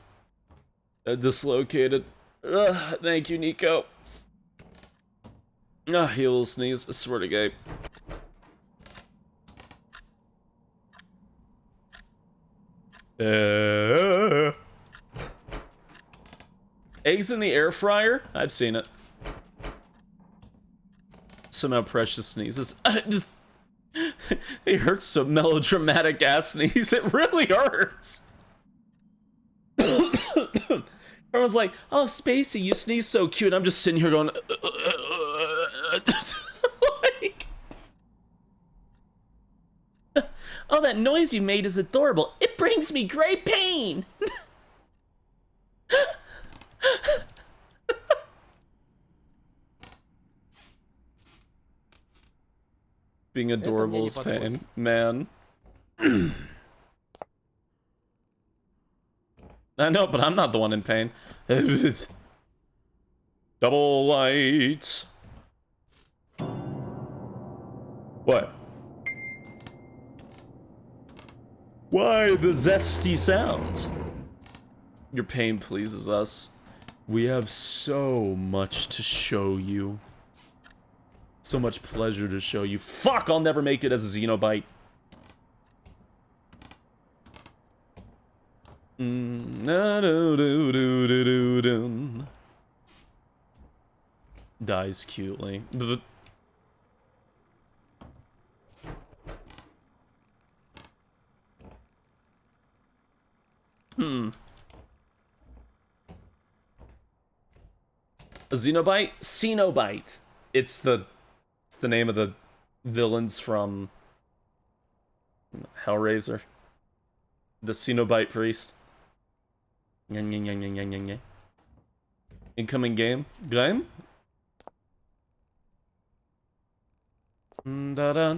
Dislocated. Thank you, Nico. He will sneeze. I swear to God. Eggs in the air fryer? I've seen it. Somehow Precious sneezes. It hurts so melodramatic ass sneeze. It really hurts. Everyone's like, oh, Spacey, you sneeze so cute. I'm just sitting here going, like, oh, that noise you made is adorable. It brings me great pain. Being adorable is pain, man. I know, but I'm not the one in pain. Double lights. What? Why the zesty sounds? Your pain pleases us. We have so much to show you. So much pleasure to show you. Fuck, I'll never make it as a Xenobite. Dies cutely. A Xenobite? Cenobite. It's the name of the villains from Hellraiser. The Cenobite priest. Incoming game? Game? Meow.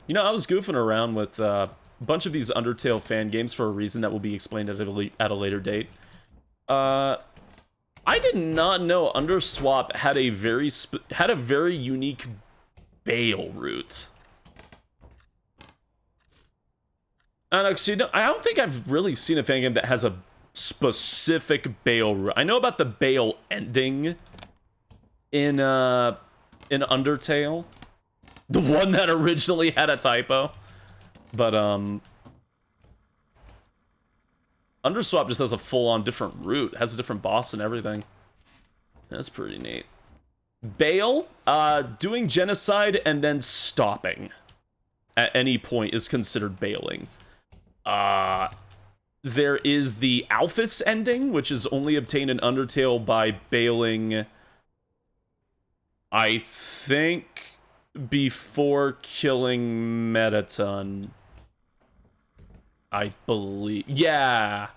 You know, I was goofing around with a bunch of these Undertale fan games for a reason that will be explained at a later date. I did not know Underswap had a very unique bail route. I don't think I've really seen a fan game that has a specific bail route. I know about the bail ending in Undertale. The one that originally had a typo. But, Underswap just has a full-on different route. Has a different boss and everything. That's pretty neat. Bail, doing genocide and then stopping at any point is considered bailing. There is the Alphys ending, which is only obtained in Undertale by bailing, I think, before killing Metaton. I believe. Yeah,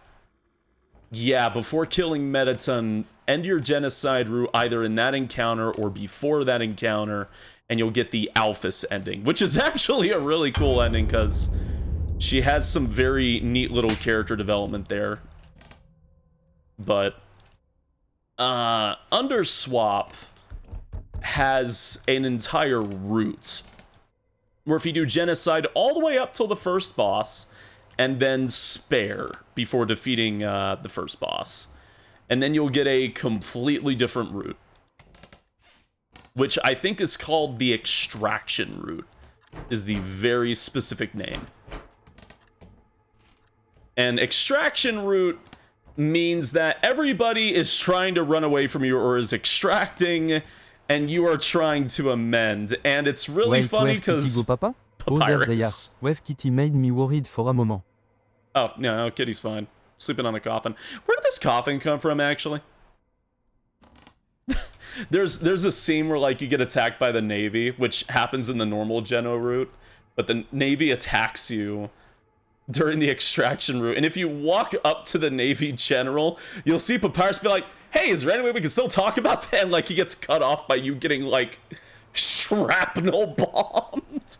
before killing Metaton, end your genocide route either in that encounter or before that encounter, and you'll get the Alphys ending, which is actually a really cool ending, because she has some very neat little character development there. But, Underswap has an entire route, where if you do genocide all the way up till the first boss, and then spare before defeating the first boss. And then you'll get a completely different route, which I think is called the extraction route, is the very specific name. And extraction route means that everybody is trying to run away from you or is extracting, and you are trying to amend. And it's really funny because Papyrus. Wave Kitty made me worried for a moment. Oh, no, Kitty's fine. Sleeping on a coffin. Where did this coffin come from, actually? There's a scene where, like, you get attacked by the Navy, which happens in the normal Geno route, but the Navy attacks you during the extraction route, and if you walk up to the Navy general, you'll see Papyrus be like, hey, is there any way we can still talk about that? And, like, he gets cut off by you getting, like, shrapnel bombed.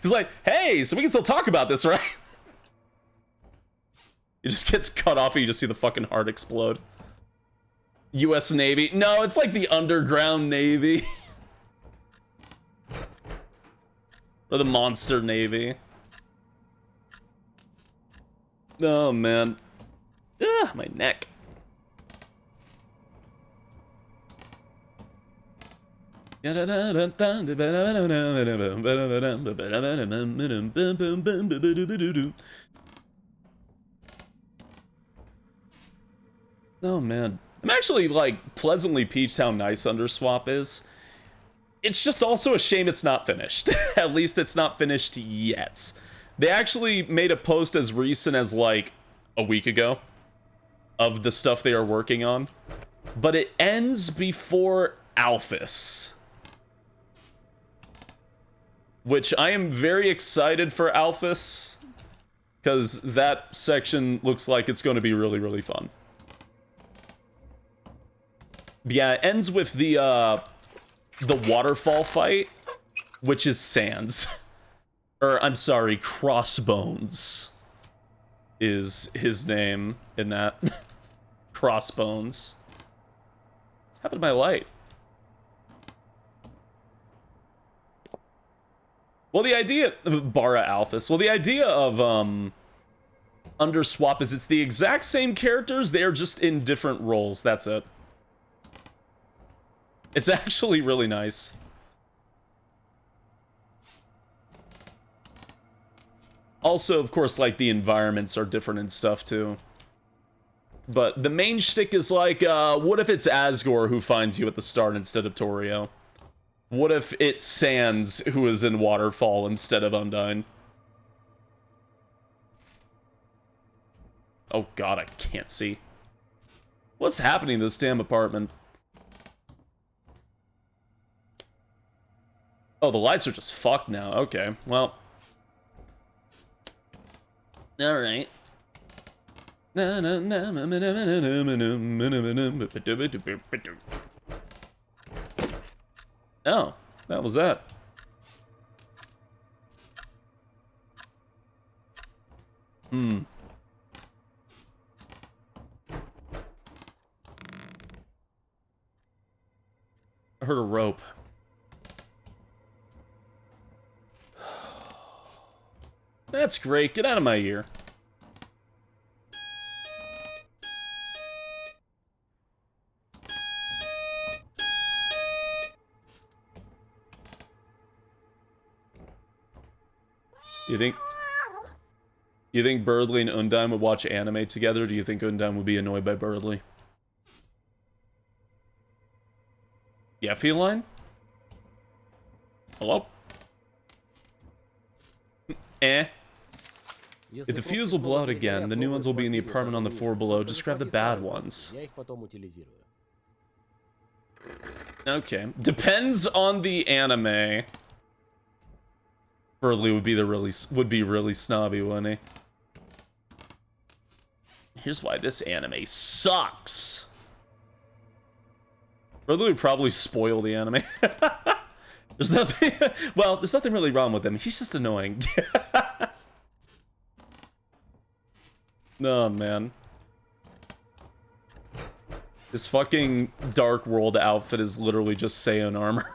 He's like, hey, so we can still talk about this, right? He just gets cut off and you just see the fucking heart explode. US Navy. No, it's like the underground Navy. Or the monster Navy. Oh, man. Ah, my neck. Oh, man. I'm actually, like, pleasantly peeved how nice Underswap is. It's just also a shame it's not finished. At least it's not finished yet. They actually made a post as recent as, like, a week ago of the stuff they are working on. But it ends before Alphys. Which I am very excited for Alphys, because that section looks like it's going to be really, really fun. Yeah, it ends with the waterfall fight, which is Sans. Or, I'm sorry, Crossbones is his name in that. Crossbones. What happened to my light? Well, the idea of Bara Alphys, well, the idea of Underswap is it's the exact same characters, they are just in different roles, that's it. It's actually really nice. Also, of course, like, the environments are different and stuff, too. But the main shtick is like, what if it's Asgore who finds you at the start instead of Torio? What if it's Sans who is in Waterfall instead of Undyne? Oh god, I can't see. What's happening in this damn apartment? Oh, the lights are just fucked now. Okay, well. Alright. Oh, that was that. I heard a rope. That's great. Get out of my ear. You think Birdly and Undine would watch anime together? Or do you think Undine would be annoyed by Birdly? Yeah, feline? Hello? Eh. If the fuse will blow out again, the new ones will be in the apartment on the floor below. Just grab the bad ones. Okay. Depends on the anime. Birdly would be really snobby, wouldn't he? Here's why this anime sucks. Birdly would probably spoil the anime. There's nothing. Well, there's nothing really wrong with him. He's just annoying. Oh man. His fucking Dark World outfit is literally just Saiyan armor.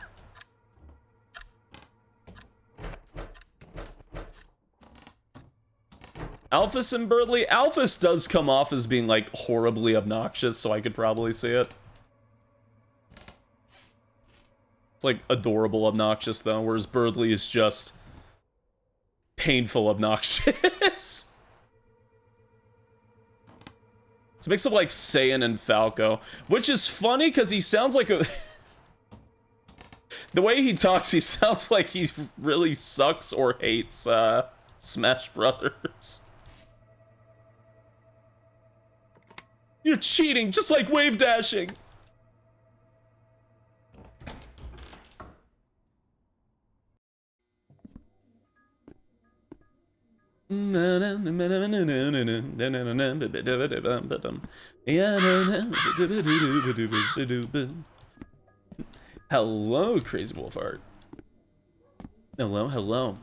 Alphys and Birdly. Alphys does come off as being, like, horribly obnoxious, so I could probably see it. It's, like, adorable obnoxious, though, whereas Birdly is just painful obnoxious. It's a mix of, like, Saiyan and Falco, which is funny, because he sounds like a... The way he talks, he sounds like he really sucks or hates, Smash Brothers. You're cheating, just like wave dashing. Hello, Crazy Wolf Art. Hello, hello.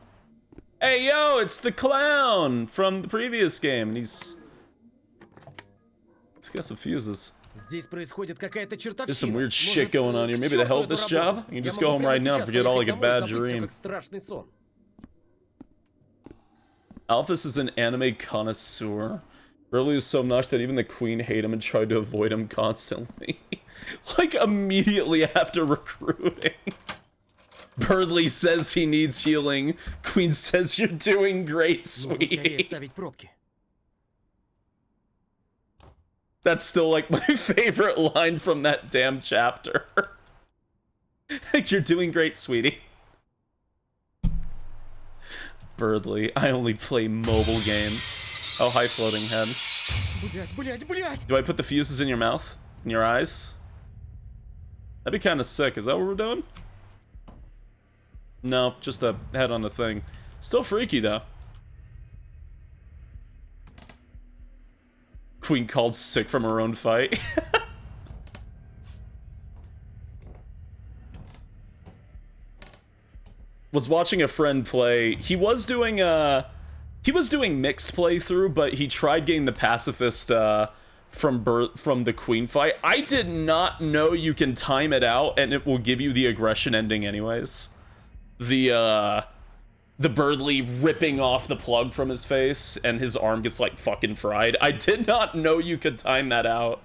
Hey, yo, it's the clown from the previous game, and he's got some fuses. There's some weird shit going on here. Maybe to help this job, you can just go home right now and forget all like a bad dream. Alphys is an anime connoisseur. Birdly is so obnoxious that even the queen hate him and tried to avoid him constantly. Like, immediately after recruiting. Birdly says he needs healing. Queen says you're doing great, sweetie. That's still, like, my favorite line from that damn chapter. Like, you're doing great, sweetie. Birdly, I only play mobile games. Oh, hi, floating head. Do I put the fuses in your mouth? In your eyes? That'd be kind of sick. Is that what we're doing? No, just a head on the thing. Still freaky, though. Queen called sick from her own fight. Was watching a friend play. He was doing mixed playthrough, but he tried getting the pacifist from the queen fight. I did not know you can time it out and it will give you the aggression ending anyways. The Birdly ripping off the plug from his face and his arm gets like fucking fried. I did not know you could time that out.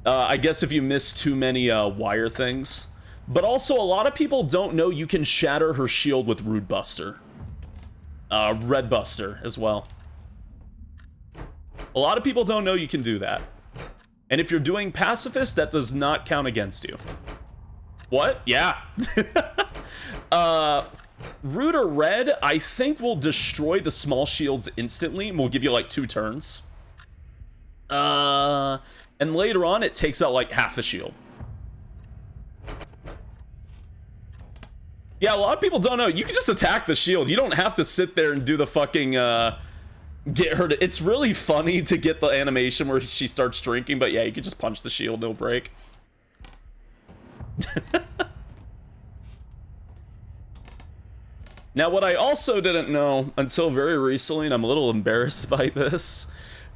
I guess if you miss too many wire things. But also a lot of people don't know you can shatter her shield with Rude Buster. Red Buster as well. A lot of people don't know you can do that. And if you're doing pacifist, that does not count against you. What? Yeah. Root or red, I think will destroy the small shields instantly and will give you like 2 turns. And later on, it takes out like half the shield. Yeah, a lot of people don't know. You can just attack the shield. You don't have to sit there and do the fucking, get her to... It's really funny to get the animation where she starts drinking, but yeah, you can just punch the shield, no break. Now, what I also didn't know until very recently, and I'm a little embarrassed by this,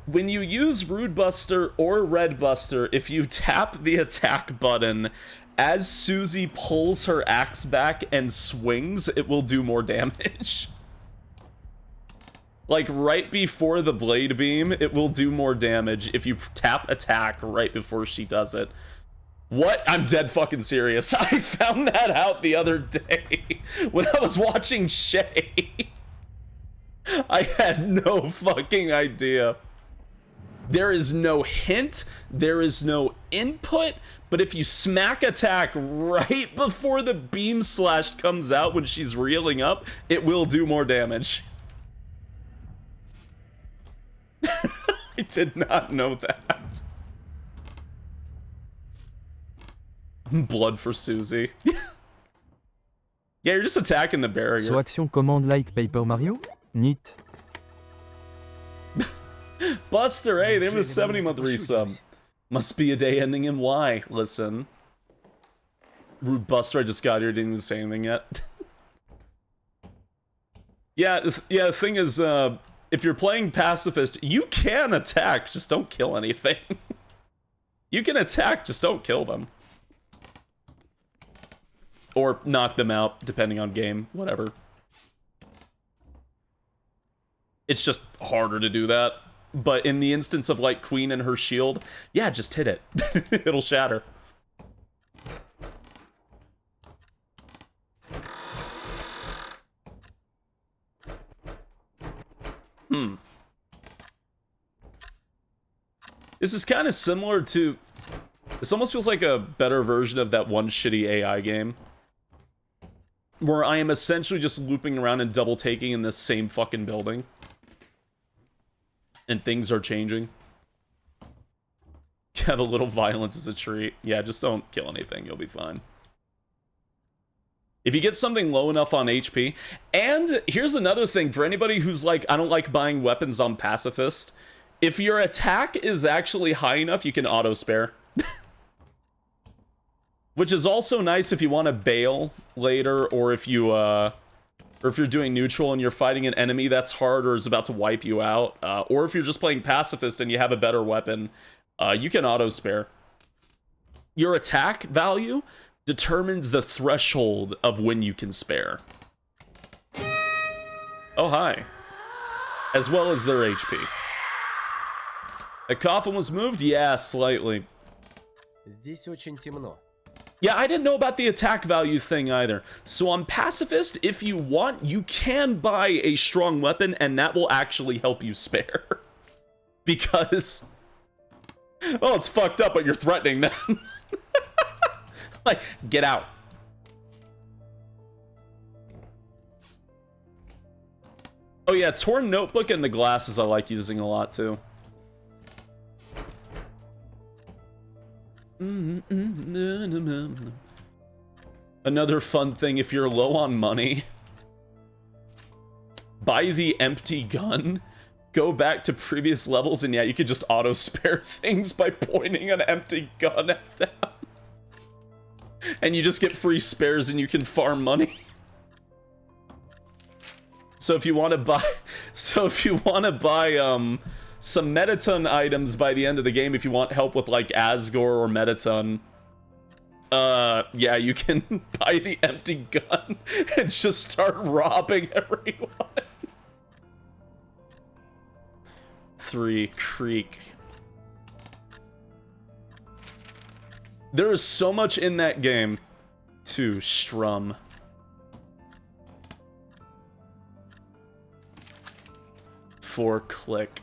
when you use Rude Buster or Red Buster, if you tap the attack button, as Susie pulls her axe back and swings, it will do more damage. Like, right before the blade beam, it will do more damage if you tap attack right before she does it. What? I'm dead fucking serious. I found that out the other day when I was watching Shay. I had no fucking idea. There is no hint, there is no input, but if you smack attack right before the beam slash comes out when she's reeling up, it will do more damage. I did not know that. Blood for Susie. Yeah, you're just attacking the barrier. So action command like Paper Mario? Neat. Buster, hey, they have a 70-month resub. Must be a day ending in Y. Listen. Rude Buster, I just got here, didn't even say anything yet. Yeah, the thing is, if you're playing Pacifist, you can attack, just don't kill anything. You can attack, just don't kill them. Or knock them out, depending on game, whatever. It's just harder to do that. But in the instance of, like, Queen and her shield, yeah, just hit it. It'll shatter. This is kind of similar to... This almost feels like a better version of that one shitty AI game. Where I am essentially just looping around and double-taking in this same fucking building. And things are changing. Yeah, the little violence is a treat. Yeah, just don't kill anything, you'll be fine. If you get something low enough on HP... And here's another thing, for anybody who's like, I don't like buying weapons on Pacifist. If your attack is actually high enough, you can auto-spare. Which is also nice if you want to bail later, or if you, or if you're doing neutral and you're fighting an enemy that's hard or is about to wipe you out, or if you're just playing Pacifist and you have a better weapon, you can auto-spare. Your attack value determines the threshold of when you can spare. Oh, hi. As well as their HP. The coffin was moved? Yeah, slightly. Здесь очень темно. Yeah, I didn't know about the attack value thing either. So on Pacifist, if you want, you can buy a strong weapon, and that will actually help you spare. Because... Oh, it's fucked up, but you're threatening them. Like, get out. Oh yeah, Torn Notebook and the glasses I like using a lot, too. Another fun thing, if you're low on money, buy the empty gun, go back to previous levels, and yeah, you could just auto-spare things by pointing an empty gun at them. And you just get free spares and you can farm money. So if you want to buy... some Metaton items by the end of the game, if you want help with, like, Asgore or Metaton, yeah, you can buy the empty gun and just start robbing everyone. 3, Creek. There is so much in that game. 2, Strum. 4, Click.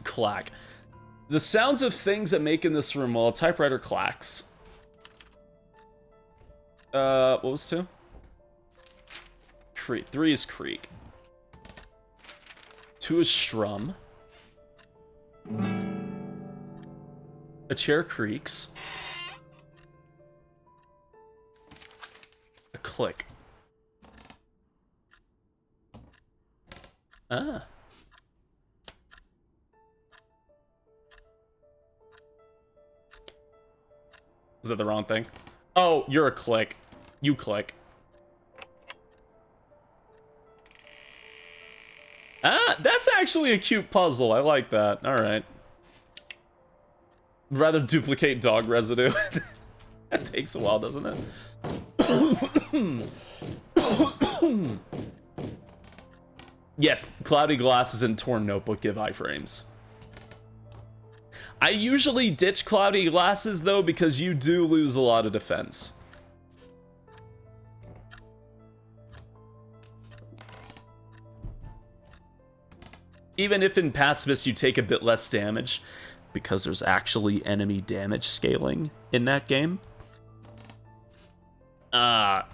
Clack. The sounds of things that make in this room while a typewriter clacks. What was 2? Creek. 3 is Creek. 2 is Strum. A chair creaks. click? Ah. Is that the wrong thing? Oh, you're a click. You click. Ah, that's actually a cute puzzle. I like that. All right. Rather duplicate dog residue. That takes a while, doesn't it? Yes, cloudy glasses and torn notebook give iframes. I usually ditch cloudy glasses, though, because you do lose a lot of defense. Even if in pacifist you take a bit less damage, because there's actually enemy damage scaling in that game.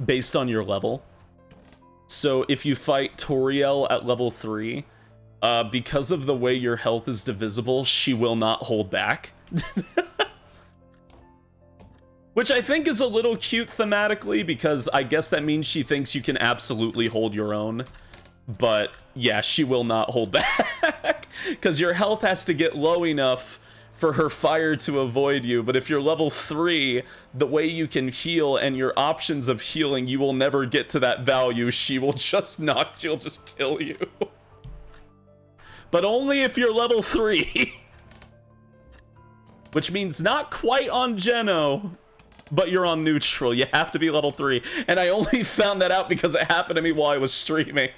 Based on your level. So if you fight Toriel at level 3, because of the way your health is divisible, she will not hold back. Which I think is a little cute thematically, because I guess that means she thinks you can absolutely hold your own. But yeah, she will not hold back. Because your health has to get low enough for her fire to avoid you. But if you're level 3, the way you can heal and your options of healing, you will never get to that value. She will just she'll just kill you. But only if you're level 3. Which means not quite on Geno, but you're on neutral. You have to be level 3. And I only found that out because it happened to me while I was streaming.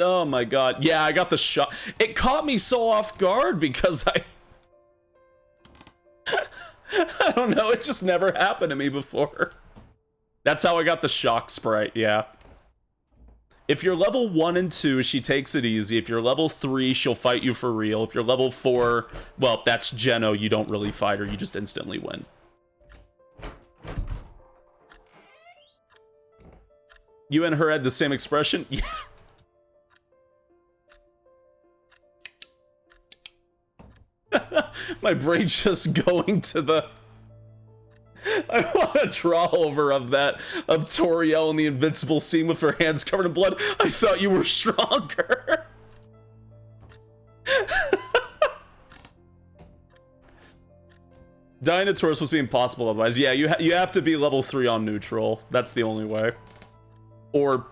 Oh my god. Yeah, I got the shot. It caught me so off guard because I don't know, it just never happened to me before. That's how I got the shock sprite, yeah. If you're level 1 and 2, she takes it easy. If you're level 3, she'll fight you for real. If you're level 4, well, that's Geno. You don't really fight her, you just instantly win. You and her had the same expression? Yeah. My brain's just going to the... I want a draw over of that, of Toriel in the invincible scene with her hands covered in blood. I thought you were stronger. Dinotaur is supposed to be impossible otherwise. Yeah, you have to be level 3 on neutral. That's the only way. Or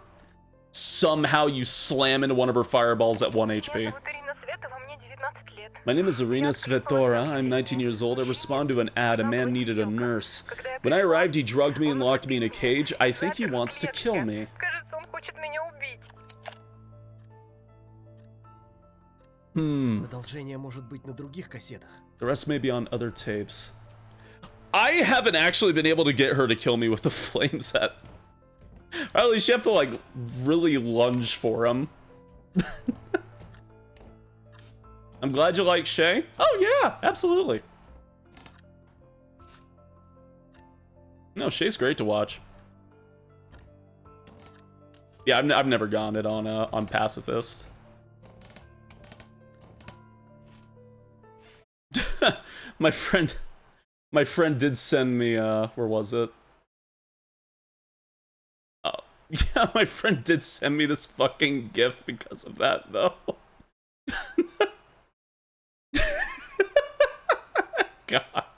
somehow you slam into one of her fireballs at 1 HP. My name is Irina Svetora. I'm 19 years old. I respond to an ad. A man needed a nurse. When I arrived, he drugged me and locked me in a cage. I think he wants to kill me. The rest may be on other tapes. I haven't actually been able to get her to kill me with the flame set. Or at least you have to, like, really lunge for him. I'm glad you like Shay. Oh yeah, absolutely. No, Shay's great to watch. Yeah, I've never gone it on Pacifist. my friend did send me where was it? Oh, yeah, my friend did send me this fucking GIF because of that though. God.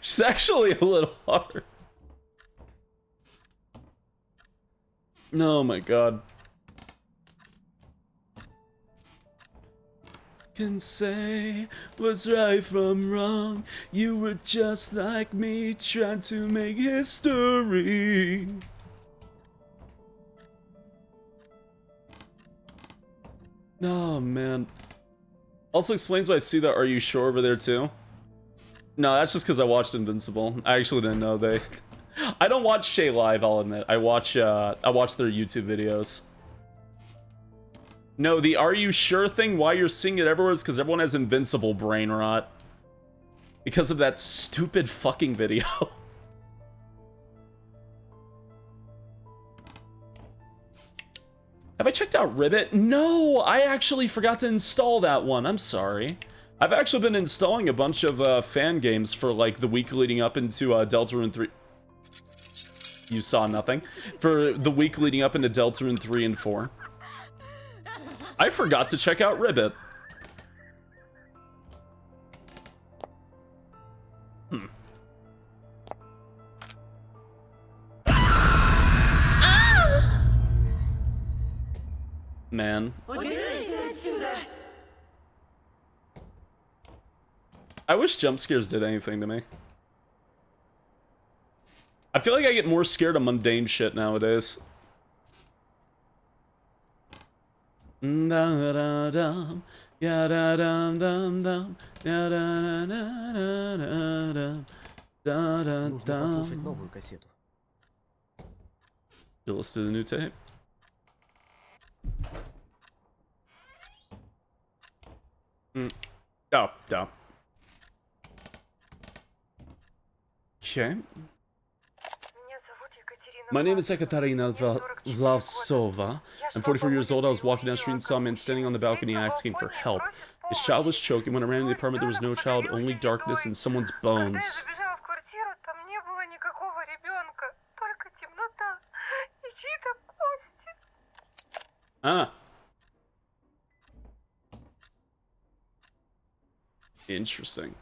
She's actually a little hard. Oh my god. Can say what's right from wrong. You were just like me, trying to make history. Oh man. Also explains why I see that Are You Sure over there too. No, that's just because I watched Invincible. I actually didn't know they... I don't watch Shay live, I'll admit. I watch their YouTube videos. No, the Are You Sure thing, why you're seeing it everywhere is because everyone has Invincible brain rot. Because of that stupid fucking video. Have I checked out Ribbit? No, I actually forgot to install that one. I'm sorry. I've actually been installing a bunch of fan games for like the week leading up into Deltarune 3. You saw nothing. For the week leading up into Deltarune 3 and 4. I forgot to check out Ribbit. Man. I wish jump scares did anything to me. I feel like I get more scared of mundane shit nowadays. Послушать новую кассету. You listen to the new tape. Oh, no. Okay. My name is Ekaterina Vlasova. I'm 44 years old. I was walking down the street and saw a man standing on the balcony asking for help. His child was choking. When I ran into the apartment, there was no child, only darkness and someone's bones. Ah. Interesting.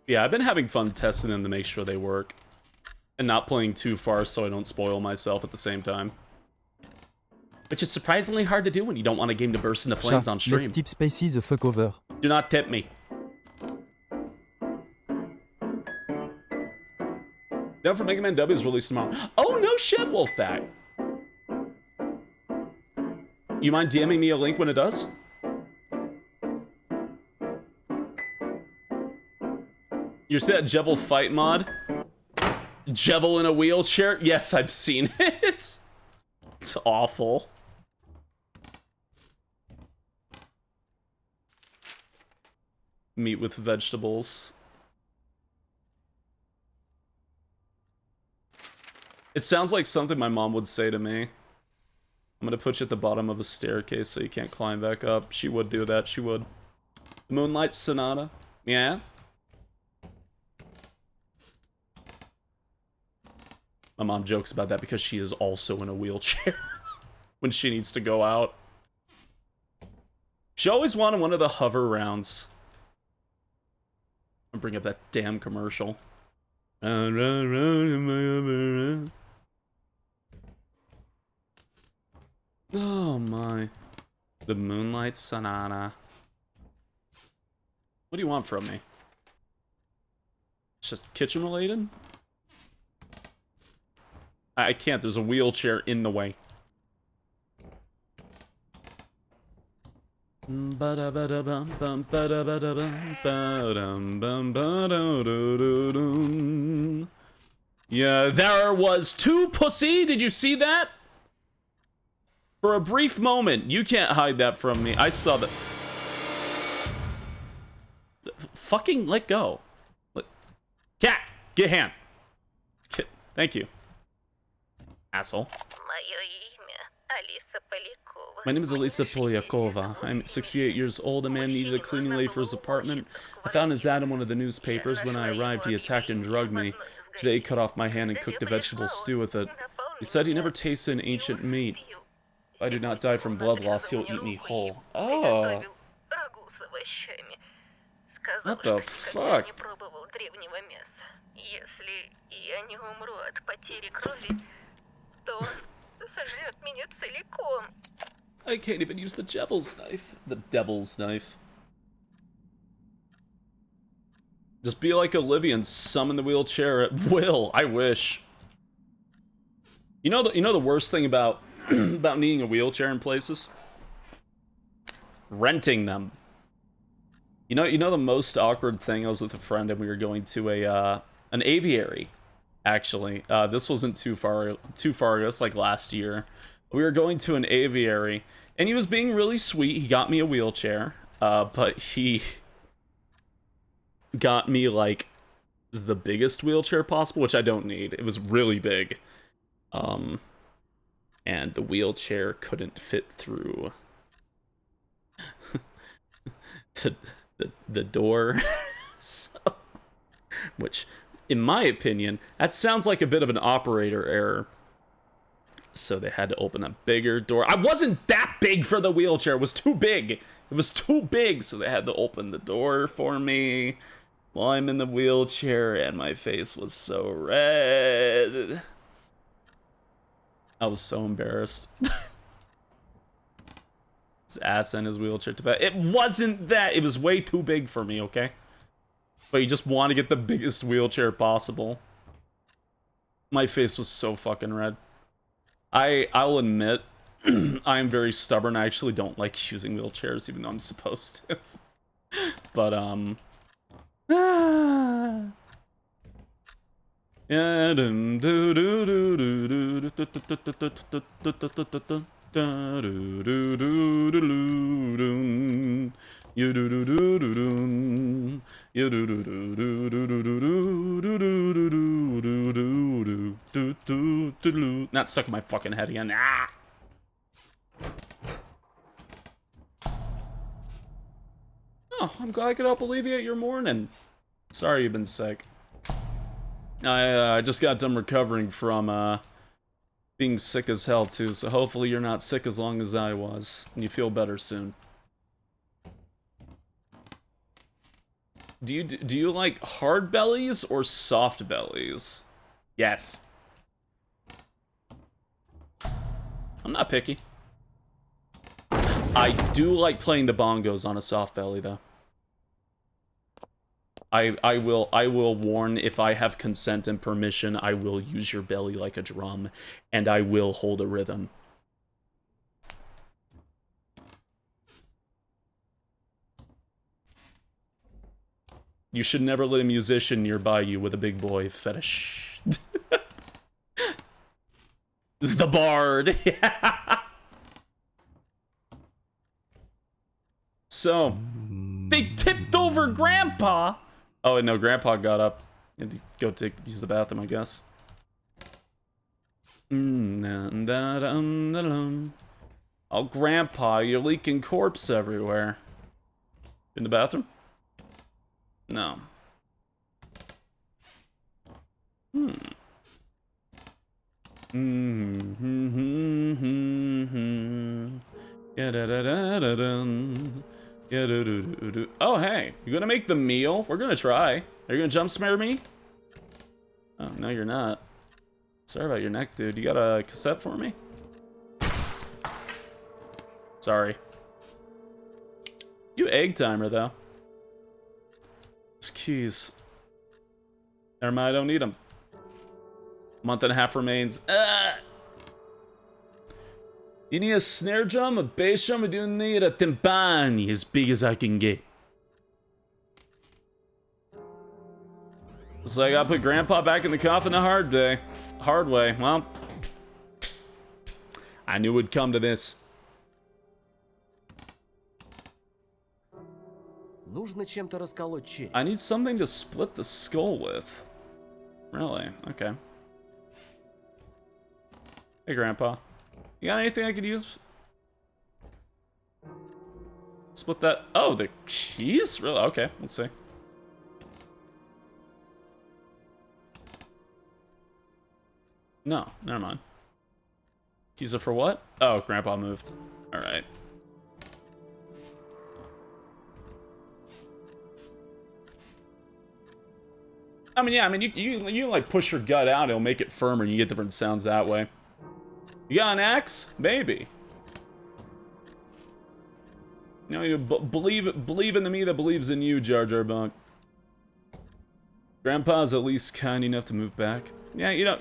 Yeah, I've been having fun testing them to make sure they work. And not playing too far so I don't spoil myself at the same time. Which is surprisingly hard to do when you don't want a game to burst into flames on stream. Let's tip Spacey the fuck over. Do not tip me. Down for Mega Man W is released tomorrow. Oh no shit, Wolfpack! You mind DMing me a link when it does? You said that Jevil fight mod? Jevil in a wheelchair? Yes, I've seen it. It's awful. Meat with vegetables. It sounds like something my mom would say to me. I'm gonna put you at the bottom of a staircase so you can't climb back up. She would do that, she would. Moonlight Sonata? Yeah? My mom jokes about that because she is also in a wheelchair when she needs to go out. She always wanted one of the hover rounds. I'll bring up that damn commercial. Round, round, round in my hover round. Oh my. The Moonlight Sonata. What do you want from me? It's just kitchen related? I can't, there's a wheelchair in the way. Yeah, there was two pussy, did you see that? For a brief moment, you can't hide that from me. I saw that. Fucking let go. Cat, get a hand. Thank you. Asshole. My name is Alisa Polyakova. I'm 68 years old. A man needed a cleaning lady for his apartment. I found his ad in one of the newspapers. When I arrived, he attacked and drugged me. Today, he cut off my hand and cooked a vegetable stew with it. He said he never tasted an ancient meat. If I do not die from blood loss, he'll eat me whole. Oh. What the fuck? I can't even use the devil's knife. The devil's knife. Just be like Olivia and summon the wheelchair at will. I wish. You know the worst thing about about needing a wheelchair in places? Renting them. You know the most awkward thing? I was with a friend and we were going to an aviary. Actually, this wasn't too far. This like last year. We were going to an aviary, and he was being really sweet. He got me a wheelchair, but he got me, like, the biggest wheelchair possible, which I don't need. It was really big. And the wheelchair couldn't fit through the door. So, which, in my opinion, that sounds like a bit of an operator error. So they had to open a bigger door. I wasn't that big for the wheelchair. It was too big. It was too big, so they had to open the door for me while I'm in the wheelchair, and my face was so red. I was so embarrassed. His ass and his wheelchair to bed. It wasn't that. It was way too big for me, okay? But you just want to get the biggest wheelchair possible. My face was so fucking red. I'll admit, I'm very stubborn. I actually don't like using wheelchairs, even though I'm supposed to. But, not stuck in my fucking head again. Ah! Oh, I'm glad I could help alleviate your morning. Sorry you've been sick. I just got done recovering from being sick as hell too, so hopefully you're not sick as long as I was, and you feel better soon. Do you like hard bellies or soft bellies? Yes. I'm not picky. I do like playing the bongos on a soft belly though. I will warn, if I have consent and permission, I will use your belly like a drum, and I will hold a rhythm. You should never let a musician nearby you with a big boy fetish. This is the bard. So, they tipped over Grandpa. Oh, no, Grandpa got up. Had to go use the bathroom, I guess. Oh, Grandpa, you're leaking corpse everywhere. In the bathroom? No. Oh, hey, you gonna make the meal? We're gonna try. Are you gonna jump scare me? Oh, no, you're not. Sorry about your neck, dude. You got a cassette for me? Sorry. You egg timer, though. Those keys. Never mind, I don't need them. Month and a half remains. You need a snare drum, a bass drum, or do you need a timpani as big as I can get? So I gotta put Grandpa back in the coffin the hard way. Well, I knew it'd come to this. Нужно чем-то расколоть череп. I need something to split the skull with. Really? Okay. Hey, Grandpa. You got anything I could use? Split that. Oh, the keys? Really? Okay, let's see. No, never mind. Keys are for what? Oh, Grandpa moved. Alright. I mean, yeah, I mean, you like push your gut out, it'll make it firmer, and you get different sounds that way. You got an axe? Maybe. You know, you believe in the me that believes in you, Jar Jar Binks. Grandpa's at least kind enough to move back. Yeah, you know,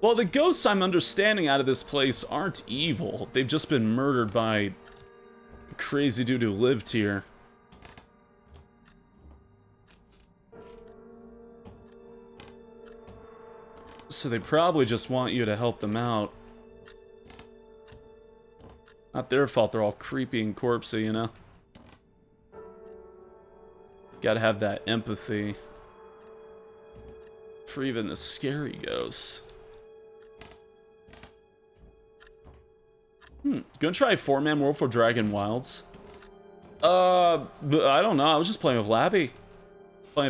well, the ghosts I'm understanding out of this place aren't evil. They've just been murdered by a crazy dude who lived here. So they probably just want you to help them out. Not their fault, they're all creepy and corpsey, you know? Gotta have that empathy for even the scary ghosts. Gonna try 4-man World for Dragon Wilds. I don't know. I was just playing with Labby. I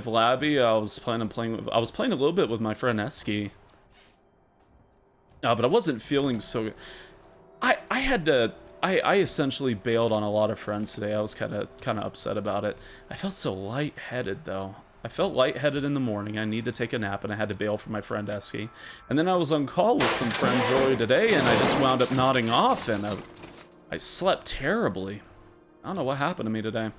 was playing a little bit with my friend Esky. But I wasn't feeling so good. I essentially bailed on a lot of friends today. I was kind of upset about it. I felt so lightheaded though. I felt lightheaded in the morning. I need to take a nap, and I had to bail for my friend Esky. And then I was on call with some friends earlier today, and I just wound up nodding off, and I slept terribly. I don't know what happened to me today.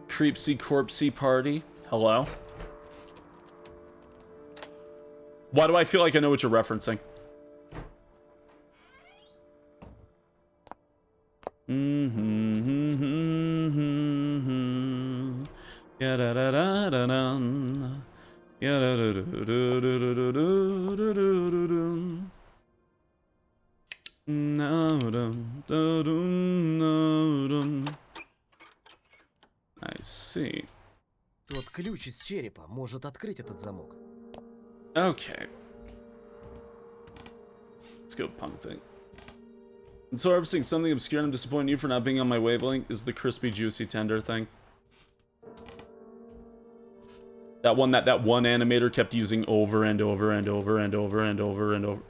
Creepsy corpsey party. Hello? Why do I feel like I know what you're referencing? I see. Тот ключ из черепа может открыть этот замок. Okay. Let's go punk thing. And so everything something obscure and I'm disappointed in you for not being on my wavelength is the crispy, juicy, tender thing. That one that one animator kept using over and over and over and over and over and over.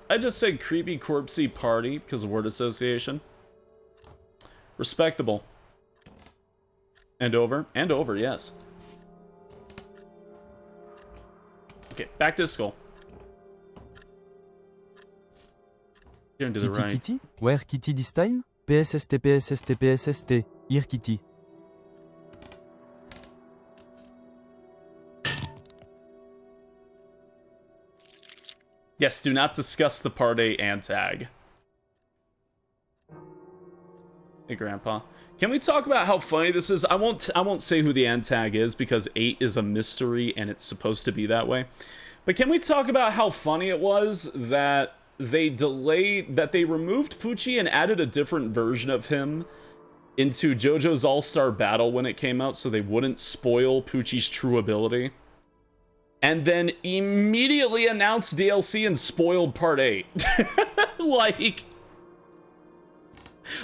I just said creepy corpsey party because of word association. Respectable. And over, yes. Okay, back to skull. Here to the right. Kitty? Where Kitty this time? PSST, PSST, PSST. Here Kitty. Yes, do not discuss the part A antag. Hey, Grandpa. Can we talk about how funny this is? I won't say who the antag is because 8 is a mystery and it's supposed to be that way. But can we talk about how funny it was that they removed Poochie and added a different version of him into JoJo's All-Star Battle when it came out so they wouldn't spoil Poochie's true ability? And then immediately announced DLC and spoiled Part 8.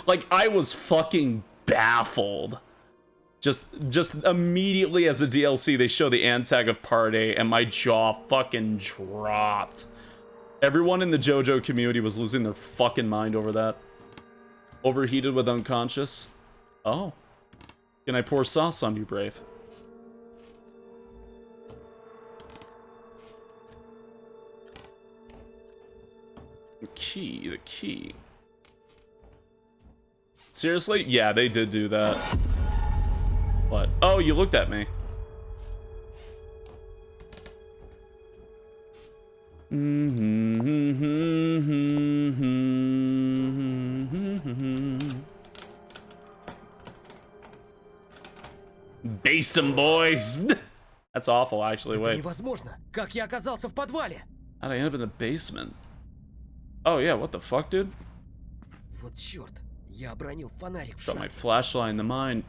Like I was fucking baffled. Just immediately as a DLC, they show the antag of Part 8, and my jaw fucking dropped. Everyone in the JoJo community was losing their fucking mind over that. Overheated with unconscious. Oh. Can I pour sauce on you, Brave? The key. Seriously? Yeah, they did do that. What? Oh, you looked at me. Baste 'em, boys. That's awful, actually. Это Wait. невозможно. Как я оказался в подвале? How'd I end up in the basement? Oh yeah, what the fuck, dude? Вот черт. Я обронил фонарик в Got шахте. my flashlight in the mine.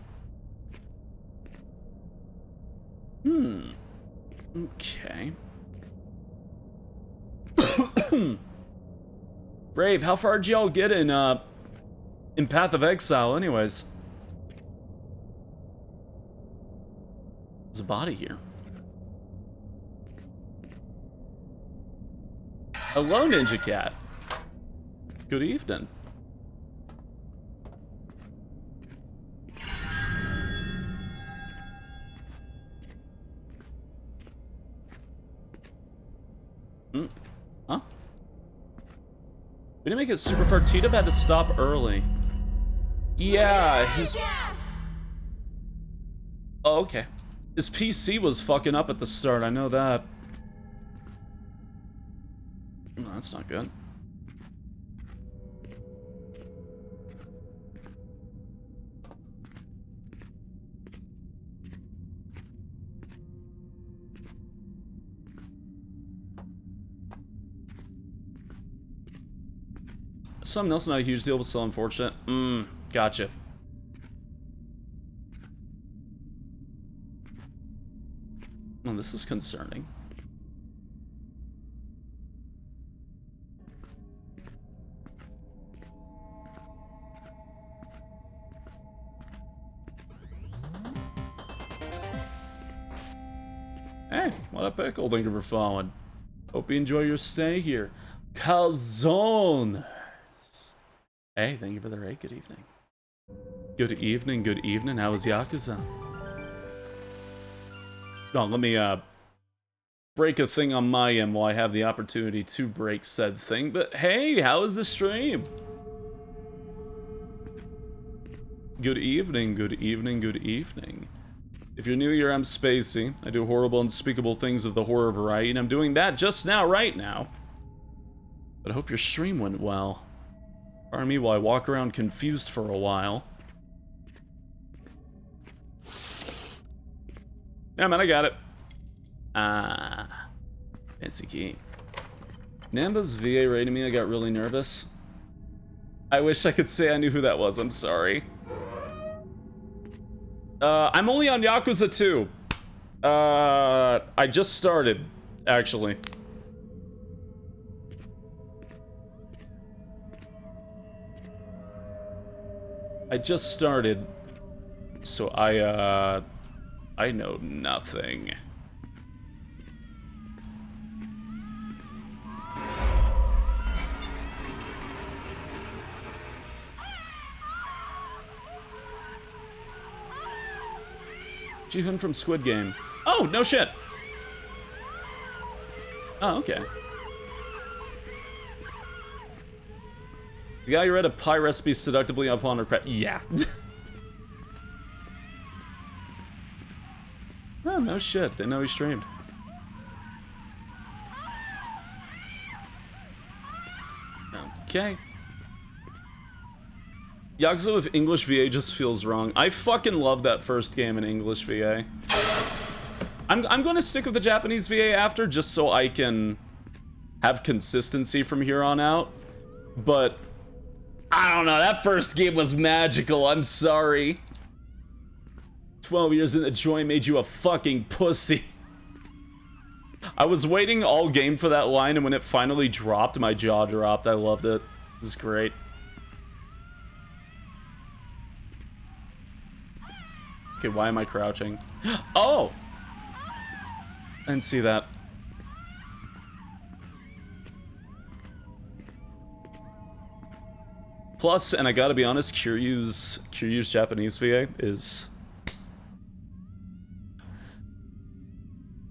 Okay. Brave, how far did y'all get in Path of Exile anyways? There's a body here. Hello, Ninja Cat. Good evening. Huh? We didn't make it super far. Tito had to stop early. Yeah, his... Oh, okay. His PC was fucking up at the start, I know that. No, that's not good. Something else not a huge deal, but still unfortunate. Gotcha. Well, this is concerning. Hey, what up, Pickle? Thank you for following. Hope you enjoy your stay here. Calzones. Hey, thank you for the raid. Good evening. Good evening, good evening. How was Yakuza? Oh, let me break a thing on my end while I have the opportunity to break said thing. But hey, how was the stream? Good evening, good evening, good evening. If you're new here, I'm Spacey. I do horrible, unspeakable things of the horror variety, and I'm doing that just now, right now. But I hope your stream went well. Pardon me while I walk around confused for a while. Yeah, man, I got it. Fancy key. Namba's VA rated me, I got really nervous. I wish I could say I knew who that was, I'm sorry. I'm only on Yakuza 2. I just started, actually. I just started, so I know nothing. Ji-Hoon from Squid Game. Oh, no shit. Oh, okay. The guy who read a pie recipe seductively upon her craft. Yeah. Oh, no shit. Didn't know he streamed. Okay. Yakuza with English VA just feels wrong. I fucking love that first game in English VA. I'm gonna stick with the Japanese VA after, just so I can have consistency from here on out. But I don't know, that first game was magical, I'm sorry. 12 years in the joint made you a fucking pussy. I was waiting all game for that line, and when it finally dropped, my jaw dropped. I loved it. It was great. Okay, why am I crouching? Oh! I didn't see that. Plus, and I gotta be honest, Kiryu's Japanese VA is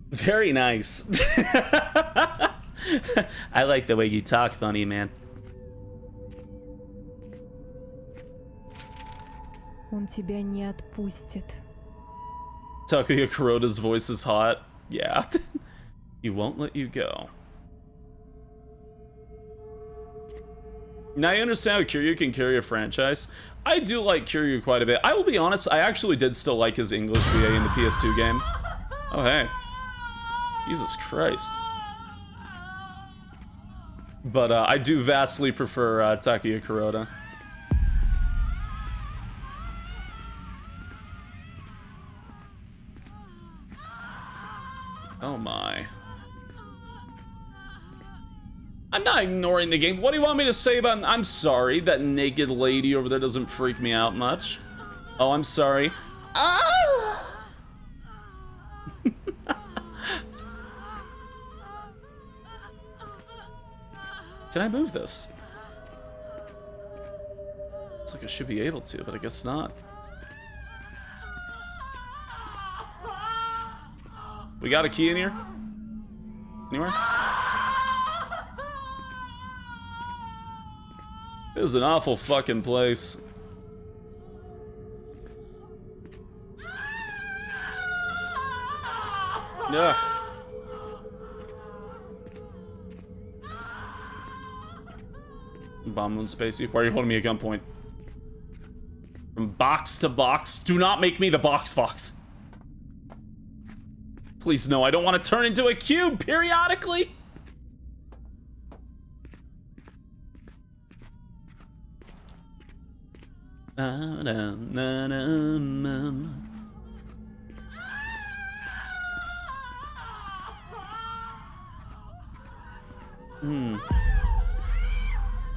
very nice. I like the way you talk, funny man. Он тебя не отпустит. Takuya Kuroda's voice is hot. Yeah. He won't let you go. Now I understand how Kiryu can carry a franchise. I do like Kiryu quite a bit. I will be honest, I actually did still like his English VA in the PS2 game. Oh, hey. Jesus Christ. But I do vastly prefer Takuya Kuroda. Oh my. I'm not ignoring the game. What do you want me to say about... I'm sorry, that naked lady over there doesn't freak me out much. Oh, I'm sorry. Ah! Can I move this? Looks like I should be able to, but I guess not. We got a key in here? Anywhere? This is an awful fucking place. Yeah. Bomb on Spacey. Why are you holding me at gunpoint? From box to box. Do not make me the box fox. Please no, I don't want to turn into a cube periodically. What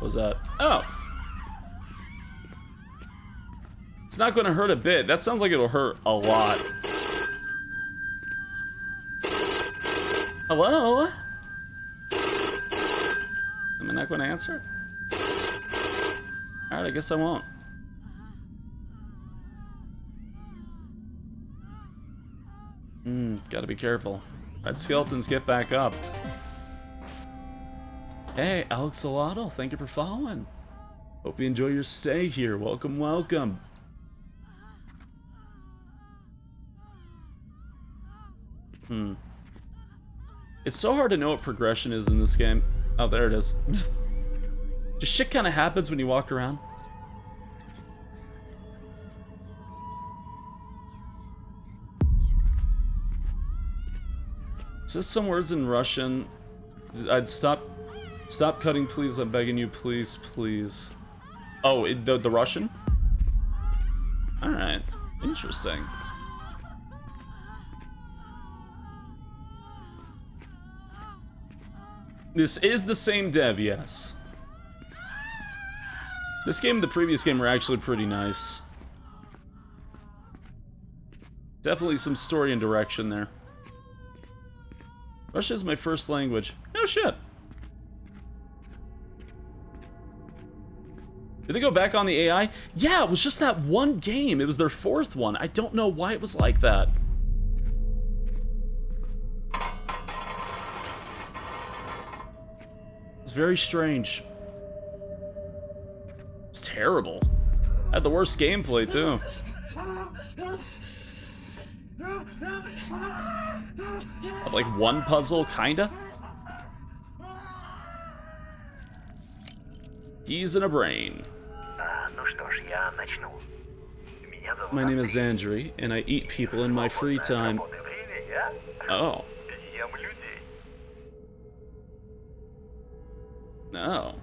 was that? Oh! It's not gonna hurt a bit. That sounds like it'll hurt a lot. Hello? Am I not gonna answer? Alright, I guess I won't. Gotta be careful. Red skeletons, get back up. Hey, Alex Salato, thank you for following. Hope you enjoy your stay here. Welcome, welcome. It's so hard to know what progression is in this game. Oh, there it is. Just shit kind of happens when you walk around. Just some words in Russian. I'd stop cutting, please. I'm begging you, please, please. Oh, the Russian? All right, interesting. This is the same dev, yes. This game and the previous game were actually pretty nice. Definitely some story and direction there. Russian is my first language. No shit. Did they go back on the AI? Yeah, it was just that one game. It was their fourth one. I don't know why it was like that. It's very strange. It's terrible. Had the worst gameplay too. Like one puzzle, kinda? Keys in a brain. My name is Andri, and I eat people in my free time. Oh. No.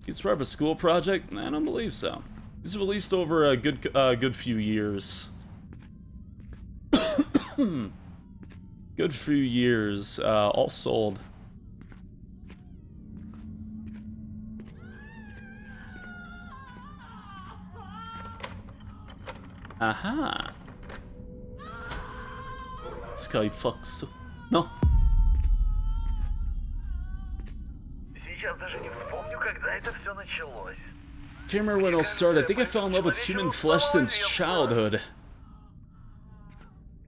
It's part of a school project? I don't believe so. This was released over a good few years. Good few years, all sold. Aha. Sky fucks. No. Сейчас даже не вспомню, когда это все началось. Can't remember when it all started. I think I fell in love with human flesh since childhood.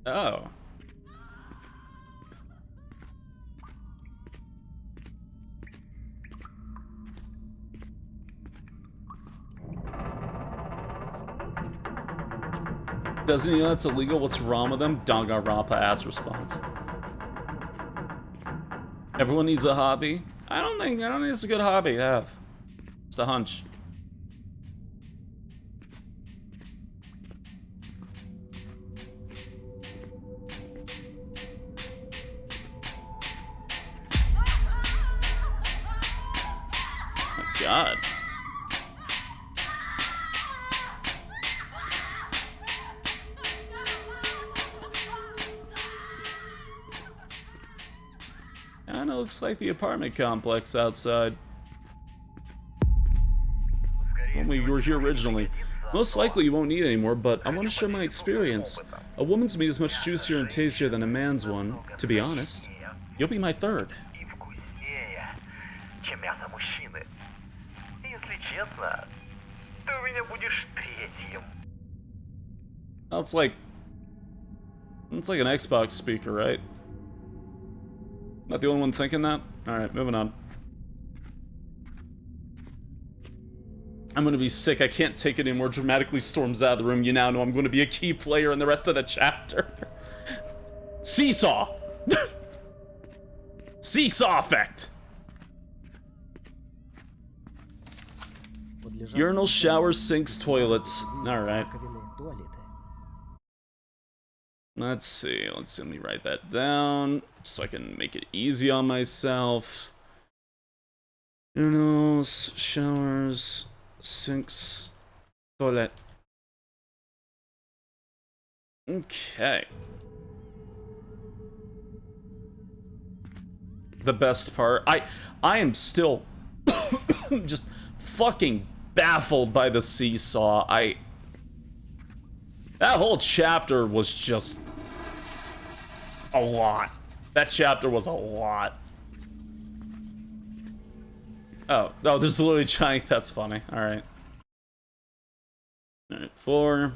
Oh. Doesn't he know that's illegal? What's wrong with them? Dangarapa ass response. Everyone needs a hobby. I don't think it's a good hobby to have. Just a hunch. God. Kinda looks like the apartment complex outside. When we were here originally. Most likely you won't need any more, but I want to share my experience. A woman's meat is much juicier and tastier than a man's one, to be honest. You'll be my third. Oh, it's like an Xbox speaker, right? Not the only one thinking that? Alright, moving on. I'm gonna be sick. I can't take it anymore. Dramatically storms out of the room. You now know I'm gonna be a key player in the rest of the chapter. Seesaw! Seesaw effect! Urinal, showers, sinks, toilets. Alright. Let's see. Let me write that down so I can make it easy on myself. Urinals, showers, sinks, toilet. Okay. The best part, I am still just fucking baffled by the seesaw. That whole chapter was just a lot. That chapter was a lot. Oh, there's literally giant. That's funny. All right. All right, 4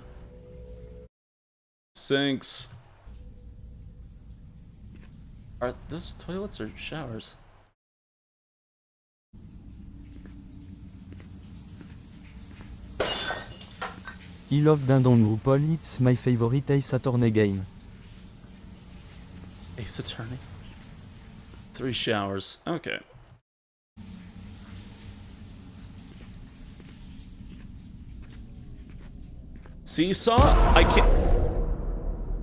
sinks. Are those toilets or showers? I love Dindon RuPaul, it's my favorite Ace Attorney game. Ace Attorney? 3 showers. Okay. Seesaw? I can't...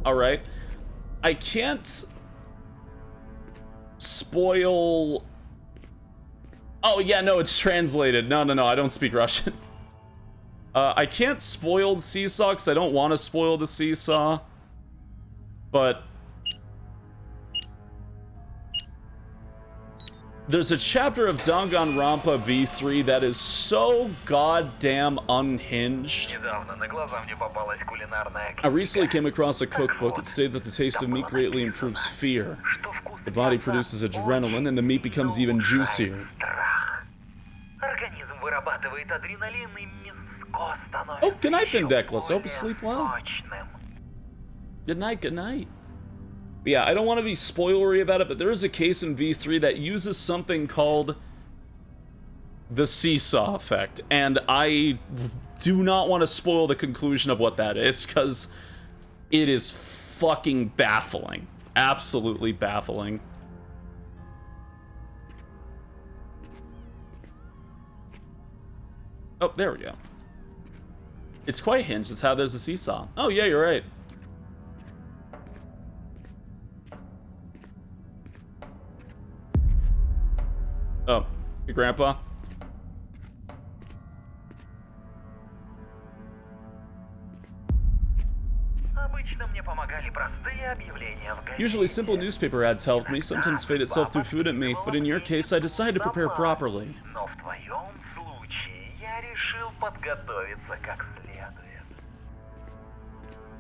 Alright. I can't... spoil... Oh, yeah, no, it's translated. No, I don't speak Russian. I can't spoil the seesaw because I don't want to spoil the seesaw. But... there's a chapter of Danganronpa V3 that is so goddamn unhinged. I recently came across a cookbook that stated that the taste of meat greatly improves fear. The body produces adrenaline and the meat becomes even juicier. Oh, good night, Vindeckless. I hope you sleep well. Good night, good night. But yeah, I don't want to be spoilery about it, but there is a case in V3 that uses something called the seesaw effect, and I do not want to spoil the conclusion of what that is, because it is fucking baffling. Absolutely baffling. Oh, there we go. It's quite hinged, it's how there's a seesaw. Oh yeah, you're right. Oh, your grandpa? Usually simple newspaper ads helped me, sometimes fade itself through food at me, but in your case I decided to prepare properly.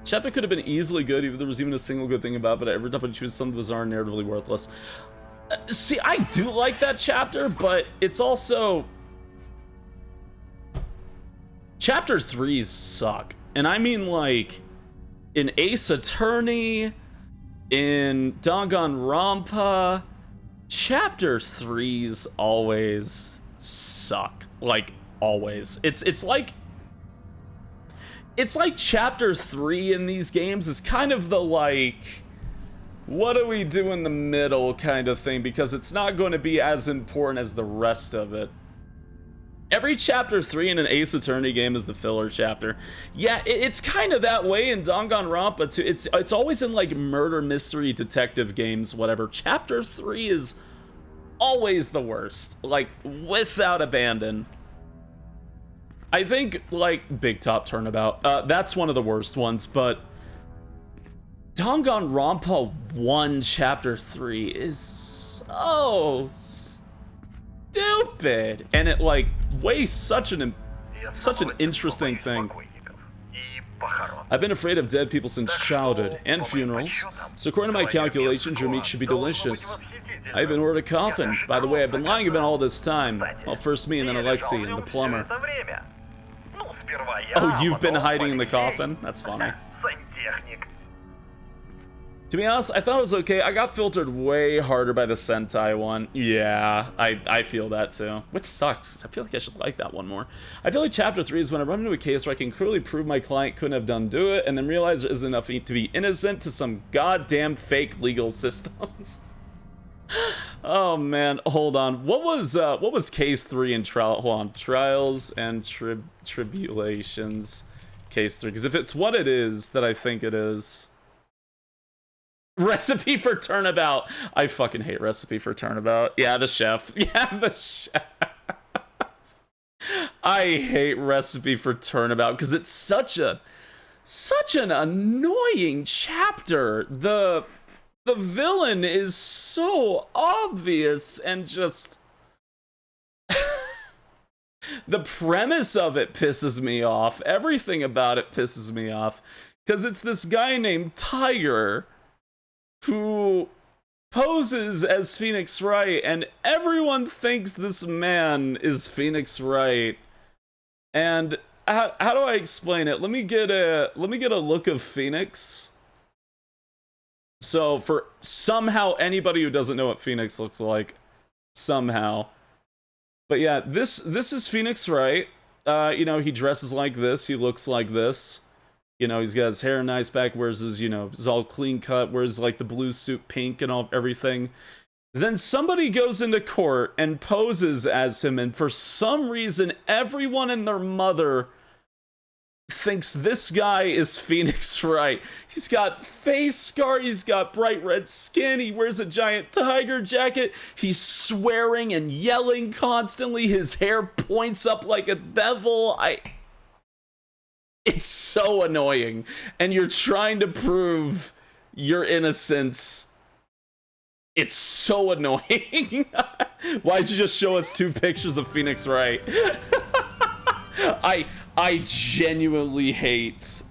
Chapter could have been easily good if there was even a single good thing about it, but I ended up and choose something bizarre and narratively worthless. See, I do like that chapter, but it's also... Chapter 3s suck. And I mean, like, in Ace Attorney, in Danganronpa, Chapter 3s always suck. Like, always. It's like Chapter 3 in these games is kind of the, like... what do we do in the middle kind of thing, because it's not going to be as important as the rest of it. Every Chapter 3 in an Ace Attorney game is the filler chapter. Yeah, it's kind of that way in Danganronpa too. It's always in like murder mystery detective games, whatever. Chapter 3 is always the worst, like without abandon. I think like Big Top Turnabout, that's one of the worst ones, but Danganronpa 1 Chapter 3 is so stupid, and it like wastes such an interesting thing. I've been afraid of dead people since childhood and funerals, so according to my calculations, your meat should be delicious. I even ordered a coffin. By the way, I've been lying about all this time. Well, first me and then Alexei and the plumber. Oh, you've been hiding in the coffin? That's funny. To be honest, I thought it was okay. I got filtered way harder by the Sentai one. Yeah, I feel that too. Which sucks. I feel like I should like that one more. I feel like Chapter 3 is when I run into a case where I can clearly prove my client couldn't have done it, and then realize there isn't enough to be innocent to some goddamn fake legal systems. Oh man, hold on. What was case 3 in trial? Hold on. Trials and tribulations. Case 3. Because if it's what it is that I think it is. Recipe for Turnabout. I fucking hate Recipe for Turnabout. Yeah, the chef. Yeah, the chef. I hate Recipe for Turnabout because it's such an annoying chapter. The villain is so obvious and just the premise of it pisses me off. Everything about it pisses me off because it's this guy named Tiger who poses as Phoenix Wright, and everyone thinks this man is Phoenix Wright. And how do I explain it? Let me get a look of Phoenix. So for somehow anybody who doesn't know what Phoenix looks like, somehow. But yeah, this is Phoenix Wright. You know, he dresses like this, he looks like this. You know, he's got his hair nice back, wears his, you know, he's all clean cut, wears like the blue suit pink and all everything. Then somebody goes into court and poses as him, and for some reason, everyone and their mother thinks this guy is Phoenix Wright. He's got face scar, he's got bright red skin, he wears a giant tiger jacket, he's swearing and yelling constantly, his hair points up like a devil. It's so annoying, and you're trying to prove your innocence. It's so annoying. Why'd you just show us 2 pictures of Phoenix Wright? I genuinely hate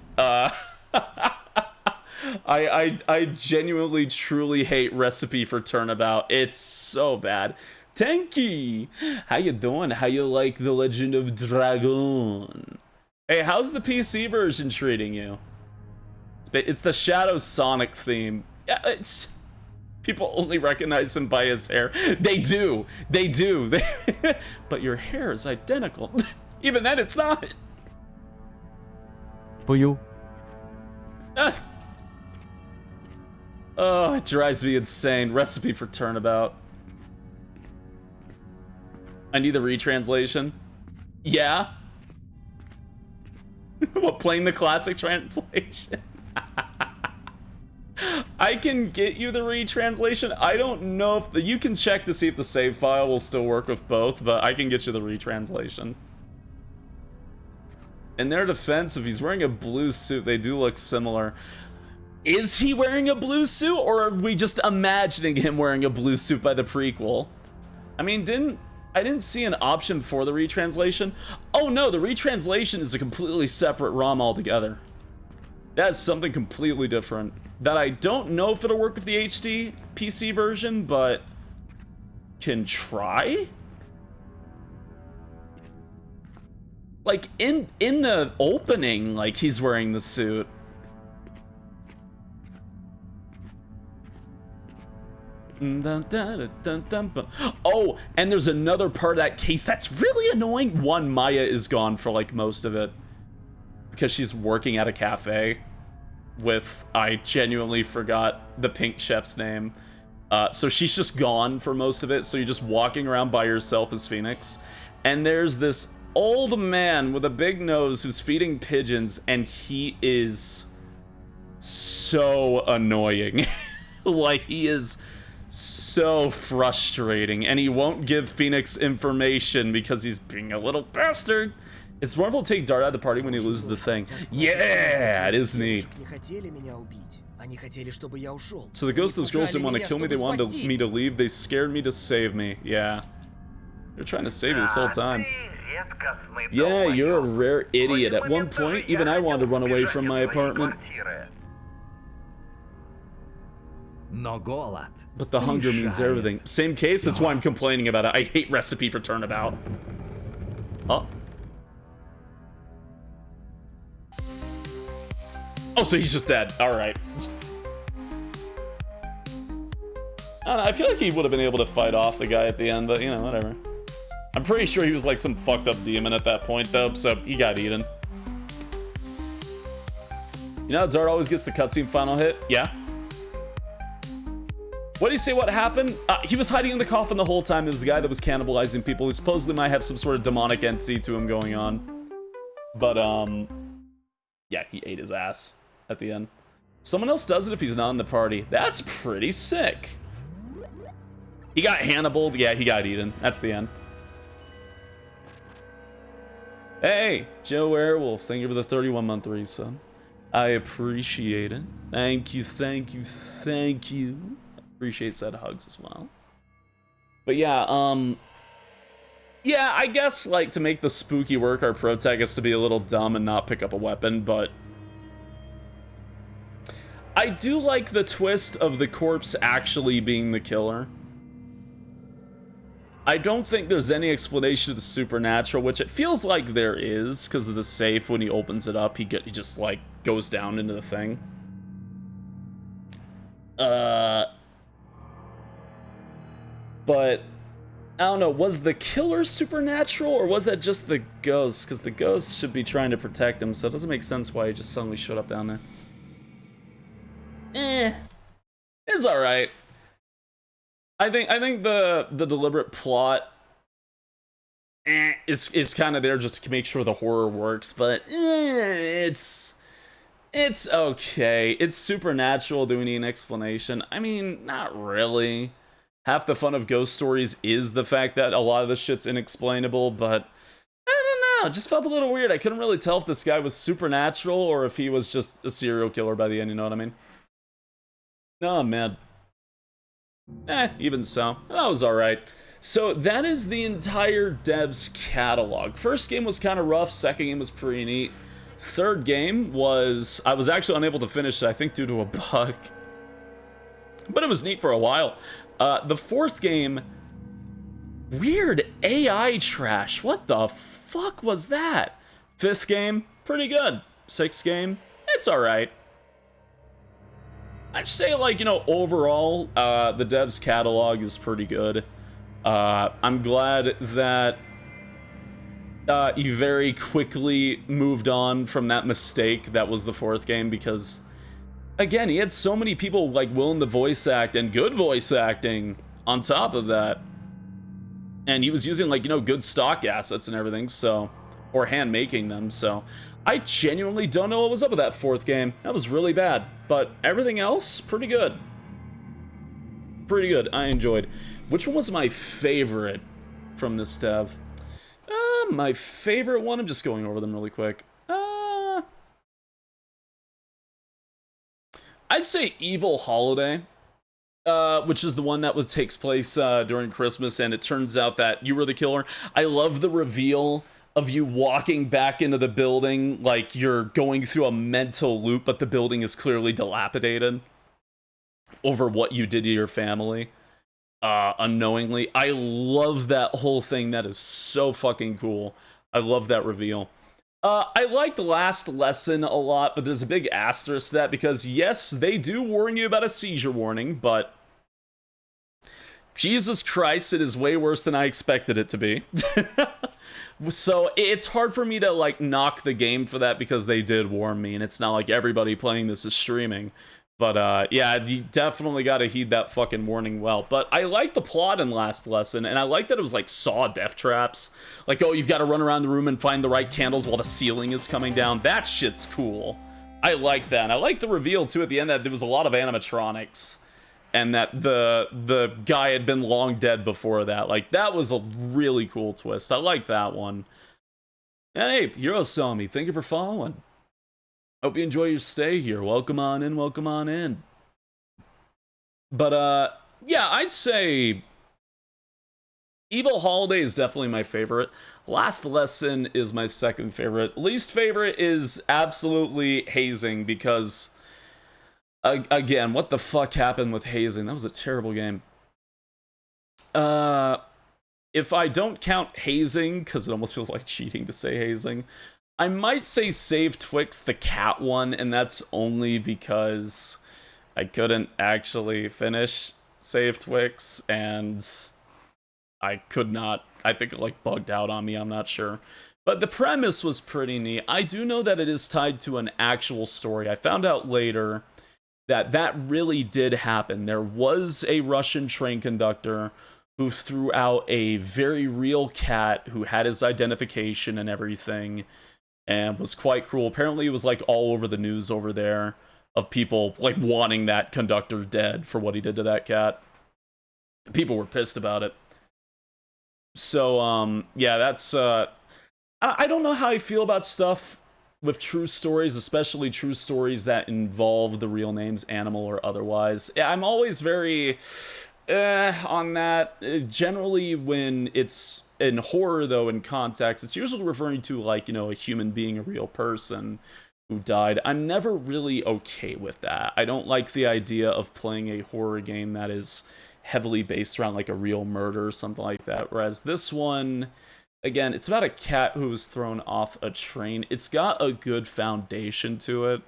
I genuinely truly hate Recipe for Turnabout. It's so bad. Tenki, how you doing? How you like The Legend of Dragon? Hey, how's the PC version treating you? It's the Shadow Sonic theme. Yeah, it's... People only recognize him by his hair. They do. They do. But your hair is identical. Even then, it's not. Poyo. Oh, it drives me insane. Recipe for Turnabout. I need the retranslation. Yeah. What, playing the classic translation? I can get you the retranslation. I don't know if you can check to see if the save file will still work with both, but I can get you the retranslation. In their defense, if he's wearing a blue suit, they do look similar. Is he wearing a blue suit, or are we just imagining him wearing a blue suit by the prequel? I mean, I didn't see an option for the retranslation. Oh no, the retranslation is a completely separate ROM altogether. That's something completely different. That I don't know if it'll work with the HD PC version, but can try? Like, in the opening, like, he's wearing the suit. Oh, and there's another part of that case that's really annoying. One, Maya is gone for, like, most of it. Because she's working at a cafe with, I genuinely forgot the pink chef's name. So she's just gone for most of it, so you're just walking around by yourself as Phoenix. And there's this old man with a big nose who's feeding pigeons, and he is so annoying. Like, he is so frustrating, and he won't give Phoenix information because he's being a little bastard. It's wonderful to take Dart out of the party when he loses the thing. Yeah, it is neat. So the ghost of those girls didn't want to kill me, they wanted me to leave, they scared me to save me. Yeah. They're trying to save you this whole time. Yeah, you're a rare idiot. At one point, even I wanted to run away from my apartment. But the hunger means everything. Same case, that's why I'm complaining about it. I hate Recipe for Turnabout. Oh. Oh, so he's just dead. Alright. I don't know, I feel like he would have been able to fight off the guy at the end, but, you know, whatever. I'm pretty sure he was like some fucked up demon at that point, though, so he got eaten. You know how Dart always gets the cutscene final hit? Yeah. What do you say what happened? He was hiding in the coffin the whole time. It was the guy that was cannibalizing people. He supposedly might have some sort of demonic entity to him going on. But, yeah, he ate his ass at the end. Someone else does it if he's not in the party. That's pretty sick. He got Hannibaled. Yeah, he got eaten. That's the end. Hey, Joe Airwolf, thank you for the 31-month resub. I appreciate it. Thank you, thank you, thank you. Appreciate said hugs as well. But yeah, yeah, I guess, like, to make the spooky work, our protagonist to be a little dumb and not pick up a weapon, but I do like the twist of the corpse actually being the killer. I don't think there's any explanation of the supernatural, which it feels like there is, because of the safe. When he opens it up, he just, like, goes down into the thing. But, I don't know, was the killer supernatural, or was that just the ghost? Because the ghost should be trying to protect him, so it doesn't make sense why he just suddenly showed up down there. It's alright. I think the deliberate plot is kind of there just to make sure the horror works, but it's okay. It's supernatural. Do we need an explanation? I mean, not really. Half the fun of ghost stories is the fact that a lot of this shit's inexplainable, but I don't know. It just felt a little weird. I couldn't really tell if this guy was supernatural or if he was just a serial killer by the end, you know what I mean? Oh, man. Even so, that was alright. So that is the entire devs catalog. First game was kind of rough, second game was pretty neat. Third game was, I was actually unable to finish it, I think due to a bug. But it was neat for a while. The fourth game, weird AI trash. What the fuck was that? Fifth game, pretty good. Sixth game, it's alright. I'd say, like, you know, overall, the devs catalog is pretty good. I'm glad that you very quickly moved on from that mistake that was the fourth game, because, again, he had so many people, like, willing to voice act, and good voice acting on top of that. And he was using, like, you know, good stock assets and everything, so, or hand making them, so I genuinely don't know what was up with that fourth game. That was really bad, but everything else, pretty good. Pretty good, I enjoyed. Which one was my favorite from this dev? My favorite one, I'm just going over them really quick. I'd say Evil Holiday, which is the one that takes place during Christmas, and it turns out that you were the killer. I love the reveal of you walking back into the building like you're going through a mental loop, but the building is clearly dilapidated over what you did to your family unknowingly. I love that whole thing. That is so fucking cool. I love that reveal. I liked Last Lesson a lot, but there's a big asterisk to that, because yes, they do warn you about a seizure warning, but Jesus Christ, it is way worse than I expected it to be. So it's hard for me to, like, knock the game for that, because they did warn me, and it's not like everybody playing this is streaming. But yeah, you definitely got to heed that fucking warning well. But I like the plot in Last Lesson, and I like that it was like Saw death traps. Like, oh, you've got to run around the room and find the right candles while the ceiling is coming down. That shit's cool. I like that. And I like the reveal, too, at the end, that there was a lot of animatronics, and that the guy had been long dead before that. Like, that was a really cool twist. I like that one. And hey, Eurosami, thank you for following. Hope you enjoy your stay here. Welcome on in, welcome on in. But, yeah, I'd say Evil Holiday is definitely my favorite. Last Lesson is my second favorite. Least favorite is absolutely Hazing, because, again, what the fuck happened with Hazing? That was a terrible game. If I don't count Hazing, because it almost feels like cheating to say Hazing, I might say Save Twix, the cat one, and that's only because I couldn't actually finish Save Twix, and I could not, I think it like bugged out on me, I'm not sure. But the premise was pretty neat. I do know that it is tied to an actual story. I found out later that that really did happen. There was a Russian train conductor who threw out a very real cat who had his identification and everything, and was quite cruel. Apparently it was like all over the news over there of people like wanting that conductor dead for what he did to that cat. People were pissed about it. So, yeah, that's I don't know how I feel about stuff with true stories, especially true stories that involve the real names, animal or otherwise. I'm always very on that. Generally, when it's in horror, though, in context, it's usually referring to, like, you know, a human being, a real person who died. I'm never really okay with that. I don't like the idea of playing a horror game that is heavily based around, like, a real murder or something like that. Whereas this one, again, it's about a cat who was thrown off a train. It's got a good foundation to it,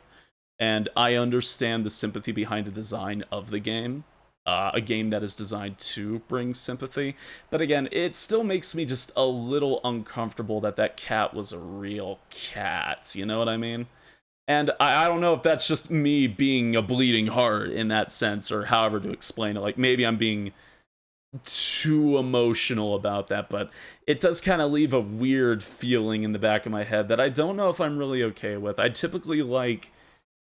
and I understand the sympathy behind the design of the game. A game that is designed to bring sympathy. But again, it still makes me just a little uncomfortable that that cat was a real cat. You know what I mean? And I don't know if that's just me being a bleeding heart in that sense, or however to explain it. Like, maybe I'm being too emotional about that, but it does kind of leave a weird feeling in the back of my head that I don't know if I'm really okay with. I typically like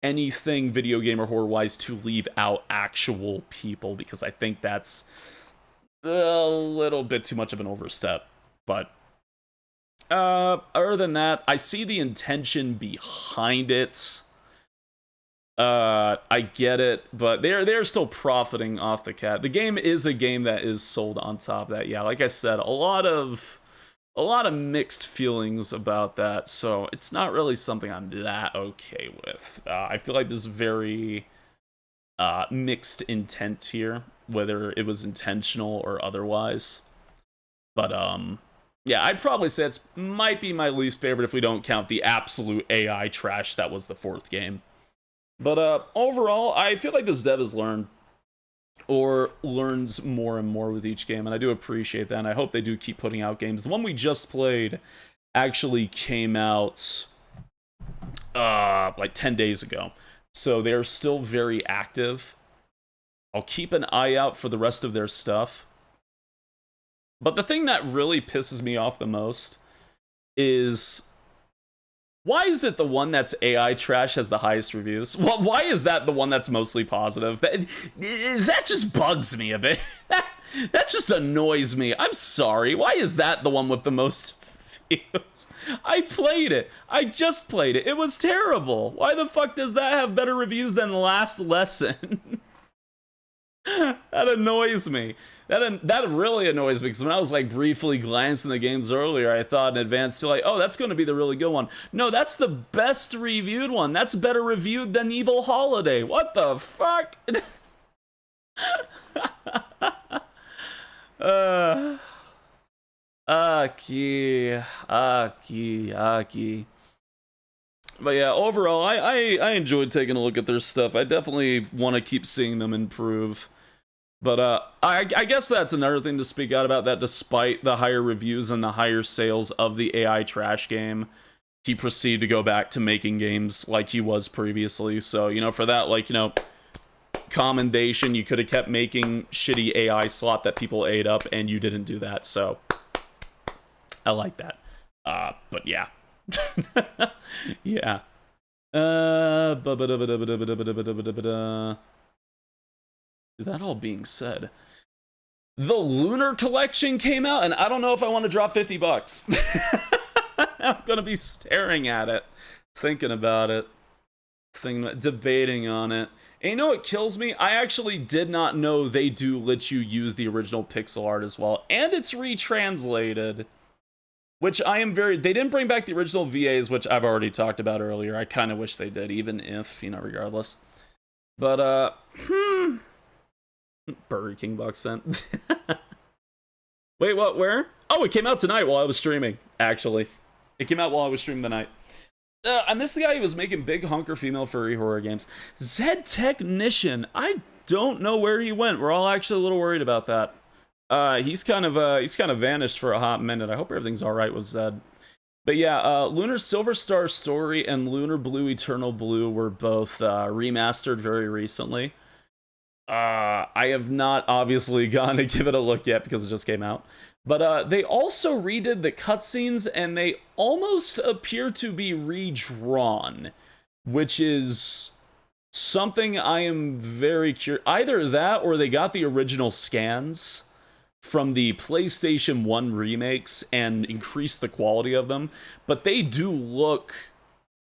anything video game or horror-wise to leave out actual people, because I think that's a little bit too much of an overstep. But other than that, I see the intention behind it. I get it, but they're still profiting off the cat. The game is a game that is sold on top of that. Yeah, like I said, a lot of mixed feelings about that, so it's not really something I'm that okay with. I feel like there's very mixed intent here, whether it was intentional or otherwise. But yeah, I'd probably say it might be my least favorite if we don't count the absolute AI trash that was the fourth game. But overall, I feel like this dev has learned, or learns more and more with each game, and I do appreciate that, and I hope they do keep putting out games. The one we just played actually came out like 10 days ago, so they're still very active. I'll keep an eye out for the rest of their stuff. But the thing that really pisses me off the most is, why is it the one that's AI trash has the highest reviews? Well, why is that the one that's mostly positive? That just bugs me a bit. That just annoys me. I'm sorry. Why is that the one with the most views? I played it. I just played it. It was terrible. Why the fuck does that have better reviews than Last Lesson? That annoys me. That really annoys me, because when I was like briefly glancing the games earlier, I thought in advance to like, oh, that's going to be the really good one. No, that's the best reviewed one. That's better reviewed than Evil Holiday. What the fuck? Aki. But yeah, overall, I enjoyed taking a look at their stuff. I definitely want to keep seeing them improve. But I guess that's another thing to speak out about, that despite the higher reviews and the higher sales of the AI trash game, he proceeded to go back to making games like he was previously. So, you know, for that, like, you know, commendation. You could have kept making shitty AI slop that people ate up, and you didn't do that. So, I like that. But yeah. Yeah. That all being said, the Lunar Collection came out, and I don't know if I want to drop $50. I'm gonna be staring at it, thinking about it, debating on it. And you know what kills me? I actually did not know they do let you use the original pixel art as well, and it's retranslated. Which I am they didn't bring back the original VAs, which I've already talked about earlier. I kind of wish they did, even if, you know, regardless. But, Burger King box sent. Wait, what? Where? Oh, it came out tonight while I was streaming, actually. It came out while I was streaming tonight. I missed the guy who was making big hunker female furry horror games. Zed Technician. I don't know where he went. We're all actually a little worried about that. He's kind of vanished for a hot minute. I hope everything's all right with Zed. But yeah, Lunar Silver Star Story and Lunar Blue Eternal Blue were both remastered very recently. I have not obviously gone to give it a look yet because it just came out. But they also redid the cutscenes, and they almost appear to be redrawn, which is something I am very curious. Either that, or they got the original scans from the PlayStation 1 remakes and increased the quality of them, but they do look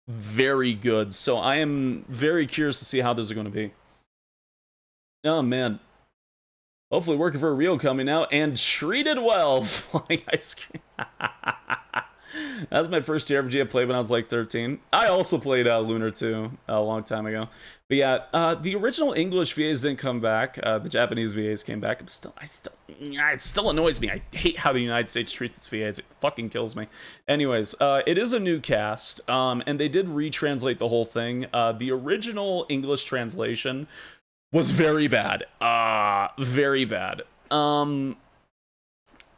very good, so I am very curious to see how those are going to be. Oh man. Hopefully working for a real coming out and treated well. Flying ice cream. That was my first JRPG I played when I was like 13. I also played Lunar 2 a long time ago. But yeah, the original English VAs didn't come back. The Japanese VAs came back. It still annoys me. I hate how the United States treats its VAs. It fucking kills me. Anyways, it is a new cast, and they did retranslate the whole thing. The original English translation was very bad. Very bad.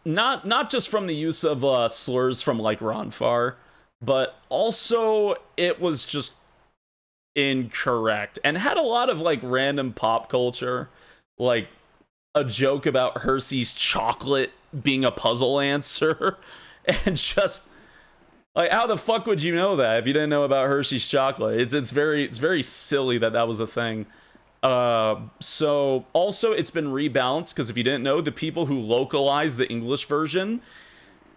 Not just from the use of slurs from like Ronfar, but also it was just incorrect and had a lot of like random pop culture, like a joke about Hershey's chocolate being a puzzle answer, and just like, how the fuck would you know that if you didn't know about Hershey's chocolate? It's very silly that was a thing. So also it's been rebalanced, because if you didn't know, the people who localized the English version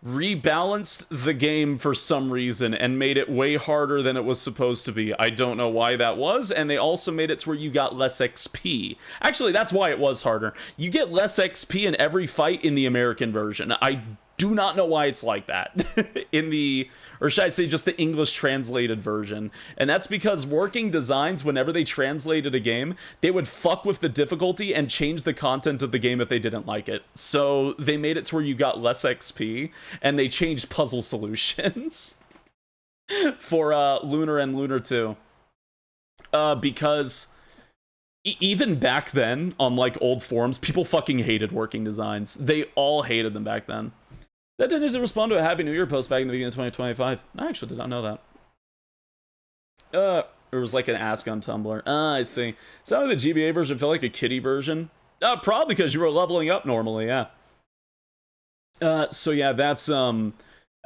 rebalanced the game for some reason and made it way harder than it was supposed to be. I don't know why that was, and they also made it to where you got less XP. Actually, that's why it was harder. You get less XP in every fight in the American version. I do not know why it's like that in the, or should I say just the English translated version. And that's because Working Designs, whenever they translated a game, they would fuck with the difficulty and change the content of the game if they didn't like it. So they made it to where you got less XP, and they changed puzzle solutions for Lunar and Lunar 2. Because even back then, on like old forums, people fucking hated Working Designs. They all hated them back then. That didn't respond to a Happy New Year post back in the beginning of 2025. I actually did not know that. It was like an ask on Tumblr. I see. Sounded like the GBA version felt like a kiddie version. Probably because you were leveling up normally, yeah. So yeah, that's a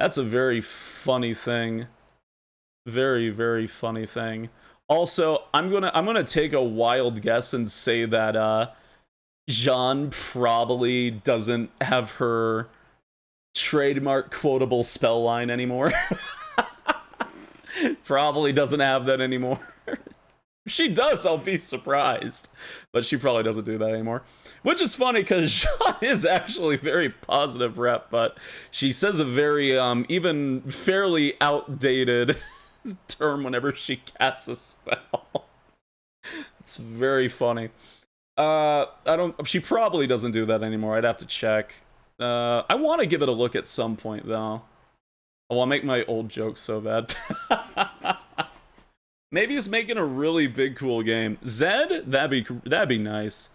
very funny thing. Very, very funny thing. Also, I'm gonna take a wild guess and say that Jean probably doesn't have her trademark quotable spell line anymore. Probably doesn't have that anymore. If she does, I'll be surprised. But she probably doesn't do that anymore. Which is funny, because Jean is actually very positive rep, but she says a very, even fairly outdated term whenever she casts a spell. It's very funny. She probably doesn't do that anymore. I'd have to check. I want to give it a look at some point, though. Oh, I'll make my old jokes so bad. Maybe it's making a really big, cool game. Zed? That'd be nice.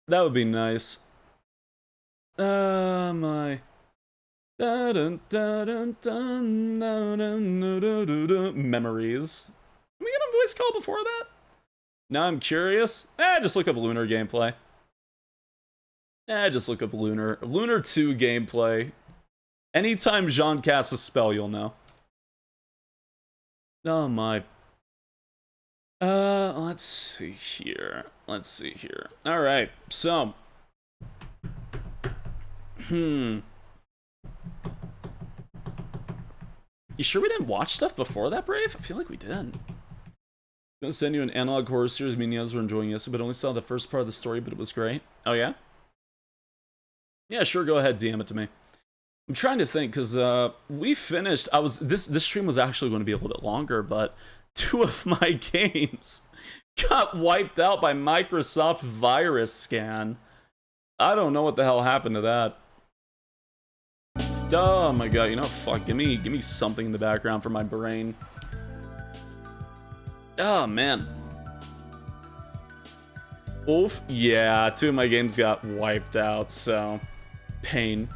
That would be nice. My... Memories. Can we get a voice call before that? Now I'm curious. Just look up Lunar gameplay. Just look up Lunar 2 gameplay. Anytime Jean casts a spell, you'll know. Oh my. Let's see here. Alright, so. You sure we didn't watch stuff before that, Brave? I feel like we did. I'm gonna send you an analog horror series me and Niaz were enjoying yesterday, but only saw the first part of the story, but it was great. Oh yeah? Yeah, sure, go ahead, DM it to me. I'm trying to think, because we finished, this stream was actually going to be a little bit longer, but 2 of my games got wiped out by Microsoft virus scan. I don't know what the hell happened to that. Oh my god, you know, fuck, give me something in the background for my brain. Oh man. Oof, yeah, 2 of my games got wiped out, so pain.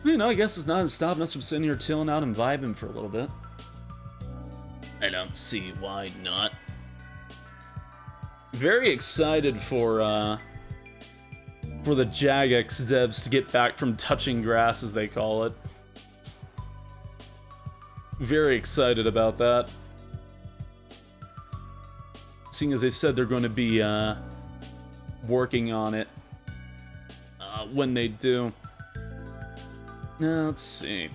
You know, I guess it's not stopping us from sitting here chilling out and vibing for a little bit. I don't see why not. Very excited for the Jagex devs to get back from touching grass, as they call it. Very excited about that. Seeing as they said they're going to be working on it. when they do. Now, let's see.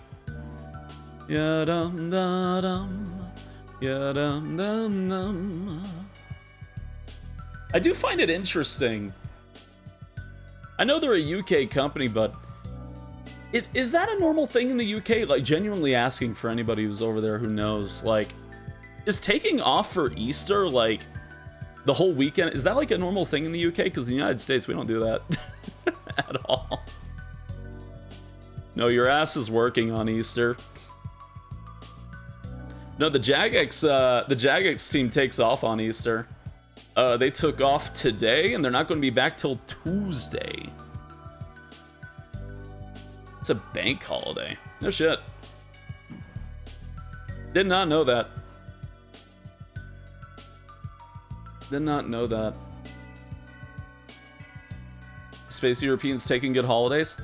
Ya-dum-da-dum. Ya-dum-dum-dum. I do find it interesting. I know they're a UK company, but is that a normal thing in the UK? Like, genuinely asking for anybody who's over there who knows, like, is taking off for Easter, like, the whole weekend, is that like a normal thing in the UK? Because in the United States, we don't do that at all. No, your ass is working on Easter. No, the Jagex team takes off on Easter. They took off today, and they're not going to be back till Tuesday. It's a bank holiday. No shit. Did not know that. Did not know that. Space Europeans taking good holidays?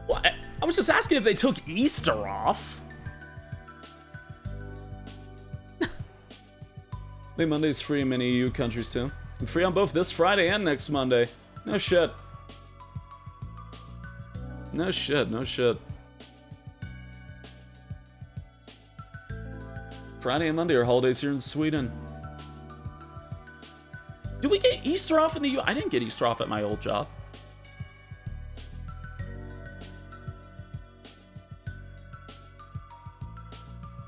What? I was just asking if they took Easter off. Late Monday's free in many EU countries too. I'm free on both this Friday and next Monday. No shit. No shit, no shit. Friday and Monday are holidays here in Sweden. Do we get Easter off in the U? I didn't get Easter off at my old job.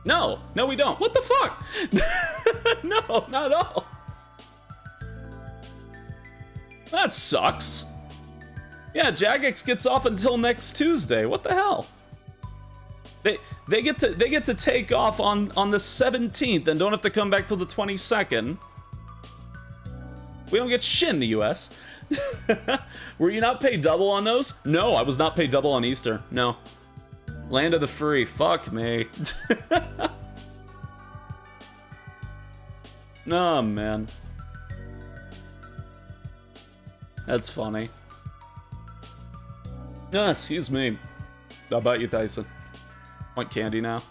No, no we don't. What the fuck? No, not at all. That sucks. Yeah, Jagex gets off until next Tuesday. What the hell? They get to take off on the 17th and don't have to come back till the 22nd. We don't get shit in the US. Were you not paid double on those? No, I was not paid double on Easter. No. Land of the free. Fuck me. Oh, man. That's funny. Ah, excuse me. How about you, Tyson? Want candy now?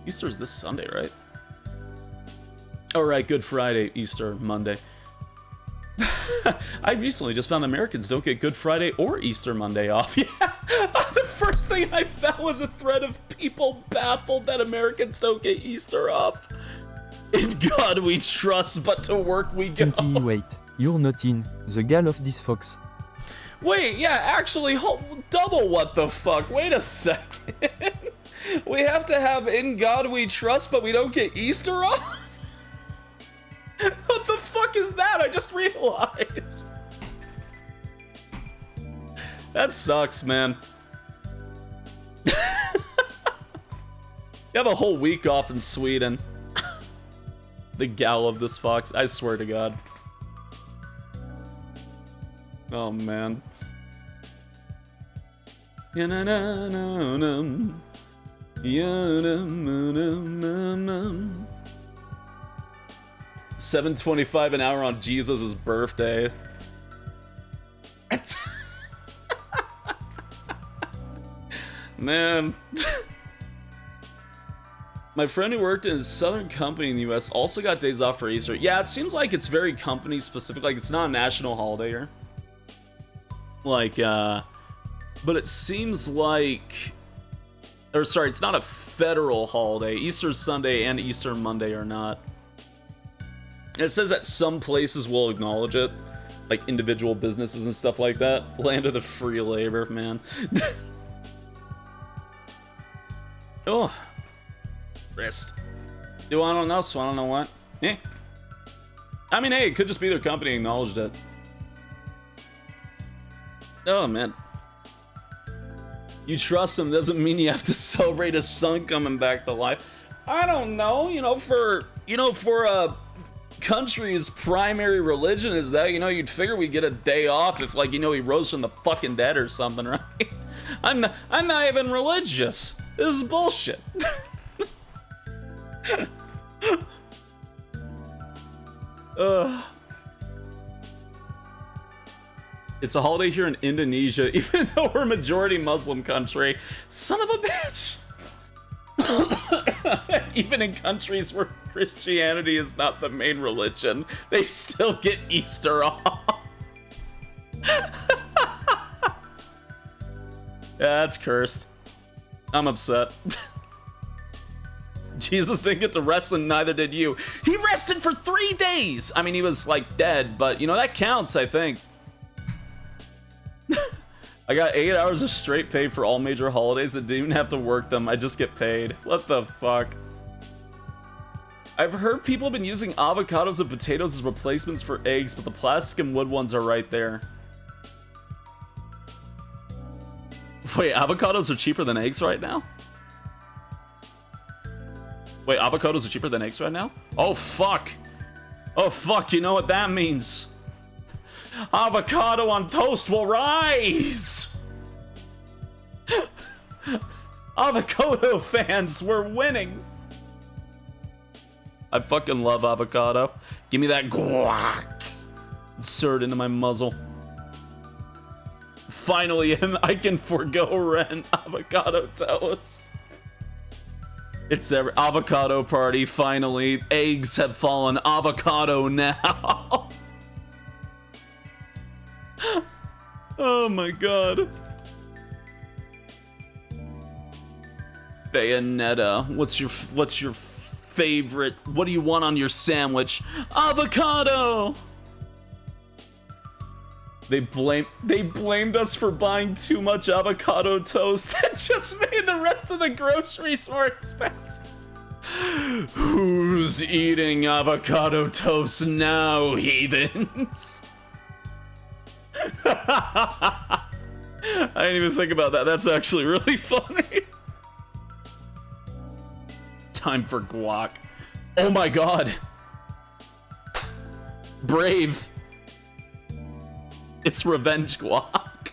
Easter's this Sunday, right? Oh, right, Good Friday, Easter, Monday. I recently just found Americans don't get Good Friday or Easter Monday off. Yeah, the first thing I found was a thread of people baffled that Americans don't get Easter off. In God we trust, but to work we go. Stinky, wait, you're not in the gal of this fox. Wait, yeah, actually, double what the fuck? Wait a second. We have to have In God We Trust, but we don't get Easter off? What the fuck is that? I just realized. That sucks, man. You have a whole week off in Sweden. The gal of this fox, I swear to God. Oh, man. 7:25 an hour on Jesus' birthday. Man. My friend who worked in a southern company in the US also got days off for Easter. Yeah, it seems like it's very company specific. Like, it's not a national holiday here. Like, but it seems like, or sorry, it's not a federal holiday. Easter Sunday and Easter Monday are not. It says that some places will acknowledge it, like individual businesses and stuff like that. Land of the free labor, man. Oh, wrist. Do I don't know, so I don't know what. Eh. I mean, hey, it could just be their company acknowledged it. Oh, man. You trust them doesn't mean you have to celebrate a son coming back to life. I don't know, for a country's primary religion is that, you'd figure we'd get a day off if, like, he rose from the fucking dead or something, right? I'm not even religious. This is bullshit. It's a holiday here in Indonesia, even though we're a majority Muslim country. Son of a bitch! Even in countries where Christianity is not the main religion, they still get Easter off. Yeah, that's cursed. I'm upset. Jesus didn't get to rest and neither did you. He rested for 3 days! I mean, he was, like, dead, but, you know, that counts, I think. I got 8 hours of straight pay for all major holidays. I didn't even have to work them. I just get paid. What the fuck? I've heard people have been using avocados and potatoes as replacements for eggs, but the plastic and wood ones are right there. Wait, avocados are cheaper than eggs right now? Wait, avocados are cheaper than eggs right now? Oh, fuck. Oh, fuck, you know what that means. Avocado on toast will rise! Avocado fans, we're winning! I fucking love avocado. Give me that guac. Insert into my muzzle. Finally, I can forgo rent. Avocado toast. It's every avocado party, finally. Eggs have fallen. Avocado now. Oh my god. Bayonetta. What's your favorite? What do you want on your sandwich? Avocado! They blamed us for buying too much avocado toast. That just made the rest of the groceries more expensive. Who's eating avocado toast now, heathens? I didn't even think about that. That's actually really funny. Time for guac. Oh my god. Brave. It's revenge guac.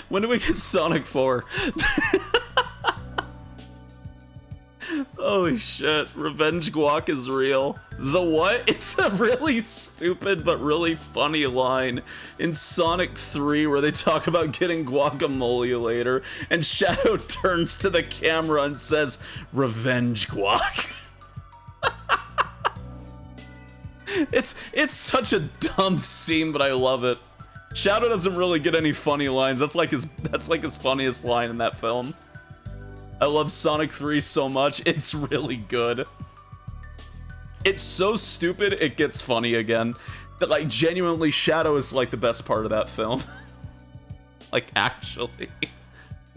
When do we get Sonic 4? Holy shit, revenge guac is real. The what? It's a really stupid but really funny line in Sonic 3 where they talk about getting guacamole later, and Shadow turns to the camera and says, "Revenge guac." It's such a dumb scene, but I love it. Shadow doesn't really get any funny lines. That's like his funniest line in that film. I love Sonic 3 so much. It's really good. It's so stupid, it gets funny again. That, like, genuinely, Shadow is, like, the best part of that film. Like, actually.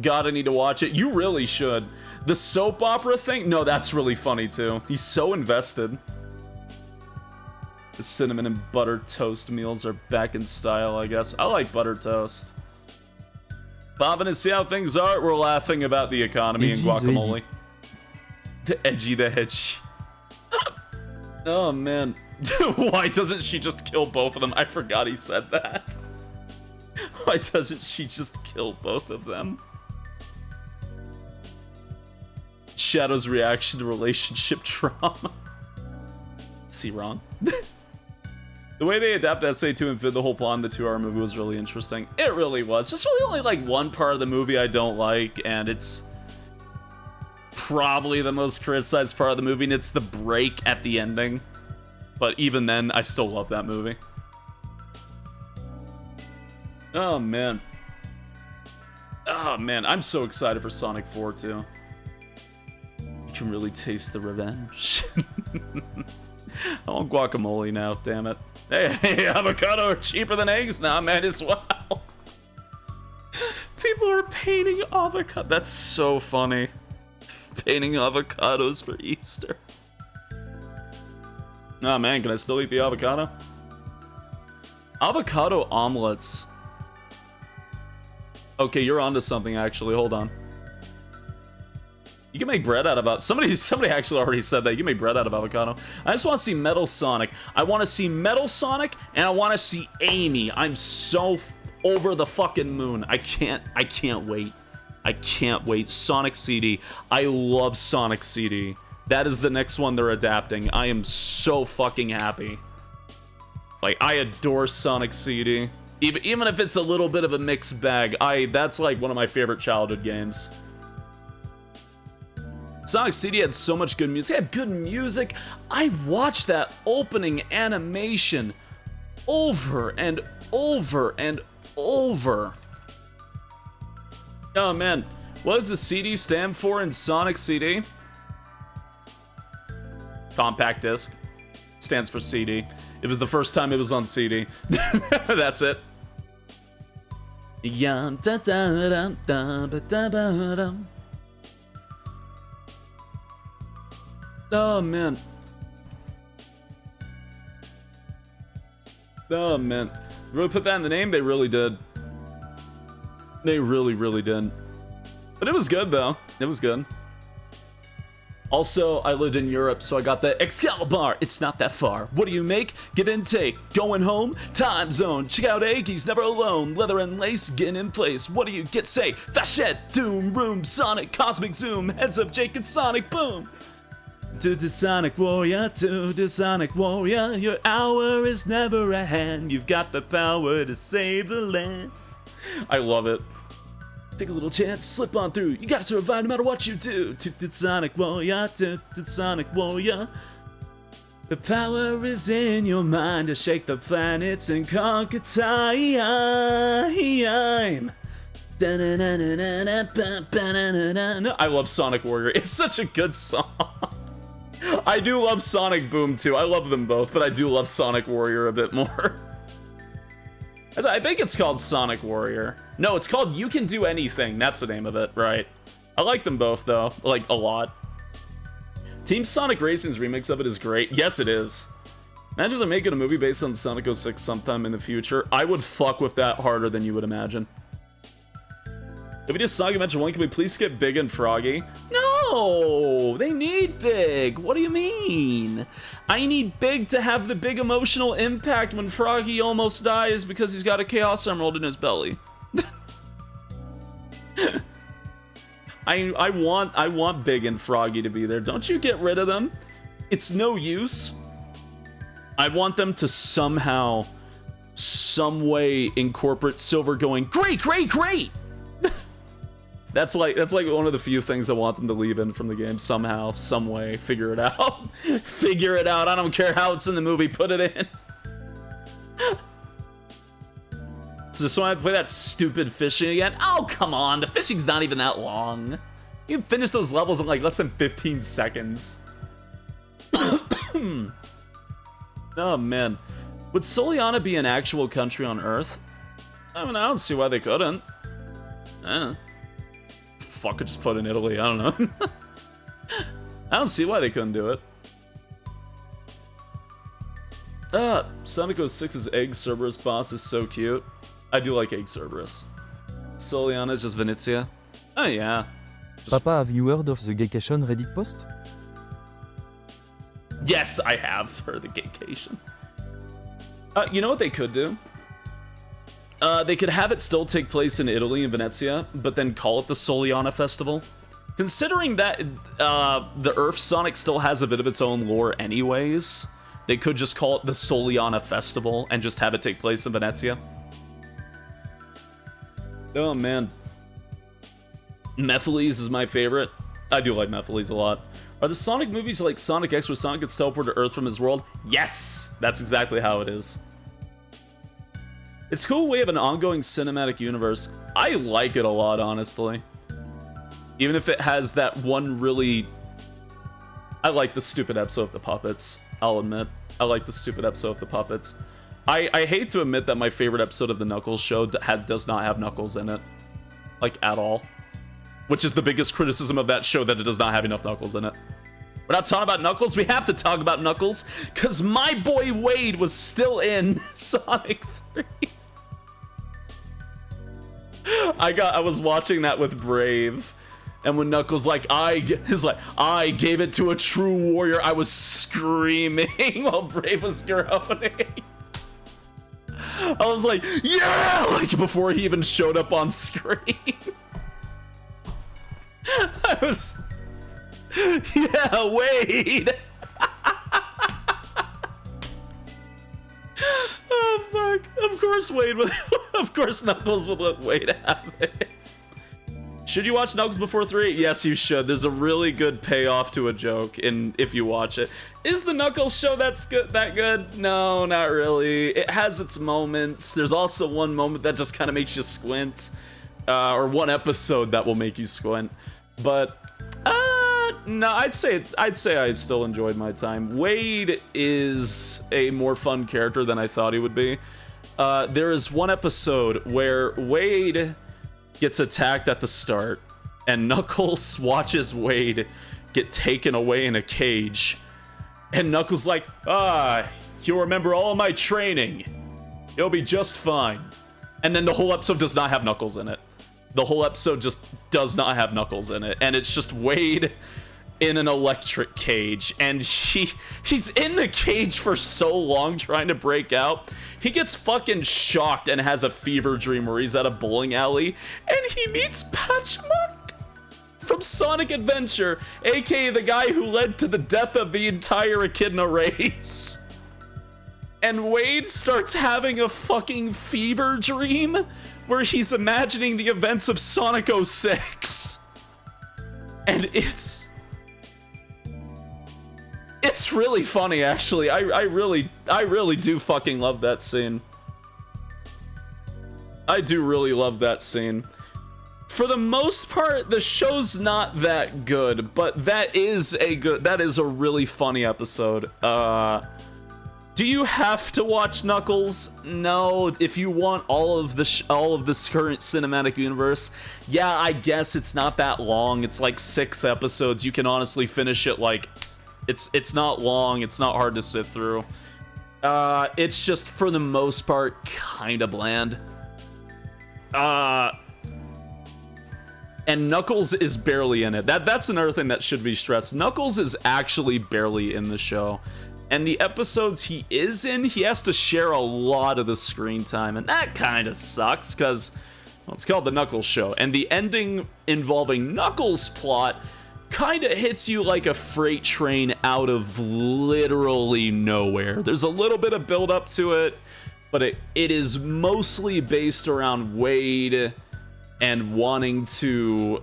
God, I need to watch it. You really should. The soap opera thing? No, that's really funny, too. He's so invested. The cinnamon and butter toast meals are back in style, I guess. I like butter toast. Bobbing to see how things are. We're laughing about the economy and guacamole. The edgy. Oh, man. Why doesn't she just kill both of them? I forgot he said that. Why doesn't she just kill both of them? Shadow's reaction to relationship trauma. Is he wrong? The way they adapt SA2 and fit the whole plot in the 2-hour movie was really interesting. It really was. There's really only like one part of the movie I don't like, and it's probably the most criticized part of the movie, and it's the break at the ending. But even then, I still love that movie. Oh, man. Oh, man. I'm so excited for Sonic 4, too. You can really taste the revenge. I want guacamole now, damn it. Hey, avocado are cheaper than eggs now, man, as well. People are painting avocado. That's so funny. Painting avocados for Easter. Oh man, can I still eat the avocado? Avocado omelets. Okay, you're onto something actually, hold on. You can make bread out of somebody actually already said that. You can make bread out of avocado. I just want to see Metal Sonic. I want to see Metal Sonic, and I want to see Amy. I'm so over the fucking moon. I can't wait. I can't wait. Sonic CD. I love Sonic CD. That is the next one they're adapting. I am so fucking happy. Like, I adore Sonic CD. Even if it's a little bit of a mixed bag, that's like one of my favorite childhood games. Sonic CD had so much good music. It had good music. I watched that opening animation over and over and over. Oh man, what does the CD stand for in Sonic CD? Compact disc. Stands for CD. It was the first time it was on CD. That's it. Oh man. Oh man. Really put that in the name? They really did. They really, really did. But it was good though. It was good. Also, I lived in Europe, so I got the Excalibur. It's not that far. What do you make? Give and take. Going home? Time zone. Check out Egg, he's never alone. Leather and lace, getting in place. What do you get? Say, Fashette, Doom, Room, Sonic, Cosmic Zoom. Heads up, Jake and Sonic, boom. To the Sonic Warrior, to the Sonic Warrior. Your hour is never at hand. You've got the power to save the land. I love it. Take a little chance, slip on through. You gotta survive no matter what you do. To the Sonic Warrior, to the Sonic Warrior. The power is in your mind to shake the planets and conquer time. I love Sonic Warrior. It's such a good song. I do love Sonic Boom too. I love them both, but I do love Sonic Warrior a bit more. I think it's called Sonic Warrior. No, it's called You Can Do Anything. That's the name of it, right? I like them both, though. Like, a lot. Team Sonic Racing's remix of it is great. Yes, it is. Imagine if they're making a movie based on Sonic 06 sometime in the future. I would fuck with that harder than you would imagine. If we do Sonic Adventure 1, can we please skip Big and Froggy? No! They need Big! What do you mean? I need Big to have the big emotional impact when Froggy almost dies because he's got a Chaos Emerald in his belly. I want Big and Froggy to be there. Don't you get rid of them. It's no use. I want them to somehow, some way incorporate Silver going, great, great, great! That's like one of the few things I want them to leave in from the game somehow, some way. Figure it out. Figure it out. I don't care how it's in the movie. Put it in. So I have to play that stupid fishing again? Oh, come on. The fishing's not even that long. You can finish those levels in like less than 15 seconds. Oh, man. Would Soliana be an actual country on Earth? I mean, I don't see why they couldn't. Fuck it, just put in Italy. I don't know. I don't see why they couldn't do it. Sonic 06's Egg Cerberus boss is so cute. I do like Egg Cerberus. Soliana is just Venezia. Oh yeah. Papa, have you heard of the Gaycation Reddit post? Yes, I have heard the Gaycation. You know what they could do? They could have it still take place in Italy, in Venezia, but then call it the Soliana Festival. Considering that the Earth Sonic still has a bit of its own lore anyways, they could just call it the Soliana Festival and just have it take place in Venezia. Oh man. Mephiles is my favorite. I do like Mephiles a lot. Are the Sonic movies like Sonic X where Sonic gets teleported to Earth from his world? Yes! That's exactly how it is. It's cool we have an ongoing cinematic universe. I like it a lot, honestly. Even if it has that one really... I like the stupid episode of the puppets, I'll admit. I like the stupid episode of the puppets. I hate to admit that my favorite episode of the Knuckles show does not have Knuckles in it. Like, at all. Which is the biggest criticism of that show, that it does not have enough Knuckles in it. We're not talking about Knuckles, we have to talk about Knuckles, because my boy Wade was still in Sonic 3. I was watching that with Brave, and when Knuckles I gave it to a true warrior, I was screaming while Brave was groaning. I was like, yeah! Like, before he even showed up on screen. I was... Yeah, Wade! Oh, fuck. Of course Wade would... Of course Knuckles would let Wade have it. Should you watch Knuckles before 3? Yes, you should. There's a really good payoff to a joke if you watch it. Is the Knuckles show that good? No, not really. It has its moments. There's also one moment that just kind of makes you squint. Or one episode that will make you squint. But, no, I'd say I still enjoyed my time. Wade is a more fun character than I thought he would be. There is one episode where Wade gets attacked at the start, and Knuckles watches Wade get taken away in a cage, and Knuckles like, you'll remember all of my training. You'll be just fine. And then the whole episode does not have Knuckles in it. The whole episode just does not have Knuckles in it, and it's just Wade in an electric cage, and he's in the cage for so long trying to break out. He gets fucking shocked and has a fever dream where he's at a bowling alley, and he meets Patchmuck from Sonic Adventure, aka the guy who led to the death of the entire Echidna race. And Wade starts having a fucking fever dream where he's imagining the events of Sonic 06. And it's really funny, actually. I really do fucking love that scene. I do really love that scene. For the most part, the show's not that good, but that is a really funny episode. Do you have to watch Knuckles? No. If you want all of this current cinematic universe, yeah, I guess it's not that long. It's like 6 episodes. You can honestly finish it like. It's not long, it's not hard to sit through. It's just, for the most part, kinda bland. And Knuckles is barely in it. That's another thing that should be stressed. Knuckles is actually barely in the show. And the episodes he is in, he has to share a lot of the screen time, and that kinda sucks, because, well, it's called The Knuckles Show, and the ending involving Knuckles' plot kinda hits you like a freight train out of literally nowhere. There's a little bit of build up to it, but it is mostly based around Wade and wanting to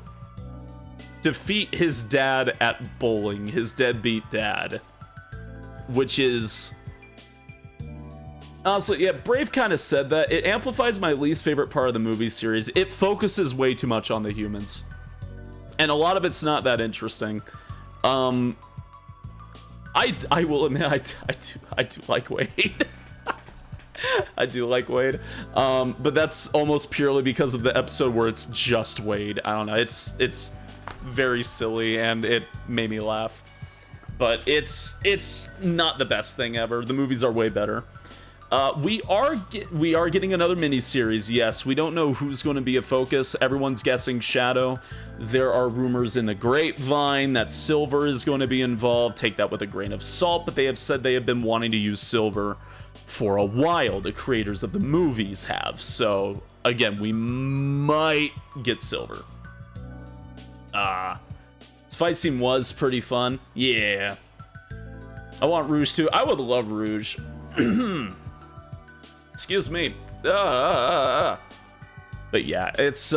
defeat his dad at bowling, his deadbeat dad, which is honestly, yeah, Brave kind of said that. It amplifies my least favorite part of the movie series. It focuses way too much on the humans. And a lot of it's not that interesting. I will admit, I do like Wade. I do like Wade. But that's almost purely because of the episode where it's just Wade. I don't know, it's very silly and it made me laugh. But it's not the best thing ever. The movies are way better. We are getting another miniseries. Yes, we don't know who's going to be a focus. Everyone's guessing Shadow. There are rumors in the grapevine that Silver is going to be involved. Take that with a grain of salt, but they have said they have been wanting to use Silver for a while. The creators of the movies have. So, again, we might get Silver. This fight scene was pretty fun. Yeah. I want Rouge too. I would love Rouge. Excuse me. But yeah, it's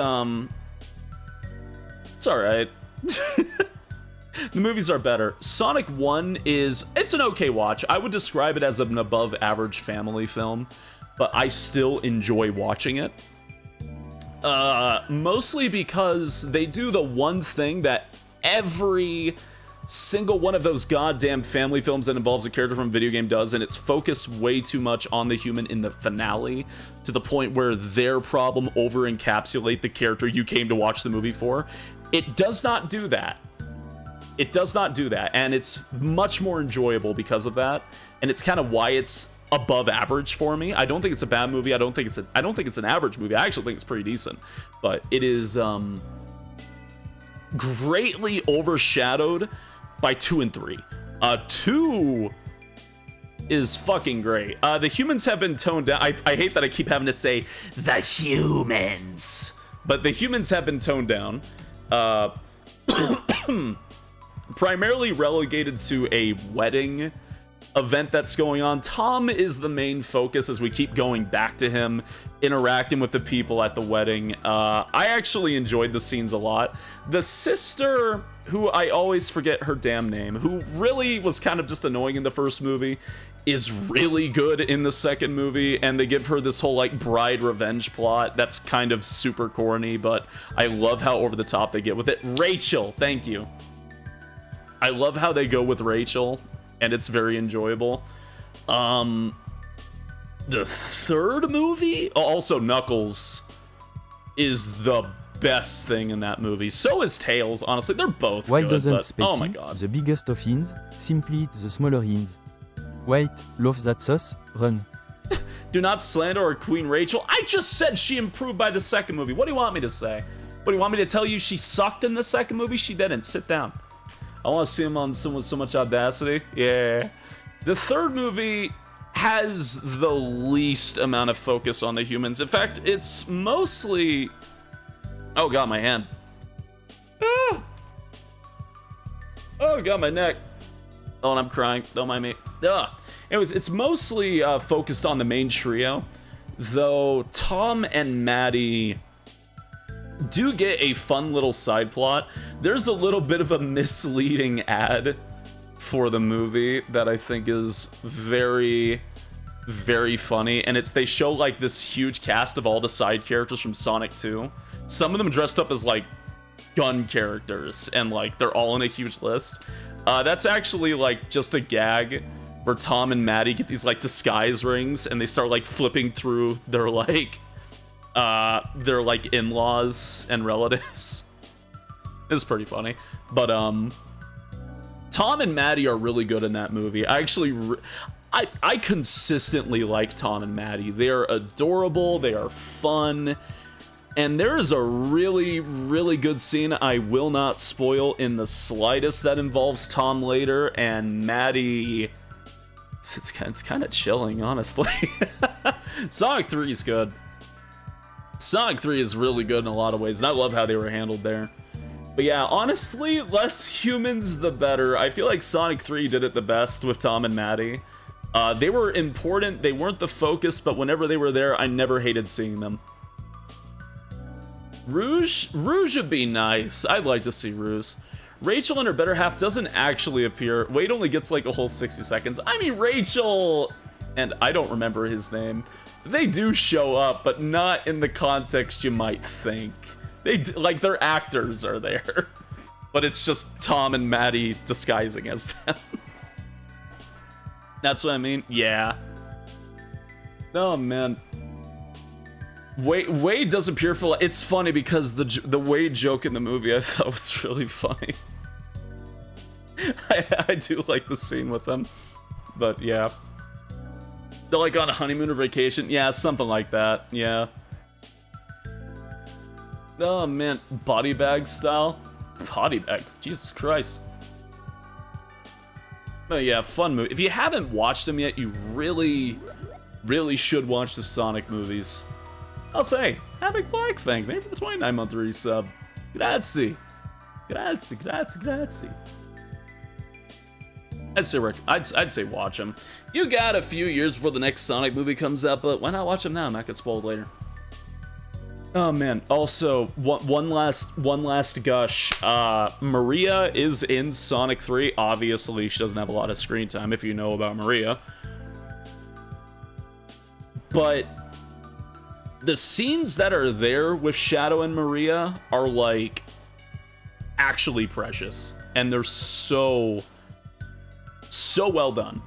alright. The movies are better. Sonic 1 it's an okay watch. I would describe it as an above average family film, but I still enjoy watching it. Mostly because they do the one thing that every single one of those goddamn family films that involves a character from a video game does, and it's focused way too much on the human in the finale, to the point where their problem over-encapsulate the character you came to watch the movie for. It does not do that. It does not do that, and it's much more enjoyable because of that, and it's kind of why it's above average for me. I don't think it's a bad movie. I don't think it's an average movie. I actually think it's pretty decent, but it is greatly overshadowed by 2 and 3. 2 is fucking great. The humans have been toned down. I hate that I keep having to say the humans, but the humans have been toned down. Primarily relegated to a wedding event that's going on. Tom is the main focus as we keep going back to him, interacting with the people at the wedding. I actually enjoyed the scenes a lot. The sister, who I always forget her damn name, who really was kind of just annoying in the first movie, is really good in the second movie, and they give her this whole like bride revenge plot that's kind of super corny, but I love how over the top they get with it. Rachel, thank you. I love how they go with Rachel, and it's very enjoyable. The third movie, also Knuckles, is the best thing in that movie. So is Tails, honestly. They're both Why good, doesn't but, Spacey, oh my god. the biggest of hints, simply eat the smaller hints? Wait, love that sauce? Run. Do not slander our Queen Rachel. I just said she improved by the second movie. What do you want me to say? What do you want me to tell you? She sucked in the second movie? She didn't. Sit down. I want to see him on someone with so much audacity. Yeah. The third movie has the least amount of focus on the humans. In fact, it's mostly... Oh god, my hand. Ah! Oh god, my neck. Oh, and I'm crying. Don't mind me. Ugh. Anyways, it's mostly focused on the main trio, though Tom and Maddie do get a fun little side plot. There's a little bit of a misleading ad for the movie that I think is very, very funny, and they show like this huge cast of all the side characters from Sonic 2. Some of them dressed up as like gun characters, and like they're all in a huge list. That's actually like just a gag where Tom and Maddie get these like disguise rings, and they start like flipping through their in-laws and relatives. It's pretty funny. But Tom and Maddie are really good in that movie. I consistently like Tom and Maddie. They are adorable, they are fun, and there is a really, really good scene I will not spoil in the slightest that involves Tom later, and Maddie... It's kind of chilling, honestly. Sonic 3 is good. Sonic 3 is really good in a lot of ways, and I love how they were handled there. But yeah, honestly, less humans the better. I feel like Sonic 3 did it the best with Tom and Maddie. They were important, they weren't the focus, but whenever they were there, I never hated seeing them. Rouge would be nice. I'd like to see Rouge. Rachel and her better half doesn't actually appear. Wade only gets like a whole 60 seconds. I mean, Rachel, and I don't remember his name, they do show up, but not in the context you might think. Like, their actors are there, but it's just Tom and Maddie disguising as them. That's what I mean? Yeah. Oh, man. Wade does appear for... It's funny because the Wade joke in the movie I thought was really funny. I do like the scene with them, but yeah. They're like on a honeymoon or vacation. Yeah, something like that. Yeah. Oh man, body bag style. Body bag. Jesus Christ. But yeah, fun movie. If you haven't watched them yet, you really, really should watch the Sonic movies. I'll say, Havoc Black Fang, maybe the 29-month resub. Grazie. Grazie, grazie, grazie. I'd say watch them. You got a few years before the next Sonic movie comes out, but why not watch them now and not get spoiled later? Oh man, also, one last gush. Maria is in Sonic 3. Obviously, she doesn't have a lot of screen time if you know about Maria. But the scenes that are there with Shadow and Maria are like actually precious, and they're so well done.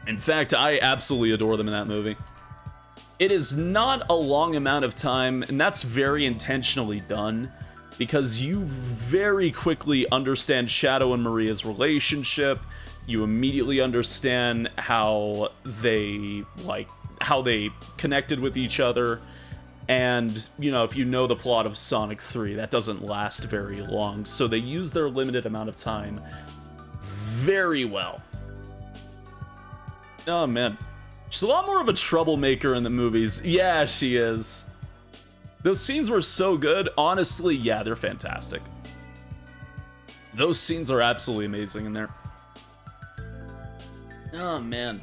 In fact, I absolutely adore them in that movie. It is not a long amount of time, and that's very intentionally done, because you very quickly understand Shadow and Maria's relationship. You immediately understand how they connected with each other. And, you know, if you know the plot of Sonic 3, that doesn't last very long. So they use their limited amount of time very well. Oh, man. She's a lot more of a troublemaker in the movies. Yeah, she is. Those scenes were so good. Honestly, yeah, they're fantastic. Those scenes are absolutely amazing in there. Oh, man.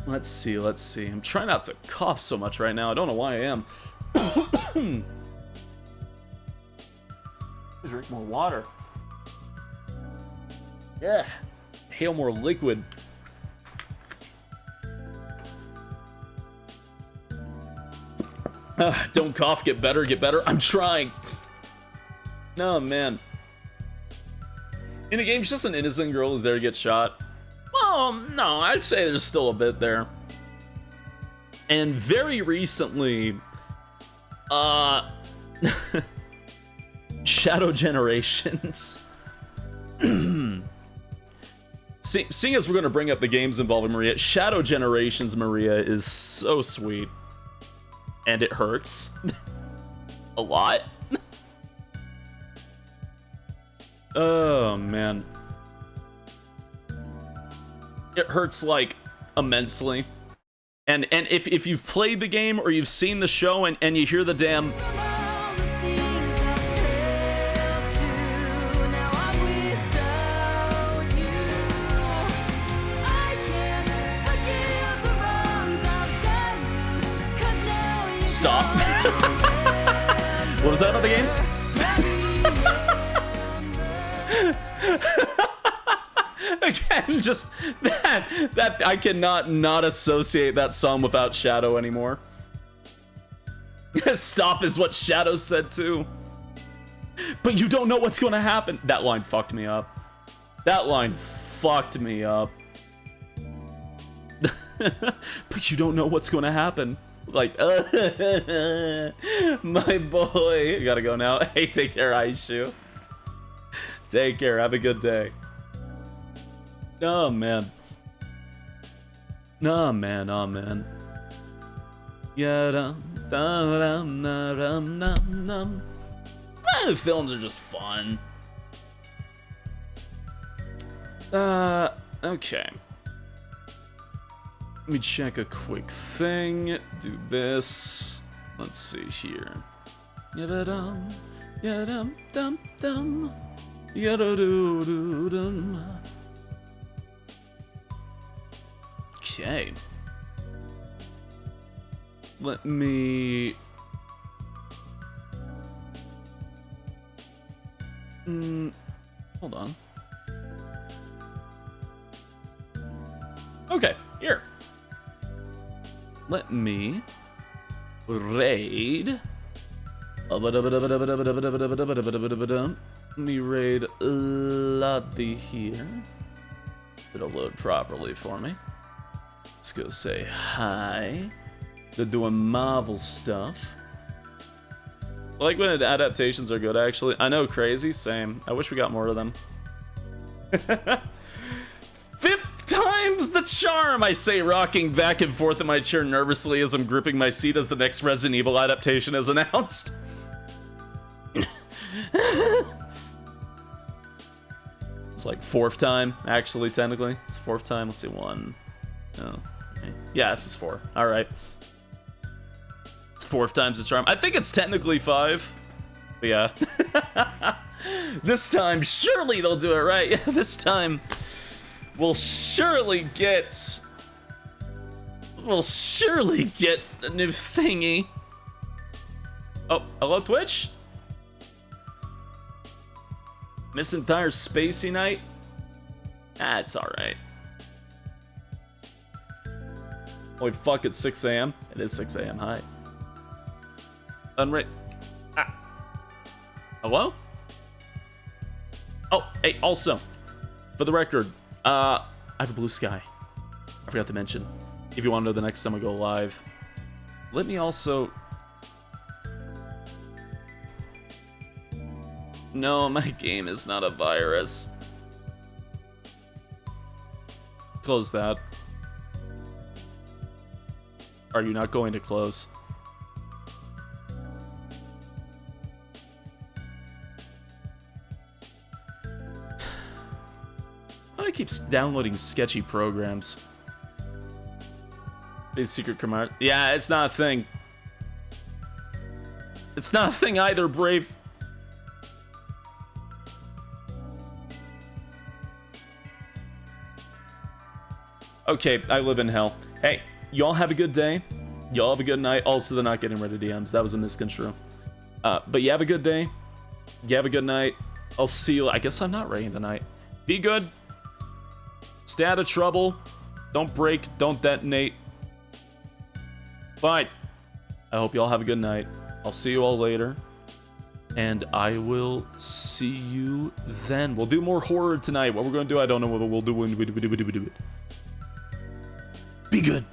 Let's see, let's see. I'm trying not to cough so much right now. I don't know why I am. Drink more water. Yeah. Hail more liquid. Don't cough, get better, get better. I'm trying. Oh, man. In a game, she's just an innocent girl who's there to get shot. Well, no, I'd say there's still a bit there. And very recently, Shadow Generations. Seeing as we're going to bring up the games involving Maria, Shadow Generations Maria is so sweet. And it hurts. A lot. Oh, man. It hurts, like, immensely. And if you've played the game or you've seen the show and you hear the damn... Stop. What was that about the games? Again, just that I cannot not associate that song without Shadow anymore. Stop is what Shadow said too. But you don't know what's gonna happen. That line fucked me up. That line fucked me up. But you don't know what's gonna happen. Like, my boy. I gotta go now. Hey, take care, Aishu. Take care. Have a good day. Oh, man. Oh, man. Oh, man. The films are just fun. Okay. Let me check a quick thing. Do this. Let's see here. Yadadum, yadum, dum, dum, yadadoo-doo-dum. Okay. Let me... hold on. Okay, here. Let me raid. Let me raid Lottie here. It'll load properly for me. Let's go say hi. They're doing Marvel stuff. I like when adaptations are good, actually. I know, crazy, same. I wish we got more of them. 5th time's the charm, I say, rocking back and forth in my chair nervously as I'm gripping my seat as the next Resident Evil adaptation is announced. It's like 4th time, actually, technically. It's 4th time. Let's see, 1. Oh, okay. Yeah, this is 4. All right. It's 4th time's the charm. I think it's technically 5. But yeah. This time, surely they'll do it right. Yeah, this time, we'll surely get a new thingy. Oh, hello, Twitch? Missed entire Spacey night? Ah, it's alright. Wait, fuck, it's 6 a.m.? It is 6 a.m. Hi. Unread. Ah. Hello? Oh, hey, also, for the record, I have a blue sky. I forgot to mention. If you want to know the next time I go live, let me also... No, my game is not a virus. Close that. Are you not going to close? Why do I keep downloading sketchy programs? Big secret command. Yeah, it's not a thing. It's not a thing either, Brave. Okay, I live in hell. Hey, y'all have a good day. Y'all have a good night. Also, they're not getting rid of DMs. That was a misconstrue. But you have a good day. You have a good night. I'll see you. I guess I'm not rating tonight. Be good. Stay out of trouble. Don't break. Don't detonate. But I hope y'all have a good night. I'll see you all later. And I will see you then. We'll do more horror tonight. What we're going to do, I don't know what we'll do when we do it. Be good.